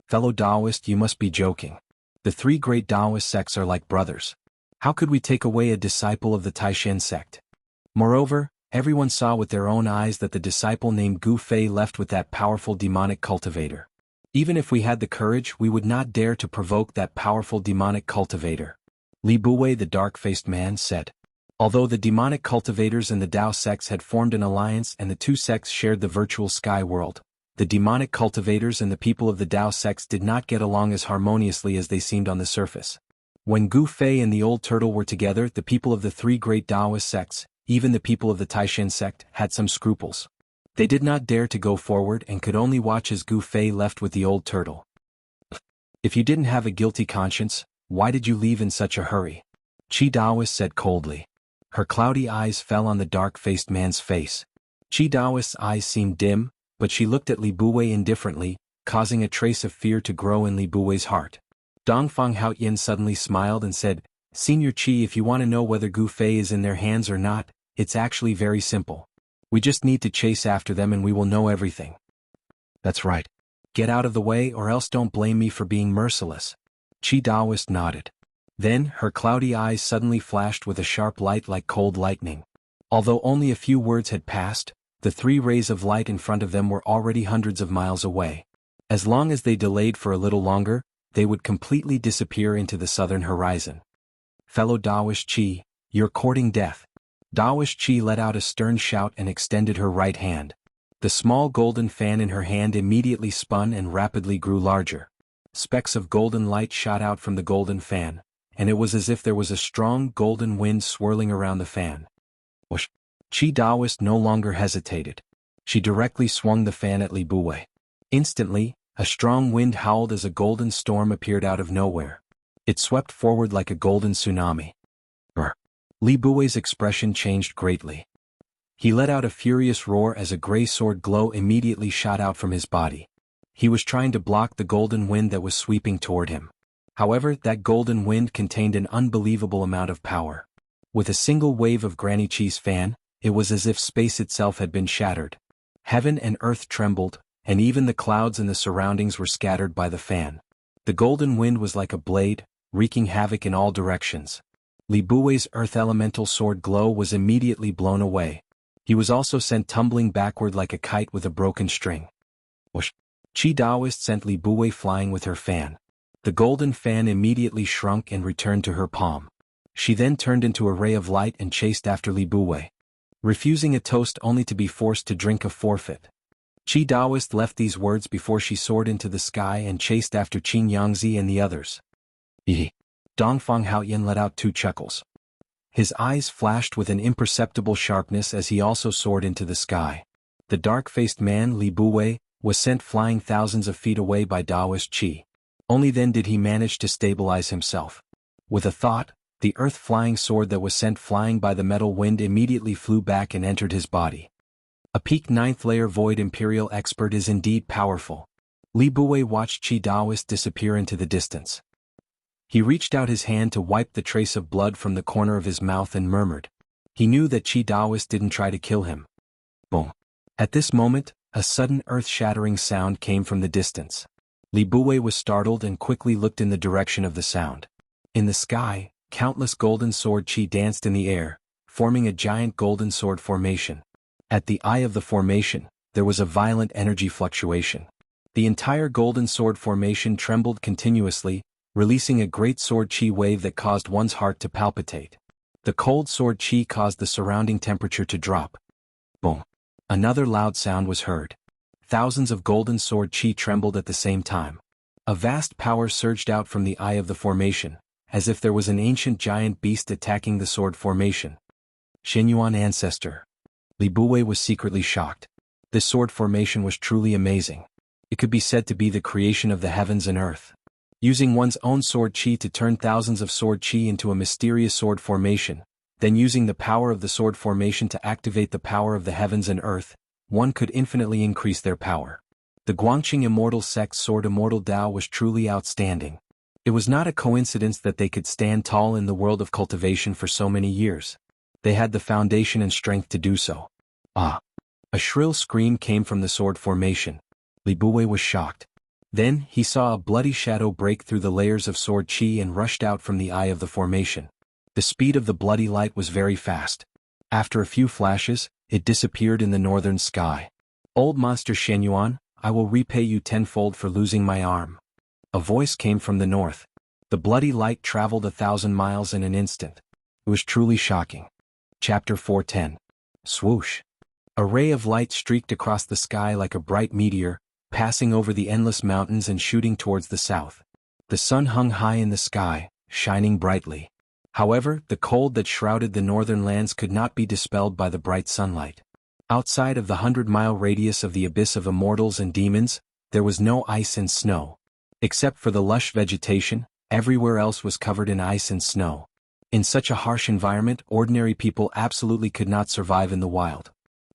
Fellow Taoist, you must be joking. The three great Taoist sects are like brothers. How could we take away a disciple of the Taishan sect? Moreover, everyone saw with their own eyes that the disciple named Gu Fei left with that powerful demonic cultivator. Even if we had the courage, we would not dare to provoke that powerful demonic cultivator. Li Buwei, the dark-faced man, said. Although the demonic cultivators and the Tao sects had formed an alliance and the two sects shared the virtual sky world, the demonic cultivators and the people of the Tao sects did not get along as harmoniously as they seemed on the surface. When Gu Fei and the old turtle were together, the people of the three great Taoist sects, even the people of the Taishan sect, had some scruples. They did not dare to go forward and could only watch as Gu Fei left with the old turtle. If you didn't have a guilty conscience, why did you leave in such a hurry? Chi Taoist said coldly. Her cloudy eyes fell on the dark-faced man's face. Chi Taoist's eyes seemed dim, but she looked at Li Buwei indifferently, causing a trace of fear to grow in Li Buwei's heart. Dongfang Haoyin suddenly smiled and said, Senior Chi, if you want to know whether Gu Fei is in their hands or not, it's actually very simple. We just need to chase after them and we will know everything. That's right. Get out of the way or else don't blame me for being merciless. Chi Taoist nodded. Then, her cloudy eyes suddenly flashed with a sharp light like cold lightning. Although only a few words had passed, the three rays of light in front of them were already hundreds of miles away. As long as they delayed for a little longer, they would completely disappear into the southern horizon. Fellow Taoist Chi, you're courting death. Taoist Chi let out a stern shout and extended her right hand. The small golden fan in her hand immediately spun and rapidly grew larger. Specks of golden light shot out from the golden fan, and it was as if there was a strong golden wind swirling around the fan. Whoosh! Chi Taoist no longer hesitated. She directly swung the fan at Li Buwei. Instantly, a strong wind howled as a golden storm appeared out of nowhere. It swept forward like a golden tsunami. Li Buwei's expression changed greatly. He let out a furious roar as a gray sword glow immediately shot out from his body. He was trying to block the golden wind that was sweeping toward him. However, that golden wind contained an unbelievable amount of power. With a single wave of Granny Chi's fan, it was as if space itself had been shattered. Heaven and earth trembled, and even the clouds in the surroundings were scattered by the fan. The golden wind was like a blade, wreaking havoc in all directions. Li Buwei's earth elemental sword glow was immediately blown away. He was also sent tumbling backward like a kite with a broken string. Whoosh! Chi Taoist sent Li Buwei flying with her fan. The golden fan immediately shrunk and returned to her palm. She then turned into a ray of light and chased after Li Buwei. Refusing a toast only to be forced to drink a forfeit. Chi Taoist left these words before she soared into the sky and chased after Qin Yangzi and the others. Dongfang Haoyin let out two chuckles. His eyes flashed with an imperceptible sharpness as he also soared into the sky. The dark-faced man, Li Buwei, was sent flying thousands of feet away by Taoist Chi. Only then did he manage to stabilize himself. With a thought, the earth-flying sword that was sent flying by the metal wind immediately flew back and entered his body. A peak 9th layer Void Imperial expert is indeed powerful. Li Buwei watched Chi Taoist disappear into the distance. He reached out his hand to wipe the trace of blood from the corner of his mouth and murmured. He knew that Chi Taoist didn't try to kill him. Boom! At this moment, a sudden earth-shattering sound came from the distance. Li Buwei was startled and quickly looked in the direction of the sound. In the sky, countless golden sword Chi danced in the air, forming a giant golden sword formation. At the eye of the formation, there was a violent energy fluctuation. The entire golden sword formation trembled continuously, releasing a great sword Chi wave that caused one's heart to palpitate. The cold sword Chi caused the surrounding temperature to drop. Boom! Another loud sound was heard. Thousands of golden sword Chi trembled at the same time. A vast power surged out from the eye of the formation, as if there was an ancient giant beast attacking the sword formation. Xinyuan ancestor. Li Buwei was secretly shocked. This sword formation was truly amazing. It could be said to be the creation of the heavens and earth. Using one's own sword Chi to turn thousands of sword Chi into a mysterious sword formation, then using the power of the sword formation to activate the power of the heavens and earth, one could infinitely increase their power. The Guangqing Immortal sect's sword Immortal Tao was truly outstanding. It was not a coincidence that they could stand tall in the world of cultivation for so many years. They had the foundation and strength to do so. Ah! A shrill scream came from the sword formation. Li Buwei was shocked. Then, he saw a bloody shadow break through the layers of sword chi and rushed out from the eye of the formation. The speed of the bloody light was very fast. After a few flashes, it disappeared in the northern sky. Old Monster Shenyuan, I will repay you tenfold for losing my arm. A voice came from the north. The bloody light traveled 1,000 miles in an instant. It was truly shocking. Chapter 410. Swoosh. A ray of light streaked across the sky like a bright meteor, passing over the endless mountains and shooting towards the south. The sun hung high in the sky, shining brightly. However, the cold that shrouded the northern lands could not be dispelled by the bright sunlight. Outside of the 100-mile radius of the abyss of immortals and demons, there was no ice and snow. Except for the lush vegetation, everywhere else was covered in ice and snow. In such a harsh environment, ordinary people absolutely could not survive in the wild.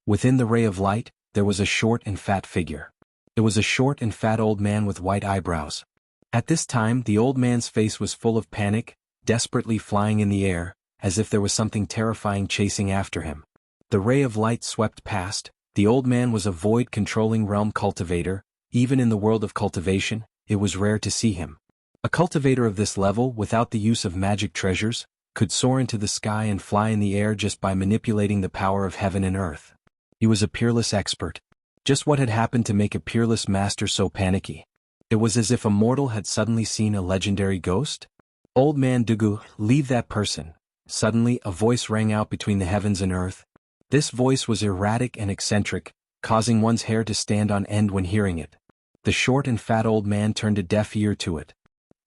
Within the ray of light, there was a short and fat figure. It was a short and fat old man with white eyebrows. At this time, the old man's face was full of panic, desperately flying in the air, as if there was something terrifying chasing after him. The ray of light swept past. The old man was a void-controlling realm cultivator. Even in the world of cultivation, it was rare to see him. A cultivator of this level, without the use of magic treasures, could soar into the sky and fly in the air just by manipulating the power of heaven and earth. He was a peerless expert. Just what had happened to make a peerless master so panicky? It was as if a mortal had suddenly seen a legendary ghost. Old man Dugu, leave that person. Suddenly, a voice rang out between the heavens and earth. This voice was erratic and eccentric, causing one's hair to stand on end when hearing it. The short and fat old man turned a deaf ear to it.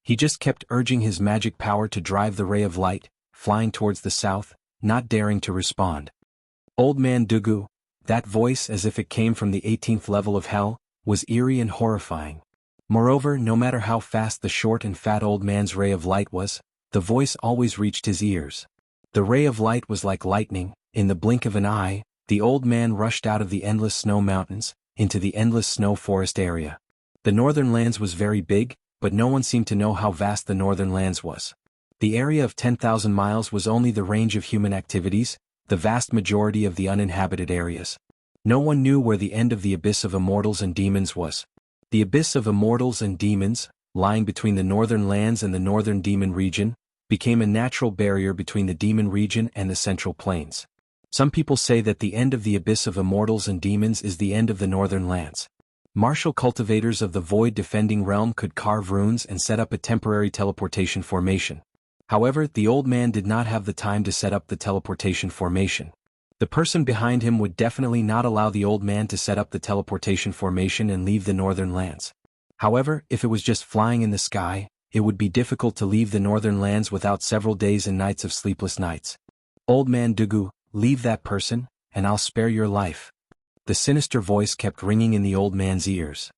He just kept urging his magic power to drive the ray of light, flying towards the south, not daring to respond. Old man Dugu, that voice, as if it came from the 18th level of hell, was eerie and horrifying. Moreover, no matter how fast the short and fat old man's ray of light was, the voice always reached his ears. The ray of light was like lightning. In the blink of an eye, the old man rushed out of the endless snow mountains, into the endless snow forest area. The northern lands was very big, but no one seemed to know how vast the northern lands was. The area of 10,000 miles was only the range of human activities, the vast majority of the uninhabited areas. No one knew where the end of the abyss of immortals and demons was. The abyss of immortals and demons, lying between the northern lands and the northern demon region, became a natural barrier between the demon region and the central plains. Some people say that the end of the abyss of immortals and demons is the end of the northern lands. Martial cultivators of the void-defending realm could carve runes and set up a temporary teleportation formation. However, the old man did not have the time to set up the teleportation formation. The person behind him would definitely not allow the old man to set up the teleportation formation and leave the northern lands. However, if it was just flying in the sky, it would be difficult to leave the northern lands without several days and nights of sleepless nights. Old man Dugu, leave that person, and I'll spare your life. The sinister voice kept ringing in the old man's ears.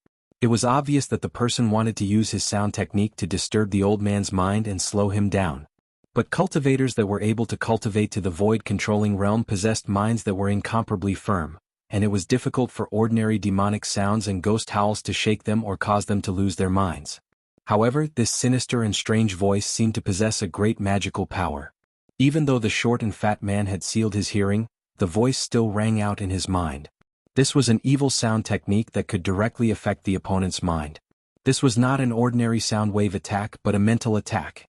It was obvious that the person wanted to use his sound technique to disturb the old man's mind and slow him down. But cultivators that were able to cultivate to the void-controlling realm possessed minds that were incomparably firm, and it was difficult for ordinary demonic sounds and ghost howls to shake them or cause them to lose their minds. However, this sinister and strange voice seemed to possess a great magical power. Even though the short and fat man had sealed his hearing, the voice still rang out in his mind. This was an evil sound technique that could directly affect the opponent's mind. This was not an ordinary sound wave attack but a mental attack.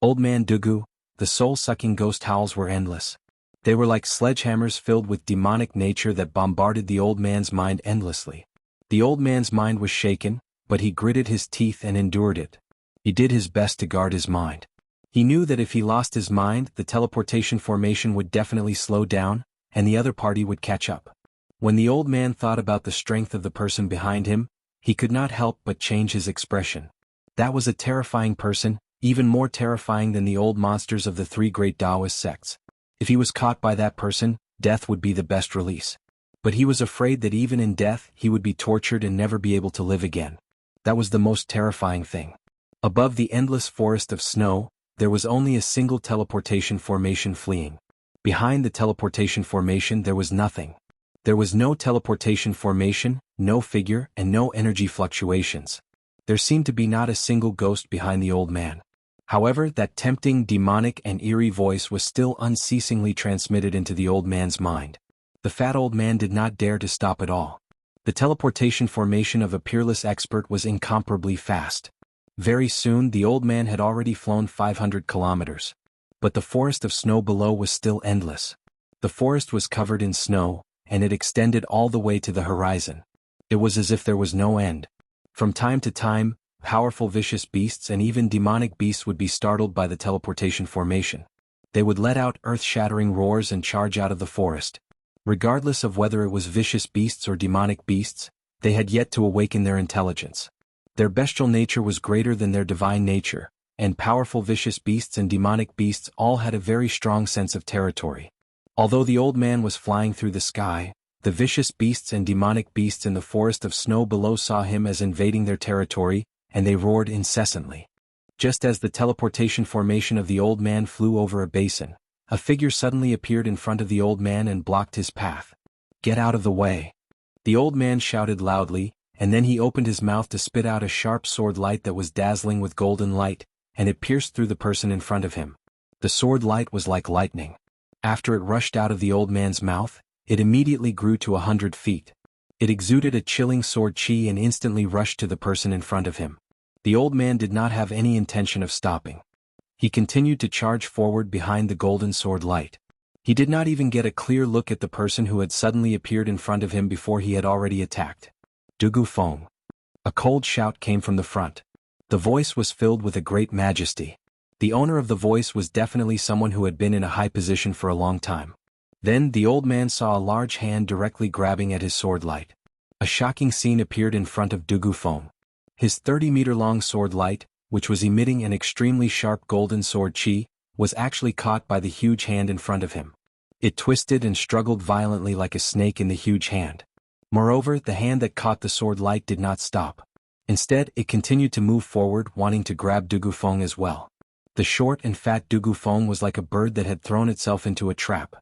Old man Dugu, the soul-sucking ghost howls were endless. They were like sledgehammers filled with demonic nature that bombarded the old man's mind endlessly. The old man's mind was shaken, but he gritted his teeth and endured it. He did his best to guard his mind. He knew that if he lost his mind, the teleportation formation would definitely slow down, and the other party would catch up. When the old man thought about the strength of the person behind him, he could not help but change his expression. That was a terrifying person, even more terrifying than the old monsters of the three great Taoist sects. If he was caught by that person, death would be the best release. But he was afraid that even in death he would be tortured and never be able to live again. That was the most terrifying thing. Above the endless forest of snow, there was only a single teleportation formation fleeing. Behind the teleportation formation there was nothing. There was no teleportation formation, no figure, and no energy fluctuations. There seemed to be not a single ghost behind the old man. However, that tempting, demonic and eerie voice was still unceasingly transmitted into the old man's mind. The fat old man did not dare to stop at all. The teleportation formation of a peerless expert was incomparably fast. Very soon the old man had already flown 500 kilometers. But the forest of snow below was still endless. The forest was covered in snow, and it extended all the way to the horizon. It was as if there was no end. From time to time, powerful vicious beasts and even demonic beasts would be startled by the teleportation formation. They would let out earth-shattering roars and charge out of the forest. Regardless of whether it was vicious beasts or demonic beasts, they had yet to awaken their intelligence. Their bestial nature was greater than their divine nature, and powerful vicious beasts and demonic beasts all had a very strong sense of territory. Although the old man was flying through the sky, the vicious beasts and demonic beasts in the forest of snow below saw him as invading their territory, and they roared incessantly. Just as the teleportation formation of the old man flew over a basin, a figure suddenly appeared in front of the old man and blocked his path. "Get out of the way!" The old man shouted loudly, and then he opened his mouth to spit out a sharp sword light that was dazzling with golden light, and it pierced through the person in front of him. The sword light was like lightning. After it rushed out of the old man's mouth, it immediately grew to 100 feet. It exuded a chilling sword chi and instantly rushed to the person in front of him. The old man did not have any intention of stopping. He continued to charge forward behind the golden sword light. He did not even get a clear look at the person who had suddenly appeared in front of him before he had already attacked. "Dugu Feng." A cold shout came from the front. The voice was filled with a great majesty. The owner of the voice was definitely someone who had been in a high position for a long time. Then the old man saw a large hand directly grabbing at his sword light. A shocking scene appeared in front of Dugu Feng. His 30-meter-long sword light, which was emitting an extremely sharp golden sword chi, was actually caught by the huge hand in front of him. It twisted and struggled violently like a snake in the huge hand. Moreover, the hand that caught the sword light did not stop. Instead, it continued to move forward, wanting to grab Dugu Feng as well. The short and fat Dugu Feng was like a bird that had thrown itself into a trap.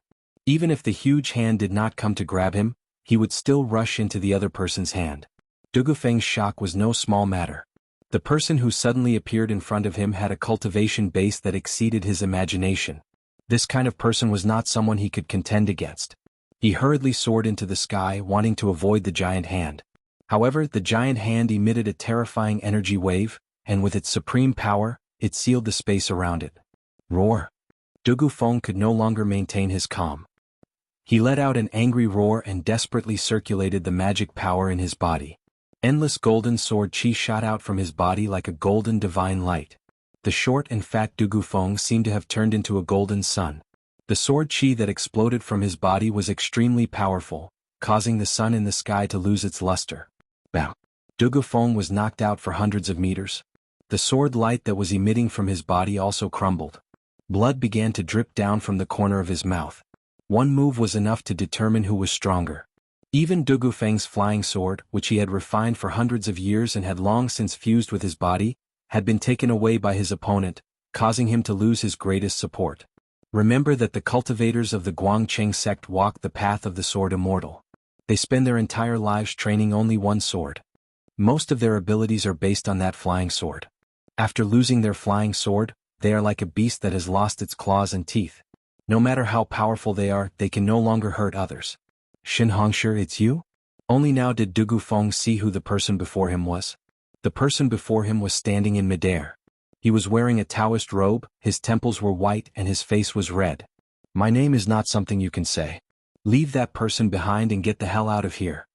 Even if the huge hand did not come to grab him, he would still rush into the other person's hand. Dugu Feng's shock was no small matter. The person who suddenly appeared in front of him had a cultivation base that exceeded his imagination. This kind of person was not someone he could contend against. He hurriedly soared into the sky, wanting to avoid the giant hand. However, the giant hand emitted a terrifying energy wave, and with its supreme power, it sealed the space around it. Roar! Dugu Feng could no longer maintain his calm. He let out an angry roar and desperately circulated the magic power in his body. Endless golden sword chi shot out from his body like a golden divine light. The short and fat Dugu Feng seemed to have turned into a golden sun. The sword chi that exploded from his body was extremely powerful, causing the sun in the sky to lose its luster. Bam! Dugu Feng was knocked out for hundreds of meters. The sword light that was emitting from his body also crumbled. Blood began to drip down from the corner of his mouth. One move was enough to determine who was stronger. Even Dugu Feng's flying sword, which he had refined for hundreds of years and had long since fused with his body, had been taken away by his opponent, causing him to lose his greatest support. Remember that the cultivators of the Guangqing sect walk the path of the sword Immortal. They spend their entire lives training only one sword. Most of their abilities are based on that flying sword. After losing their flying sword, they are like a beast that has lost its claws and teeth. No matter how powerful they are, they can no longer hurt others. "Shin Hongsher, it's you?" Only now did Dugu Feng see who the person before him was. The person before him was standing in midair. He was wearing a Taoist robe, his temples were white and his face was red. "My name is not something you can say. Leave that person behind and get the hell out of here."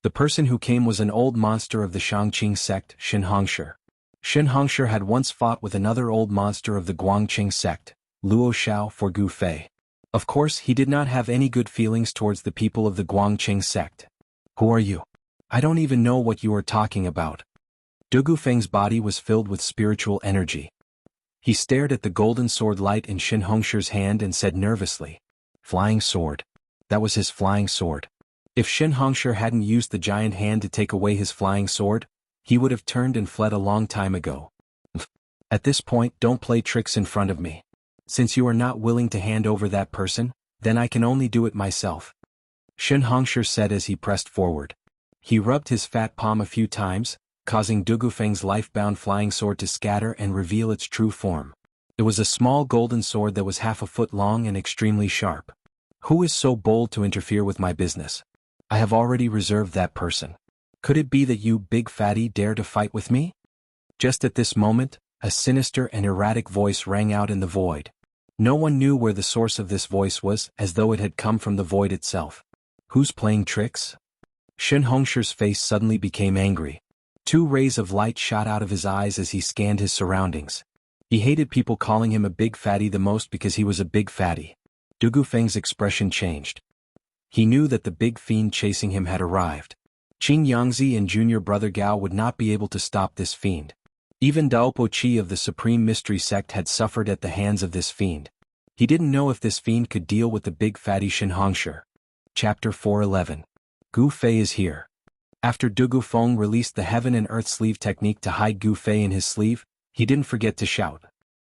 The person who came was an old monster of the Shangqing sect, Shin Hongsher. Shin Hongsher had once fought with another old monster of the Guangqing sect, Luo Xiao for Gu Fei. Of course, he did not have any good feelings towards the people of the Guangqing sect. "Who are you? I don't even know what you are talking about." Dugu Feng's body was filled with spiritual energy. He stared at the golden sword light in Shin Hongsher's hand and said nervously, "Flying sword." That was his flying sword. If Shin Hongsher hadn't used the giant hand to take away his flying sword, he would have turned and fled a long time ago. "At this point, don't play tricks in front of me. Since you are not willing to hand over that person, then I can only do it myself," Shin Hongsher said as he pressed forward. He rubbed his fat palm a few times, causing Dugufeng's life-bound flying sword to scatter and reveal its true form. It was a small golden sword that was half a foot long and extremely sharp. Who is so bold to interfere with my business? I have already reserved that person. Could it be that you, big fatty, dare to fight with me? Just at this moment, a sinister and erratic voice rang out in the void. No one knew where the source of this voice was, as though it had come from the void itself. Who's playing tricks? Shin Hongshi's face suddenly became angry. 2 rays of light shot out of his eyes as he scanned his surroundings. He hated people calling him a big fatty the most because he was a big fatty. Dugufeng's expression changed. He knew that the big fiend chasing him had arrived. Qing Yangzi and junior brother Gao would not be able to stop this fiend. Even Daopo Chi of the Supreme Mystery Sect had suffered at the hands of this fiend. He didn't know if this fiend could deal with the big fatty Shin Hongshi. Chapter 411. Gu Fei is here. After Dugufeng released the Heaven and Earth sleeve technique to hide Gu Fei in his sleeve, he didn't forget to shout.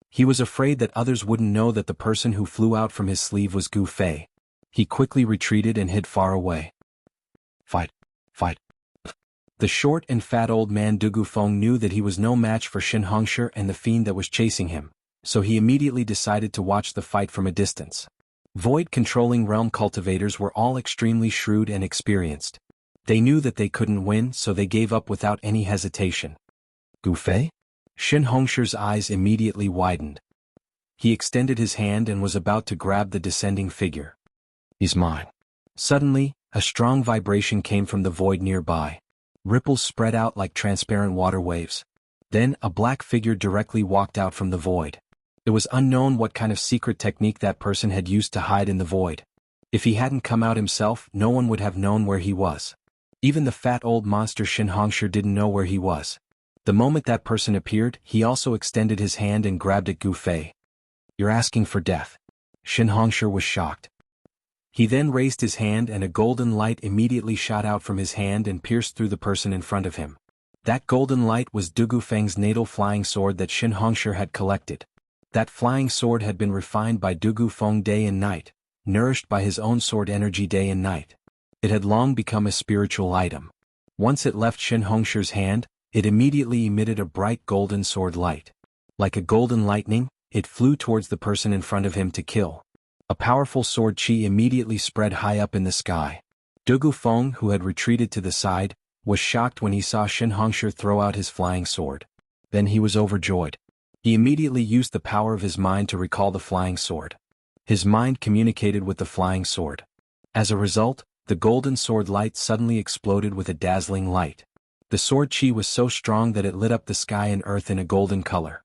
He was afraid that others wouldn't know that the person who flew out from his sleeve was Gu Fei. He quickly retreated and hid far away. Fight! Fight! The short and fat old man Dugufeng knew that he was no match for Shin Hongshi and the fiend that was chasing him, so he immediately decided to watch the fight from a distance. Void-controlling realm cultivators were all extremely shrewd and experienced. They knew that they couldn't win, so they gave up without any hesitation. Gu Fei? Shin Hongshi's eyes immediately widened. He extended his hand and was about to grab the descending figure. He's mine. Suddenly, a strong vibration came from the void nearby. Ripples spread out like transparent water waves. Then a black figure directly walked out from the void. It was unknown what kind of secret technique that person had used to hide in the void. If he hadn't come out himself, no one would have known where he was. Even the fat old monster Shin Hongshi didn't know where he was. The moment that person appeared, he also extended his hand and grabbed at Gu Fei. You're asking for death. Shin Hongshi was shocked. He then raised his hand and a golden light immediately shot out from his hand and pierced through the person in front of him. That golden light was Dugufeng's natal flying sword that Shin Hongshi had collected. That flying sword had been refined by Dugufeng day and night, nourished by his own sword energy day and night. It had long become a spiritual item. Once it left Shin Hongshi's hand, it immediately emitted a bright golden sword light. Like a golden lightning, it flew towards the person in front of him to kill. A powerful sword chi immediately spread high up in the sky. Dugufeng, who had retreated to the side, was shocked when he saw Shin Hongshi throw out his flying sword. Then he was overjoyed. He immediately used the power of his mind to recall the flying sword. His mind communicated with the flying sword. As a result, the golden sword light suddenly exploded with a dazzling light. The sword chi was so strong that it lit up the sky and earth in a golden color.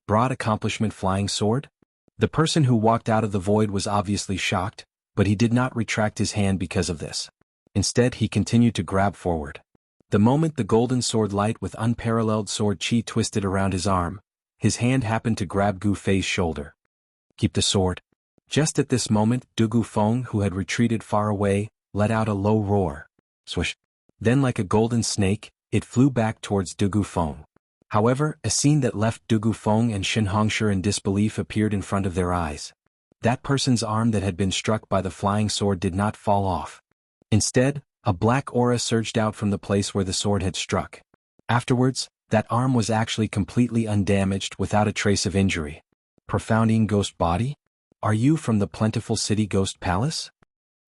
Broad accomplishment flying sword? The person who walked out of the void was obviously shocked, but he did not retract his hand because of this. Instead, he continued to grab forward. The moment the golden sword light with unparalleled sword chi twisted around his arm, his hand happened to grab Gu Fei's shoulder. Keep the sword. Just at this moment, Dugufeng, who had retreated far away, let out a low roar. Swish. Then like a golden snake, it flew back towards Dugufeng. However, a scene that left Dugufeng and Shin Hongshi in disbelief appeared in front of their eyes. That person's arm that had been struck by the flying sword did not fall off. Instead, a black aura surged out from the place where the sword had struck. Afterwards, that arm was actually completely undamaged without a trace of injury. Profounding ghost body? Are you from the plentiful city ghost palace?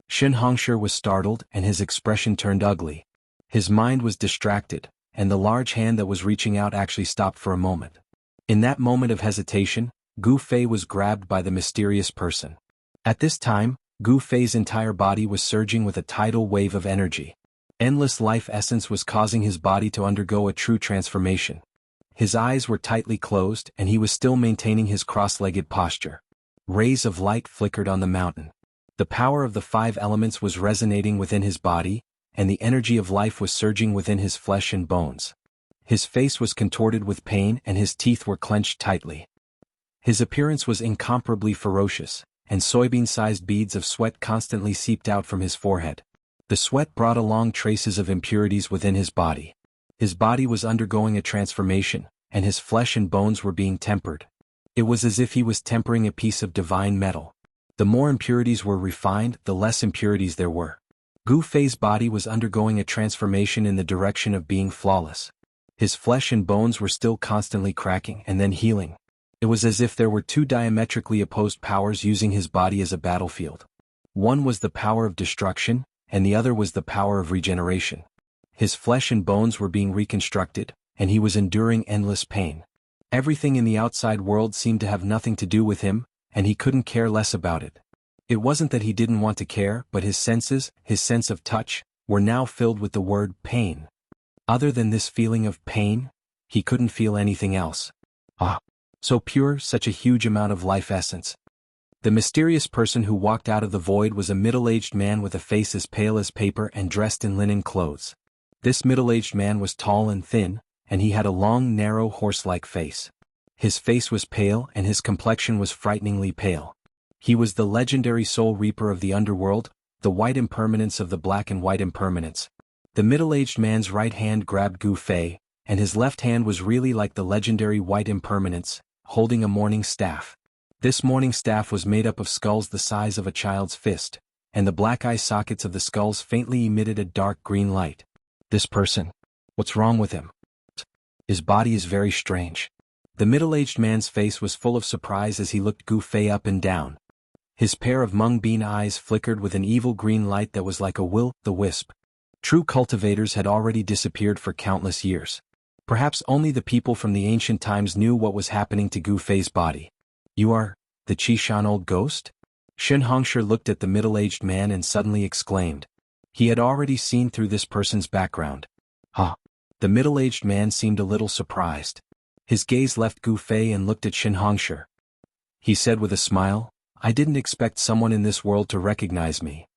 Shin Hongshi was startled and his expression turned ugly. His mind was distracted, and the large hand that was reaching out actually stopped for a moment. In that moment of hesitation, Gu Fei was grabbed by the mysterious person. At this time, Gu Fei's entire body was surging with a tidal wave of energy. Endless life essence was causing his body to undergo a true transformation. His eyes were tightly closed and he was still maintaining his cross-legged posture. Rays of light flickered on the mountain. The power of the 5 elements was resonating within his body, and the energy of life was surging within his flesh and bones. His face was contorted with pain and his teeth were clenched tightly. His appearance was incomparably ferocious, and soybean-sized beads of sweat constantly seeped out from his forehead. The sweat brought along traces of impurities within his body. His body was undergoing a transformation, and his flesh and bones were being tempered. It was as if he was tempering a piece of divine metal. The more impurities were refined, the less impurities there were. Gu Fei's body was undergoing a transformation in the direction of being flawless. His flesh and bones were still constantly cracking and then healing. It was as if there were two diametrically opposed powers using his body as a battlefield. One was the power of destruction, and the other was the power of regeneration. His flesh and bones were being reconstructed, and he was enduring endless pain. Everything in the outside world seemed to have nothing to do with him, and he couldn't care less about it. It wasn't that he didn't want to care, but his senses, his sense of touch, were now filled with the word pain. Other than this feeling of pain, he couldn't feel anything else. So pure, such a huge amount of life essence. The mysterious person who walked out of the void was a middle-aged man with a face as pale as paper and dressed in linen clothes. This middle-aged man was tall and thin, and he had a long, narrow, horse-like face. His face was pale and his complexion was frighteningly pale. He was the legendary soul reaper of the underworld, the white impermanence of the black and white impermanence. The middle-aged man's right hand grabbed Gu Fei, and his left hand was really like the legendary white impermanence, holding a morning staff. This morning staff was made up of skulls the size of a child's fist, and the black eye sockets of the skulls faintly emitted a dark green light. This person. What's wrong with him? His body is very strange. The middle-aged man's face was full of surprise as he looked Gu Fei up and down. His pair of mung bean eyes flickered with an evil green light that was like a will-o'-the-wisp. True cultivators had already disappeared for countless years. Perhaps only the people from the ancient times knew what was happening to Gu Fei's body. You are the Qishan old ghost? Shen Hongshi looked at the middle-aged man and suddenly exclaimed. He had already seen through this person's background. The middle-aged man seemed a little surprised. His gaze left Gu Fei and looked at Shen Hongshi. He said with a smile, I didn't expect someone in this world to recognize me.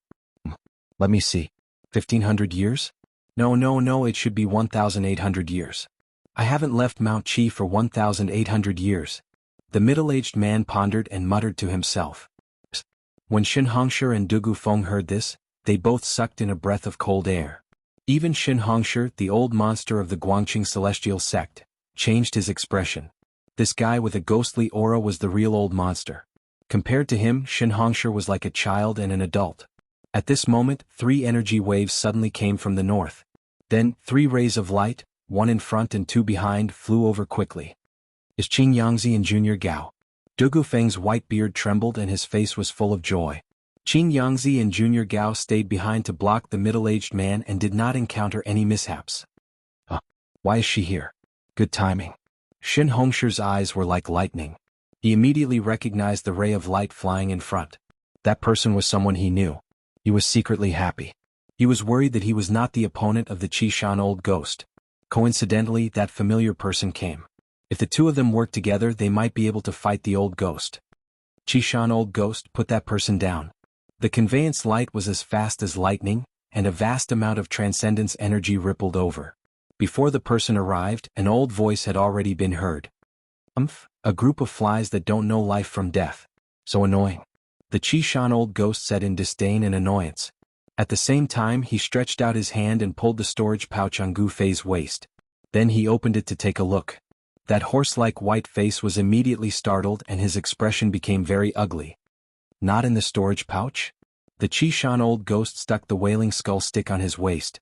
Let me see. 1500 years? No, it should be 1800 years. I haven't left Mount Qi for 1800 years. The middle-aged man pondered and muttered to himself. When Shen Hongshi and Dugu Feng heard this, they both sucked in a breath of cold air. Even Shen Hongshi, the old monster of the Guangqing celestial sect, changed his expression. This guy with a ghostly aura was the real old monster. Compared to him, Shen Hongshi was like a child and an adult. At this moment, 3 energy waves suddenly came from the north. Then, 3 rays of light, 1 in front and 2 behind, flew over quickly. Is Qing Yangzi and Junior Gao? Dugu Feng's white beard trembled and his face was full of joy. Qing Yangzi and Junior Gao stayed behind to block the middle-aged man and did not encounter any mishaps. Why is she here? Good timing. Shen Hongshi's eyes were like lightning. He immediately recognized the ray of light flying in front. That person was someone he knew. He was secretly happy. He was worried that he was not the opponent of the Qishan old ghost. Coincidentally, that familiar person came. If the two of them worked together, they might be able to fight the old ghost. Qishan old ghost, put that person down. The conveyance light was as fast as lightning, and a vast amount of transcendence energy rippled over. Before the person arrived, an old voice had already been heard. A group of flies that don't know life from death. So annoying. The Qishan old ghost said in disdain and annoyance. At the same time, he stretched out his hand and pulled the storage pouch on Gu Fei's waist. Then he opened it to take a look. That horse-like white face was immediately startled and his expression became very ugly. Not in the storage pouch? The Qishan old ghost stuck the wailing skull stick on his waist.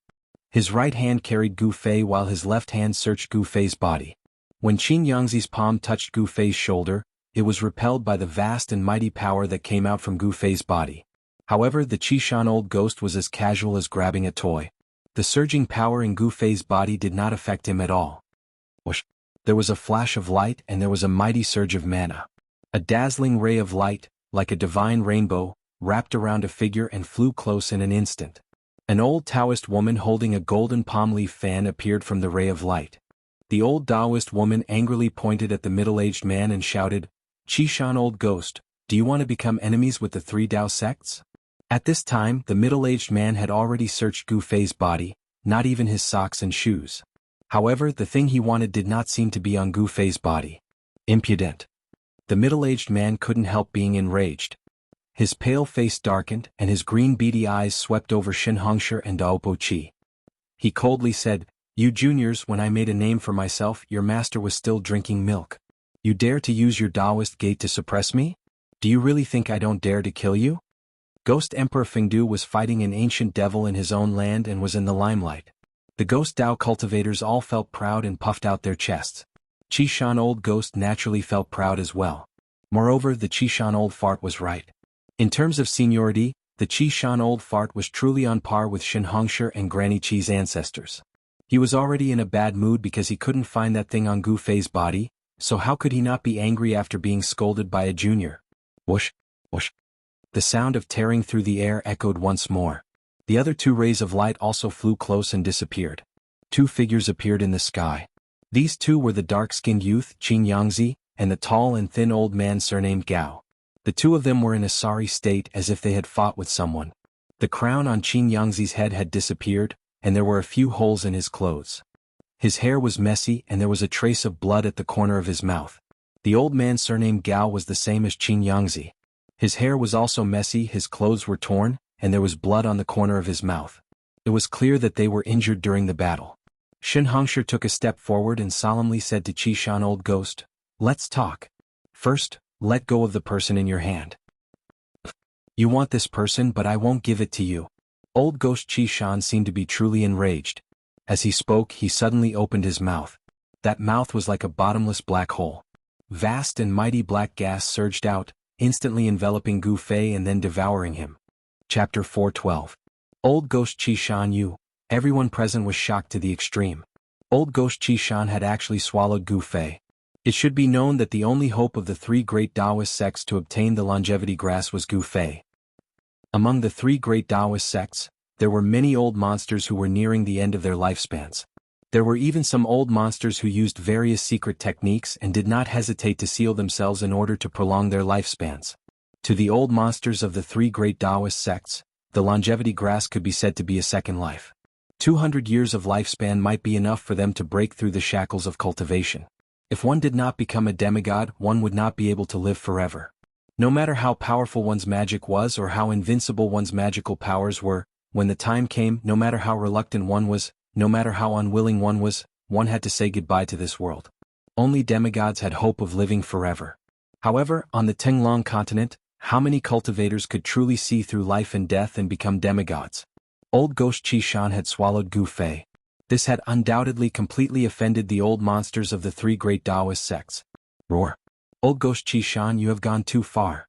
His right hand carried Gu Fei while his left hand searched Gu Fei's body. When Qin Yangzi's palm touched Gu Fei's shoulder, it was repelled by the vast and mighty power that came out from Gu Fei's body. However, the Qishan old ghost was as casual as grabbing a toy. The surging power in Gu Fei's body did not affect him at all. Whoosh! There was a flash of light and there was a mighty surge of mana. A dazzling ray of light, like a divine rainbow, wrapped around a figure and flew close in an instant. An old Taoist woman holding a golden palm leaf fan appeared from the ray of light. The old Taoist woman angrily pointed at the middle-aged man and shouted, Qishan old ghost, do you want to become enemies with the 3 Tao sects? At this time, the middle-aged man had already searched Gu Fei's body, not even his socks and shoes. However, the thing he wanted did not seem to be on Gu Fei's body. Impudent. The middle-aged man couldn't help being enraged. His pale face darkened and his green beady eyes swept over Shen Hongshi and Daopo Qi. He coldly said, You juniors, when I made a name for myself, your master was still drinking milk. You dare to use your Taoist gate to suppress me? Do you really think I don't dare to kill you? Ghost Emperor Fengdu was fighting an ancient devil in his own land and was in the limelight. The ghost Dao cultivators all felt proud and puffed out their chests. Qishan Old Ghost naturally felt proud as well. Moreover, the Qishan Old Fart was right. In terms of seniority, the Qishan Old Fart was truly on par with Shin Hongshi and Granny Qi's ancestors. He was already in a bad mood because he couldn't find that thing on Gu Fei's body, so how could he not be angry after being scolded by a junior? Whoosh, whoosh. The sound of tearing through the air echoed once more. The other two rays of light also flew close and disappeared. Two figures appeared in the sky. These two were the dark-skinned youth, Qin Yangzi, and the tall and thin old man surnamed Gao. The two of them were in a sorry state as if they had fought with someone. The crown on Qin Yangzi's head had disappeared, and there were a few holes in his clothes. His hair was messy and there was a trace of blood at the corner of his mouth. The old man surnamed Gao was the same as Qin Yangzi. His hair was also messy, his clothes were torn, and there was blood on the corner of his mouth. It was clear that they were injured during the battle. Shin Hongshi took a step forward and solemnly said to Qishan Old Ghost, "Let's talk. First, let go of the person in your hand. You want this person but I won't give it to you." Old Ghost Qishan seemed to be truly enraged. As he spoke, he suddenly opened his mouth. That mouth was like a bottomless black hole. Vast and mighty black gas surged out, instantly enveloping Gu Fei and then devouring him. Chapter 412. Old Ghost Qishan Yu. Everyone present was shocked to the extreme. Old Ghost Qishan had actually swallowed Gu Fei. It should be known that the only hope of the three great Taoist sects to obtain the longevity grass was Gu Fei. Among the three great Taoist sects, there were many old monsters who were nearing the end of their lifespans. There were even some old monsters who used various secret techniques and did not hesitate to seal themselves in order to prolong their lifespans. To the old monsters of the three great Taoist sects, the longevity grass could be said to be a second life. 200 years of lifespan might be enough for them to break through the shackles of cultivation. If one did not become a demigod, one would not be able to live forever. No matter how powerful one's magic was or how invincible one's magical powers were, when the time came, no matter how reluctant one was, no matter how unwilling one was, one had to say goodbye to this world. Only demigods had hope of living forever. However, on the Tenglong continent, how many cultivators could truly see through life and death and become demigods? Old Ghost Qishan had swallowed Gu Fei. This had undoubtedly completely offended the old monsters of the three great Taoist sects. Roar. Old Ghost Qishan, you have gone too far.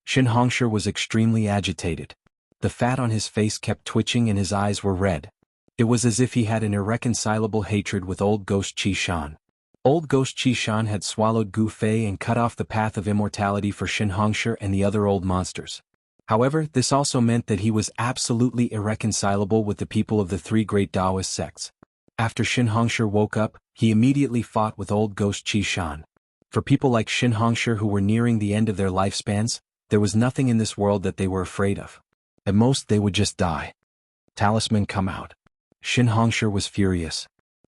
Shin Hongshi was extremely agitated. The fat on his face kept twitching and his eyes were red. It was as if he had an irreconcilable hatred with Old Ghost Qishan. Old Ghost Qishan had swallowed Gu Fei and cut off the path of immortality for Shin Hongshi and the other old monsters. However, this also meant that he was absolutely irreconcilable with the people of the three great Taoist sects. After Shin Hongshi woke up, he immediately fought with Old Ghost Qishan. For people like Shin Hongshi who were nearing the end of their lifespans, there was nothing in this world that they were afraid of. At most they would just die. Talisman come out. Shin Hongshi was furious.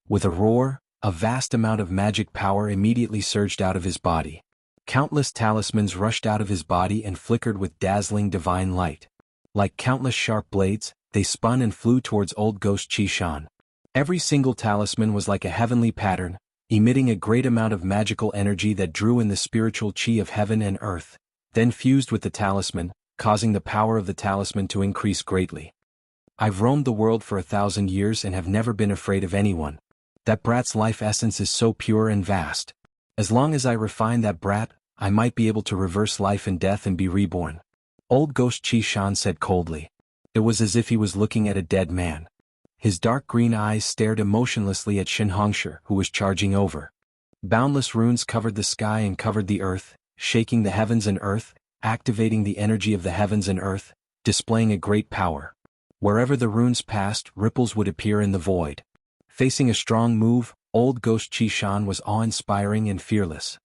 With a roar, a vast amount of magic power immediately surged out of his body. Countless talismans rushed out of his body and flickered with dazzling divine light. Like countless sharp blades, they spun and flew towards Old Ghost Qishan. Every single talisman was like a heavenly pattern, emitting a great amount of magical energy that drew in the spiritual qi of heaven and earth, then fused with the talisman, causing the power of the talisman to increase greatly. I've roamed the world for 1,000 years and have never been afraid of anyone. That brat's life essence is so pure and vast. As long as I refine that brat, I might be able to reverse life and death and be reborn. Old Ghost Qishan said coldly. It was as if he was looking at a dead man. His dark green eyes stared emotionlessly at Shin Hongshi, who was charging over. Boundless runes covered the sky and covered the earth, shaking the heavens and earth, activating the energy of the heavens and earth, displaying a great power. Wherever the runes passed, ripples would appear in the void. Facing a strong move, Old Ghost Qishan was awe-inspiring and fearless.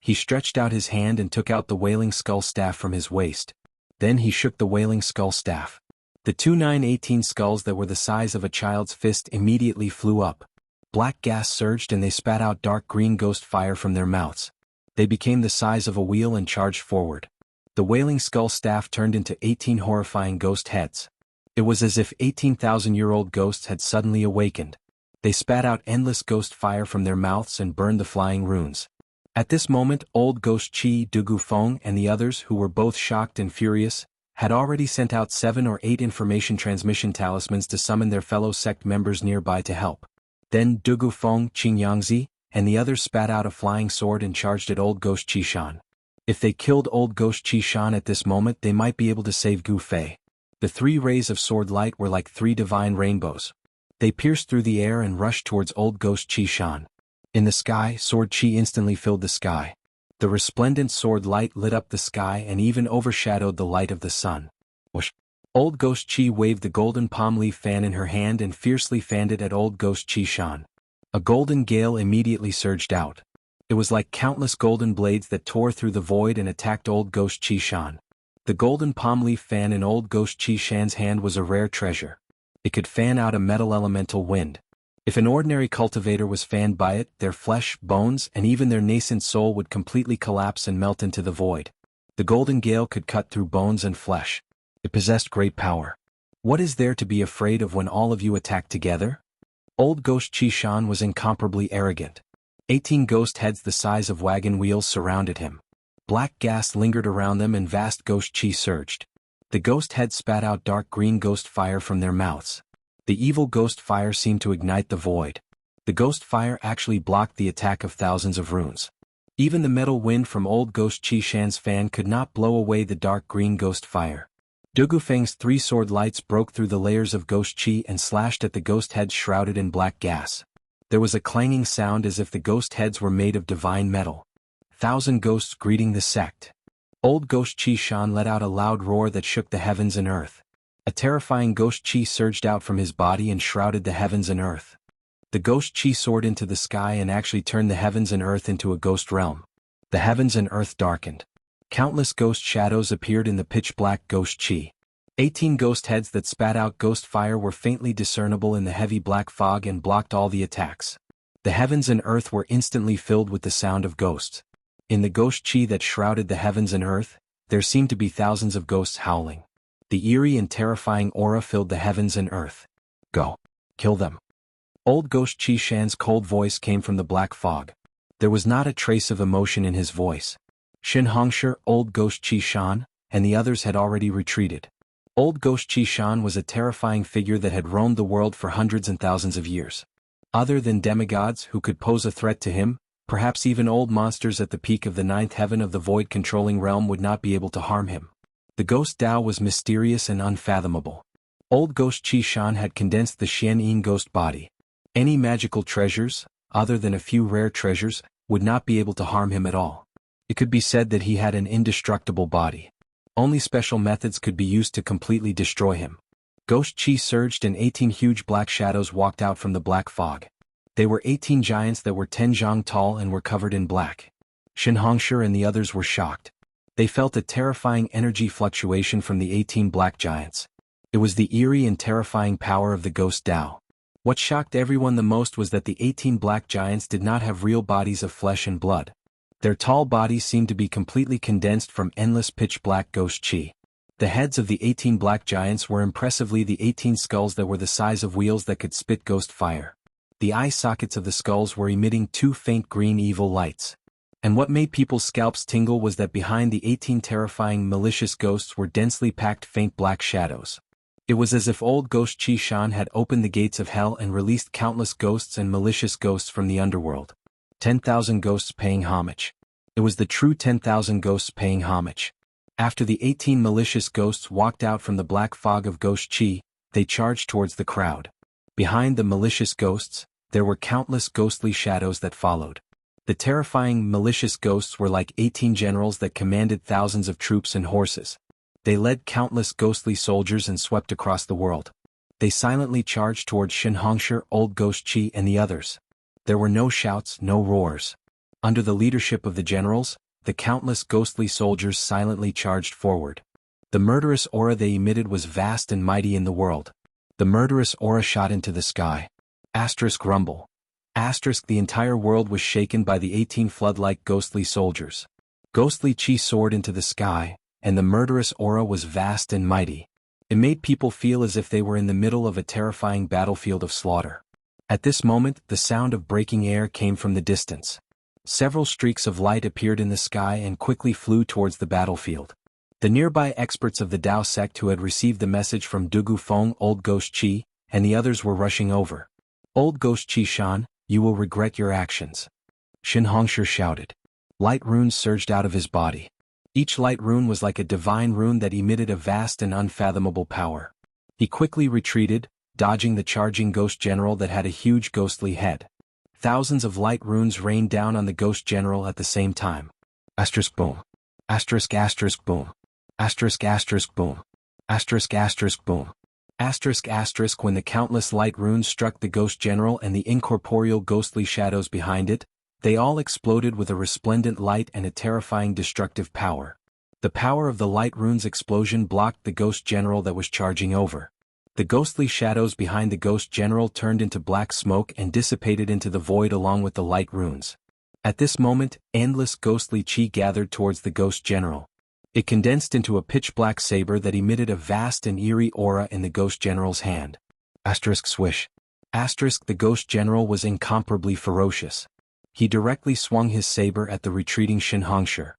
He stretched out his hand and took out the Wailing Skull Staff from his waist. Then he shook the Wailing Skull Staff. The 2/9/18 skulls that were the size of a child's fist immediately flew up. Black gas surged and they spat out dark green ghost fire from their mouths. They became the size of a wheel and charged forward. The Wailing Skull Staff turned into 18 horrifying ghost heads. It was as if 18,000-year-old ghosts had suddenly awakened. They spat out endless ghost fire from their mouths and burned the flying runes. At this moment, Old Ghost Qi, Dugu Feng and the others, who were both shocked and furious, had already sent out 7 or 8 information transmission talismans to summon their fellow sect members nearby to help. Then Dugu Feng, Qingyangzi, and the others spat out a flying sword and charged at old Ghost Qishan. If they killed old Ghost Qishan at this moment, they might be able to save Gu Fei. The 3 rays of sword light were like 3 divine rainbows. They pierced through the air and rushed towards old Ghost Qishan. In the sky, sword chi instantly filled the sky. The resplendent sword light lit up the sky and even overshadowed the light of the sun. Whoosh! Old Ghost Chi waved the golden palm leaf fan in her hand and fiercely fanned it at old Ghost Qishan. A golden gale immediately surged out. It was like countless golden blades that tore through the void and attacked old Ghost Qishan. The golden palm leaf fan in old Ghost Qishan's hand was a rare treasure. It could fan out a metal elemental wind. If an ordinary cultivator was fanned by it, their flesh, bones, and even their nascent soul would completely collapse and melt into the void. The golden gale could cut through bones and flesh. It possessed great power. What is there to be afraid of when all of you attack together? Old Ghost Qishan was incomparably arrogant. 18 ghost heads the size of wagon wheels surrounded him. Black gas lingered around them and vast ghost chi surged. The ghost heads spat out dark green ghost fire from their mouths. The evil ghost fire seemed to ignite the void. The ghost fire actually blocked the attack of thousands of runes. Even the metal wind from old Ghost Qishan's fan could not blow away the dark green ghost fire. Dugu Feng's 3 sword lights broke through the layers of ghost chi and slashed at the ghost heads shrouded in black gas. There was a clanging sound as if the ghost heads were made of divine metal. 1,000 ghosts greeting the sect. Old Ghost Qishan let out a loud roar that shook the heavens and earth. A terrifying ghost chi surged out from his body and shrouded the heavens and earth. The ghost chi soared into the sky and actually turned the heavens and earth into a ghost realm. The heavens and earth darkened. Countless ghost shadows appeared in the pitch-black ghost chi. 18 ghost heads that spat out ghost fire were faintly discernible in the heavy black fog and blocked all the attacks. The heavens and earth were instantly filled with the sound of ghosts. In the ghost chi that shrouded the heavens and earth, there seemed to be thousands of ghosts howling. The eerie and terrifying aura filled the heavens and earth. Go. Kill them. Old Ghost Qishan's cold voice came from the black fog. There was not a trace of emotion in his voice. Shin Hongshi, old Ghost Qishan, and the others had already retreated. Old Ghost Qishan was a terrifying figure that had roamed the world for hundreds and thousands of years. Other than demigods who could pose a threat to him, perhaps even old monsters at the peak of the 9th heaven of the void-controlling realm would not be able to harm him. The ghost Tao was mysterious and unfathomable. Old Ghost Qishan had condensed the Xian Yin ghost body. Any magical treasures, other than a few rare treasures, would not be able to harm him at all. It could be said that he had an indestructible body. Only special methods could be used to completely destroy him. Ghost Chi surged and 18 huge black shadows walked out from the black fog. They were 18 giants that were 10 zhang tall and were covered in black. Shin Hongshi and the others were shocked. They felt a terrifying energy fluctuation from the 18 black giants. It was the eerie and terrifying power of the ghost Tao. What shocked everyone the most was that the 18 black giants did not have real bodies of flesh and blood. Their tall bodies seemed to be completely condensed from endless pitch-black ghost chi. The heads of the 18 black giants were impressively the 18 skulls that were the size of wheels that could spit ghost fire. The eye sockets of the skulls were emitting 2 faint green evil lights. And what made people's scalps tingle was that behind the 18 terrifying malicious ghosts were densely packed faint black shadows. It was as if old Ghost Qishan had opened the gates of hell and released countless ghosts and malicious ghosts from the underworld. 10,000 ghosts paying homage. It was the true 10,000 ghosts paying homage. After the 18 malicious ghosts walked out from the black fog of ghost chi, they charged towards the crowd. Behind the malicious ghosts, there were countless ghostly shadows that followed. The terrifying malicious ghosts were like 18 generals that commanded thousands of troops and horses. They led countless ghostly soldiers and swept across the world. They silently charged towards Shin Hongshi, old Ghost Chi and the others. There were no shouts, no roars. Under the leadership of the generals, the countless ghostly soldiers silently charged forward. The murderous aura they emitted was vast and mighty in the world. The murderous aura shot into the sky. Asterisk rumble. Asterisk the entire world was shaken by the 18 flood-like ghostly soldiers. Ghostly chi soared into the sky, and the murderous aura was vast and mighty. It made people feel as if they were in the middle of a terrifying battlefield of slaughter. At this moment, the sound of breaking air came from the distance. Several streaks of light appeared in the sky and quickly flew towards the battlefield. The nearby experts of the Dao sect who had received the message from Dugu Feng, Old Ghost Qi, and the others were rushing over. Old Ghost Qi Shan, you will regret your actions. Shin Hongshi shouted. Light runes surged out of his body. Each light rune was like a divine rune that emitted a vast and unfathomable power. He quickly retreated, dodging the charging ghost general that had a huge ghostly head. Thousands of light runes rained down on the ghost general at the same time. Asterisk boom. Asterisk asterisk boom. Asterisk asterisk boom. Asterisk asterisk boom. Asterisk asterisk when the countless light runes struck the ghost general and the incorporeal ghostly shadows behind it, they all exploded with a resplendent light and a terrifying destructive power. The power of the light runes' explosion blocked the ghost general that was charging over. The ghostly shadows behind the ghost general turned into black smoke and dissipated into the void along with the light runes. At this moment, endless ghostly chi gathered towards the ghost general. It condensed into a pitch-black saber that emitted a vast and eerie aura in the ghost general's hand. Asterisk swish. Asterisk the ghost general was incomparably ferocious. He directly swung his saber at the retreating Shin Hongshi.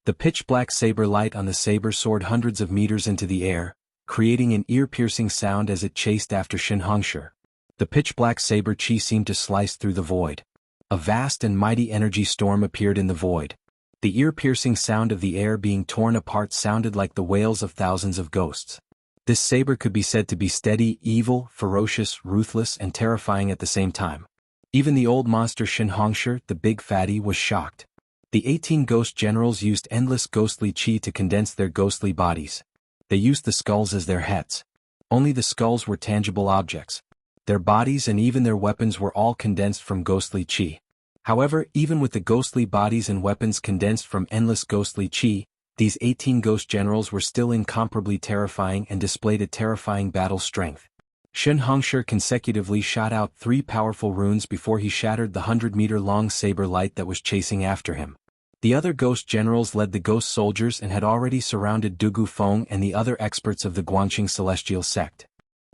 The pitch-black saber light on the saber soared hundreds of meters into the air, creating an ear-piercing sound as it chased after Shin Hongshi. The pitch-black saber chi seemed to slice through the void. A vast and mighty energy storm appeared in the void. The ear-piercing sound of the air being torn apart sounded like the wails of thousands of ghosts. This saber could be said to be steady, evil, ferocious, ruthless, and terrifying at the same time. Even the old monster Shin Hongshi, the big fatty, was shocked. The 18 ghost generals used endless ghostly chi to condense their ghostly bodies. They used the skulls as their heads. Only the skulls were tangible objects. Their bodies and even their weapons were all condensed from ghostly chi. However, even with the ghostly bodies and weapons condensed from endless ghostly chi, these 18 ghost generals were still incomparably terrifying and displayed a terrifying battle strength. Shin Hongshi consecutively shot out 3 powerful runes before he shattered the 100-meter-long saber light that was chasing after him. The other ghost generals led the ghost soldiers and had already surrounded Dugu Feng and the other experts of the Guangqing celestial sect.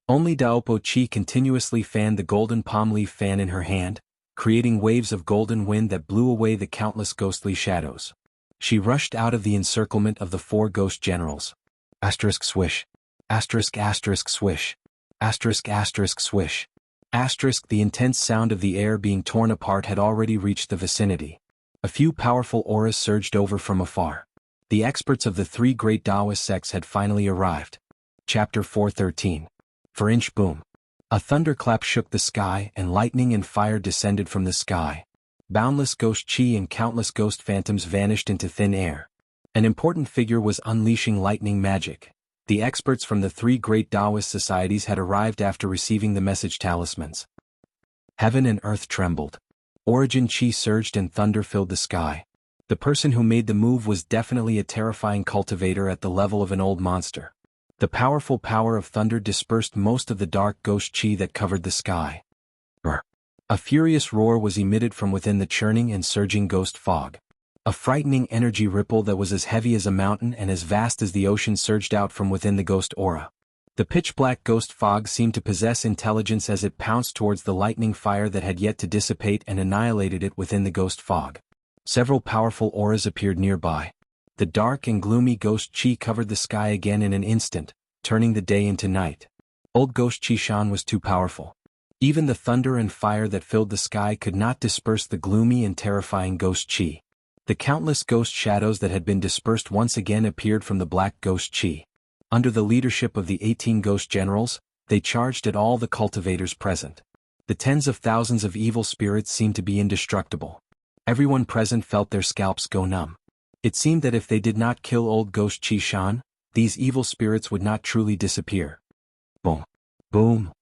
Only Daopo Chi continuously fanned the golden palm leaf fan in her hand, creating waves of golden wind that blew away the countless ghostly shadows. She rushed out of the encirclement of the 4 ghost generals. Asterisk swish. Asterisk asterisk swish. Asterisk asterisk swish. Asterisk the intense sound of the air being torn apart had already reached the vicinity. A few powerful auras surged over from afar. The experts of the 3 great Taoist sects had finally arrived. Chapter 413. For inch boom. A thunderclap shook the sky and lightning and fire descended from the sky. Boundless ghost chi and countless ghost phantoms vanished into thin air. An important figure was unleashing lightning magic. The experts from the 3 great Taoist societies had arrived after receiving the message talismans. Heaven and earth trembled. Origin chi surged and thunder filled the sky. The person who made the move was definitely a terrifying cultivator at the level of an old monster. The powerful power of thunder dispersed most of the dark ghost chi that covered the sky. A furious roar was emitted from within the churning and surging ghost fog. A frightening energy ripple that was as heavy as a mountain and as vast as the ocean surged out from within the ghost aura. The pitch-black ghost fog seemed to possess intelligence as it pounced towards the lightning fire that had yet to dissipate and annihilated it within the ghost fog. Several powerful auras appeared nearby. The dark and gloomy ghost chi covered the sky again in an instant, turning the day into night. Old Ghost Qi Shan was too powerful. Even the thunder and fire that filled the sky could not disperse the gloomy and terrifying ghost chi. The countless ghost shadows that had been dispersed once again appeared from the black ghost chi. Under the leadership of the 18 ghost generals, they charged at all the cultivators present. The tens of thousands of evil spirits seemed to be indestructible. Everyone present felt their scalps go numb. It seemed that if they did not kill old Ghost Qi Shan, these evil spirits would not truly disappear. Boom. Boom.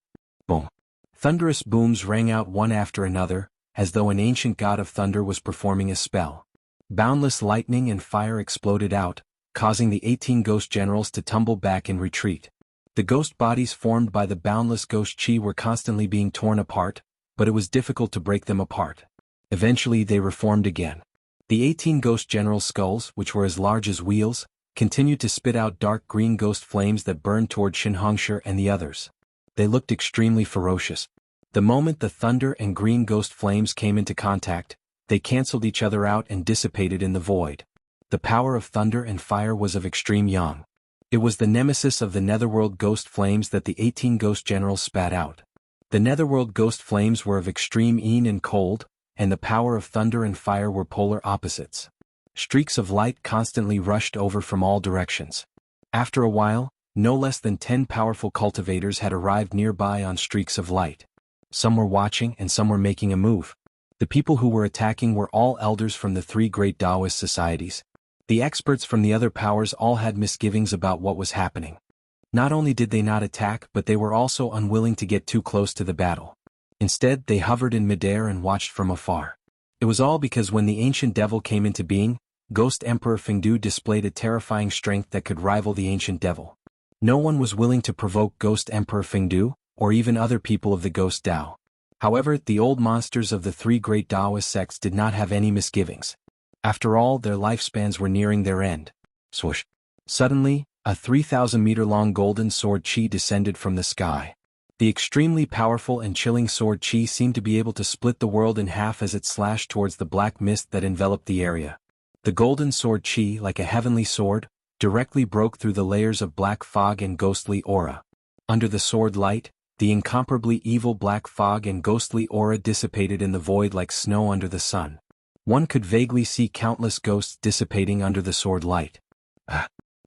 Boom. Thunderous booms rang out one after another, as though an ancient god of thunder was performing a spell. Boundless lightning and fire exploded out, causing the 18 ghost generals to tumble back in retreat. The ghost bodies formed by the boundless ghost chi were constantly being torn apart, but it was difficult to break them apart. Eventually they reformed again. The 18 ghost generals' skulls, which were as large as wheels, continued to spit out dark green ghost flames that burned toward Shin Hongshi and the others. They looked extremely ferocious. The moment the thunder and green ghost flames came into contact, they cancelled each other out and dissipated in the void. The power of thunder and fire was of extreme yang. It was the nemesis of the netherworld ghost flames that the 18 ghost generals spat out. The netherworld ghost flames were of extreme yin and cold, and the power of thunder and fire were polar opposites. Streaks of light constantly rushed over from all directions. After a while, no less than 10 powerful cultivators had arrived nearby on streaks of light. Some were watching and some were making a move. The people who were attacking were all elders from the 3 great Taoist societies. The experts from the other powers all had misgivings about what was happening. Not only did they not attack, but they were also unwilling to get too close to the battle. Instead, they hovered in midair and watched from afar. It was all because when the ancient devil came into being, Ghost Emperor Fengdu displayed a terrifying strength that could rival the ancient devil. No one was willing to provoke Ghost Emperor Fengdu, or even other people of the Ghost Dao. However, the old monsters of the 3 great Taoist sects did not have any misgivings. After all, their lifespans were nearing their end. Swoosh! Suddenly, a 3,000-meter-long golden sword chi descended from the sky. The extremely powerful and chilling sword chi seemed to be able to split the world in half as it slashed towards the black mist that enveloped the area. The golden sword chi, like a heavenly sword, directly broke through the layers of black fog and ghostly aura. Under the sword light, the incomparably evil black fog and ghostly aura dissipated in the void like snow under the sun. One could vaguely see countless ghosts dissipating under the sword light.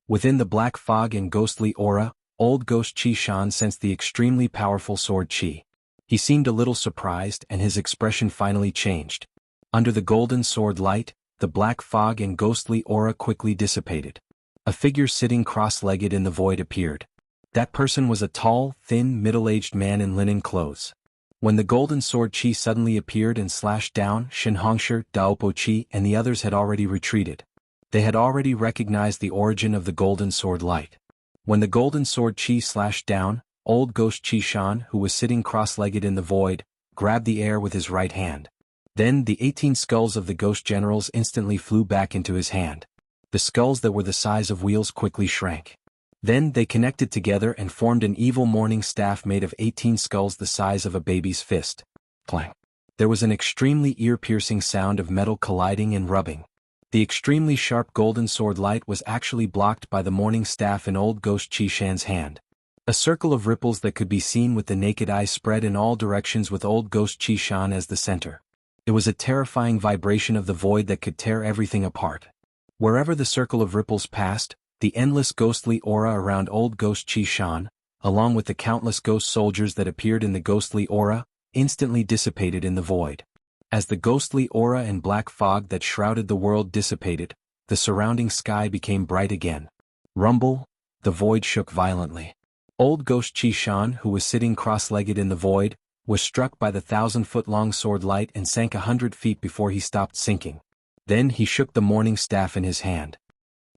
Within the black fog and ghostly aura, old Ghost Chi Shan sensed the extremely powerful sword chi. He seemed a little surprised and his expression finally changed. Under the golden sword light, the black fog and ghostly aura quickly dissipated. A figure sitting cross-legged in the void appeared. That person was a tall, thin, middle-aged man in linen clothes. When the golden sword chi suddenly appeared and slashed down, Shen Hongshi, Daopo Chi and the others had already retreated. They had already recognized the origin of the golden sword light. When the golden sword chi slashed down, old Ghost Chi Shan, who was sitting cross-legged in the void, grabbed the air with his right hand. Then the 18 skulls of the ghost generals instantly flew back into his hand. The skulls that were the size of wheels quickly shrank. Then they connected together and formed an evil morning staff made of 18 skulls the size of a baby's fist. Clang. There was an extremely ear-piercing sound of metal colliding and rubbing. The extremely sharp golden sword light was actually blocked by the morning staff in old Ghost Chi Shan's hand. A circle of ripples that could be seen with the naked eye spread in all directions with old Ghost Chi Shan as the center. It was a terrifying vibration of the void that could tear everything apart. Wherever the circle of ripples passed, the endless ghostly aura around old Ghost Chi Shan, along with the countless ghost soldiers that appeared in the ghostly aura, instantly dissipated in the void. As the ghostly aura and black fog that shrouded the world dissipated, the surrounding sky became bright again. Rumble, the void shook violently. Old Ghost Chi Shan, who was sitting cross-legged in the void, was struck by the 1,000-foot-long sword light and sank 100 feet before he stopped sinking. Then he shook the morning staff in his hand.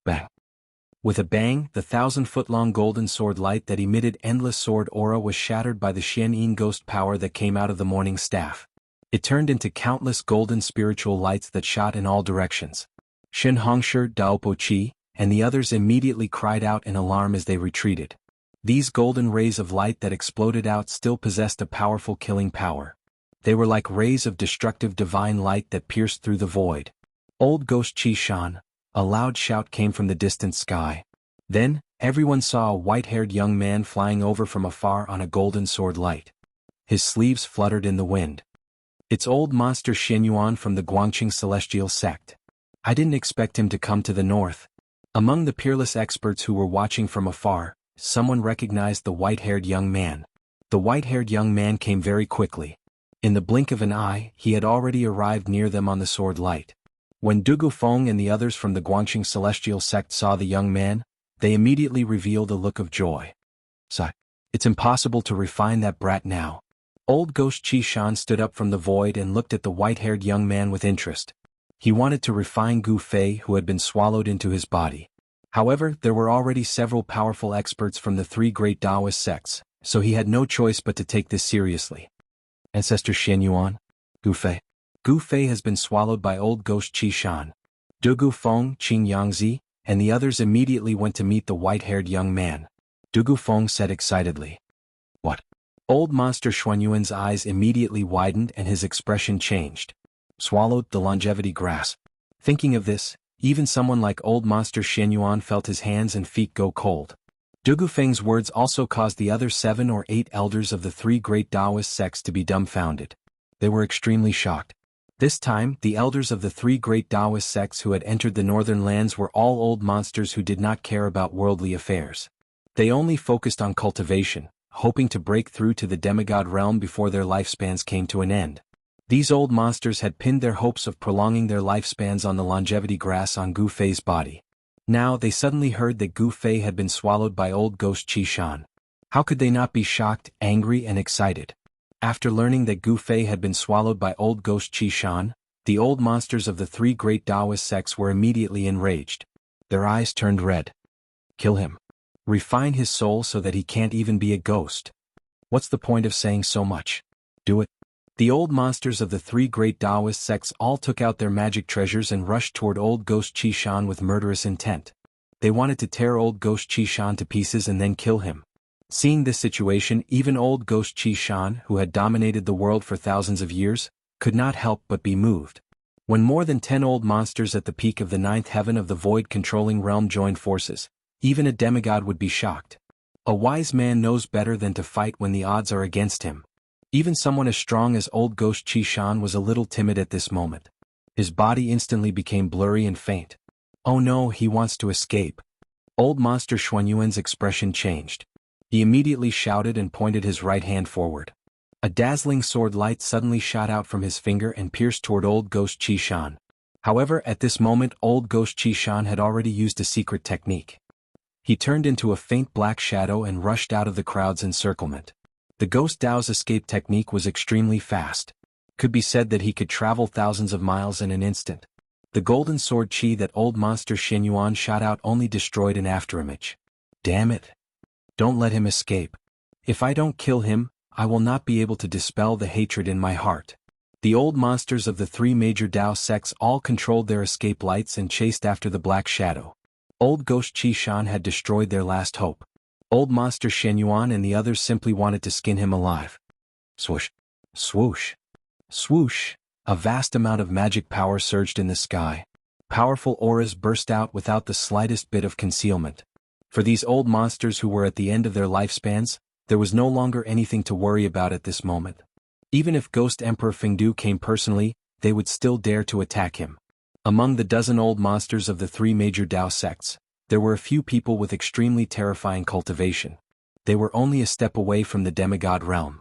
Bang! With a bang, the 1,000-foot-long golden sword light that emitted endless sword aura was shattered by the Xian-Yin ghost power that came out of the morning staff. It turned into countless golden spiritual lights that shot in all directions. Shen Hongshi, Daopo Chi, and the others immediately cried out in alarm as they retreated. These golden rays of light that exploded out still possessed a powerful killing power. They were like rays of destructive divine light that pierced through the void. Old Ghost Chi Shan, a loud shout came from the distant sky. Then, everyone saw a white-haired young man flying over from afar on a golden sword light. His sleeves fluttered in the wind. It's old monster Xin Yuan from the Guangqing Celestial Sect. I didn't expect him to come to the north. Among the peerless experts who were watching from afar, someone recognized the white-haired young man. The white-haired young man came very quickly. In the blink of an eye, he had already arrived near them on the sword light. When Dugu Feng and the others from the Guangqing Celestial Sect saw the young man, they immediately revealed a look of joy. Sigh. It's impossible to refine that brat now. Old Ghost Chi Shan stood up from the void and looked at the white-haired young man with interest. He wanted to refine Gu Fei, who had been swallowed into his body. However, there were already several powerful experts from the 3 great Taoist sects, so he had no choice but to take this seriously. Ancestor Xian Yuan, Gu Fei. Gu Fei has been swallowed by old Ghost Chi Shan. Dugu Feng, Qing Yangzi, and the others immediately went to meet the white-haired young man. Dugu Feng said excitedly. What? Old Monster Xuanyuan's eyes immediately widened and his expression changed. Swallowed the longevity grass. Thinking of this, Even someone like old Master Xianyuan felt his hands and feet go cold. Du Gufeng's words also caused the other 7 or 8 elders of the 3 great Taoist sects to be dumbfounded. They were extremely shocked. This time, the elders of the 3 great Taoist sects who had entered the northern lands were all old monsters who did not care about worldly affairs. They only focused on cultivation, hoping to break through to the demigod realm before their lifespans came to an end. These old monsters had pinned their hopes of prolonging their lifespans on the longevity grass on Gu Fei's body. Now they suddenly heard that Gu Fei had been swallowed by old ghost Qi Shan. How could they not be shocked, angry and excited? After learning that Gu Fei had been swallowed by old ghost Qi Shan, the old monsters of the 3 great Taoist sects were immediately enraged. Their eyes turned red. Kill him. Refine his soul so that he can't even be a ghost. What's the point of saying so much? Do it. The old monsters of the 3 great Taoist sects all took out their magic treasures and rushed toward old ghost Qi Shan with murderous intent. They wanted to tear old ghost Qi Shan to pieces and then kill him. Seeing this situation, even old ghost Qi Shan, who had dominated the world for thousands of years, could not help but be moved. When more than 10 old monsters at the peak of the 9th heaven of the void-controlling realm joined forces, even a demigod would be shocked. A wise man knows better than to fight when the odds are against him. Even someone as strong as old ghost Qi Shan was a little timid at this moment. His body instantly became blurry and faint. Oh no, he wants to escape. Old Monster Xuanyuan's expression changed. He immediately shouted and pointed his right hand forward. A dazzling sword light suddenly shot out from his finger and pierced toward old ghost Qi Shan. However, at this moment old ghost Qi Shan had already used a secret technique. He turned into a faint black shadow and rushed out of the crowd's encirclement. The Ghost Dao's escape technique was extremely fast. Could be said that he could travel thousands of miles in an instant. The golden sword Qi that old monster Xianyuan shot out only destroyed an afterimage. Damn it. Don't let him escape. If I don't kill him, I will not be able to dispel the hatred in my heart. The old monsters of the 3 major Dao sects all controlled their escape lights and chased after the black shadow. Old ghost Qi Shan had destroyed their last hope. Old Monster Xianyuan and the others simply wanted to skin him alive. Swoosh. Swoosh. Swoosh. A vast amount of magic power surged in the sky. Powerful auras burst out without the slightest bit of concealment. For these old monsters who were at the end of their lifespans, there was no longer anything to worry about at this moment. Even if Ghost Emperor Fengdu came personally, they would still dare to attack him. Among the dozen old monsters of the 3 major Dao sects, there were a few people with extremely terrifying cultivation. They were only a step away from the demigod realm.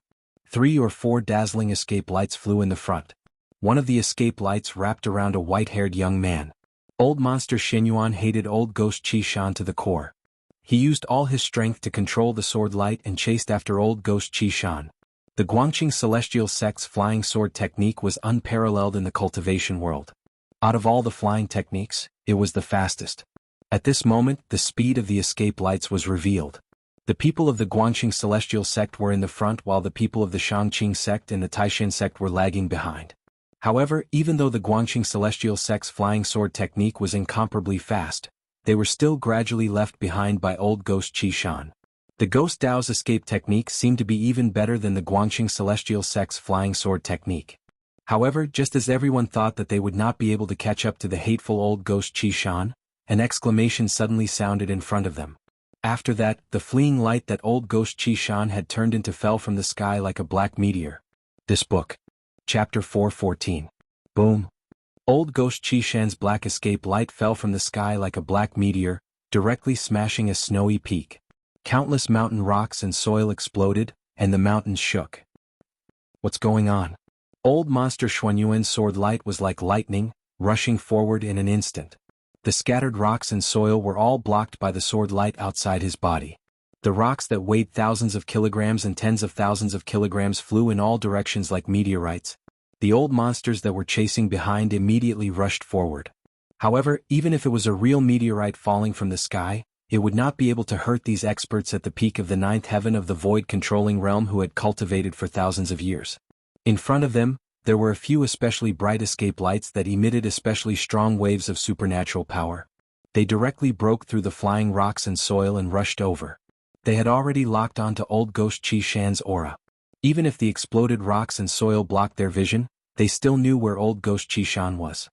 3 or 4 dazzling escape lights flew in the front. One of the escape lights wrapped around a white-haired young man. Old Monster Xianyuan hated old ghost Qi Shan to the core. He used all his strength to control the sword light and chased after old ghost Qi Shan. The Guangqing Celestial Sect's flying sword technique was unparalleled in the cultivation world. Out of all the flying techniques, it was the fastest. At this moment, the speed of the escape lights was revealed. The people of the Guangqing Celestial Sect were in the front while the people of the Shangqing Sect and the Taishan Sect were lagging behind. However, even though the Guangqing Celestial Sect's flying sword technique was incomparably fast, they were still gradually left behind by old ghost Qi Shan. The Ghost Dao's escape technique seemed to be even better than the Guangqing Celestial Sect's flying sword technique. However, just as everyone thought that they would not be able to catch up to the hateful old ghost Qi Shan, an exclamation suddenly sounded in front of them. After that, the fleeing light that old ghost Qi Shan had turned into fell from the sky like a black meteor. This book. Chapter 4:14. Boom. Old ghost Qi Shan's black escape light fell from the sky like a black meteor, directly smashing a snowy peak. Countless mountain rocks and soil exploded, and the mountains shook. What's going on? Old Monster Xuanyuan's sword light was like lightning, rushing forward in an instant. The scattered rocks and soil were all blocked by the sword light outside his body. The rocks that weighed thousands of kilograms and tens of thousands of kilograms flew in all directions like meteorites. The old monsters that were chasing behind immediately rushed forward. However, even if it was a real meteorite falling from the sky, it would not be able to hurt these experts at the peak of the 9th heaven of the void-controlling realm who had cultivated for thousands of years. In front of them, there were a few especially bright escape lights that emitted especially strong waves of supernatural power. They directly broke through the flying rocks and soil and rushed over. They had already locked onto old ghost Qi Shan's aura. Even if the exploded rocks and soil blocked their vision, they still knew where old ghost Qi Shan was.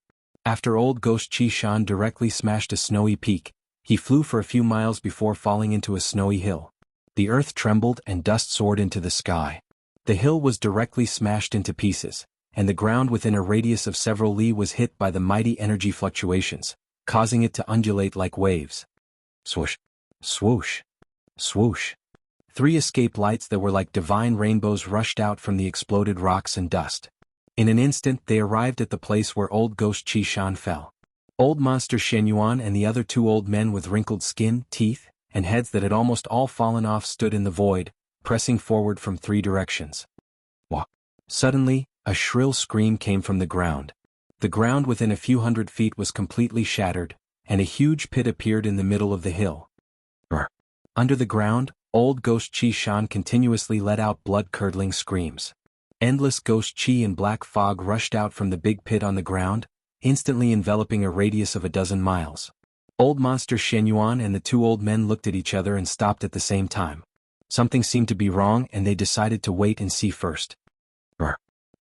After old ghost Qi Shan directly smashed a snowy peak, he flew for a few miles before falling into a snowy hill. The earth trembled and dust soared into the sky. The hill was directly smashed into pieces, and the ground within a radius of several li was hit by the mighty energy fluctuations, causing it to undulate like waves. Swoosh, swoosh, swoosh. 3 escape lights that were like divine rainbows rushed out from the exploded rocks and dust. In an instant they arrived at the place where old ghost Qi Shan fell. Old monster Shen Yuan and the other 2 old men with wrinkled skin, teeth, and heads that had almost all fallen off stood in the void, pressing forward from 3 directions. Wah! Suddenly, a shrill scream came from the ground. The ground within a few hundred feet was completely shattered, and a huge pit appeared in the middle of the hill. Under the ground, old ghost Qi Shan continuously let out blood-curdling screams. Endless ghost Qi and black fog rushed out from the big pit on the ground, instantly enveloping a radius of a dozen miles. Old monster Shen Yuan and the 2 old men looked at each other and stopped at the same time. Something seemed to be wrong and they decided to wait and see first.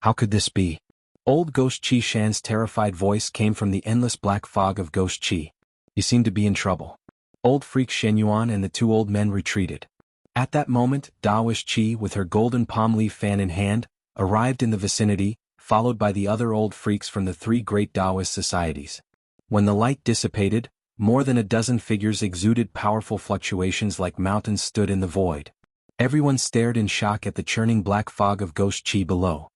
How could this be? Old ghost Qi Shan's terrified voice came from the endless black fog of ghost Qi. You seem to be in trouble. Old freak Shen Yuan and the 2 old men retreated. At that moment, Taoist Qi with her golden palm leaf fan in hand, arrived in the vicinity, followed by the other old freaks from the 3 great Taoist societies. When the light dissipated, more than a dozen figures exuded powerful fluctuations like mountains stood in the void. Everyone stared in shock at the churning black fog of ghost Qi below.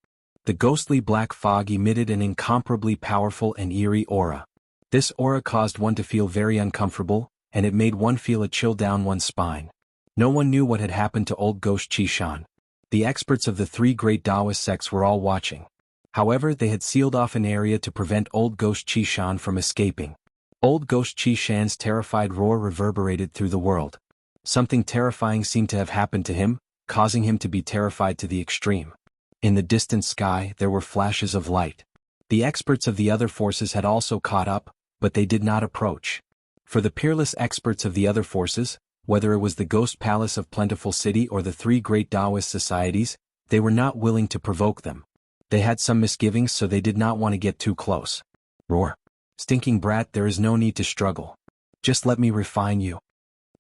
The ghostly black fog emitted an incomparably powerful and eerie aura. This aura caused one to feel very uncomfortable, and it made one feel a chill down one's spine. No one knew what had happened to old ghost Qi Shan. The experts of the 3 great Taoist sects were all watching. However, they had sealed off an area to prevent old ghost Qi Shan from escaping. Old ghost Qi Shan's terrified roar reverberated through the world. Something terrifying seemed to have happened to him, causing him to be terrified to the extreme. In the distant sky there were flashes of light. The experts of the other forces had also caught up, but they did not approach. For the peerless experts of the other forces, whether it was the Ghost Palace of Plentiful City or the 3 great Taoist societies, they were not willing to provoke them. They had some misgivings, so they did not want to get too close. Roar! Stinking brat, there is no need to struggle. Just let me refine you.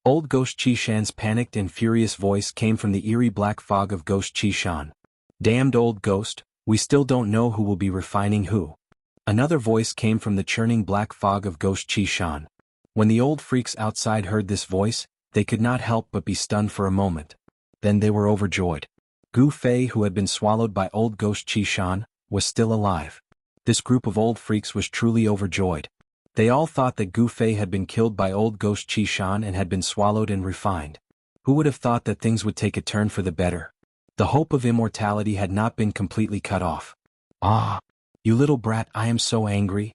Old ghost Qi Shan's panicked and furious voice came from the eerie black fog of ghost Qi Shan. Damned old ghost, we still don't know who will be refining who. Another voice came from the churning black fog of ghost Qi Shan. When the old freaks outside heard this voice, they could not help but be stunned for a moment. Then they were overjoyed. Gu Fei, who had been swallowed by old ghost Qi Shan, was still alive. This group of old freaks was truly overjoyed. They all thought that Gu Fei had been killed by old ghost Qi Shan and had been swallowed and refined. Who would have thought that things would take a turn for the better? The hope of immortality had not been completely cut off. Ah! You little brat, I am so angry.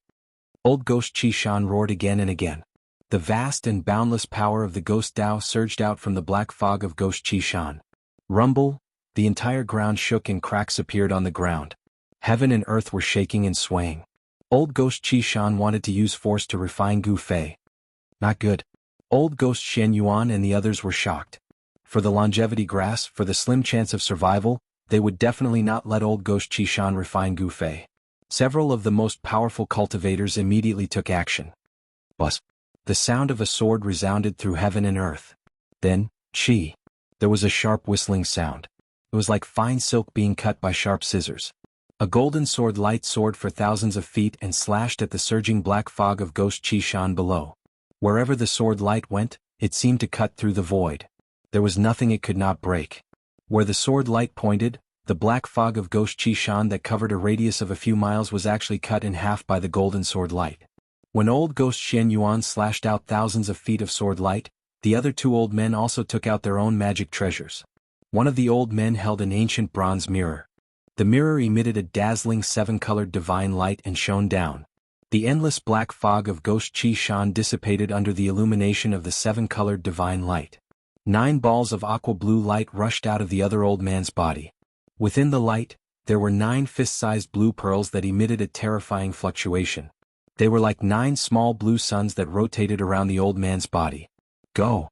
Old ghost Qi Shan roared again and again. The vast and boundless power of the ghost Tao surged out from the black fog of ghost Qi Shan. Rumble! The entire ground shook and cracks appeared on the ground. Heaven and earth were shaking and swaying. Old ghost Qi Shan wanted to use force to refine Gu Fei. Not good. Old ghost Shen Yuan and the others were shocked. For the longevity grass, for the slim chance of survival, they would definitely not let old ghost Qi Shan refine Gu Fei. Several of the most powerful cultivators immediately took action. Buzz! The sound of a sword resounded through heaven and earth. Then, Qi! There was a sharp whistling sound. It was like fine silk being cut by sharp scissors. A golden sword light soared for thousands of feet and slashed at the surging black fog of ghost Qi Shan below. Wherever the sword light went, it seemed to cut through the void. There was nothing it could not break. Where the sword light pointed, the black fog of ghost Qi Shan that covered a radius of a few miles was actually cut in half by the golden sword light. When old ghost Shen Yuan slashed out thousands of feet of sword light, the other 2 old men also took out their own magic treasures. One of the old men held an ancient bronze mirror. The mirror emitted a dazzling 7-colored divine light and shone down. The endless black fog of ghost Qi Shan dissipated under the illumination of the 7-colored divine light. 9 balls of aqua blue light rushed out of the other old man's body. Within the light, there were 9 fist-sized blue pearls that emitted a terrifying fluctuation. They were like 9 small blue suns that rotated around the old man's body. Go!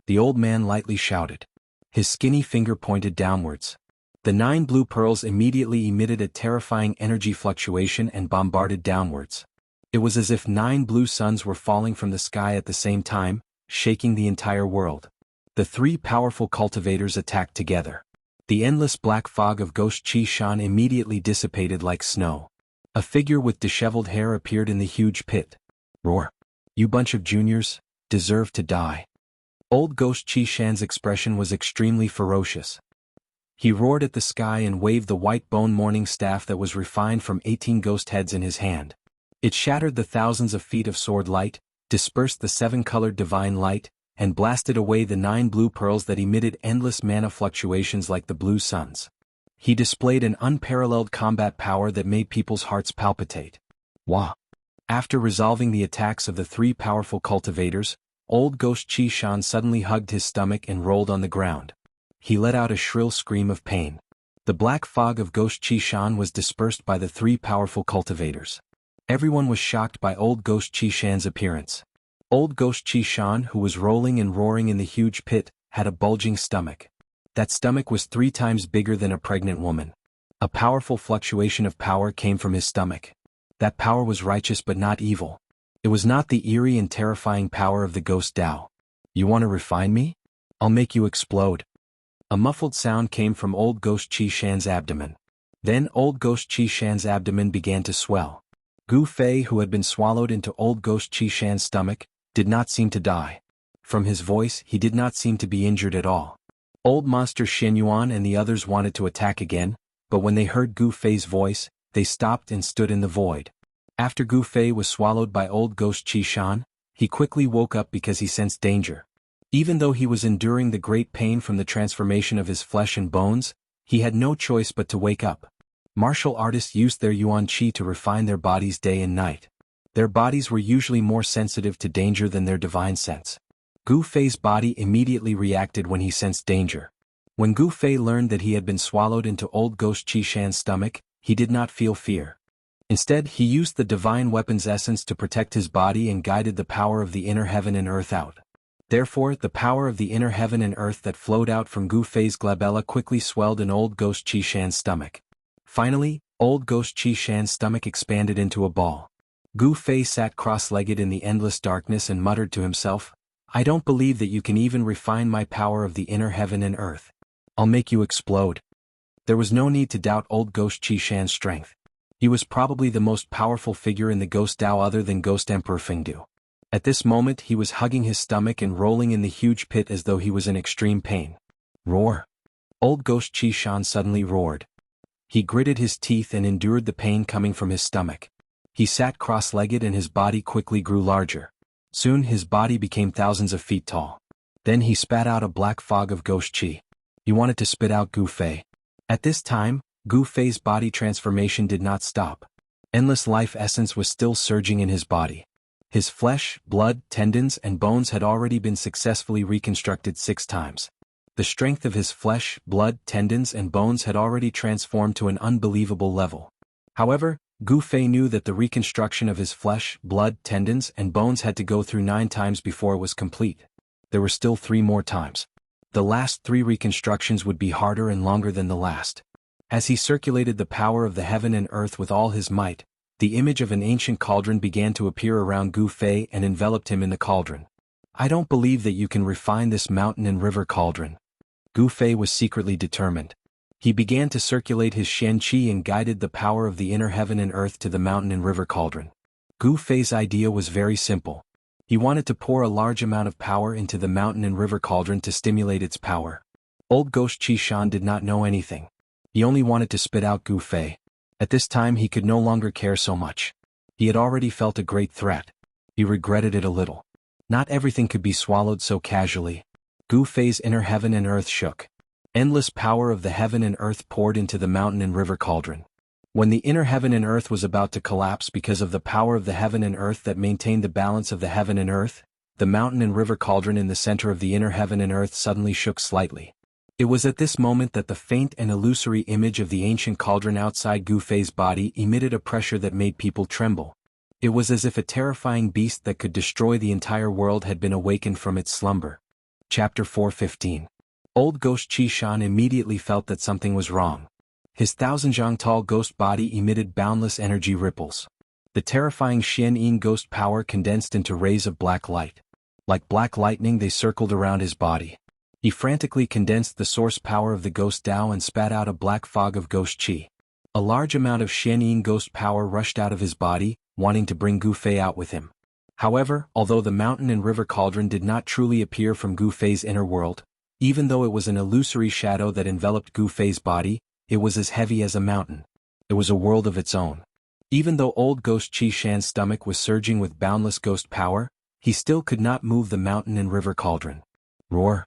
The old man lightly shouted. His skinny finger pointed downwards. The 9 blue pearls immediately emitted a terrifying energy fluctuation and bombarded downwards. It was as if 9 blue suns were falling from the sky at the same time, shaking the entire world. The 3 powerful cultivators attacked together. The endless black fog of Ghost Chi Shan immediately dissipated like snow. A figure with disheveled hair appeared in the huge pit. Roar! You bunch of juniors, deserve to die. Old Ghost Chi Shan's expression was extremely ferocious. He roared at the sky and waved the white bone morning staff that was refined from 18 ghost heads in his hand. It shattered the thousands of feet of sword light, dispersed the 7-colored divine light, and blasted away the 9 blue pearls that emitted endless mana fluctuations like the blue suns. He displayed an unparalleled combat power that made people's hearts palpitate. Wah! After resolving the attacks of the 3 powerful cultivators, old Ghost Chi Shan suddenly hugged his stomach and rolled on the ground. He let out a shrill scream of pain. The black fog of Ghost Chi Shan was dispersed by the 3 powerful cultivators. Everyone was shocked by old Ghost Chi Shan's appearance. Old Ghost Chi Shan, who was rolling and roaring in the huge pit, had a bulging stomach. That stomach was 3 times bigger than a pregnant woman. A powerful fluctuation of power came from his stomach. That power was righteous but not evil. It was not the eerie and terrifying power of the Ghost Tao. You want to refine me? I'll make you explode. A muffled sound came from old Ghost Chi Shan's abdomen. Then old Ghost Chi Shan's abdomen began to swell. Gu Fei, who had been swallowed into old Ghost Chi Shan's stomach, did not seem to die. From his voice, he did not seem to be injured at all. Old Monster Xin Yuan and the others wanted to attack again, but when they heard Gu Fei's voice, they stopped and stood in the void. After Gu Fei was swallowed by old Ghost Chi Shan, he quickly woke up because he sensed danger. Even though he was enduring the great pain from the transformation of his flesh and bones, he had no choice but to wake up. Martial artists used their Yuan Qi to refine their bodies day and night. Their bodies were usually more sensitive to danger than their divine sense. Gu Fei's body immediately reacted when he sensed danger. When Gu Fei learned that he had been swallowed into old Ghost Chi Shan's stomach, he did not feel fear. Instead, he used the divine weapon's essence to protect his body and guided the power of the inner heaven and earth out. Therefore, the power of the inner heaven and earth that flowed out from Gu Fei's glabella quickly swelled in old Ghost Chi Shan's stomach. Finally, old Ghost Chi Shan's stomach expanded into a ball. Gu Fei sat cross-legged in the endless darkness and muttered to himself, I don't believe that you can even refine my power of the inner heaven and earth. I'll make you explode. There was no need to doubt old Ghost Chi Shan's strength. He was probably the most powerful figure in the Ghost Tao other than Ghost Emperor Fengdu. At this moment he was hugging his stomach and rolling in the huge pit as though he was in extreme pain. Roar! Old Ghost Chi Shan suddenly roared. He gritted his teeth and endured the pain coming from his stomach. He sat cross-legged and his body quickly grew larger. Soon his body became thousands of feet tall. Then he spat out a black fog of Ghost Chi. He wanted to spit out Gu Fei. At this time, Gu Fei's body transformation did not stop. Endless life essence was still surging in his body. His flesh, blood, tendons, and bones had already been successfully reconstructed 6 times. The strength of his flesh, blood, tendons, and bones had already transformed to an unbelievable level. However, Gu Fei knew that the reconstruction of his flesh, blood, tendons, and bones had to go through 9 times before it was complete. There were still 3 more times. The last 3 reconstructions would be harder and longer than the last. As he circulated the power of the heaven and earth with all his might, the image of an ancient cauldron began to appear around Gu Fei and enveloped him in the cauldron. I don't believe that you can refine this mountain and river cauldron. Gu Fei was secretly determined. He began to circulate his Shen Qi and guided the power of the inner heaven and earth to the mountain and river cauldron. Gu Fei's idea was very simple. He wanted to pour a large amount of power into the mountain and river cauldron to stimulate its power. Old Ghost Chi Shan did not know anything. He only wanted to spit out Gu Fei. At this time he could no longer care so much. He had already felt a great threat. He regretted it a little. Not everything could be swallowed so casually. Gu Fei's inner heaven and earth shook. Endless power of the heaven and earth poured into the mountain and river cauldron. When the inner heaven and earth was about to collapse because of the power of the heaven and earth that maintained the balance of the heaven and earth, the mountain and river cauldron in the center of the inner heaven and earth suddenly shook slightly. It was at this moment that the faint and illusory image of the ancient cauldron outside Gu Fei's body emitted a pressure that made people tremble. It was as if a terrifying beast that could destroy the entire world had been awakened from its slumber. Chapter 4:15. Old Ghost Chi Shan immediately felt that something was wrong. His 1,000 zhang tall ghost body emitted boundless energy ripples. The terrifying Xian ghost power condensed into rays of black light. Like black lightning, they circled around his body. He frantically condensed the source power of the ghost Dao and spat out a black fog of ghost qi. A large amount of Xian ghost power rushed out of his body, wanting to bring Gu Fei out with him. However, although the mountain and river cauldron did not truly appear from Gu Fei's inner world, even though it was an illusory shadow that enveloped Gu Fei's body, it was as heavy as a mountain. It was a world of its own. Even though old ghost Qi Shan's stomach was surging with boundless ghost power, he still could not move the mountain and river cauldron. Roar!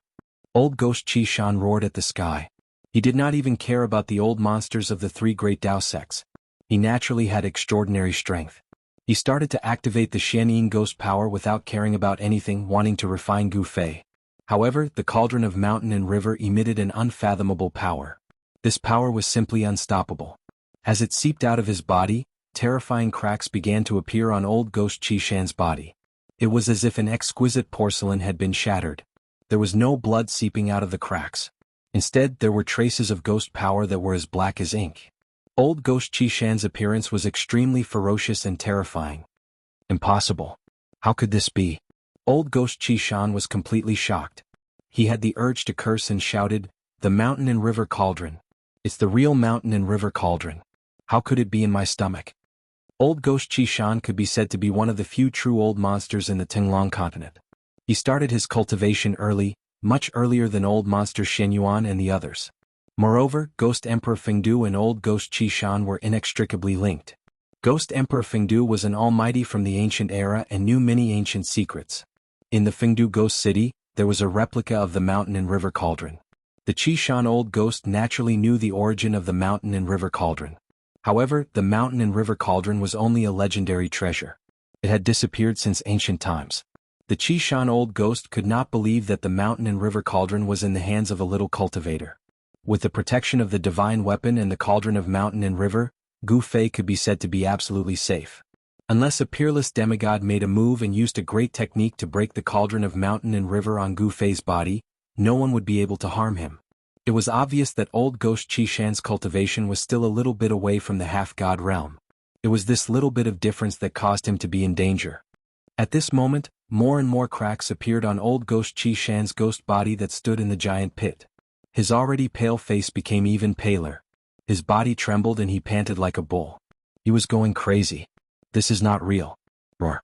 Old ghost Qi Shan roared at the sky. He did not even care about the old monsters of the three great Dao sects. He naturally had extraordinary strength. He started to activate the Xian ghost power without caring about anything, wanting to refine Gu Fei. However, the cauldron of mountain and river emitted an unfathomable power. This power was simply unstoppable. As it seeped out of his body, terrifying cracks began to appear on old ghost Qi Shan's body. It was as if an exquisite porcelain had been shattered. There was no blood seeping out of the cracks. Instead, there were traces of ghost power that were as black as ink. Old ghost Qi Shan's appearance was extremely ferocious and terrifying. Impossible. How could this be? Old ghost Qi Shan was completely shocked. He had the urge to curse and shouted, "The mountain and river cauldron. It's the real mountain and river cauldron. How could it be in my stomach?" Old ghost Qi Shan could be said to be one of the few true old monsters in the Tinglong continent. He started his cultivation early, much earlier than old monster Shen Yuan and the others. Moreover, Ghost Emperor Fengdu and old ghost Qi Shan were inextricably linked. Ghost Emperor Fengdu was an almighty from the ancient era and knew many ancient secrets. In the Fengdu Ghost City, there was a replica of the mountain and river cauldron. The Qi Shan old ghost naturally knew the origin of the mountain and river cauldron. However, the mountain and river cauldron was only a legendary treasure. It had disappeared since ancient times. The Qi Shan old ghost could not believe that the mountain and river cauldron was in the hands of a little cultivator. With the protection of the divine weapon and the cauldron of mountain and river, Gu Fei could be said to be absolutely safe. Unless a peerless demigod made a move and used a great technique to break the cauldron of mountain and river on Gu Fei's body, no one would be able to harm him. It was obvious that old ghost Qi Shan's cultivation was still a little bit away from the half-god realm. It was this little bit of difference that caused him to be in danger. At this moment, more and more cracks appeared on old ghost Qi Shan's ghost body that stood in the giant pit. His already pale face became even paler. His body trembled and he panted like a bull. He was going crazy. This is not real. Roar.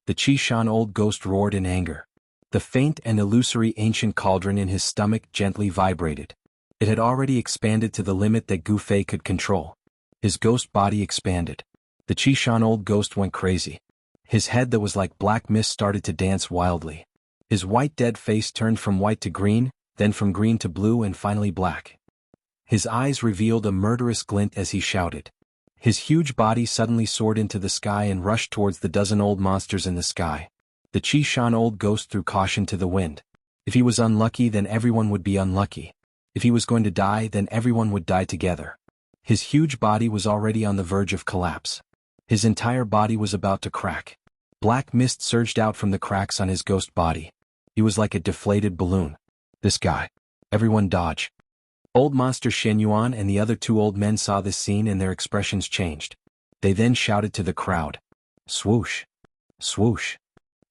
The Qi Shan old ghost roared in anger. The faint and illusory ancient cauldron in his stomach gently vibrated. It had already expanded to the limit that Gu Fei could control. His ghost body expanded. The Qi Shan old ghost went crazy. His head that was like black mist started to dance wildly. His white dead face turned from white to green, then from green to blue and finally black. His eyes revealed a murderous glint as he shouted. His huge body suddenly soared into the sky and rushed towards the dozen old monsters in the sky. The Qi Shan old ghost threw caution to the wind. If he was unlucky, then everyone would be unlucky. If he was going to die, then everyone would die together. His huge body was already on the verge of collapse. His entire body was about to crack. Black mist surged out from the cracks on his ghost body. He was like a deflated balloon. This guy. Everyone dodge. Old monster Shen Yuan and the other two old men saw this scene and their expressions changed. They then shouted to the crowd. Swoosh. Swoosh.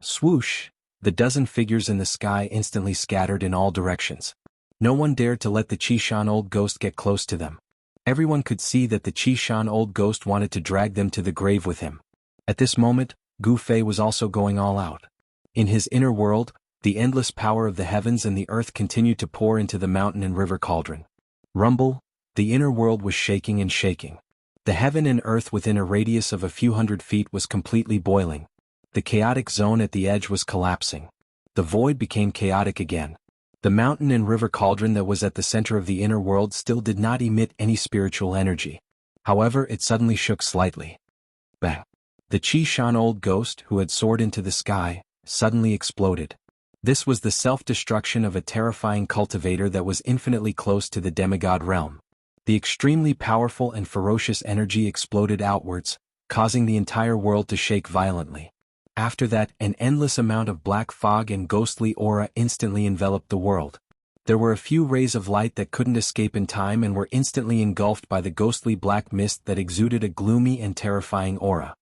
Swoosh. The dozen figures in the sky instantly scattered in all directions. No one dared to let the Qi Shan old ghost get close to them. Everyone could see that the Qi Shan old ghost wanted to drag them to the grave with him. At this moment, Gu Fei was also going all out. In his inner world, the endless power of the heavens and the earth continued to pour into the mountain and river cauldron. Rumble, the inner world was shaking and shaking. The heaven and earth within a radius of a few hundred feet was completely boiling. The chaotic zone at the edge was collapsing. The void became chaotic again. The mountain and river cauldron that was at the center of the inner world still did not emit any spiritual energy. However, it suddenly shook slightly. Bang! The Qi Shan old ghost, who had soared into the sky, suddenly exploded. This was the self-destruction of a terrifying cultivator that was infinitely close to the demigod realm. The extremely powerful and ferocious energy exploded outwards, causing the entire world to shake violently. After that, an endless amount of black fog and ghostly aura instantly enveloped the world. There were a few rays of light that couldn't escape in time and were instantly engulfed by the ghostly black mist that exuded a gloomy and terrifying aura.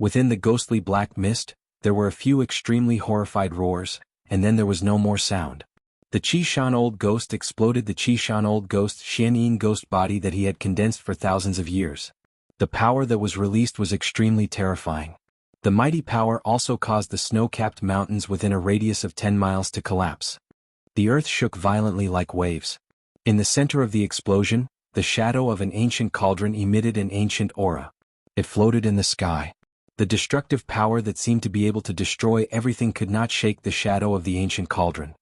Within the ghostly black mist, there were a few extremely horrified roars, and then there was no more sound. The Qishan old ghost exploded. The Qishan old ghost Xianyin ghost body that he had condensed for thousands of years. The power that was released was extremely terrifying. The mighty power also caused the snow-capped mountains within a radius of 10 miles to collapse. The earth shook violently like waves. In the center of the explosion, the shadow of an ancient cauldron emitted an ancient aura. It floated in the sky. The destructive power that seemed to be able to destroy everything could not shake the shadow of the ancient cauldron.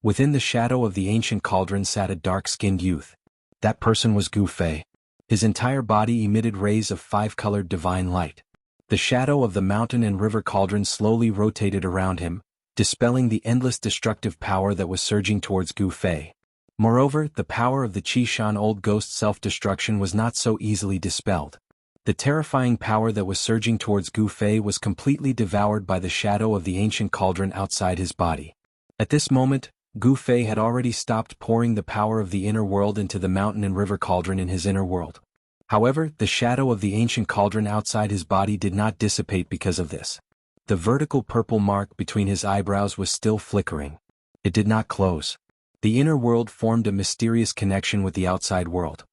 Within the shadow of the ancient cauldron sat a dark-skinned youth. That person was Gu Fei. His entire body emitted rays of five-colored divine light. The shadow of the mountain and river cauldron slowly rotated around him, dispelling the endless destructive power that was surging towards Gu Fei. Moreover, the power of the Qishan old ghost self-destruction was not so easily dispelled. The terrifying power that was surging towards Gu Fei was completely devoured by the shadow of the ancient cauldron outside his body. At this moment, Gu Fei had already stopped pouring the power of the inner world into the mountain and river cauldron in his inner world. However, the shadow of the ancient cauldron outside his body did not dissipate because of this. The vertical purple mark between his eyebrows was still flickering. It did not close. The inner world formed a mysterious connection with the outside world.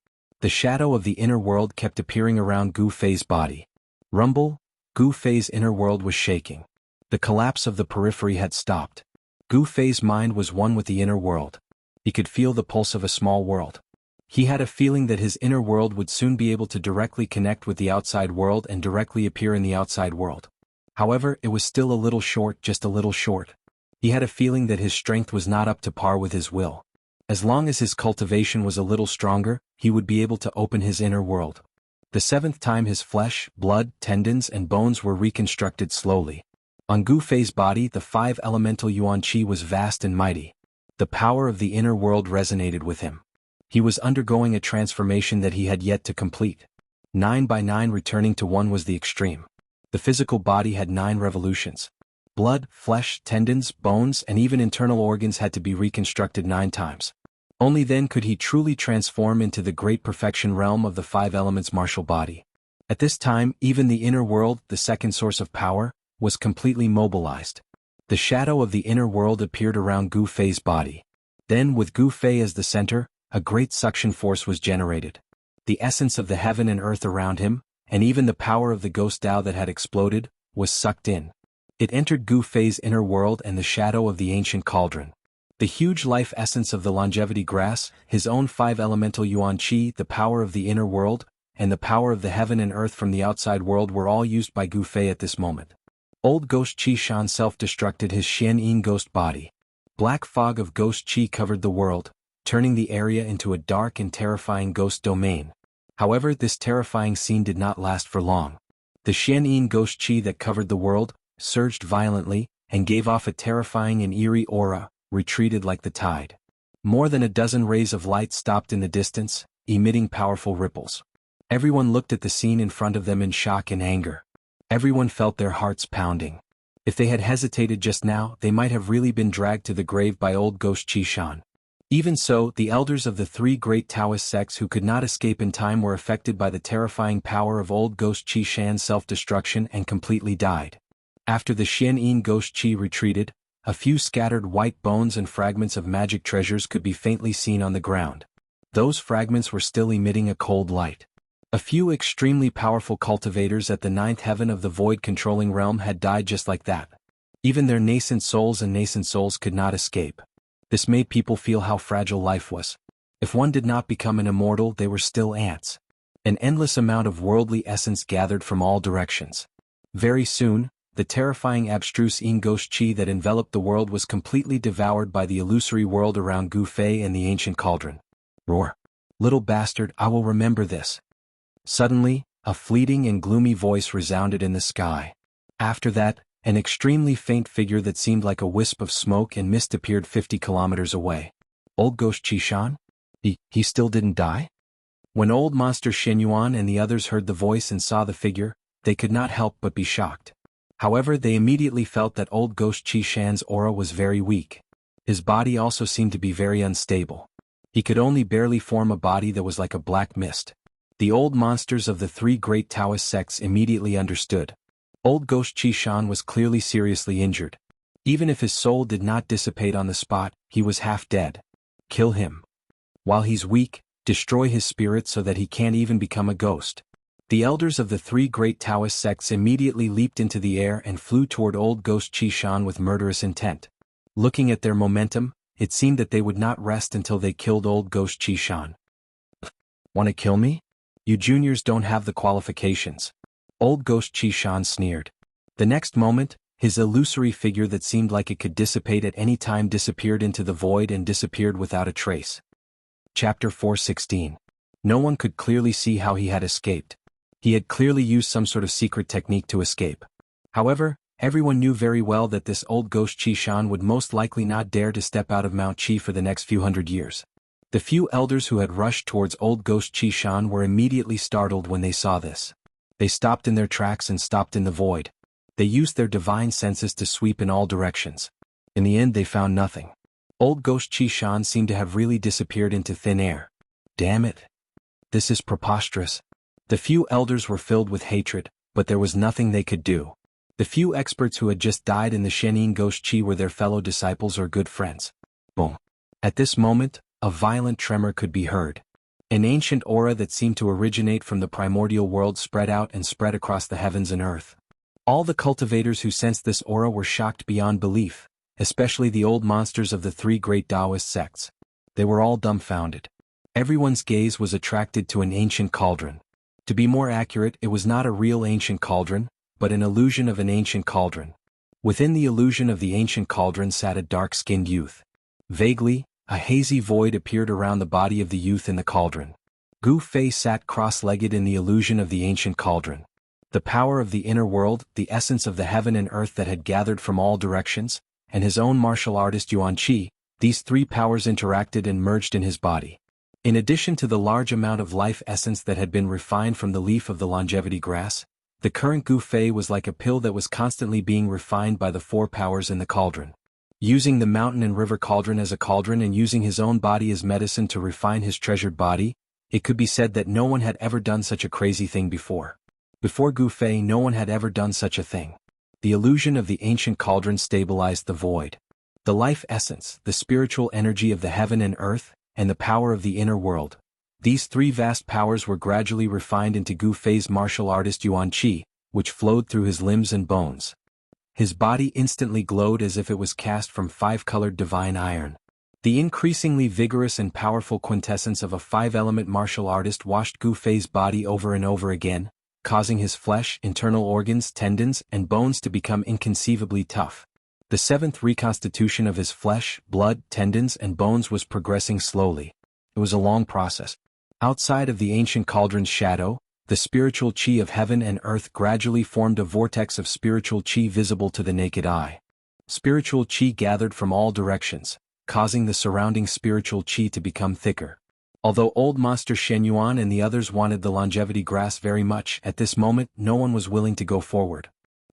The shadow of the inner world kept appearing around Gu Fei's body. Rumble, Gu Fei's inner world was shaking. The collapse of the periphery had stopped. Gu Fei's mind was one with the inner world. He could feel the pulse of a small world. He had a feeling that his inner world would soon be able to directly connect with the outside world and directly appear in the outside world. However, it was still a little short, just a little short. He had a feeling that his strength was not up to par with his will. As long as his cultivation was a little stronger, he would be able to open his inner world. The seventh time his flesh, blood, tendons and bones were reconstructed slowly. On Gu Fei's body the five elemental yuan qi was vast and mighty. The power of the inner world resonated with him. He was undergoing a transformation that he had yet to complete. 9 by 9 returning to 1 was the extreme. The physical body had 9 revolutions. Blood, flesh, tendons, bones and even internal organs had to be reconstructed 9 times. Only then could he truly transform into the great perfection realm of the 5 elements martial body. At this time, even the inner world, the second source of power, was completely mobilized. The shadow of the inner world appeared around Gu Fei's body. Then, with Gu Fei as the center, a great suction force was generated. The essence of the heaven and earth around him, and even the power of the ghost Tao that had exploded, was sucked in. It entered Gu Fei's inner world and the shadow of the ancient cauldron. The huge life essence of the longevity grass, his own 5 elemental yuan qi, the power of the inner world, and the power of the heaven and earth from the outside world were all used by Gu Fei at this moment. Old ghost Qishan self-destructed his Xianyin ghost body. Black fog of ghost qi covered the world, turning the area into a dark and terrifying ghost domain. However, this terrifying scene did not last for long. The Xianyin ghost qi that covered the world surged violently and gave off a terrifying and eerie aura, retreated like the tide. More than a dozen rays of light stopped in the distance, emitting powerful ripples. Everyone looked at the scene in front of them in shock and anger. Everyone felt their hearts pounding. If they had hesitated just now, they might have really been dragged to the grave by old ghost Qishan. Even so, the elders of the 3 great Taoist sects who could not escape in time were affected by the terrifying power of old ghost Qishan's self-destruction and completely died. After the Xianyin ghost qi retreated, a few scattered white bones and fragments of magic treasures could be faintly seen on the ground. Those fragments were still emitting a cold light. A few extremely powerful cultivators at the 9th heaven of the void-controlling realm had died just like that. Even their nascent souls could not escape. This made people feel how fragile life was. If one did not become an immortal, they were still ants. An endless amount of worldly essence gathered from all directions. Very soon, the terrifying abstruse ghost qi that enveloped the world was completely devoured by the illusory world around Gu Fei and the ancient cauldron. Roar! Little bastard, I will remember this. Suddenly, a fleeting and gloomy voice resounded in the sky. After that, an extremely faint figure that seemed like a wisp of smoke and mist appeared 50 kilometers away. Old ghost Qishan? He still didn't die? When old monster Shenyuan and the others heard the voice and saw the figure, they could not help but be shocked. However, they immediately felt that old ghost Qishan's aura was very weak. His body also seemed to be very unstable. He could only barely form a body that was like a black mist. The old monsters of the 3 great Taoist sects immediately understood. Old Ghost Qi Shan was clearly seriously injured. Even if his soul did not dissipate on the spot, he was half dead. Kill him. While he's weak, destroy his spirit so that he can't even become a ghost. The elders of the three great Taoist sects immediately leaped into the air and flew toward Old Ghost Qi Shan with murderous intent. Looking at their momentum, it seemed that they would not rest until they killed Old Ghost Qi Shan. Want to kill me? You juniors don't have the qualifications. Old Ghost Qi Shan sneered. The next moment, his illusory figure that seemed like it could dissipate at any time disappeared into the void and disappeared without a trace. Chapter 416. No one could clearly see how he had escaped. He had clearly used some sort of secret technique to escape. However, everyone knew very well that this Old Ghost Qi Shan would most likely not dare to step out of Mount Qi for the next few hundred years. The few elders who had rushed towards Old Ghost Qi Shan were immediately startled when they saw this. They stopped in their tracks and stopped in the void. They used their divine senses to sweep in all directions. In the end they found nothing. Old Ghost Qi Shan seemed to have really disappeared into thin air. Damn it. This is preposterous. The few elders were filled with hatred, but there was nothing they could do. The few experts who had just died in the Shenin Ghost Qi were their fellow disciples or good friends. Boom. At this moment, a violent tremor could be heard. An ancient aura that seemed to originate from the primordial world spread out and spread across the heavens and earth. All the cultivators who sensed this aura were shocked beyond belief, especially the old monsters of the three great Taoist sects. They were all dumbfounded. Everyone's gaze was attracted to an ancient cauldron. To be more accurate, it was not a real ancient cauldron, but an illusion of an ancient cauldron. Within the illusion of the ancient cauldron sat a dark-skinned youth. Vaguely, a hazy void appeared around the body of the youth in the cauldron. Gu Fei sat cross-legged in the illusion of the ancient cauldron. The power of the inner world, the essence of the heaven and earth that had gathered from all directions, and his own martial artist Yuan Qi, these three powers interacted and merged in his body. In addition to the large amount of life essence that had been refined from the leaf of the longevity grass, the current Gu Fei was like a pill that was constantly being refined by the four powers in the cauldron. Using the mountain and river cauldron as a cauldron and using his own body as medicine to refine his treasured body, it could be said that no one had ever done such a crazy thing before. Before Gu Fei, no one had ever done such a thing. The illusion of the ancient cauldron stabilized the void. The life essence, the spiritual energy of the heaven and earth, and the power of the inner world. These three vast powers were gradually refined into Gu Fei's martial artist Yuan Qi, which flowed through his limbs and bones. His body instantly glowed as if it was cast from five-colored divine iron. The increasingly vigorous and powerful quintessence of a five-element martial artist washed Gu Fei's body over and over again, causing his flesh, internal organs, tendons, and bones to become inconceivably tough. The seventh reconstitution of his flesh, blood, tendons, and bones was progressing slowly. It was a long process. Outside of the ancient cauldron's shadow, the spiritual qi of heaven and earth gradually formed a vortex of spiritual qi visible to the naked eye. Spiritual qi gathered from all directions, causing the surrounding spiritual qi to become thicker. Although Old Master Shen Yuan and the others wanted the longevity grass very much, at this moment no one was willing to go forward.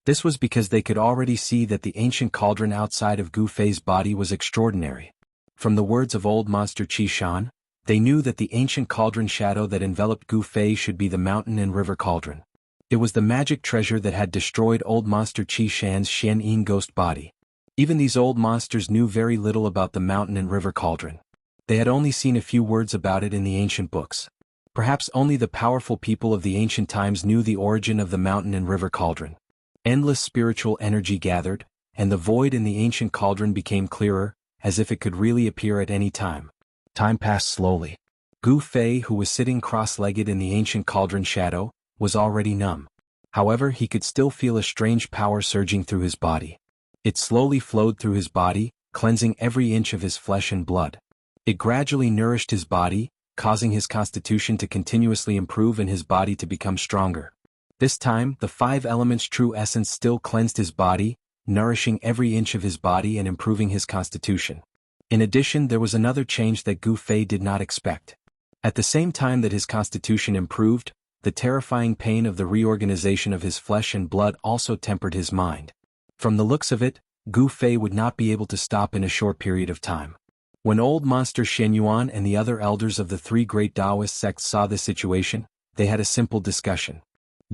This was because they could already see that the ancient cauldron outside of Gu Fei's body was extraordinary. From the words of Old Master Qi Shan, they knew that the ancient cauldron shadow that enveloped Gu Fei should be the mountain and river cauldron. It was the magic treasure that had destroyed Old Master Qi Shan's Shen Yin ghost body. Even these old monsters knew very little about the mountain and river cauldron. They had only seen a few words about it in the ancient books. Perhaps only the powerful people of the ancient times knew the origin of the mountain and river cauldron. Endless spiritual energy gathered, and the void in the ancient cauldron became clearer, as if it could really appear at any time. Time passed slowly. Gu Fei, who was sitting cross-legged in the ancient cauldron shadow, was already numb. However, he could still feel a strange power surging through his body. It slowly flowed through his body, cleansing every inch of his flesh and blood. It gradually nourished his body, causing his constitution to continuously improve and his body to become stronger. This time, the five elements' true essence still cleansed his body, nourishing every inch of his body and improving his constitution. In addition, there was another change that Gu Fei did not expect. At the same time that his constitution improved, the terrifying pain of the reorganization of his flesh and blood also tempered his mind. From the looks of it, Gu Fei would not be able to stop in a short period of time. When Old Master Shen Yuan and the other elders of the three great Taoist sects saw this situation, they had a simple discussion.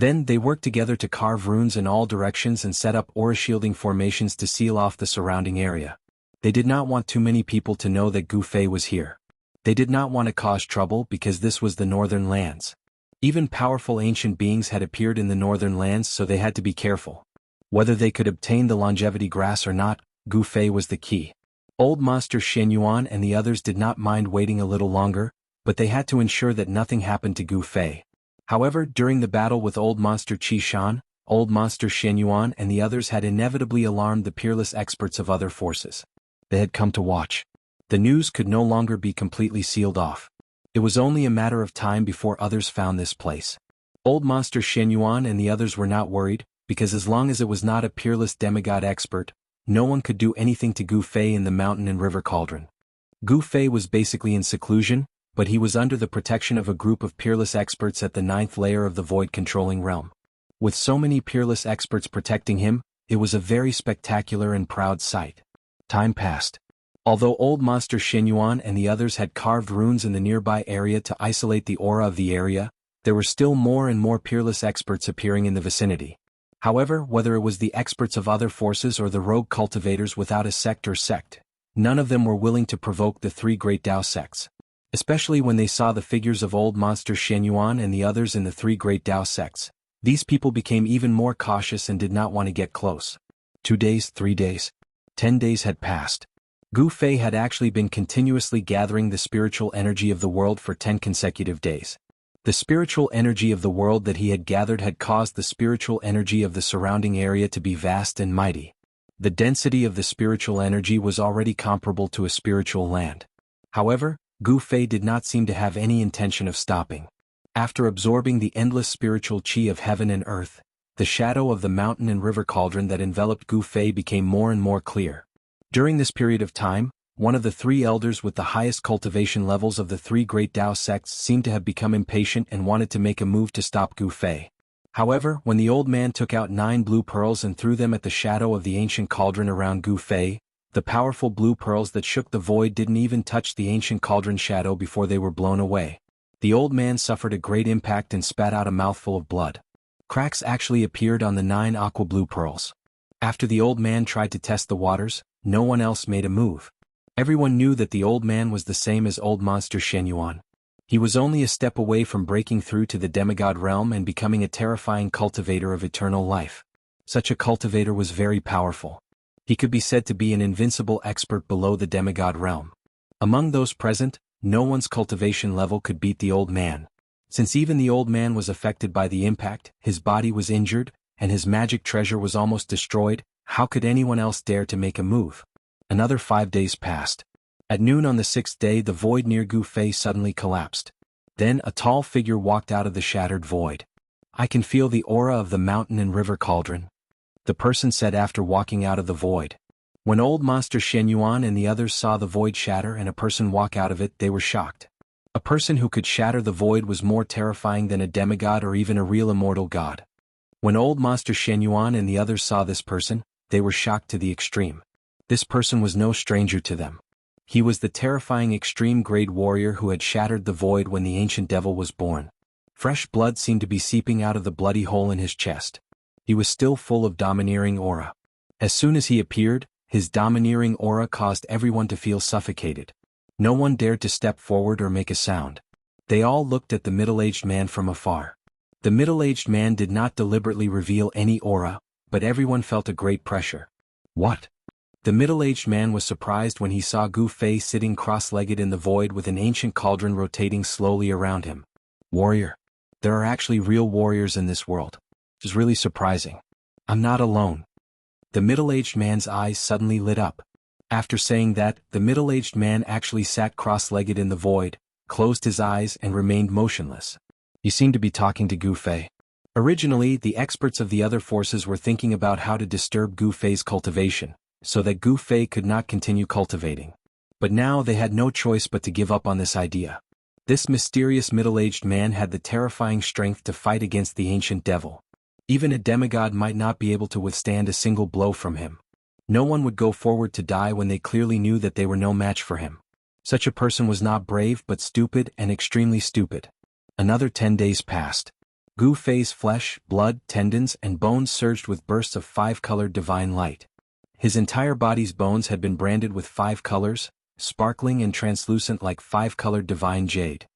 Then they worked together to carve runes in all directions and set up aura shielding formations to seal off the surrounding area. They did not want too many people to know that Gu Fei was here. They did not want to cause trouble because this was the northern lands. Even powerful ancient beings had appeared in the northern lands, so they had to be careful. Whether they could obtain the longevity grass or not, Gu Fei was the key. Old Master Shen Yuan and the others did not mind waiting a little longer, but they had to ensure that nothing happened to Gu Fei. However, during the battle with Old Master Qi Shan, Old Master Shen Yuan and the others had inevitably alarmed the peerless experts of other forces. They had come to watch. The news could no longer be completely sealed off. It was only a matter of time before others found this place. Old Master Shen Yuan and the others were not worried, because as long as it was not a peerless demigod expert, no one could do anything to Gu Fei in the mountain and river cauldron. Gu Fei was basically in seclusion, but he was under the protection of a group of peerless experts at the 9th layer of the void controlling realm. With so many peerless experts protecting him, it was a very spectacular and proud sight. Time passed. Although Old Master Shen Yuan and the others had carved runes in the nearby area to isolate the aura of the area, there were still more and more peerless experts appearing in the vicinity. However, whether it was the experts of other forces or the rogue cultivators without a sect, none of them were willing to provoke the 3 great Dao sects. Especially when they saw the figures of Old Master Shen Yuan and the others in the 3 great Dao sects, these people became even more cautious and did not want to get close. 2 days, 3 days, 10 days had passed. Gu Fei had actually been continuously gathering the spiritual energy of the world for 10 consecutive days. The spiritual energy of the world that he had gathered had caused the spiritual energy of the surrounding area to be vast and mighty. The density of the spiritual energy was already comparable to a spiritual land. However, Gu Fei did not seem to have any intention of stopping. After absorbing the endless spiritual qi of heaven and earth, the shadow of the mountain and river cauldron that enveloped Gu Fei became more and more clear. During this period of time, one of the 3 elders with the highest cultivation levels of the 3 great Dao sects seemed to have become impatient and wanted to make a move to stop Gu Fei. However, when the old man took out 9 blue pearls and threw them at the shadow of the ancient cauldron around Gu Fei, the powerful blue pearls that shook the void didn't even touch the ancient cauldron shadow before they were blown away. The old man suffered a great impact and spat out a mouthful of blood. Cracks actually appeared on the 9 aqua blue pearls. After the old man tried to test the waters, no one else made a move. Everyone knew that the old man was the same as Old Master Shen Yuan. He was only a step away from breaking through to the demigod realm and becoming a terrifying cultivator of eternal life. Such a cultivator was very powerful. He could be said to be an invincible expert below the demigod realm. Among those present, no one's cultivation level could beat the old man. Since even the old man was affected by the impact, his body was injured, and his magic treasure was almost destroyed, how could anyone else dare to make a move? Another 5 days passed. At noon on the 6th day, the void near Gu Fei suddenly collapsed. Then a tall figure walked out of the shattered void. "I can feel the aura of the mountain and river cauldron," the person said after walking out of the void. When Old Master Shen Yuan and the others saw the void shatter and a person walk out of it, they were shocked. A person who could shatter the void was more terrifying than a demigod or even a real immortal god. When Old Master Shen Yuan and the others saw this person, they were shocked to the extreme. This person was no stranger to them. He was the terrifying extreme-grade warrior who had shattered the void when the ancient devil was born. Fresh blood seemed to be seeping out of the bloody hole in his chest. He was still full of domineering aura. As soon as he appeared, his domineering aura caused everyone to feel suffocated. No one dared to step forward or make a sound. They all looked at the middle-aged man from afar. The middle-aged man did not deliberately reveal any aura, but everyone felt a great pressure. What? The middle-aged man was surprised when he saw Gu Fei sitting cross-legged in the void with an ancient cauldron rotating slowly around him. Warrior. There are actually real warriors in this world. It is really surprising. I'm not alone. The middle-aged man's eyes suddenly lit up. After saying that, the middle-aged man actually sat cross-legged in the void, closed his eyes and remained motionless. He seemed to be talking to Gu Fei. Originally, the experts of the other forces were thinking about how to disturb Gu Fei's cultivation, so that Gu Fei could not continue cultivating. But now they had no choice but to give up on this idea. This mysterious middle-aged man had the terrifying strength to fight against the ancient devil. Even a demigod might not be able to withstand a single blow from him. No one would go forward to die when they clearly knew that they were no match for him. Such a person was not brave but stupid and extremely stupid. Another 10 days passed. Gu Fei's flesh, blood, tendons, and bones surged with bursts of five-colored divine light. His entire body's bones had been branded with 5 colors, sparkling and translucent like 5-colored divine jade.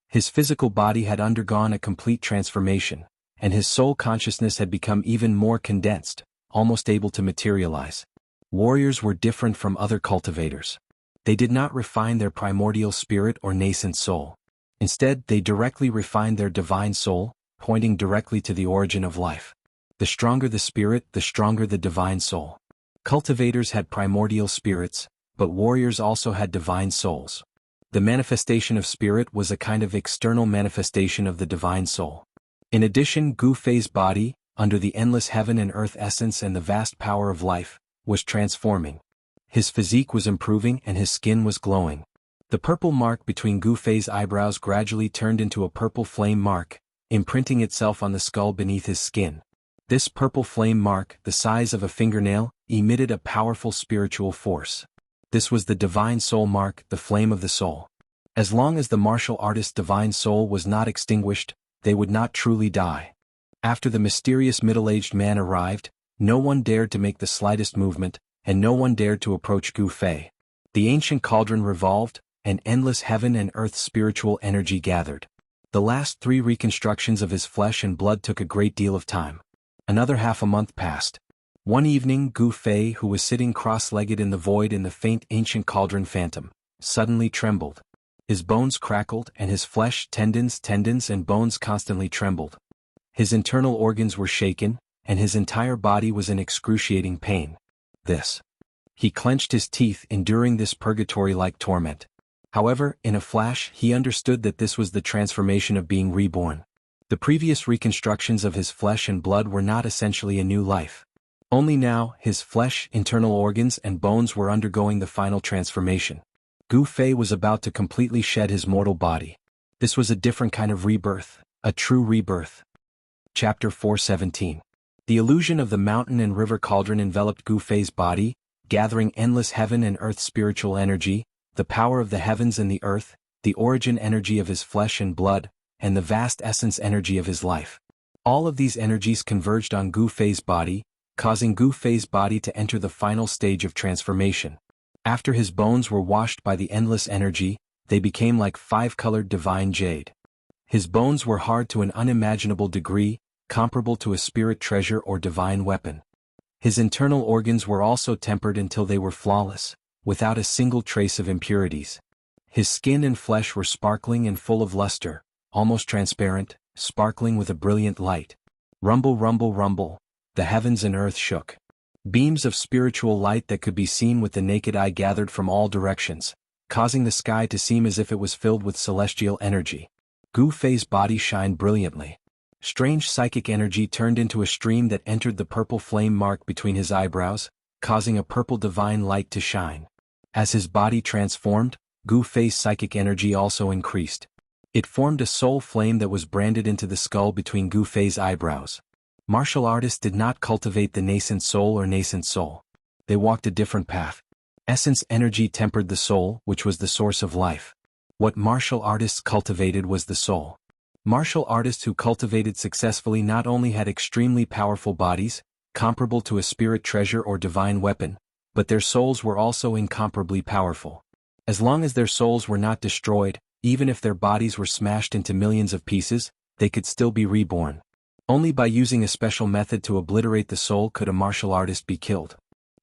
His physical body had undergone a complete transformation, and his soul consciousness had become even more condensed, almost able to materialize. Warriors were different from other cultivators. They did not refine their primordial spirit or nascent soul. Instead, they directly refined their divine soul, pointing directly to the origin of life. The stronger the spirit, the stronger the divine soul. Cultivators had primordial spirits, but warriors also had divine souls. The manifestation of spirit was a kind of external manifestation of the divine soul. In addition, Gu Fei's body, under the endless heaven and earth essence and the vast power of life, was transforming. His physique was improving and his skin was glowing. The purple mark between Gu Fei's eyebrows gradually turned into a purple flame mark, imprinting itself on the skull beneath his skin. This purple flame mark, the size of a fingernail, emitted a powerful spiritual force. This was the divine soul mark, the flame of the soul. As long as the martial artist's divine soul was not extinguished, they would not truly die. After the mysterious middle-aged man arrived, no one dared to make the slightest movement, and no one dared to approach Gu Fei. The ancient cauldron revolved, and endless heaven and earth spiritual energy gathered. The last 3 reconstructions of his flesh and blood took a great deal of time. Another half a month passed. One evening, Gu Fei, who was sitting cross-legged in the void in the faint ancient cauldron phantom, suddenly trembled. His bones crackled and his flesh, tendons and bones constantly trembled. His internal organs were shaken, and his entire body was in excruciating pain. He clenched his teeth, enduring this purgatory-like torment. However, in a flash, he understood that this was the transformation of being reborn. The previous reconstructions of his flesh and blood were not essentially a new life. Only now, his flesh, internal organs and bones were undergoing the final transformation. Gu Fei was about to completely shed his mortal body. This was a different kind of rebirth, a true rebirth. Chapter 417. The illusion of the mountain and river cauldron enveloped Gu Fei's body, gathering endless heaven and earth spiritual energy, the power of the heavens and the earth, the origin energy of his flesh and blood, and the vast essence energy of his life. All of these energies converged on Gu Fei's body, causing Gu Fei's body to enter the final stage of transformation. After his bones were washed by the endless energy, they became like 5-colored divine jade. His bones were hard to an unimaginable degree, comparable to a spirit treasure or divine weapon. His internal organs were also tempered until they were flawless, without a single trace of impurities. His skin and flesh were sparkling and full of luster, almost transparent, sparkling with a brilliant light. Rumble, rumble, rumble, the heavens and earth shook. Beams of spiritual light that could be seen with the naked eye gathered from all directions, causing the sky to seem as if it was filled with celestial energy. Gu Fei's body shined brilliantly. Strange psychic energy turned into a stream that entered the purple flame mark between his eyebrows, causing a purple divine light to shine. As his body transformed, Gu Fei's psychic energy also increased. It formed a soul flame that was branded into the skull between Gu Fei's eyebrows. Martial artists did not cultivate the nascent soul or nascent soul. They walked a different path. Essence energy tempered the soul, which was the source of life. What martial artists cultivated was the soul. Martial artists who cultivated successfully not only had extremely powerful bodies, comparable to a spirit treasure or divine weapon, but their souls were also incomparably powerful. As long as their souls were not destroyed, even if their bodies were smashed into millions of pieces, they could still be reborn. Only by using a special method to obliterate the soul could a martial artist be killed.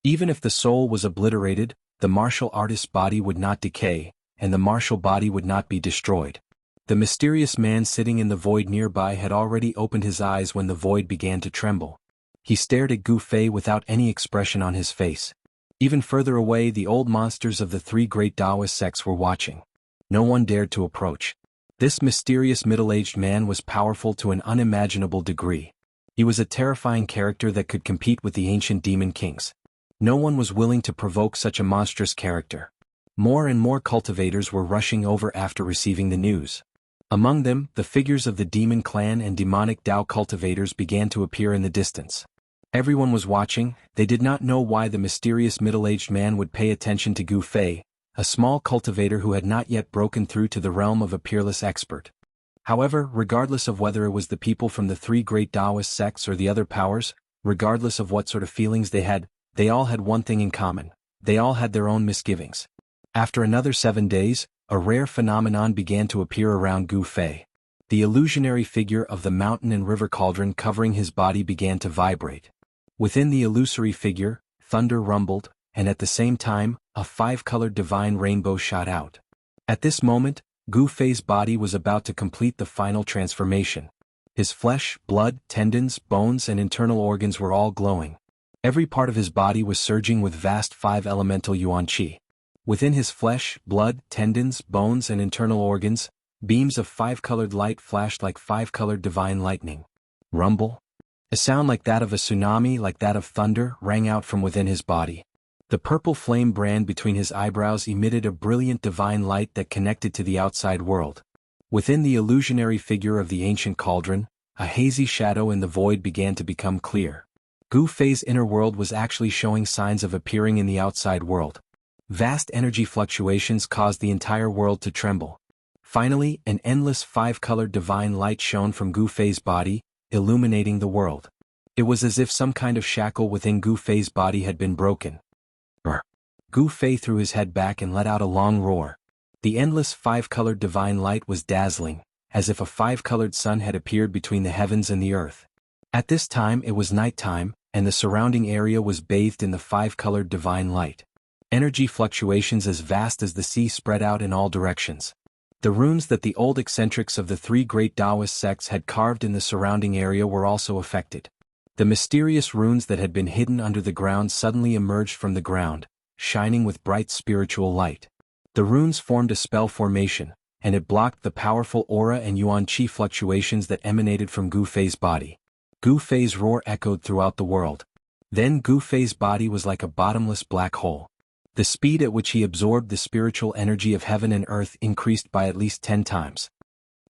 Even if the soul was obliterated, the martial artist's body would not decay, and the martial body would not be destroyed. The mysterious man sitting in the void nearby had already opened his eyes when the void began to tremble. He stared at Gu Fei without any expression on his face. Even further away, the old monsters of the 3 great Taoist sects were watching. No one dared to approach. This mysterious middle-aged man was powerful to an unimaginable degree. He was a terrifying character that could compete with the ancient demon kings. No one was willing to provoke such a monstrous character. More and more cultivators were rushing over after receiving the news. Among them, the figures of the demon clan and demonic Tao cultivators began to appear in the distance. Everyone was watching. They did not know why the mysterious middle-aged man would pay attention to Gu Fei, a small cultivator who had not yet broken through to the realm of a peerless expert. However, regardless of whether it was the people from the three great Taoist sects or the other powers, regardless of what sort of feelings they all had one thing in common. They all had their own misgivings. After another 7 days, a rare phenomenon began to appear around Gu Fei. The illusionary figure of the mountain and river cauldron covering his body began to vibrate. Within the illusory figure, thunder rumbled, and at the same time, a 5-colored divine rainbow shot out. At this moment, Gu Fei's body was about to complete the final transformation. His flesh, blood, tendons, bones and internal organs were all glowing. Every part of his body was surging with vast 5-elemental yuan qi. Within his flesh, blood, tendons, bones and internal organs, beams of 5-colored light flashed like 5-colored divine lightning. Rumble? A sound like that of a tsunami, like that of thunder, rang out from within his body. The purple flame brand between his eyebrows emitted a brilliant divine light that connected to the outside world. Within the illusionary figure of the ancient cauldron, a hazy shadow in the void began to become clear. Gu Fei's inner world was actually showing signs of appearing in the outside world. Vast energy fluctuations caused the entire world to tremble. Finally, an endless 5-colored divine light shone from Gu Fei's body, illuminating the world. It was as if some kind of shackle within Gu Fei's body had been broken. Gu Fei threw his head back and let out a long roar. The endless 5-colored divine light was dazzling, as if a 5-colored sun had appeared between the heavens and the earth. At this time it was nighttime, and the surrounding area was bathed in the 5-colored divine light. Energy fluctuations as vast as the sea spread out in all directions. The runes that the old eccentrics of the three great Taoist sects had carved in the surrounding area were also affected. The mysterious runes that had been hidden under the ground suddenly emerged from the ground, shining with bright spiritual light. The runes formed a spell formation, and it blocked the powerful aura and yuan qi fluctuations that emanated from Gu Fei's body. Gu Fei's roar echoed throughout the world. Then Gu Fei's body was like a bottomless black hole. The speed at which he absorbed the spiritual energy of heaven and earth increased by at least 10 times.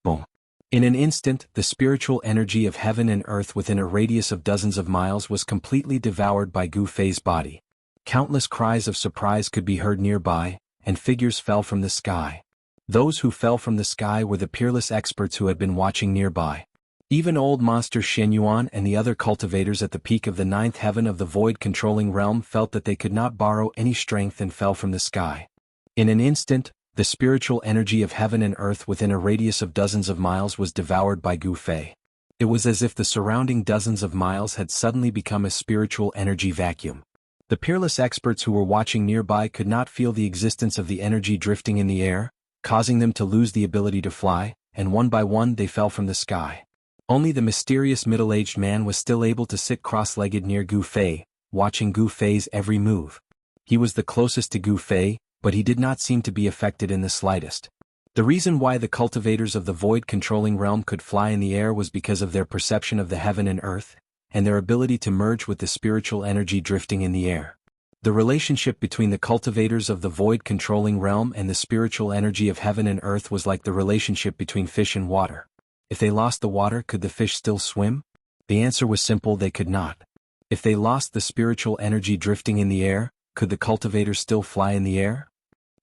Boom. In an instant, the spiritual energy of heaven and earth within a radius of dozens of miles was completely devoured by Gu Fei's body. Countless cries of surprise could be heard nearby, and figures fell from the sky. Those who fell from the sky were the peerless experts who had been watching nearby. Even old monster Shen Yuan and the other cultivators at the peak of the 9th heaven of the void-controlling realm felt that they could not borrow any strength and fell from the sky. In an instant, the spiritual energy of heaven and earth within a radius of dozens of miles was devoured by Gu Fei. It was as if the surrounding dozens of miles had suddenly become a spiritual energy vacuum. The peerless experts who were watching nearby could not feel the existence of the energy drifting in the air, causing them to lose the ability to fly, and one by one they fell from the sky. Only the mysterious middle-aged man was still able to sit cross-legged near Gu Fei, watching Gu Fei's every move. He was the closest to Gu Fei, but he did not seem to be affected in the slightest. The reason why the cultivators of the void-controlling realm could fly in the air was because of their perception of the heaven and earth, and their ability to merge with the spiritual energy drifting in the air. The relationship between the cultivators of the void-controlling realm and the spiritual energy of heaven and earth was like the relationship between fish and water. If they lost the water, could the fish still swim? The answer was simple: they could not. If they lost the spiritual energy drifting in the air, could the cultivators still fly in the air?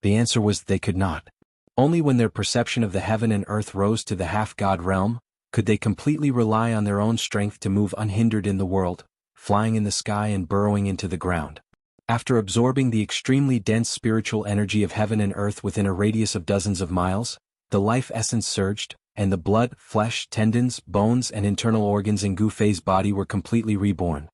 The answer was they could not. Only when their perception of the heaven and earth rose to the half-god realm, could they completely rely on their own strength to move unhindered in the world, flying in the sky and burrowing into the ground. After absorbing the extremely dense spiritual energy of heaven and earth within a radius of dozens of miles, the life essence surged, and the blood, flesh, tendons, bones and internal organs in Gu Fei's body were completely reborn.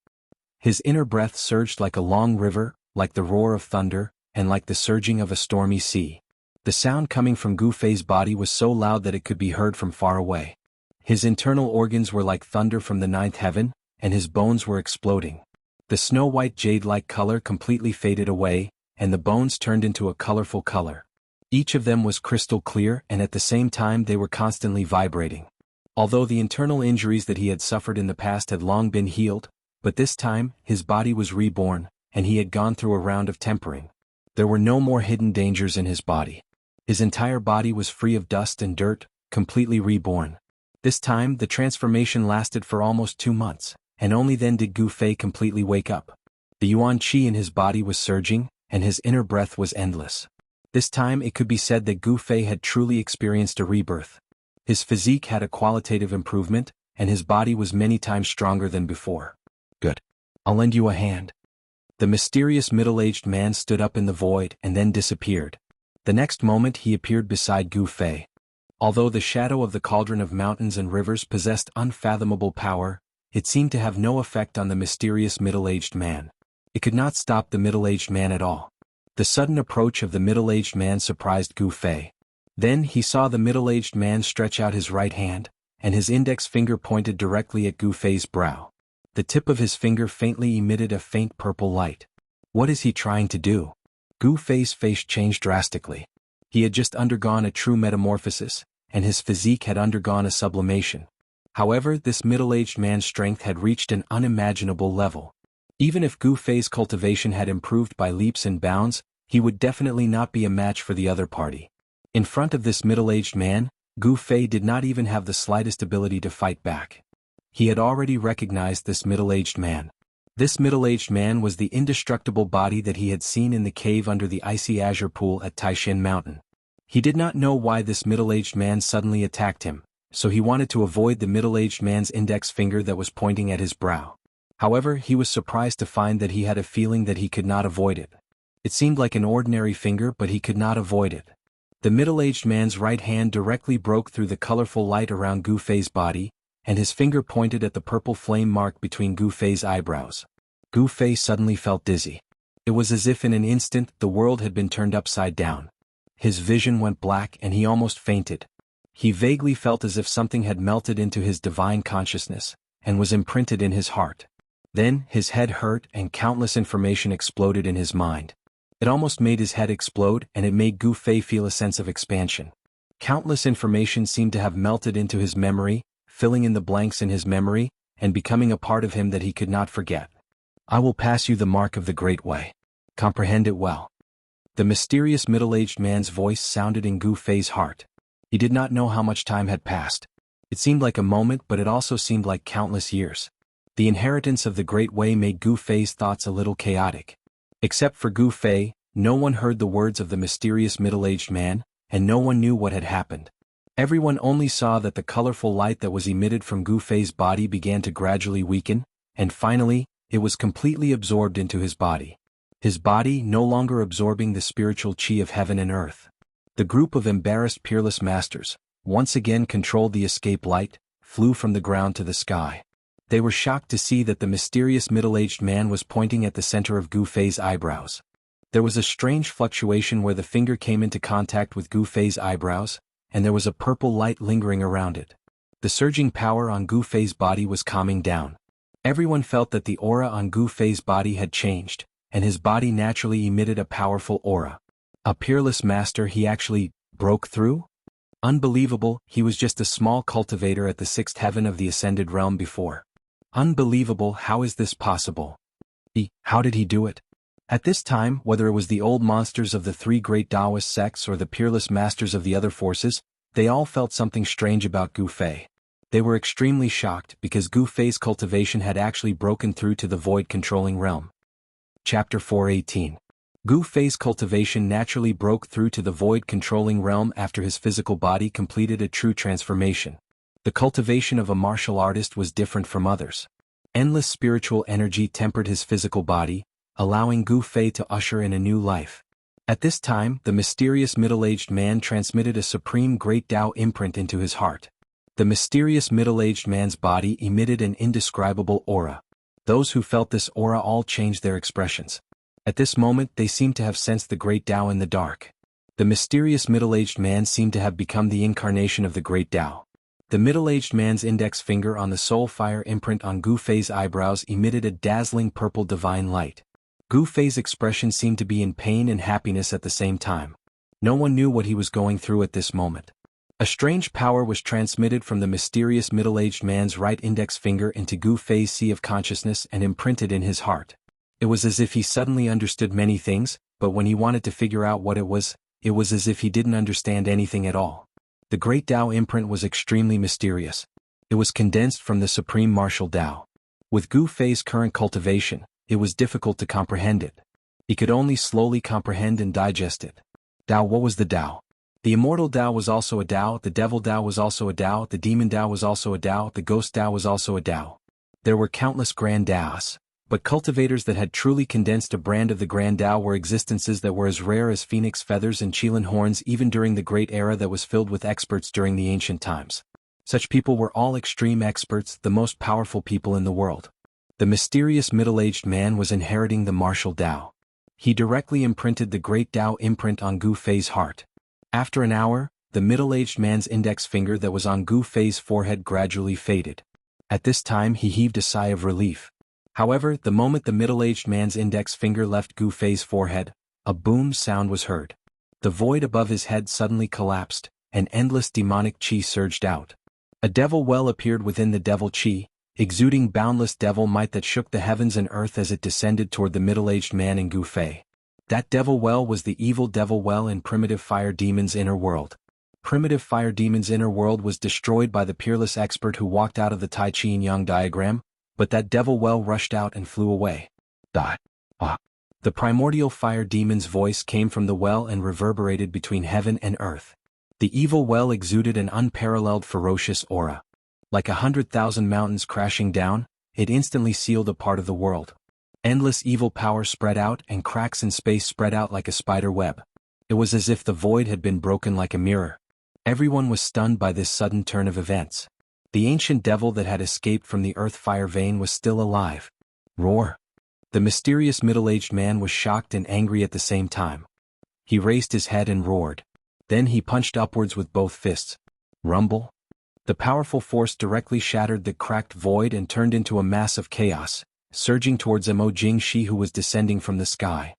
His inner breath surged like a long river, like the roar of thunder, and like the surging of a stormy sea. The sound coming from Gu Fei's body was so loud that it could be heard from far away. His internal organs were like thunder from the 9th heaven, and his bones were exploding. The snow-white jade-like color completely faded away, and the bones turned into a colorful color. Each of them was crystal clear, and at the same time they were constantly vibrating. Although the internal injuries that he had suffered in the past had long been healed, but this time, his body was reborn, and he had gone through a round of tempering. There were no more hidden dangers in his body. His entire body was free of dust and dirt, completely reborn. This time, the transformation lasted for almost 2 months, and only then did Gu Fei completely wake up. The yuan qi in his body was surging, and his inner breath was endless. This time it could be said that Gu Fei had truly experienced a rebirth. His physique had a qualitative improvement, and his body was many times stronger than before. Good. I'll lend you a hand. The mysterious middle-aged man stood up in the void and then disappeared. The next moment he appeared beside Gu Fei. Although the shadow of the cauldron of mountains and rivers possessed unfathomable power, it seemed to have no effect on the mysterious middle-aged man. It could not stop the middle-aged man at all. The sudden approach of the middle-aged man surprised Gu Fei. Then he saw the middle-aged man stretch out his right hand, and his index finger pointed directly at Gu Fei's brow. The tip of his finger faintly emitted a faint purple light. What is he trying to do? Gu Fei's face changed drastically. He had just undergone a true metamorphosis, and his physique had undergone a sublimation. However, this middle-aged man's strength had reached an unimaginable level. Even if Gu Fei's cultivation had improved by leaps and bounds, he would definitely not be a match for the other party. In front of this middle-aged man, Gu Fei did not even have the slightest ability to fight back. He had already recognized this middle-aged man. This middle-aged man was the indestructible body that he had seen in the cave under the icy azure pool at Taishin Mountain. He did not know why this middle-aged man suddenly attacked him, so he wanted to avoid the middle-aged man's index finger that was pointing at his brow. However, he was surprised to find that he had a feeling that he could not avoid it. It seemed like an ordinary finger, but he could not avoid it. The middle-aged man's right hand directly broke through the colorful light around Gu Fei's body, and his finger pointed at the purple flame mark between Gu Fei's eyebrows. Gu Fei suddenly felt dizzy. It was as if in an instant the world had been turned upside down. His vision went black and he almost fainted. He vaguely felt as if something had melted into his divine consciousness, and was imprinted in his heart. Then, his head hurt and countless information exploded in his mind. It almost made his head explode, and it made Gu Fei feel a sense of expansion. Countless information seemed to have melted into his memory, filling in the blanks in his memory, and becoming a part of him that he could not forget. I will pass you the mark of the Great Way. Comprehend it well. The mysterious middle-aged man's voice sounded in Gu Fei's heart. He did not know how much time had passed. It seemed like a moment, but it also seemed like countless years. The inheritance of the Great Way made Gu Fei's thoughts a little chaotic. Except for Gu Fei, no one heard the words of the mysterious middle-aged man, and no one knew what had happened. Everyone only saw that the colorful light that was emitted from Gu Fei's body began to gradually weaken, and finally, it was completely absorbed into his body. His body no longer absorbing the spiritual chi of heaven and earth. The group of embarrassed peerless masters, once again controlled the escape light, flew from the ground to the sky. They were shocked to see that the mysterious middle-aged man was pointing at the center of Gu Fei's eyebrows. There was a strange fluctuation where the finger came into contact with Gu Fei's eyebrows, and there was a purple light lingering around it. The surging power on Gu Fei's body was calming down. Everyone felt that the aura on Gu Fei's body had changed, and his body naturally emitted a powerful aura. A peerless master he actually broke through? Unbelievable, he was just a small cultivator at the sixth heaven of the ascended realm before. Unbelievable, how is this possible? How did he do it? At this time, whether it was the old monsters of the three great Taoist sects or the peerless masters of the other forces, they all felt something strange about Gu Fei. They were extremely shocked because Gu Fei's cultivation had actually broken through to the void-controlling realm. Chapter 418. Gu Fei's cultivation naturally broke through to the void-controlling realm after his physical body completed a true transformation. The cultivation of a martial artist was different from others. Endless spiritual energy tempered his physical body, allowing Gu Fei to usher in a new life. At this time, the mysterious middle-aged man transmitted a supreme great Tao imprint into his heart. The mysterious middle-aged man's body emitted an indescribable aura. Those who felt this aura all changed their expressions. At this moment they seemed to have sensed the great Tao in the dark. The mysterious middle-aged man seemed to have become the incarnation of the great Tao. The middle-aged man's index finger on the soul fire imprint on Gu Fei's eyebrows emitted a dazzling purple divine light. Gu Fei's expression seemed to be in pain and happiness at the same time. No one knew what he was going through at this moment. A strange power was transmitted from the mysterious middle-aged man's right index finger into Gu Fei's sea of consciousness and imprinted in his heart. It was as if he suddenly understood many things, but when he wanted to figure out what it was as if he didn't understand anything at all. The great Tao imprint was extremely mysterious. It was condensed from the supreme martial Tao. With Gu Fei's current cultivation, it was difficult to comprehend it. He could only slowly comprehend and digest it. Tao, what was the Tao? The immortal Tao was also a Tao, the devil Tao was also a Tao, the demon Tao was also a Tao, the ghost Tao was also a Tao. There were countless grand Taos, but cultivators that had truly condensed a brand of the grand Tao were existences that were as rare as phoenix feathers and Qilin horns even during the great era that was filled with experts during the ancient times. Such people were all extreme experts, the most powerful people in the world. The mysterious middle-aged man was inheriting the martial Tao. He directly imprinted the great Tao imprint on Gu Fei's heart. After an hour, the middle-aged man's index finger that was on Gu Fei's forehead gradually faded. At this time he heaved a sigh of relief. However, the moment the middle-aged man's index finger left Gu Fei's forehead, a boom sound was heard. The void above his head suddenly collapsed, and endless demonic qi surged out. A devil well appeared within the devil qi, exuding boundless devil might that shook the heavens and earth as it descended toward the middle-aged man and Gu Fei. That devil well was the evil devil well in Primitive Fire Demon's inner world. Primitive Fire Demon's inner world was destroyed by the peerless expert who walked out of the Tai Chi Yang diagram, but that devil well rushed out and flew away. The primordial fire demon's voice came from the well and reverberated between heaven and earth. The evil well exuded an unparalleled ferocious aura. Like 100,000 mountains crashing down, it instantly sealed a part of the world. Endless evil power spread out and cracks in space spread out like a spider web. It was as if the void had been broken like a mirror. Everyone was stunned by this sudden turn of events. The ancient devil that had escaped from the earth fire vein was still alive. Roar! The mysterious middle-aged man was shocked and angry at the same time. He raised his head and roared. Then he punched upwards with both fists. Rumble! The powerful force directly shattered the cracked void and turned into a mass of chaos, surging towards Mo Jingshi who was descending from the sky.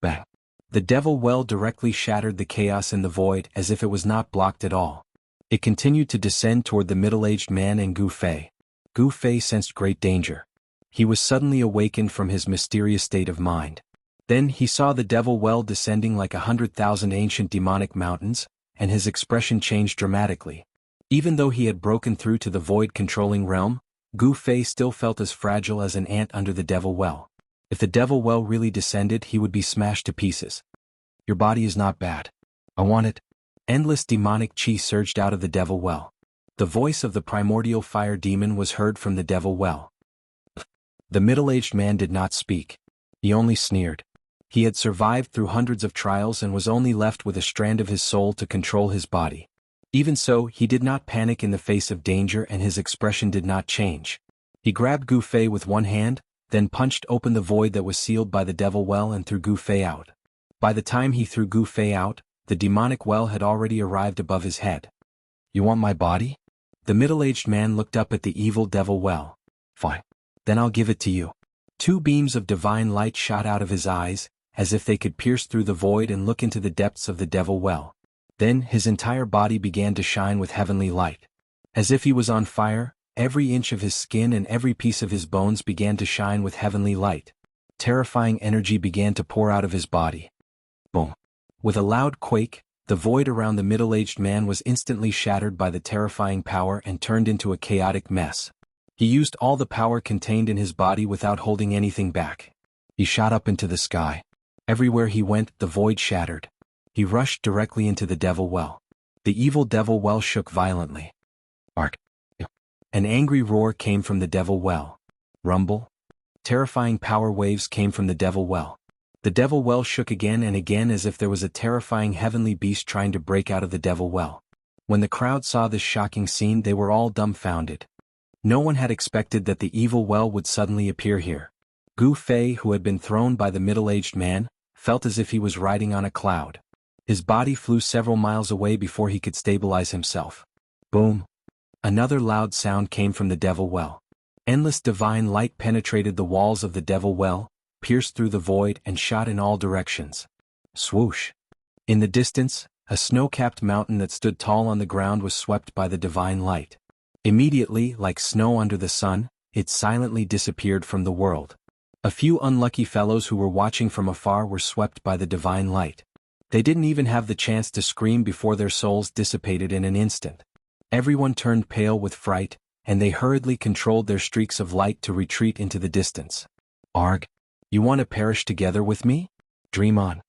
Bang! The devil well directly shattered the chaos in the void as if it was not blocked at all. It continued to descend toward the middle-aged man and Gu Fei. Gu Fei sensed great danger. He was suddenly awakened from his mysterious state of mind. Then he saw the devil well descending like 100,000 ancient demonic mountains, and his expression changed dramatically. Even though he had broken through to the void-controlling realm, Gu Fei still felt as fragile as an ant under the devil well. If the devil well really descended, he would be smashed to pieces. Your body is not bad. I want it. Endless demonic qi surged out of the devil well. The voice of the primordial fire demon was heard from the devil well. The middle-aged man did not speak. He only sneered. He had survived through hundreds of trials and was only left with a strand of his soul to control his body. Even so, he did not panic in the face of danger and his expression did not change. He grabbed Gu Fei with one hand, then punched open the void that was sealed by the devil well and threw Gu Fei out. By the time he threw Gu Fei out, the demonic well had already arrived above his head. You want my body? The middle-aged man looked up at the evil devil well. Fine. Then I'll give it to you. Two beams of divine light shot out of his eyes, as if they could pierce through the void and look into the depths of the devil well. Then his entire body began to shine with heavenly light. As if he was on fire, every inch of his skin and every piece of his bones began to shine with heavenly light. Terrifying energy began to pour out of his body. Boom! With a loud quake, the void around the middle-aged man was instantly shattered by the terrifying power and turned into a chaotic mess. He used all the power contained in his body without holding anything back. He shot up into the sky. Everywhere he went, the void shattered. He rushed directly into the devil well. The evil devil well shook violently. Ark! An angry roar came from the devil well. Rumble! Terrifying power waves came from the devil well. The devil well shook again and again as if there was a terrifying heavenly beast trying to break out of the devil well. When the crowd saw this shocking scene, they were all dumbfounded. No one had expected that the evil well would suddenly appear here. Gu Fei, who had been thrown by the middle-aged man, felt as if he was riding on a cloud. His body flew several miles away before he could stabilize himself. Boom! Another loud sound came from the devil well. Endless divine light penetrated the walls of the devil well, pierced through the void and shot in all directions. Swoosh! In the distance, a snow-capped mountain that stood tall on the ground was swept by the divine light. Immediately, like snow under the sun, it silently disappeared from the world. A few unlucky fellows who were watching from afar were swept by the divine light. They didn't even have the chance to scream before their souls dissipated in an instant. Everyone turned pale with fright, and they hurriedly controlled their streaks of light to retreat into the distance. Arg! You want to perish together with me? Dream on.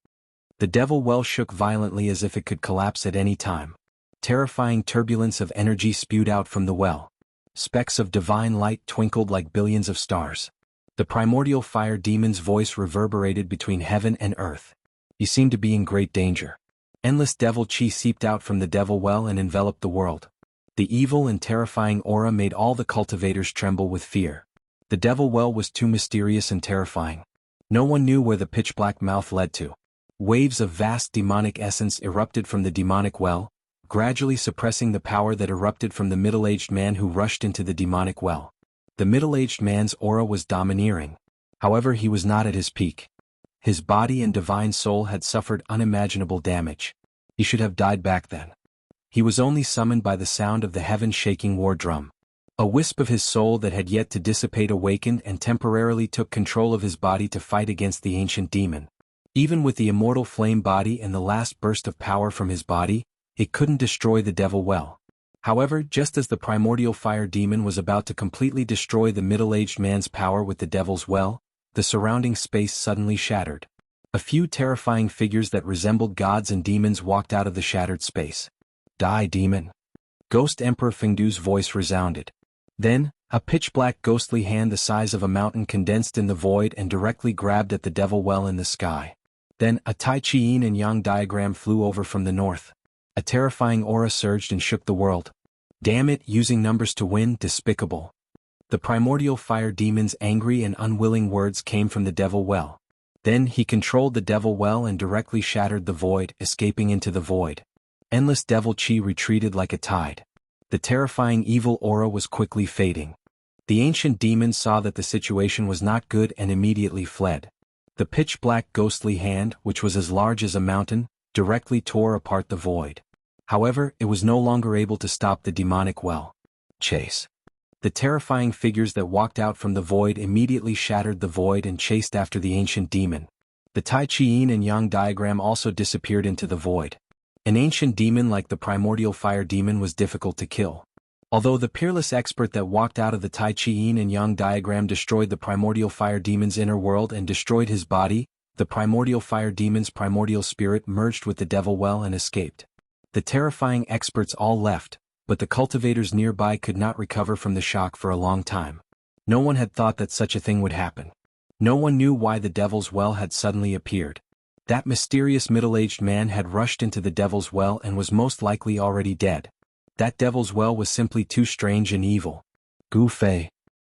The devil well shook violently as if it could collapse at any time. Terrifying turbulence of energy spewed out from the well. Specks of divine light twinkled like billions of stars. The primordial fire demon's voice reverberated between heaven and earth. He seemed to be in great danger. Endless devil chi seeped out from the devil well and enveloped the world. The evil and terrifying aura made all the cultivators tremble with fear. The devil well was too mysterious and terrifying. No one knew where the pitch-black mouth led to. Waves of vast demonic essence erupted from the demonic well, gradually suppressing the power that erupted from the middle-aged man who rushed into the demonic well. The middle-aged man's aura was domineering. However, he was not at his peak. His body and divine soul had suffered unimaginable damage. He should have died back then. He was only summoned by the sound of the heaven-shaking war drum. A wisp of his soul that had yet to dissipate awakened and temporarily took control of his body to fight against the ancient demon. Even with the immortal flame body and the last burst of power from his body, it couldn't destroy the devil well. However, just as the primordial fire demon was about to completely destroy the middle-aged man's power with the devil's well, the surrounding space suddenly shattered. A few terrifying figures that resembled gods and demons walked out of the shattered space. "Die, demon!" Ghost Emperor Fengdu's voice resounded. Then, a pitch-black ghostly hand the size of a mountain condensed in the void and directly grabbed at the devil well in the sky. Then, a Tai Chi Yin and Yang diagram flew over from the north. A terrifying aura surged and shook the world. "Damn it, using numbers to win, despicable." The primordial fire demon's angry and unwilling words came from the devil well. Then he controlled the devil well and directly shattered the void, escaping into the void. Endless devil chi retreated like a tide. The terrifying evil aura was quickly fading. The ancient demon saw that the situation was not good and immediately fled. The pitch-black ghostly hand, which was as large as a mountain, directly tore apart the void. However, it was no longer able to stop the demonic well. Chase. The terrifying figures that walked out from the void immediately shattered the void and chased after the ancient demon. The Tai Chi Yin and Yang diagram also disappeared into the void. An ancient demon like the primordial fire demon was difficult to kill. Although the peerless expert that walked out of the Tai Chi Yin and Yang diagram destroyed the primordial fire demon's inner world and destroyed his body, the primordial fire demon's primordial spirit merged with the devil well and escaped. The terrifying experts all left, but the cultivators nearby could not recover from the shock for a long time. No one had thought that such a thing would happen. No one knew why the devil's well had suddenly appeared. That mysterious middle-aged man had rushed into the devil's well and was most likely already dead. That devil's well was simply too strange and evil. "Gu Fei!"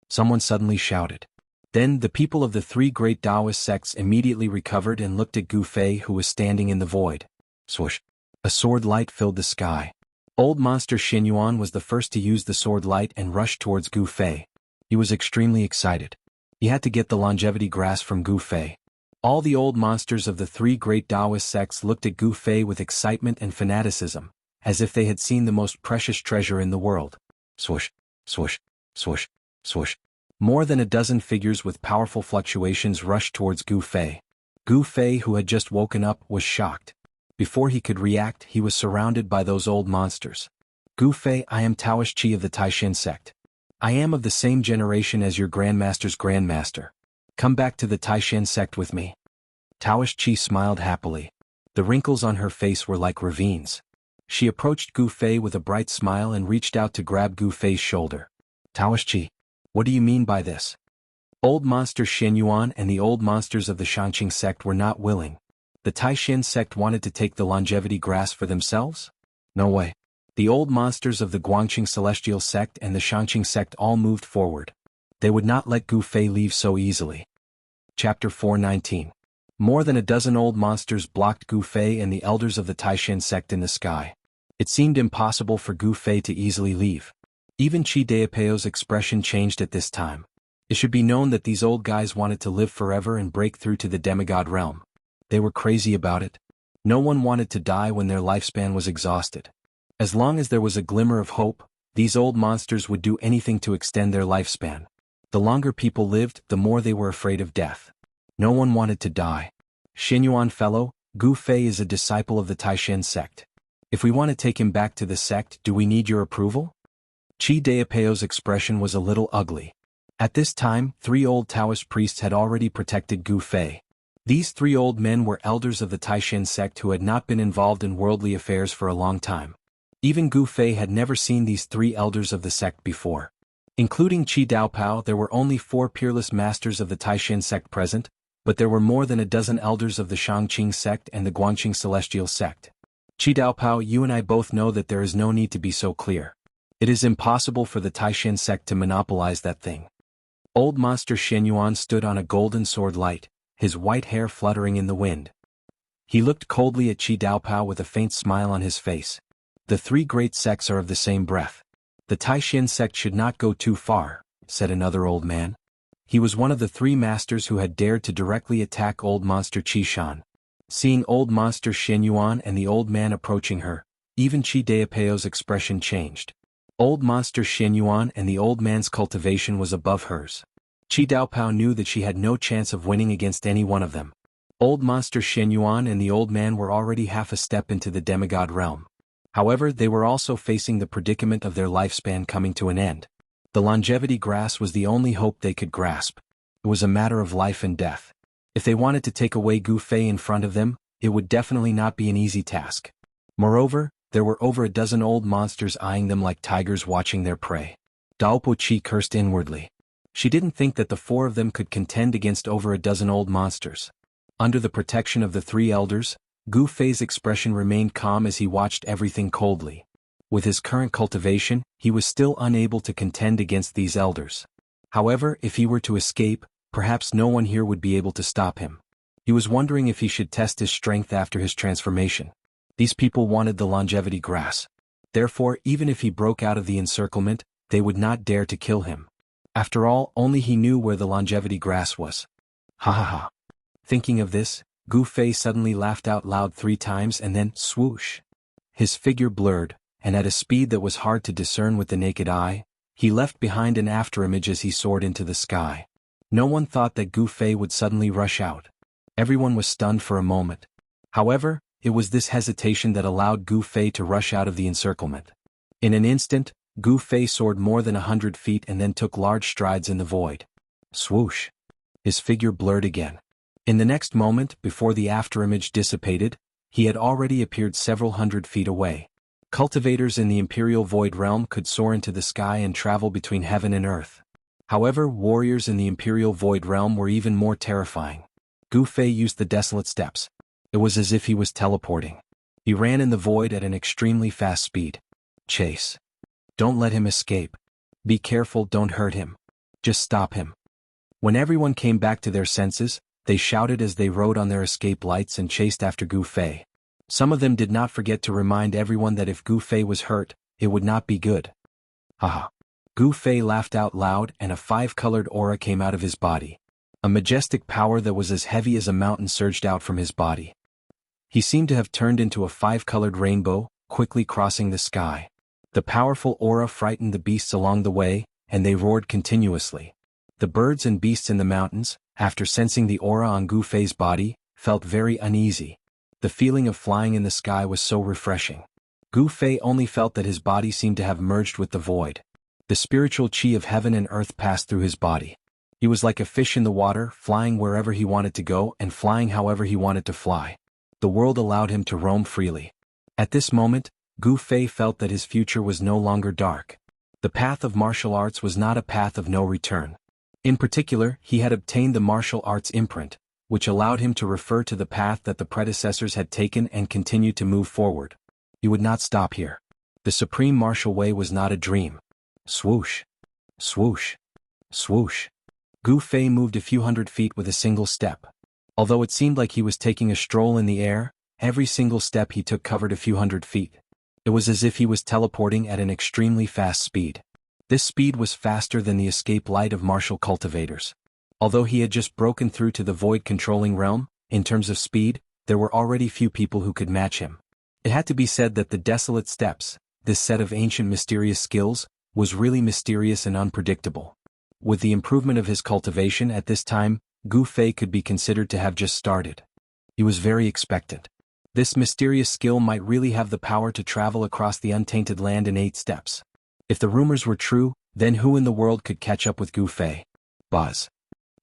someone suddenly shouted. Then the people of the three great Taoist sects immediately recovered and looked at Gu Fei, who was standing in the void. Swoosh! A sword light filled the sky. Old monster Xin Yuan was the first to use the sword light and rushed towards Gu Fei. He was extremely excited. He had to get the longevity grass from Gu Fei. All the old monsters of the three great Taoist sects looked at Gu Fei with excitement and fanaticism, as if they had seen the most precious treasure in the world. Swoosh, swoosh, swoosh, swoosh. More than a dozen figures with powerful fluctuations rushed towards Gu Fei. Gu Fei, who had just woken up, was shocked. Before he could react, he was surrounded by those old monsters. "Gu Fei, I am Taoist Chi of the Taishan sect. I am of the same generation as your grandmaster's grandmaster. Come back to the Taishan sect with me." Taoist Chi smiled happily. The wrinkles on her face were like ravines. She approached Gu Fei with a bright smile and reached out to grab Gu Fei's shoulder. "Taoist Chi, what do you mean by this?" Old monster Xin Yuan and the old monsters of the Shanqing sect were not willing. The Taishan sect wanted to take the longevity grass for themselves? No way. The old monsters of the Guangqing celestial sect and the Shanqing sect all moved forward. They would not let Gu Fei leave so easily. Chapter 419. More than a dozen old monsters blocked Gu Fei and the elders of the Taishan sect in the sky. It seemed impossible for Gu Fei to easily leave. Even Chi Daopeo's expression changed at this time. It should be known that these old guys wanted to live forever and break through to the demigod realm. They were crazy about it. No one wanted to die when their lifespan was exhausted. As long as there was a glimmer of hope, these old monsters would do anything to extend their lifespan. The longer people lived, the more they were afraid of death. No one wanted to die. "Xin Yuan fellow, Gu Fei is a disciple of the Taishan sect. If we want to take him back to the sect, do we need your approval?" Chi Daopeo's expression was a little ugly. At this time, 3 old Taoist priests had already protected Gu Fei. These three old men were elders of the Taishan sect who had not been involved in worldly affairs for a long time. Even Gu Fei had never seen these three elders of the sect before. Including Qi Daopao, there were only 4 peerless masters of the Taishan sect present, but there were more than a dozen elders of the Shangqing sect and the Guangqing celestial sect. Qi Daopao, you and I both know that there is no need to be so clear. It is impossible for the Taishan sect to monopolize that thing. Old Monster Shenyuan stood on a golden sword light, his white hair fluttering in the wind. He looked coldly at Qi Daopao with a faint smile on his face. The 3 great sects are of the same breath. The Taishan sect should not go too far, said another old man. He was one of the 3 masters who had dared to directly attack old Monster Qi Shan. Seeing old Monster Shenyuan and the old man approaching her, even Qi Daopao's expression changed. Old Monster Shenyuan and the old man's cultivation was above hers. Qi Daopao knew that she had no chance of winning against any one of them. Old Monster Shenyuan and the old man were already half a step into the demigod realm. However, they were also facing the predicament of their lifespan coming to an end. The longevity grass was the only hope they could grasp. It was a matter of life and death. If they wanted to take away Gu Fei in front of them, it would definitely not be an easy task. Moreover, there were over a dozen old monsters eyeing them like tigers watching their prey. Daopo Chi cursed inwardly. She didn't think that the 4 of them could contend against over a dozen old monsters. Under the protection of the 3 elders, Gu Fei's expression remained calm as he watched everything coldly. With his current cultivation, he was still unable to contend against these elders. However, if he were to escape, perhaps no one here would be able to stop him. He was wondering if he should test his strength after his transformation. These people wanted the longevity grass. Therefore, even if he broke out of the encirclement, they would not dare to kill him. After all, only he knew where the longevity grass was. Ha ha ha. Thinking of this, Gu Fei suddenly laughed out loud 3 times and then, swoosh. His figure blurred, and at a speed that was hard to discern with the naked eye, he left behind an afterimage as he soared into the sky. No one thought that Gu Fei would suddenly rush out. Everyone was stunned for a moment. However, it was this hesitation that allowed Gu Fei to rush out of the encirclement. In an instant, Gu Fei soared more than 100 feet and then took large strides in the void. Swoosh. His figure blurred again. In the next moment, before the afterimage dissipated, he had already appeared several hundred feet away. Cultivators in the Imperial Void Realm could soar into the sky and travel between heaven and earth. However, warriors in the Imperial Void Realm were even more terrifying. Gu Fei used the desolate steps. It was as if he was teleporting. He ran in the void at an extremely fast speed. Chase. Don't let him escape. Be careful, don't hurt him. Just stop him. When everyone came back to their senses, they shouted as they rode on their escape lights and chased after Gu Fei. Some of them did not forget to remind everyone that if Gu Fei was hurt, it would not be good. Haha. Gu Fei laughed out loud and a 5-colored aura came out of his body. A majestic power that was as heavy as a mountain surged out from his body. He seemed to have turned into a 5-colored rainbow, quickly crossing the sky. The powerful aura frightened the beasts along the way, and they roared continuously. The birds and beasts in the mountains, after sensing the aura on Gu Fei's body, felt very uneasy. The feeling of flying in the sky was so refreshing. Gu Fei only felt that his body seemed to have merged with the void. The spiritual qi of heaven and earth passed through his body. He was like a fish in the water, flying wherever he wanted to go and flying however he wanted to fly. The world allowed him to roam freely. At this moment, Gu Fei felt that his future was no longer dark. The path of martial arts was not a path of no return. In particular, he had obtained the martial arts imprint, which allowed him to refer to the path that the predecessors had taken and continue to move forward. He would not stop here. The supreme martial way was not a dream. Swoosh. Swoosh. Swoosh. Gu Fei moved a few hundred feet with a single step. Although it seemed like he was taking a stroll in the air, every single step he took covered a few hundred feet. It was as if he was teleporting at an extremely fast speed. This speed was faster than the escape light of martial cultivators. Although he had just broken through to the void-controlling realm, in terms of speed, there were already few people who could match him. It had to be said that the desolate steps, this set of ancient mysterious skills, was really mysterious and unpredictable. With the improvement of his cultivation at this time, Gu Fei could be considered to have just started. He was very expectant. This mysterious skill might really have the power to travel across the untainted land in 8 steps. If the rumors were true, then who in the world could catch up with Gu Fei? Buzz.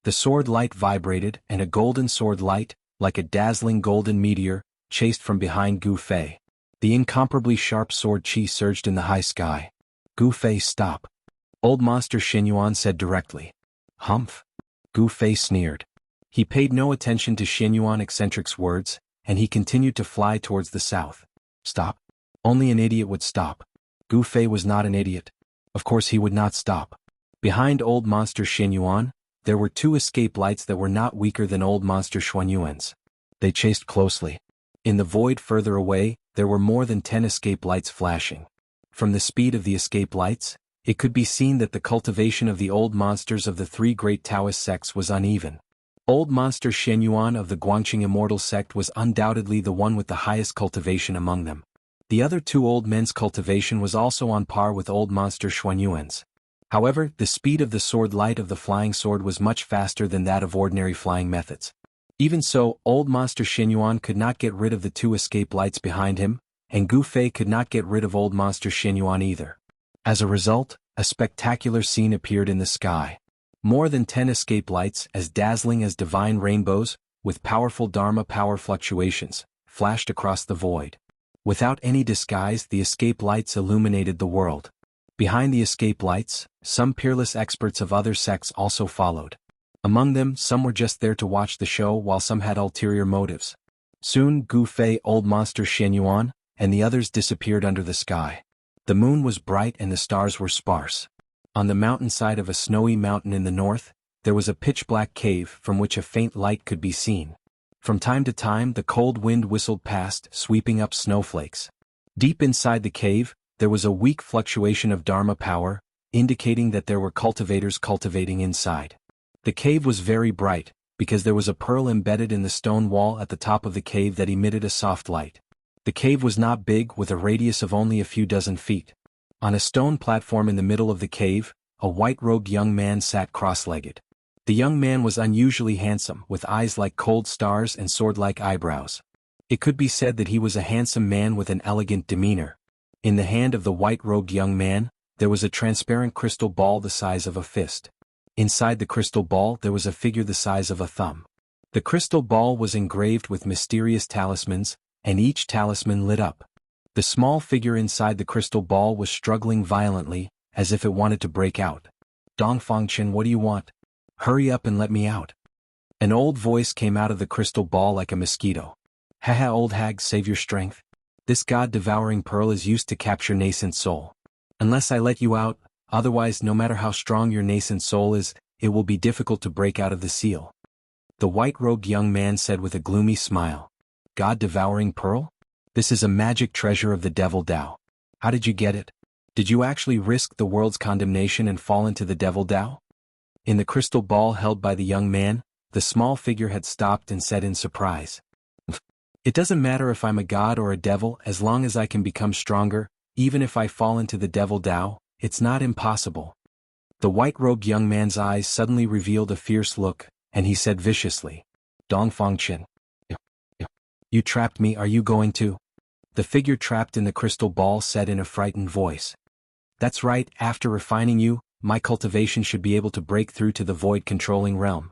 The sword light vibrated, and a golden sword light, like a dazzling golden meteor, chased from behind Gu Fei. The incomparably sharp sword chi surged in the high sky. Gu Fei, stop. Old Master Xinyuan said directly. Humph. Gu Fei sneered. He paid no attention to Xinyuan eccentric's words, and he continued to fly towards the south. Stop. Only an idiot would stop. Gu Fei was not an idiot. Of course he would not stop. Behind Old Monster Xinyuan, there were 2 escape lights that were not weaker than Old Monster Xuanyuan's. They chased closely. In the void further away, there were more than 10 escape lights flashing. From the speed of the escape lights, it could be seen that the cultivation of the old monsters of the 3 great Taoist sects was uneven. Old Monster Xianyuan of the Guangqing Immortal sect was undoubtedly the one with the highest cultivation among them. The other 2 old men's cultivation was also on par with Old Monster Xuanyuan's. However, the speed of the sword light of the flying sword was much faster than that of ordinary flying methods. Even so, Old Monster Xinyuan could not get rid of the 2 escape lights behind him, and Gu Fei could not get rid of Old Monster Xinyuan either. As a result, a spectacular scene appeared in the sky. More than 10 escape lights, as dazzling as divine rainbows, with powerful Dharma power fluctuations, flashed across the void. Without any disguise, the escape lights illuminated the world. Behind the escape lights, some peerless experts of other sects also followed. Among them, some were just there to watch the show while some had ulterior motives. Soon, Gu Fei, Old Monster Xianyuan, and the others disappeared under the sky. The moon was bright and the stars were sparse. On the mountainside of a snowy mountain in the north, there was a pitch-black cave from which a faint light could be seen. From time to time, the cold wind whistled past, sweeping up snowflakes. Deep inside the cave, there was a weak fluctuation of Dharma power, indicating that there were cultivators cultivating inside. The cave was very bright, because there was a pearl embedded in the stone wall at the top of the cave that emitted a soft light. The cave was not big, with a radius of only a few dozen feet. On a stone platform in the middle of the cave, a white-robed young man sat cross-legged. The young man was unusually handsome, with eyes like cold stars and sword-like eyebrows. It could be said that he was a handsome man with an elegant demeanor. In the hand of the white-robed young man, there was a transparent crystal ball the size of a fist. Inside the crystal ball there was a figure the size of a thumb. The crystal ball was engraved with mysterious talismans, and each talisman lit up. The small figure inside the crystal ball was struggling violently, as if it wanted to break out. Dongfangchen, what do you want? Hurry up and let me out. An old voice came out of the crystal ball like a mosquito. Haha, old hag, save your strength. This god-devouring pearl is used to capture nascent soul. Unless I let you out, otherwise no matter how strong your nascent soul is, it will be difficult to break out of the seal. The white-robed young man said with a gloomy smile. God-devouring pearl? This is a magic treasure of the devil Dao. How did you get it? Did you actually risk the world's condemnation and fall into the devil Dao? In the crystal ball held by the young man, the small figure had stopped and said in surprise. It doesn't matter if I'm a god or a devil, as long as I can become stronger, even if I fall into the devil Dao, it's not impossible. The white-robed young man's eyes suddenly revealed a fierce look, and he said viciously. Dongfangchen. You trapped me, are you going to? The figure trapped in the crystal ball said in a frightened voice. That's right, after refining you, my cultivation should be able to break through to the void-controlling realm.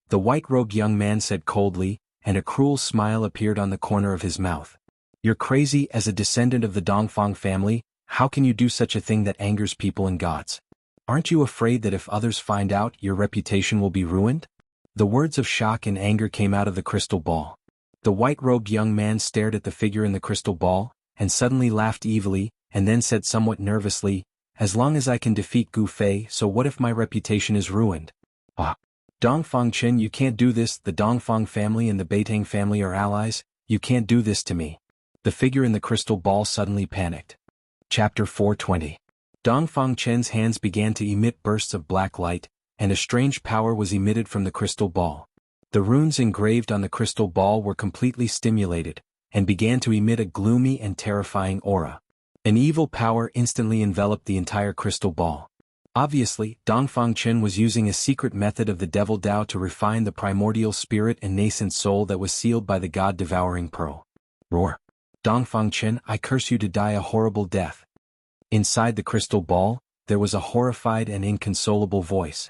The white-robed young man said coldly, and a cruel smile appeared on the corner of his mouth. You're crazy. As a descendant of the Dongfang family, how can you do such a thing that angers people and gods? Aren't you afraid that if others find out, your reputation will be ruined? The words of shock and anger came out of the crystal ball. The white-robed young man stared at the figure in the crystal ball, and suddenly laughed evilly, and then said somewhat nervously, as long as I can defeat Gu Fei, so what if my reputation is ruined? Ah. Dongfangchen, you can't do this, the Dongfang family and the Beitang family are allies, you can't do this to me. The figure in the crystal ball suddenly panicked. Chapter 420. Dongfangchen's hands began to emit bursts of black light, and a strange power was emitted from the crystal ball. The runes engraved on the crystal ball were completely stimulated, and began to emit a gloomy and terrifying aura. An evil power instantly enveloped the entire crystal ball. Obviously, Dongfangchen was using a secret method of the devil Dao to refine the primordial spirit and nascent soul that was sealed by the god-devouring pearl. Roar. Dongfangchen, I curse you to die a horrible death. Inside the crystal ball, there was a horrified and inconsolable voice.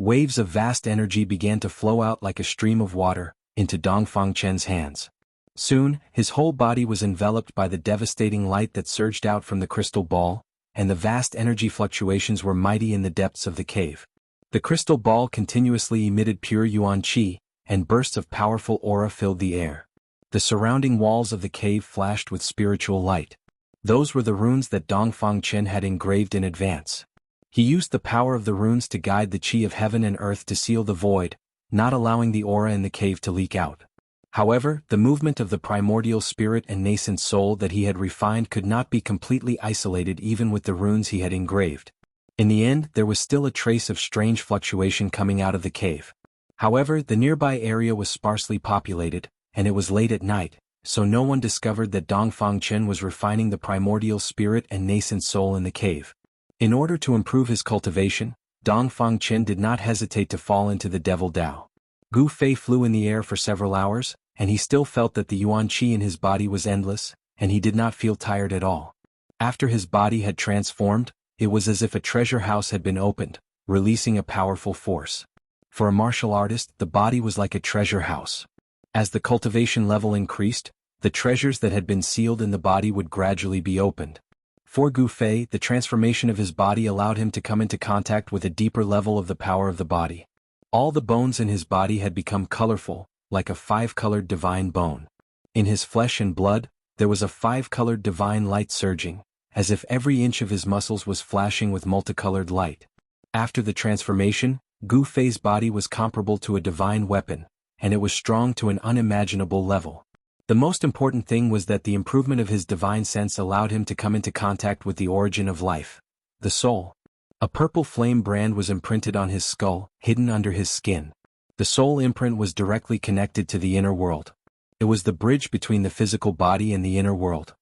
Waves of vast energy began to flow out like a stream of water, into Dongfang Chen's hands. Soon, his whole body was enveloped by the devastating light that surged out from the crystal ball, and the vast energy fluctuations were mighty in the depths of the cave. The crystal ball continuously emitted pure yuan qi, and bursts of powerful aura filled the air. The surrounding walls of the cave flashed with spiritual light. Those were the runes that Dongfang Chen had engraved in advance. He used the power of the runes to guide the qi of heaven and earth to seal the void, not allowing the aura in the cave to leak out. However, the movement of the primordial spirit and nascent soul that he had refined could not be completely isolated even with the runes he had engraved. In the end, there was still a trace of strange fluctuation coming out of the cave. However, the nearby area was sparsely populated, and it was late at night, so no one discovered that Dongfang Chen was refining the primordial spirit and nascent soul in the cave. In order to improve his cultivation, Dongfang Chen did not hesitate to fall into the devil Dao. Gu Fei flew in the air for several hours, and he still felt that the yuan qi in his body was endless, and he did not feel tired at all. After his body had transformed, it was as if a treasure house had been opened, releasing a powerful force. For a martial artist, the body was like a treasure house. As the cultivation level increased, the treasures that had been sealed in the body would gradually be opened. For Gu Fei, the transformation of his body allowed him to come into contact with a deeper level of the power of the body. All the bones in his body had become colorful, like a five-colored divine bone. In his flesh and blood, there was a five-colored divine light surging, as if every inch of his muscles was flashing with multicolored light. After the transformation, Gu Fei's body was comparable to a divine weapon, and it was strong to an unimaginable level. The most important thing was that the improvement of his divine sense allowed him to come into contact with the origin of life, the soul. A purple flame brand was imprinted on his skull, hidden under his skin. The soul imprint was directly connected to the inner world. It was the bridge between the physical body and the inner world.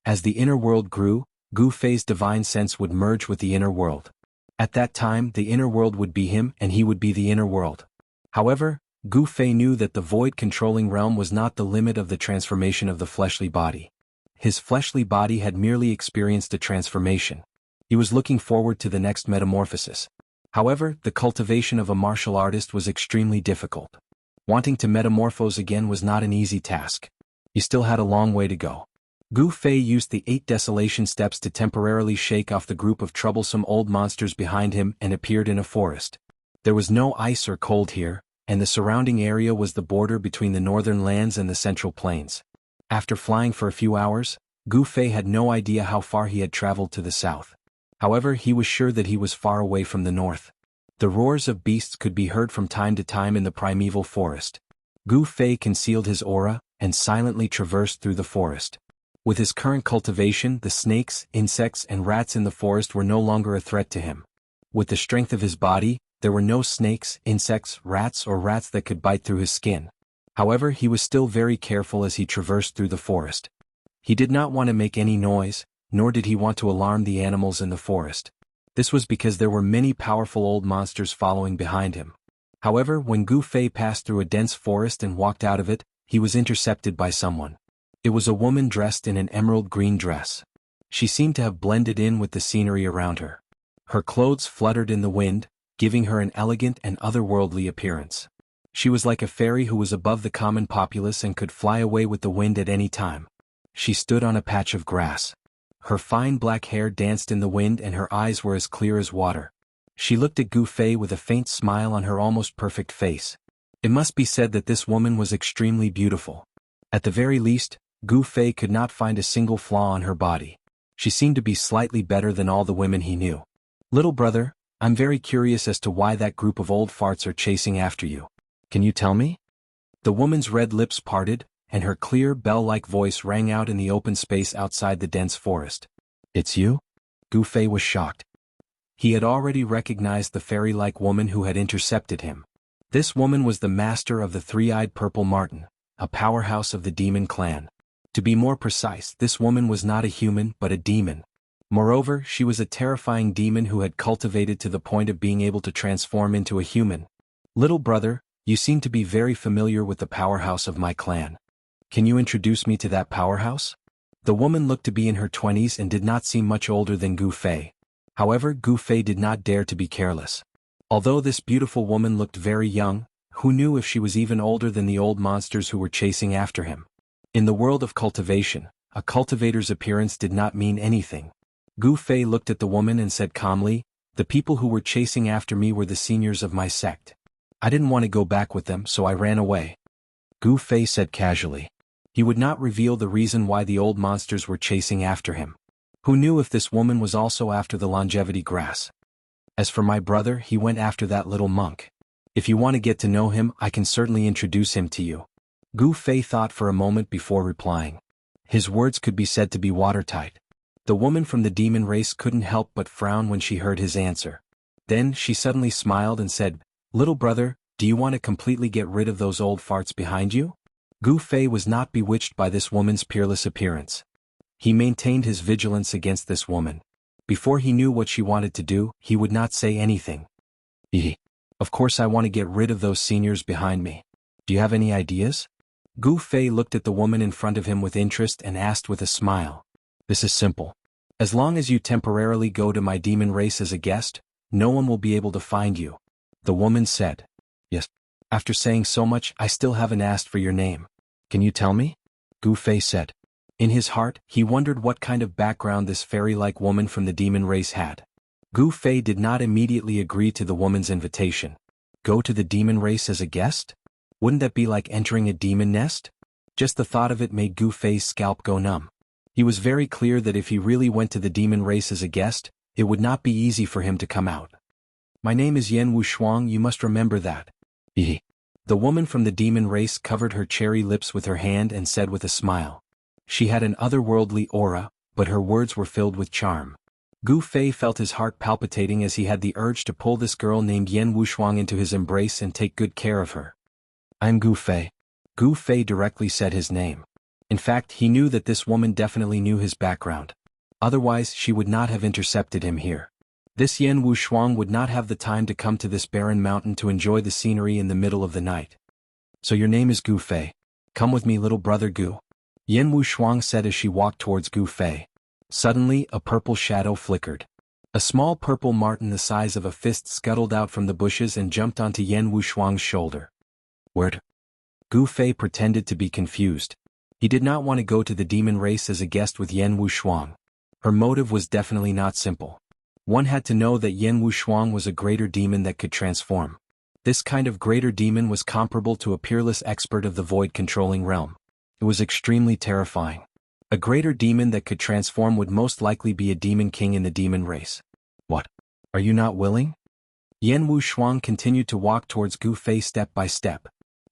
As the inner world grew, Gu Fei's divine sense would merge with the inner world. At that time, the inner world would be him and he would be the inner world. However, Gu Fei knew that the void-controlling realm was not the limit of the transformation of the fleshly body. His fleshly body had merely experienced a transformation. He was looking forward to the next metamorphosis. However, the cultivation of a martial artist was extremely difficult. Wanting to metamorphose again was not an easy task. He still had a long way to go. Gu Fei used the 8 desolation steps to temporarily shake off the group of troublesome old monsters behind him and appeared in a forest. There was no ice or cold here, and the surrounding area was the border between the northern lands and the central plains. After flying for a few hours, Gu Fei had no idea how far he had traveled to the south. However, he was sure that he was far away from the north. The roars of beasts could be heard from time to time in the primeval forest. Gu Fei concealed his aura, and silently traversed through the forest. With his current cultivation, the snakes, insects and rats in the forest were no longer a threat to him. With the strength of his body, there were no snakes, insects, rats that could bite through his skin. However, he was still very careful as he traversed through the forest. He did not want to make any noise, nor did he want to alarm the animals in the forest. This was because there were many powerful old monsters following behind him. However, when Gu Fei passed through a dense forest and walked out of it, he was intercepted by someone. It was a woman dressed in an emerald green dress. She seemed to have blended in with the scenery around her. Her clothes fluttered in the wind, giving her an elegant and otherworldly appearance. She was like a fairy who was above the common populace and could fly away with the wind at any time. She stood on a patch of grass. Her fine black hair danced in the wind and her eyes were as clear as water. She looked at Gu Fei with a faint smile on her almost perfect face. It must be said that this woman was extremely beautiful. At the very least, Gu Fei could not find a single flaw on her body. She seemed to be slightly better than all the women he knew. "Little brother, I'm very curious as to why that group of old farts are chasing after you. Can you tell me?" The woman's red lips parted, and her clear bell-like voice rang out in the open space outside the dense forest. "It's you?" Gu Fei was shocked. He had already recognized the fairy-like woman who had intercepted him. This woman was the master of the three-eyed purple marten, a powerhouse of the demon clan. To be more precise, this woman was not a human but a demon. Moreover, she was a terrifying demon who had cultivated to the point of being able to transform into a human. "Little brother, you seem to be very familiar with the powerhouse of my clan. Can you introduce me to that powerhouse?" The woman looked to be in her 20s and did not seem much older than Gu Fei. However, Gu Fei did not dare to be careless. Although this beautiful woman looked very young, who knew if she was even older than the old monsters who were chasing after him? In the world of cultivation, a cultivator's appearance did not mean anything. Gu Fei looked at the woman and said calmly, "The people who were chasing after me were the seniors of my sect. I didn't want to go back with them, so I ran away." Gu Fei said casually. He would not reveal the reason why the old monsters were chasing after him. Who knew if this woman was also after the longevity grass? As for my brother, he went after that little monk. If you want to get to know him, I can certainly introduce him to you. Gu Fei thought for a moment before replying. His words could be said to be watertight. The woman from the demon race couldn't help but frown when she heard his answer. Then she suddenly smiled and said, "Little brother, do you want to completely get rid of those old farts behind you?" Gu Fei was not bewitched by this woman's peerless appearance. He maintained his vigilance against this woman. Before he knew what she wanted to do, he would not say anything. Of course I want to get rid of those seniors behind me. Do you have any ideas?" Gu Fei looked at the woman in front of him with interest and asked with a smile. "This is simple. As long as you temporarily go to my demon race as a guest, no one will be able to find you." The woman said. "Yes. After saying so much, I still haven't asked for your name. Can you tell me?" Gu Fei said. In his heart, he wondered what kind of background this fairy-like woman from the demon race had. Gu Fei did not immediately agree to the woman's invitation. Go to the demon race as a guest? Wouldn't that be like entering a demon nest? Just the thought of it made Gu Fei's scalp go numb. He was very clear that if he really went to the demon race as a guest, it would not be easy for him to come out. "My name is Yan Wushuang, you must remember that." The woman from the demon race covered her cherry lips with her hand and said with a smile. She had an otherworldly aura, but her words were filled with charm. Gu Fei felt his heart palpitating as he had the urge to pull this girl named Yan Wushuang into his embrace and take good care of her. "I'm Gu Fei." Gu Fei directly said his name. In fact, he knew that this woman definitely knew his background. Otherwise, she would not have intercepted him here. This Yan Wushuang would not have the time to come to this barren mountain to enjoy the scenery in the middle of the night. "So your name is Gu Fei. Come with me, little brother Gu," Yan Wushuang said as she walked towards Gu Fei. Suddenly, a purple shadow flickered. A small purple marten the size of a fist scuttled out from the bushes and jumped onto Yan Wushuang's shoulder. "Where?" Gu Fei pretended to be confused. He did not want to go to the demon race as a guest with Yan Wushuang. Her motive was definitely not simple. One had to know that Yan Wushuang was a greater demon that could transform. This kind of greater demon was comparable to a peerless expert of the void-controlling realm. It was extremely terrifying. A greater demon that could transform would most likely be a demon king in the demon race. "What? Are you not willing?" Yan Wushuang continued to walk towards Gu Fei step by step.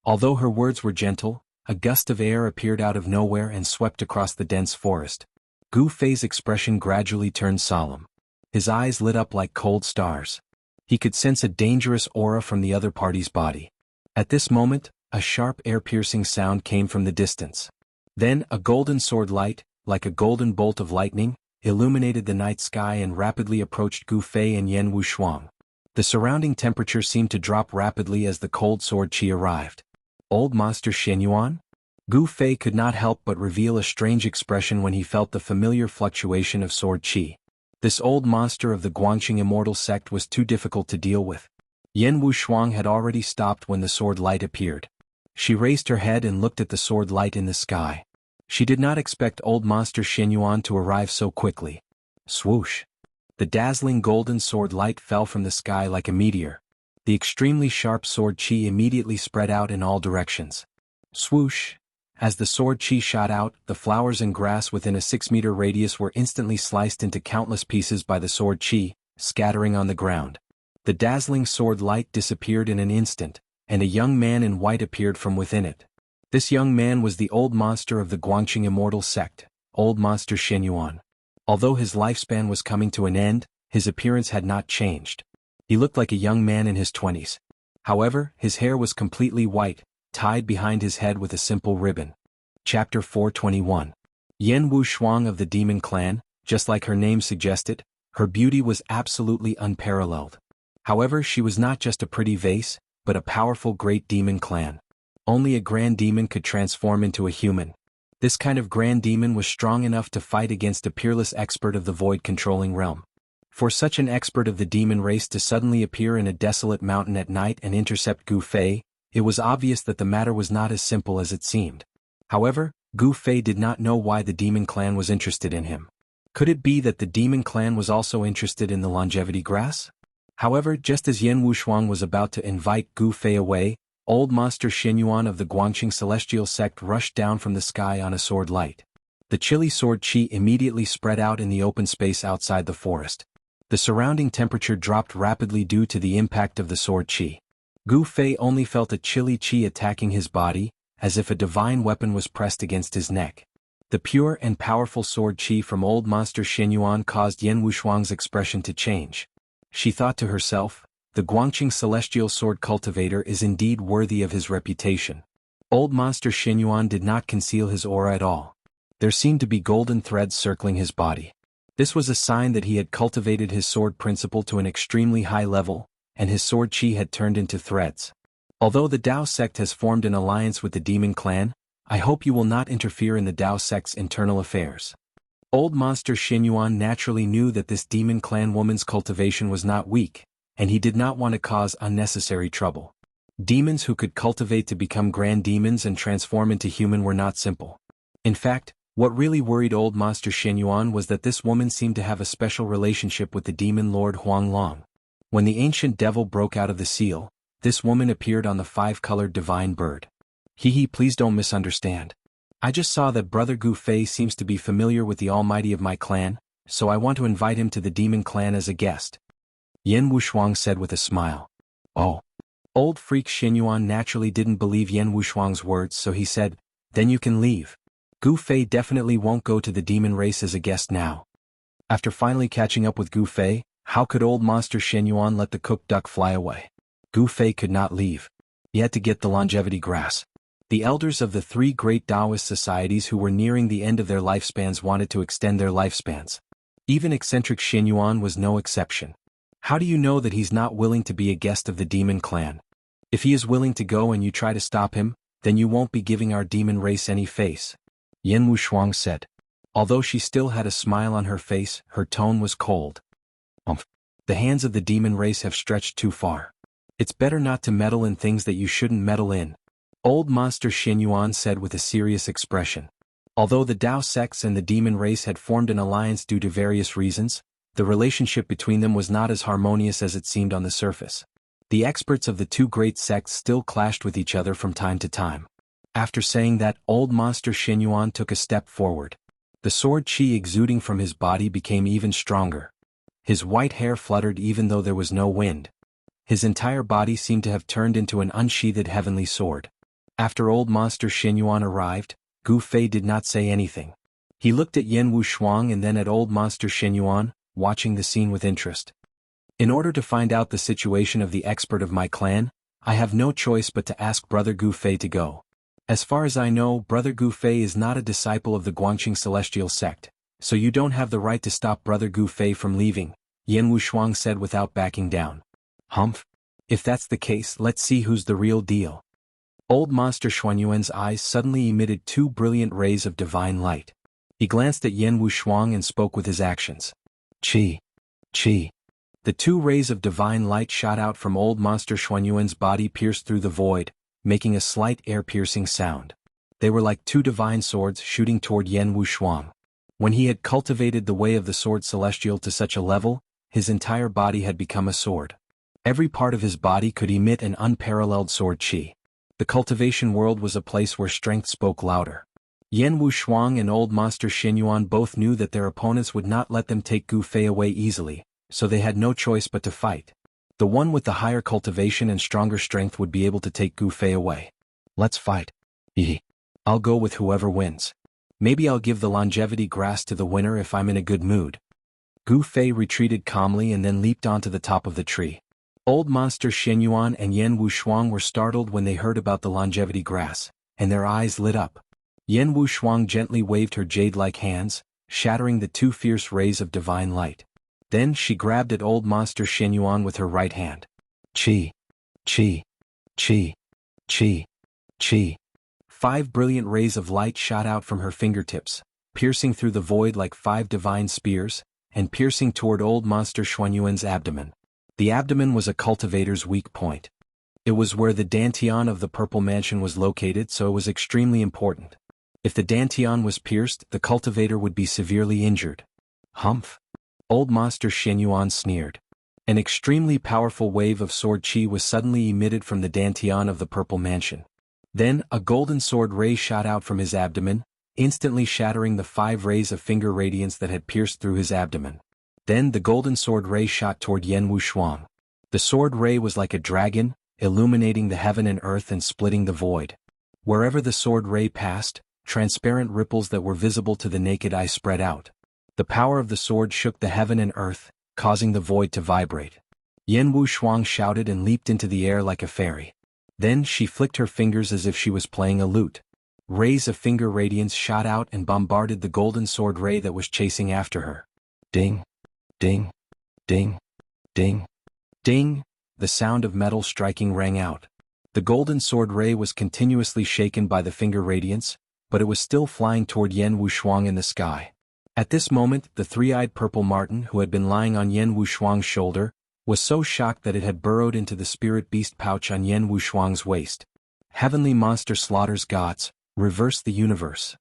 Although her words were gentle, a gust of air appeared out of nowhere and swept across the dense forest. Gu Fei's expression gradually turned solemn. His eyes lit up like cold stars. He could sense a dangerous aura from the other party's body. At this moment, a sharp air-piercing sound came from the distance. Then a golden sword light, like a golden bolt of lightning, illuminated the night sky and rapidly approached Gu Fei and Yan Wushuang. The surrounding temperature seemed to drop rapidly as the cold sword qi arrived. Old Monster Shenyuan? Gu Fei could not help but reveal a strange expression when he felt the familiar fluctuation of sword qi. This old monster of the Guangqing Immortal sect was too difficult to deal with. Yan Wushuang had already stopped when the sword light appeared. She raised her head and looked at the sword light in the sky. She did not expect old Monster Shenyuan to arrive so quickly. Swoosh! The dazzling golden sword light fell from the sky like a meteor. The extremely sharp sword qi immediately spread out in all directions. Swoosh! As the sword qi shot out, the flowers and grass within a 6-meter radius were instantly sliced into countless pieces by the sword qi, scattering on the ground. The dazzling sword light disappeared in an instant, and a young man in white appeared from within it. This young man was the old monster of the Guangqing Immortal sect, Old Monster Shenyuan. Although his lifespan was coming to an end, his appearance had not changed. He looked like a young man in his 20s. However, his hair was completely white, tied behind his head with a simple ribbon. Chapter 421. Yan Wushuang of the Demon Clan, just like her name suggested, her beauty was absolutely unparalleled. However, she was not just a pretty vase, but a powerful great demon clan. Only a grand demon could transform into a human. This kind of grand demon was strong enough to fight against a peerless expert of the void-controlling realm. For such an expert of the demon race to suddenly appear in a desolate mountain at night and intercept Gu Fei, it was obvious that the matter was not as simple as it seemed. However, Gu Fei did not know why the demon clan was interested in him. Could it be that the demon clan was also interested in the longevity grass? However, just as Yan Wushuang was about to invite Gu Fei away, old master Xinyuan of the Guangqing celestial sect rushed down from the sky on a sword light. The chilly sword qi immediately spread out in the open space outside the forest. The surrounding temperature dropped rapidly due to the impact of the sword qi. Gu Fei only felt a chilly qi attacking his body, as if a divine weapon was pressed against his neck. The pure and powerful sword qi from old master Xinyuan caused Yan Wushuang's expression to change. She thought to herself, the Guangqing celestial sword cultivator is indeed worthy of his reputation. Old master Xinyuan did not conceal his aura at all. There seemed to be golden threads circling his body. This was a sign that he had cultivated his sword principle to an extremely high level, and his sword qi had turned into threads. Although the Dao sect has formed an alliance with the demon clan, I hope you will not interfere in the Dao sect's internal affairs. Old Master Xinyuan naturally knew that this demon clan woman's cultivation was not weak, and he did not want to cause unnecessary trouble. Demons who could cultivate to become grand demons and transform into human were not simple. In fact, what really worried old Master Xinyuan was that this woman seemed to have a special relationship with the demon lord Huang Long. When the ancient devil broke out of the seal, this woman appeared on the five-colored divine bird. Please don't misunderstand. I just saw that Brother Gu Fei seems to be familiar with the almighty of my clan, so I want to invite him to the demon clan as a guest. Yan Wushuang said with a smile. Oh. Old freak Xinyuan naturally didn't believe Yan Wushuang's words, so he said, then you can leave. Gu Fei definitely won't go to the demon race as a guest now. After finally catching up with Gu Fei, how could old Master Xinyuan let the cooked duck fly away? Gu Fei could not leave. He had to get the longevity grass. The elders of the three great Taoist societies who were nearing the end of their lifespans wanted to extend their lifespans. Even eccentric Xinyuan was no exception. How do you know that he's not willing to be a guest of the demon clan? If he is willing to go and you try to stop him, then you won't be giving our demon race any face. Yan Wushuang said. Although she still had a smile on her face, her tone was cold. The hands of the demon race have stretched too far. It's better not to meddle in things that you shouldn't meddle in. Old Master Xinyuan said with a serious expression. Although the Dao sects and the demon race had formed an alliance due to various reasons, the relationship between them was not as harmonious as it seemed on the surface. The experts of the two great sects still clashed with each other from time to time. After saying that, old Master Xinyuan took a step forward. The sword qi exuding from his body became even stronger. His white hair fluttered even though there was no wind. His entire body seemed to have turned into an unsheathed heavenly sword. After old Master Xinyuan arrived, Gu Fei did not say anything. He looked at Yan Wushuang and then at old Master Xinyuan, watching the scene with interest. In order to find out the situation of the expert of my clan, I have no choice but to ask Brother Gu Fei to go. As far as I know, Brother Gu Fei is not a disciple of the Guangqing celestial sect, so you don't have the right to stop Brother Gu Fei from leaving, Yan Wushuang said without backing down. Humph. If that's the case, let's see who's the real deal. Old Master Xuanyuan's eyes suddenly emitted two brilliant rays of divine light. He glanced at Yan Wushuang and spoke with his actions. Qi. Qi. The two rays of divine light shot out from old Master Xuanyuan's body, pierced through the void, making a slight air-piercing sound. They were like two divine swords shooting toward Yan Wushuang. When he had cultivated the way of the sword celestial to such a level, his entire body had become a sword. Every part of his body could emit an unparalleled sword qi. The cultivation world was a place where strength spoke louder. Yan Wushuang and old Master Xinyuan both knew that their opponents would not let them take Gu Fei away easily, so they had no choice but to fight. The one with the higher cultivation and stronger strength would be able to take Gu Fei away. Let's fight. I'll go with whoever wins. Maybe I'll give the longevity grass to the winner if I'm in a good mood. Gu Fei retreated calmly and then leaped onto the top of the tree. Old Master Xinyuan and Yan Wushuang were startled when they heard about the longevity grass, and their eyes lit up. Yan Wushuang gently waved her jade-like hands, shattering the two fierce rays of divine light. Then she grabbed at old Master Xinyuan with her right hand. Qi. Qi. Qi. Qi. Qi. 5 brilliant rays of light shot out from her fingertips, piercing through the void like 5 divine spears, and piercing toward old monster Xuanyuan's abdomen. The abdomen was a cultivator's weak point. It was where the dantian of the Purple Mansion was located, so it was extremely important. If the dantian was pierced, the cultivator would be severely injured. Humph! Old monster Xuanyuan sneered. An extremely powerful wave of sword chi was suddenly emitted from the dantian of the Purple Mansion. Then, a golden sword ray shot out from his abdomen, instantly shattering the 5 rays of finger radiance that had pierced through his abdomen. Then the golden sword ray shot toward Yan Wushuang. The sword ray was like a dragon, illuminating the heaven and earth and splitting the void. Wherever the sword ray passed, transparent ripples that were visible to the naked eye spread out. The power of the sword shook the heaven and earth, causing the void to vibrate. Yan Wushuang shouted and leaped into the air like a fairy. Then she flicked her fingers as if she was playing a lute. Rays of finger radiance shot out and bombarded the golden sword ray that was chasing after her. Ding! Ding! Ding! Ding! Ding! The sound of metal striking rang out. The golden sword ray was continuously shaken by the finger radiance, but it was still flying toward Yan Wushuang in the sky. At this moment, the 3-eyed purple marten who had been lying on Yan Wushuang's shoulder was so shocked that it had burrowed into the spirit beast pouch on Yan Wushuang's waist. Heavenly monster slaughters gods, reverse the universe.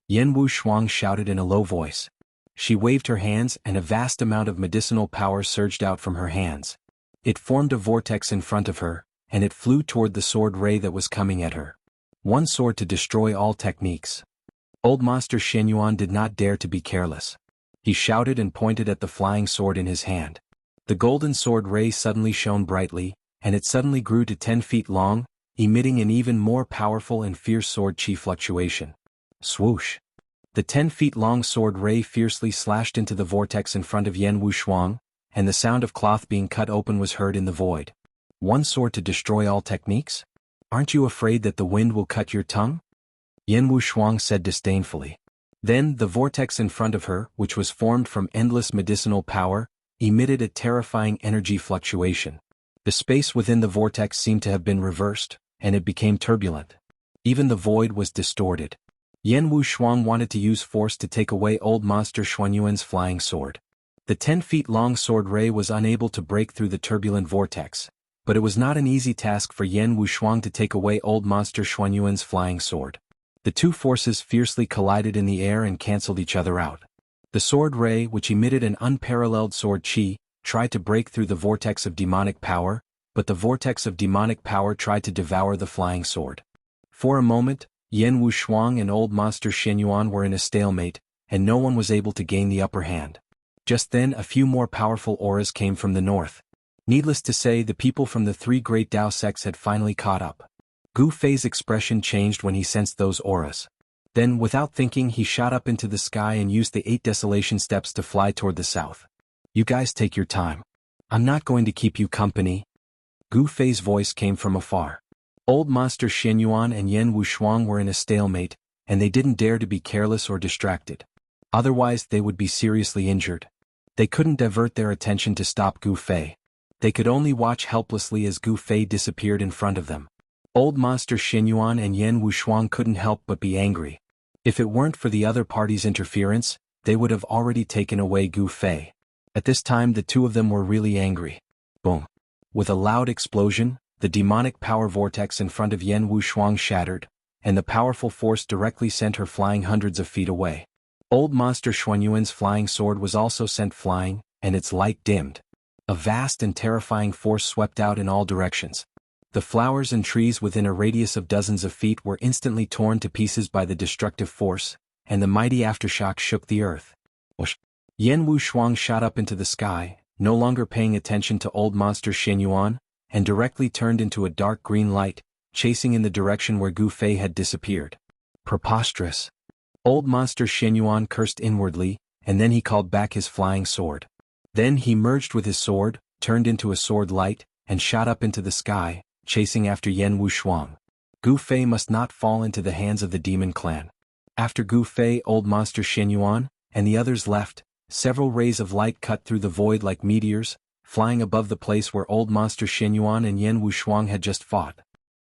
Yan Wushuang shouted in a low voice. She waved her hands and a vast amount of medicinal power surged out from her hands. It formed a vortex in front of her, and it flew toward the sword ray that was coming at her. One sword to destroy all techniques. Old monster Xuanyuan did not dare to be careless. He shouted and pointed at the flying sword in his hand. The golden sword ray suddenly shone brightly, and it suddenly grew to 10 feet long, emitting an even more powerful and fierce sword chi fluctuation. Swoosh! The 10 feet long sword ray fiercely slashed into the vortex in front of Yan Wushuang, and the sound of cloth being cut open was heard in the void. One sword to destroy all techniques? Aren't you afraid that the wind will cut your tongue? Yan Wushuang said disdainfully. Then the vortex in front of her, which was formed from endless medicinal power, emitted a terrifying energy fluctuation. The space within the vortex seemed to have been reversed, and it became turbulent. Even the void was distorted. Yan Wushuang wanted to use force to take away old monster Xuanyuan's flying sword. The 10 feet long sword ray was unable to break through the turbulent vortex, but it was not an easy task for Yan Wushuang to take away old monster Xuanyuan's flying sword. The two forces fiercely collided in the air and cancelled each other out. The sword ray, which emitted an unparalleled sword chi, tried to break through the vortex of demonic power, but the vortex of demonic power tried to devour the flying sword. For a moment, Yan Wushuang and old monster Xuanyuan were in a stalemate, and no one was able to gain the upper hand. Just then a few more powerful auras came from the north. Needless to say, the people from the 3 great Tao sects had finally caught up. Gu Fei's expression changed when he sensed those auras. Then, without thinking, he shot up into the sky and used the 8 desolation steps to fly toward the south. You guys take your time. I'm not going to keep you company. Gu Fei's voice came from afar. Old monster Xuanyuan and Yan Wushuang were in a stalemate, and they didn't dare to be careless or distracted. Otherwise they would be seriously injured. They couldn't divert their attention to stop Gu Fei. They could only watch helplessly as Gu Fei disappeared in front of them. Old monster Xuanyuan and Yan Wushuang couldn't help but be angry. If it weren't for the other party's interference, they would have already taken away Gu Fei. At this time the two of them were really angry. Boom! With a loud explosion, the demonic power vortex in front of Yan Wushuang shattered, and the powerful force directly sent her flying hundreds of feet away. Old monster Xuanyuan's flying sword was also sent flying, and its light dimmed. A vast and terrifying force swept out in all directions. The flowers and trees within a radius of dozens of feet were instantly torn to pieces by the destructive force, and the mighty aftershock shook the earth. Whoosh! Yan Wushuang shot up into the sky, no longer paying attention to old monster Xuanyuan, and directly turned into a dark green light, chasing in the direction where Gu Fei had disappeared. Preposterous! Old monster Xuanyuan cursed inwardly, and then he called back his flying sword. Then he merged with his sword, turned into a sword light, and shot up into the sky, chasing after Yan Wushuang. Gu Fei must not fall into the hands of the demon clan. After Gu Fei, old monster Xuanyuan, and the others left, several rays of light cut through the void like meteors, flying above the place where old monster Xuanyuan and Yan Wushuang had just fought.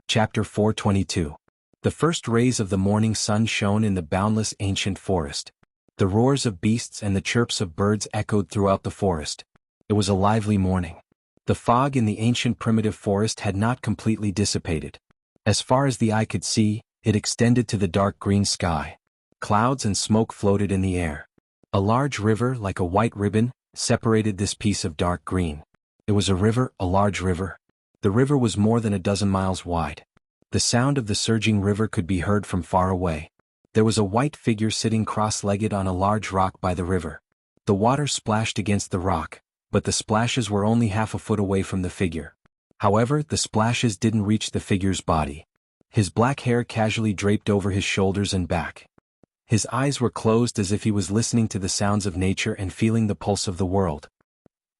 Chapter 422. The first rays of the morning sun shone in the boundless ancient forest. The roars of beasts and the chirps of birds echoed throughout the forest. It was a lively morning. The fog in the ancient primitive forest had not completely dissipated. As far as the eye could see, it extended to the dark green sky. Clouds and smoke floated in the air. A large river, like a white ribbon, separated this piece of dark green. It was a river, a large river. The river was more than a dozen miles wide. The sound of the surging river could be heard from far away. There was a white figure sitting cross-legged on a large rock by the river. The water splashed against the rock, but the splashes were only half a foot away from the figure. However, the splashes didn't reach the figure's body. His black hair casually draped over his shoulders and back. His eyes were closed as if he was listening to the sounds of nature and feeling the pulse of the world.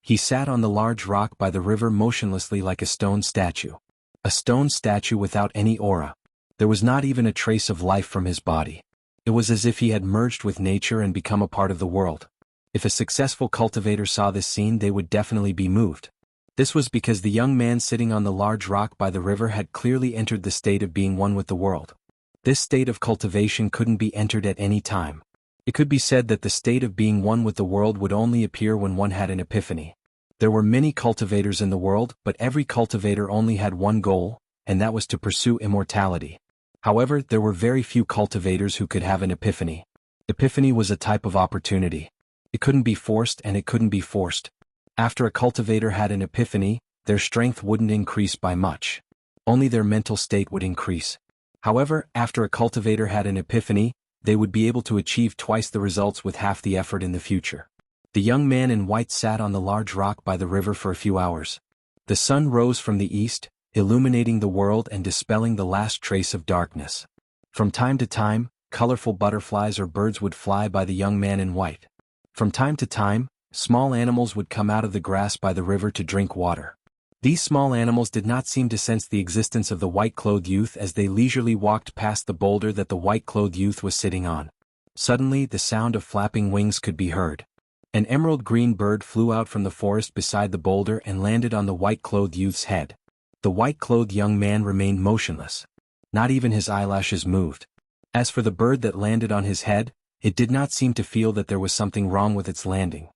He sat on the large rock by the river motionlessly like a stone statue. A stone statue without any aura. There was not even a trace of life from his body. It was as if he had merged with nature and become a part of the world. If a successful cultivator saw this scene, they would definitely be moved. This was because the young man sitting on the large rock by the river had clearly entered the state of being one with the world. This state of cultivation couldn't be entered at any time. It could be said that the state of being one with the world would only appear when one had an epiphany. There were many cultivators in the world, but every cultivator only had one goal, and that was to pursue immortality. However, there were very few cultivators who could have an epiphany. Epiphany was a type of opportunity. It couldn't be forced and it couldn't be forced. After a cultivator had an epiphany, their strength wouldn't increase by much. Only their mental state would increase. However, after a cultivator had an epiphany, they would be able to achieve twice the results with half the effort in the future. The young man in white sat on the large rock by the river for a few hours. The sun rose from the east, illuminating the world and dispelling the last trace of darkness. From time to time, colorful butterflies or birds would fly by the young man in white. From time to time, small animals would come out of the grass by the river to drink water. These small animals did not seem to sense the existence of the white-clothed youth as they leisurely walked past the boulder that the white-clothed youth was sitting on. Suddenly, the sound of flapping wings could be heard. An emerald-green bird flew out from the forest beside the boulder and landed on the white-clothed youth's head. The white-clothed young man remained motionless. Not even his eyelashes moved. As for the bird that landed on his head, it did not seem to feel that there was something wrong with its landing.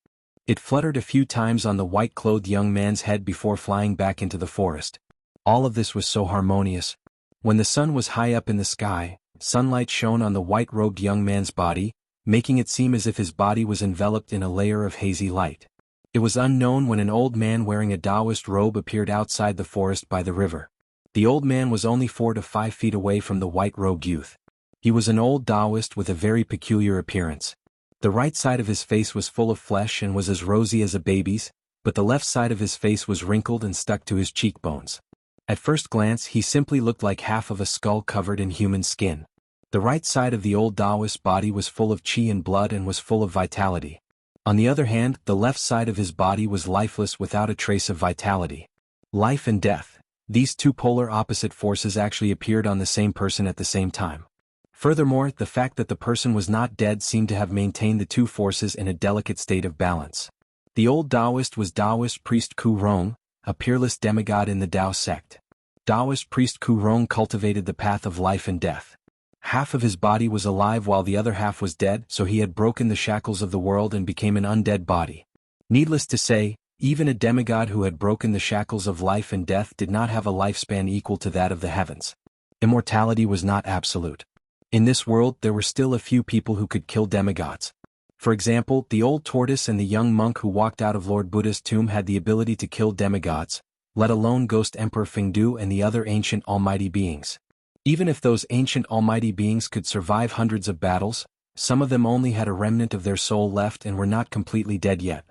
It fluttered a few times on the white-clothed young man's head before flying back into the forest. All of this was so harmonious. When the sun was high up in the sky, sunlight shone on the white-robed young man's body, making it seem as if his body was enveloped in a layer of hazy light. It was unknown when an old man wearing a Taoist robe appeared outside the forest by the river. The old man was only 4 to 5 feet away from the white-robed youth. He was an old Taoist with a very peculiar appearance. The right side of his face was full of flesh and was as rosy as a baby's, but the left side of his face was wrinkled and stuck to his cheekbones. At first glance, he simply looked like half of a skull covered in human skin. The right side of the old Taoist's body was full of qi and blood and was full of vitality. On the other hand, the left side of his body was lifeless without a trace of vitality. Life and death. These two polar opposite forces actually appeared on the same person at the same time. Furthermore, the fact that the person was not dead seemed to have maintained the two forces in a delicate state of balance. The old Taoist was Taoist priest Ku Rong, a peerless demigod in the Tao sect. Taoist priest Ku Rong cultivated the path of life and death. Half of his body was alive while the other half was dead, so he had broken the shackles of the world and became an undead body. Needless to say, even a demigod who had broken the shackles of life and death did not have a lifespan equal to that of the heavens. Immortality was not absolute. In this world, there were still a few people who could kill demigods. For example, the old tortoise and the young monk who walked out of Lord Buddha's tomb had the ability to kill demigods, let alone Ghost Emperor Fengdu and the other ancient almighty beings. Even if those ancient almighty beings could survive hundreds of battles, some of them only had a remnant of their soul left and were not completely dead yet.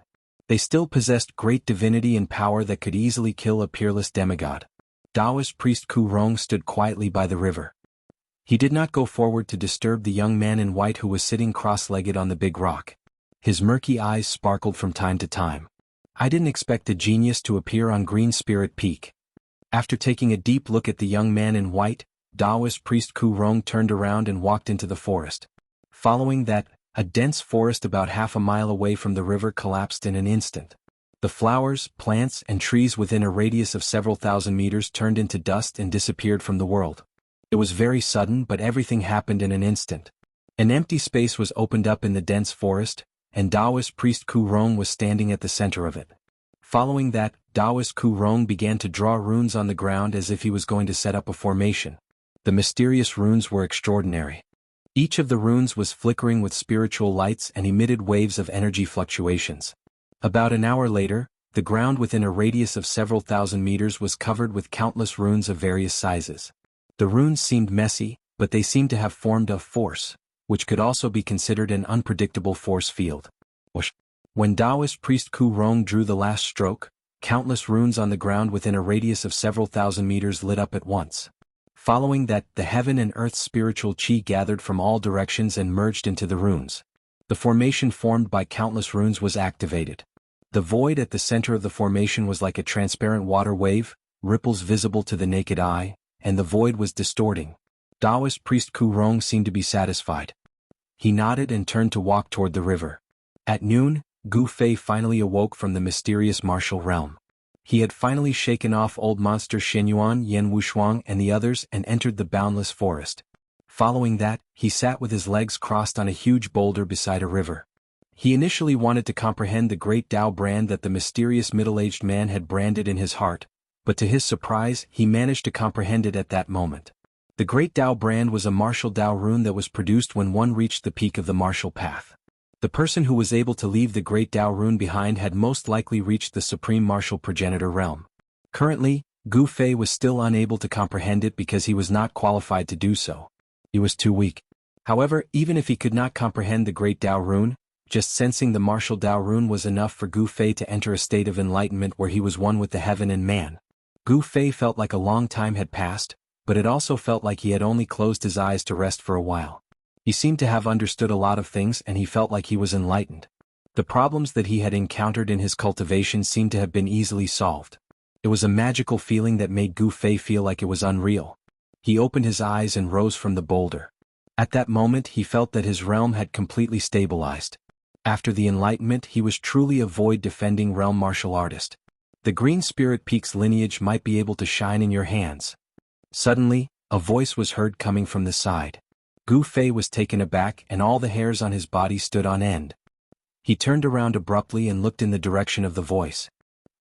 They still possessed great divinity and power that could easily kill a peerless demigod. Taoist priest Ku Rong stood quietly by the river. He did not go forward to disturb the young man in white who was sitting cross-legged on the big rock. His murky eyes sparkled from time to time. I didn't expect a genius to appear on Green Spirit Peak. After taking a deep look at the young man in white, Taoist priest Ku Rong turned around and walked into the forest. Following that, a dense forest about half a mile away from the river collapsed in an instant. The flowers, plants, and trees within a radius of several thousand meters turned into dust and disappeared from the world. It was very sudden, but everything happened in an instant. An empty space was opened up in the dense forest, and Taoist priest Ku Rong was standing at the center of it. Following that, Taoist Ku Rong began to draw runes on the ground as if he was going to set up a formation. The mysterious runes were extraordinary. Each of the runes was flickering with spiritual lights and emitted waves of energy fluctuations. About an hour later, the ground within a radius of several thousand meters was covered with countless runes of various sizes. The runes seemed messy, but they seemed to have formed a force, which could also be considered an unpredictable force field. When Taoist priest Ku Rong drew the last stroke, countless runes on the ground within a radius of several thousand meters lit up at once. Following that, the heaven and earth's spiritual chi gathered from all directions and merged into the runes. The formation formed by countless runes was activated. The void at the center of the formation was like a transparent water wave, ripples visible to the naked eye, and the void was distorting. Taoist priest Ku Rong seemed to be satisfied. He nodded and turned to walk toward the river. At noon, Gu Fei finally awoke from the mysterious martial realm. He had finally shaken off old monster Xinyuan, Yan Wushuang and the others and entered the boundless forest. Following that, he sat with his legs crossed on a huge boulder beside a river. He initially wanted to comprehend the great Tao brand that the mysterious middle-aged man had branded in his heart, but to his surprise, he managed to comprehend it at that moment. The great Tao brand was a martial Tao rune that was produced when one reached the peak of the martial path. The person who was able to leave the great Tao rune behind had most likely reached the supreme martial progenitor realm. Currently, Gu Fei was still unable to comprehend it because he was not qualified to do so. He was too weak. However, even if he could not comprehend the great Tao rune, just sensing the martial Tao rune was enough for Gu Fei to enter a state of enlightenment where he was one with the heaven and man. Gu Fei felt like a long time had passed, but it also felt like he had only closed his eyes to rest for a while. He seemed to have understood a lot of things and he felt like he was enlightened. The problems that he had encountered in his cultivation seemed to have been easily solved. It was a magical feeling that made Gu Fei feel like it was unreal. He opened his eyes and rose from the boulder. At that moment he felt that his realm had completely stabilized. After the enlightenment he was truly a void-defending realm martial artist. The Green Spirit Peak's lineage might be able to shine in your hands. Suddenly, a voice was heard coming from the side. Gu Fei was taken aback and all the hairs on his body stood on end. He turned around abruptly and looked in the direction of the voice.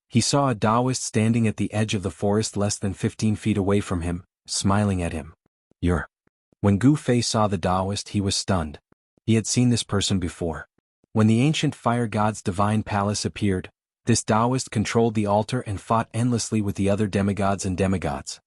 He saw a Taoist standing at the edge of the forest less than 15 feet away from him, smiling at him. "You're..." When Gu Fei saw the Taoist he was stunned. He had seen this person before. When the ancient fire god's divine palace appeared, this Taoist controlled the altar and fought endlessly with the other demigods and demigods.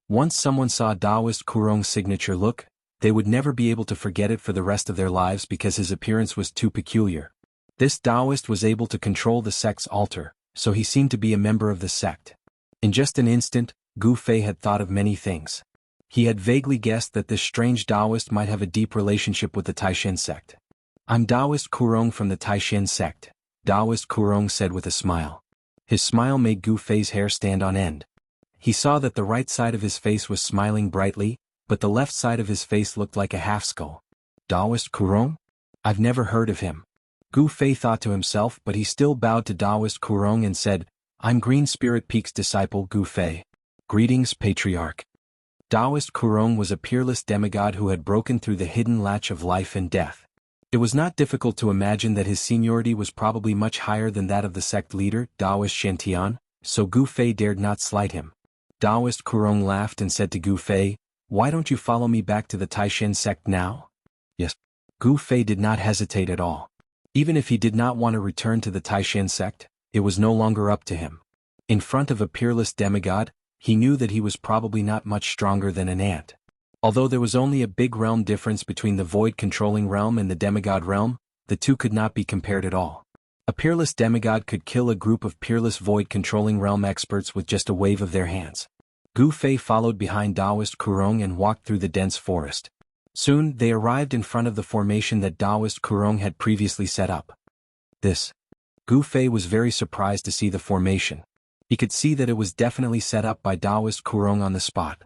Once someone saw Taoist Ku Rong's signature look, they would never be able to forget it for the rest of their lives because his appearance was too peculiar. This Taoist was able to control the sect's altar, so he seemed to be a member of the sect. In just an instant, Gu Fei had thought of many things. He had vaguely guessed that this strange Taoist might have a deep relationship with the Taishan sect. "I'm Taoist Ku Rong from the Taishan sect," Taoist Ku Rong said with a smile. His smile made Gu Fei's hair stand on end. He saw that the right side of his face was smiling brightly, but the left side of his face looked like a half-skull. "Taoist Ku Rong? I've never heard of him." Gu Fei thought to himself, but he still bowed to Taoist Ku Rong and said, "I'm Green Spirit Peak's disciple Gu Fei. Greetings, Patriarch." Taoist Ku Rong was a peerless demigod who had broken through the hidden latch of life and death. It was not difficult to imagine that his seniority was probably much higher than that of the sect leader, Taoist Shen, so Gu Fei dared not slight him. Taoist Ku Rong laughed and said to Gu Fei, "Why don't you follow me back to the Taishan sect now?" "Yes." Gu Fei did not hesitate at all. Even if he did not want to return to the Taishan sect, it was no longer up to him. In front of a peerless demigod, he knew that he was probably not much stronger than an ant. Although there was only a big realm difference between the void-controlling realm and the demigod realm, the two could not be compared at all. A peerless demigod could kill a group of peerless void-controlling realm experts with just a wave of their hands. Gu Fei followed behind Taoist Ku Rong and walked through the dense forest. Soon, they arrived in front of the formation that Taoist Ku Rong had previously set up. Gu Fei was very surprised to see the formation. He could see that it was definitely set up by Taoist Ku Rong on the spot.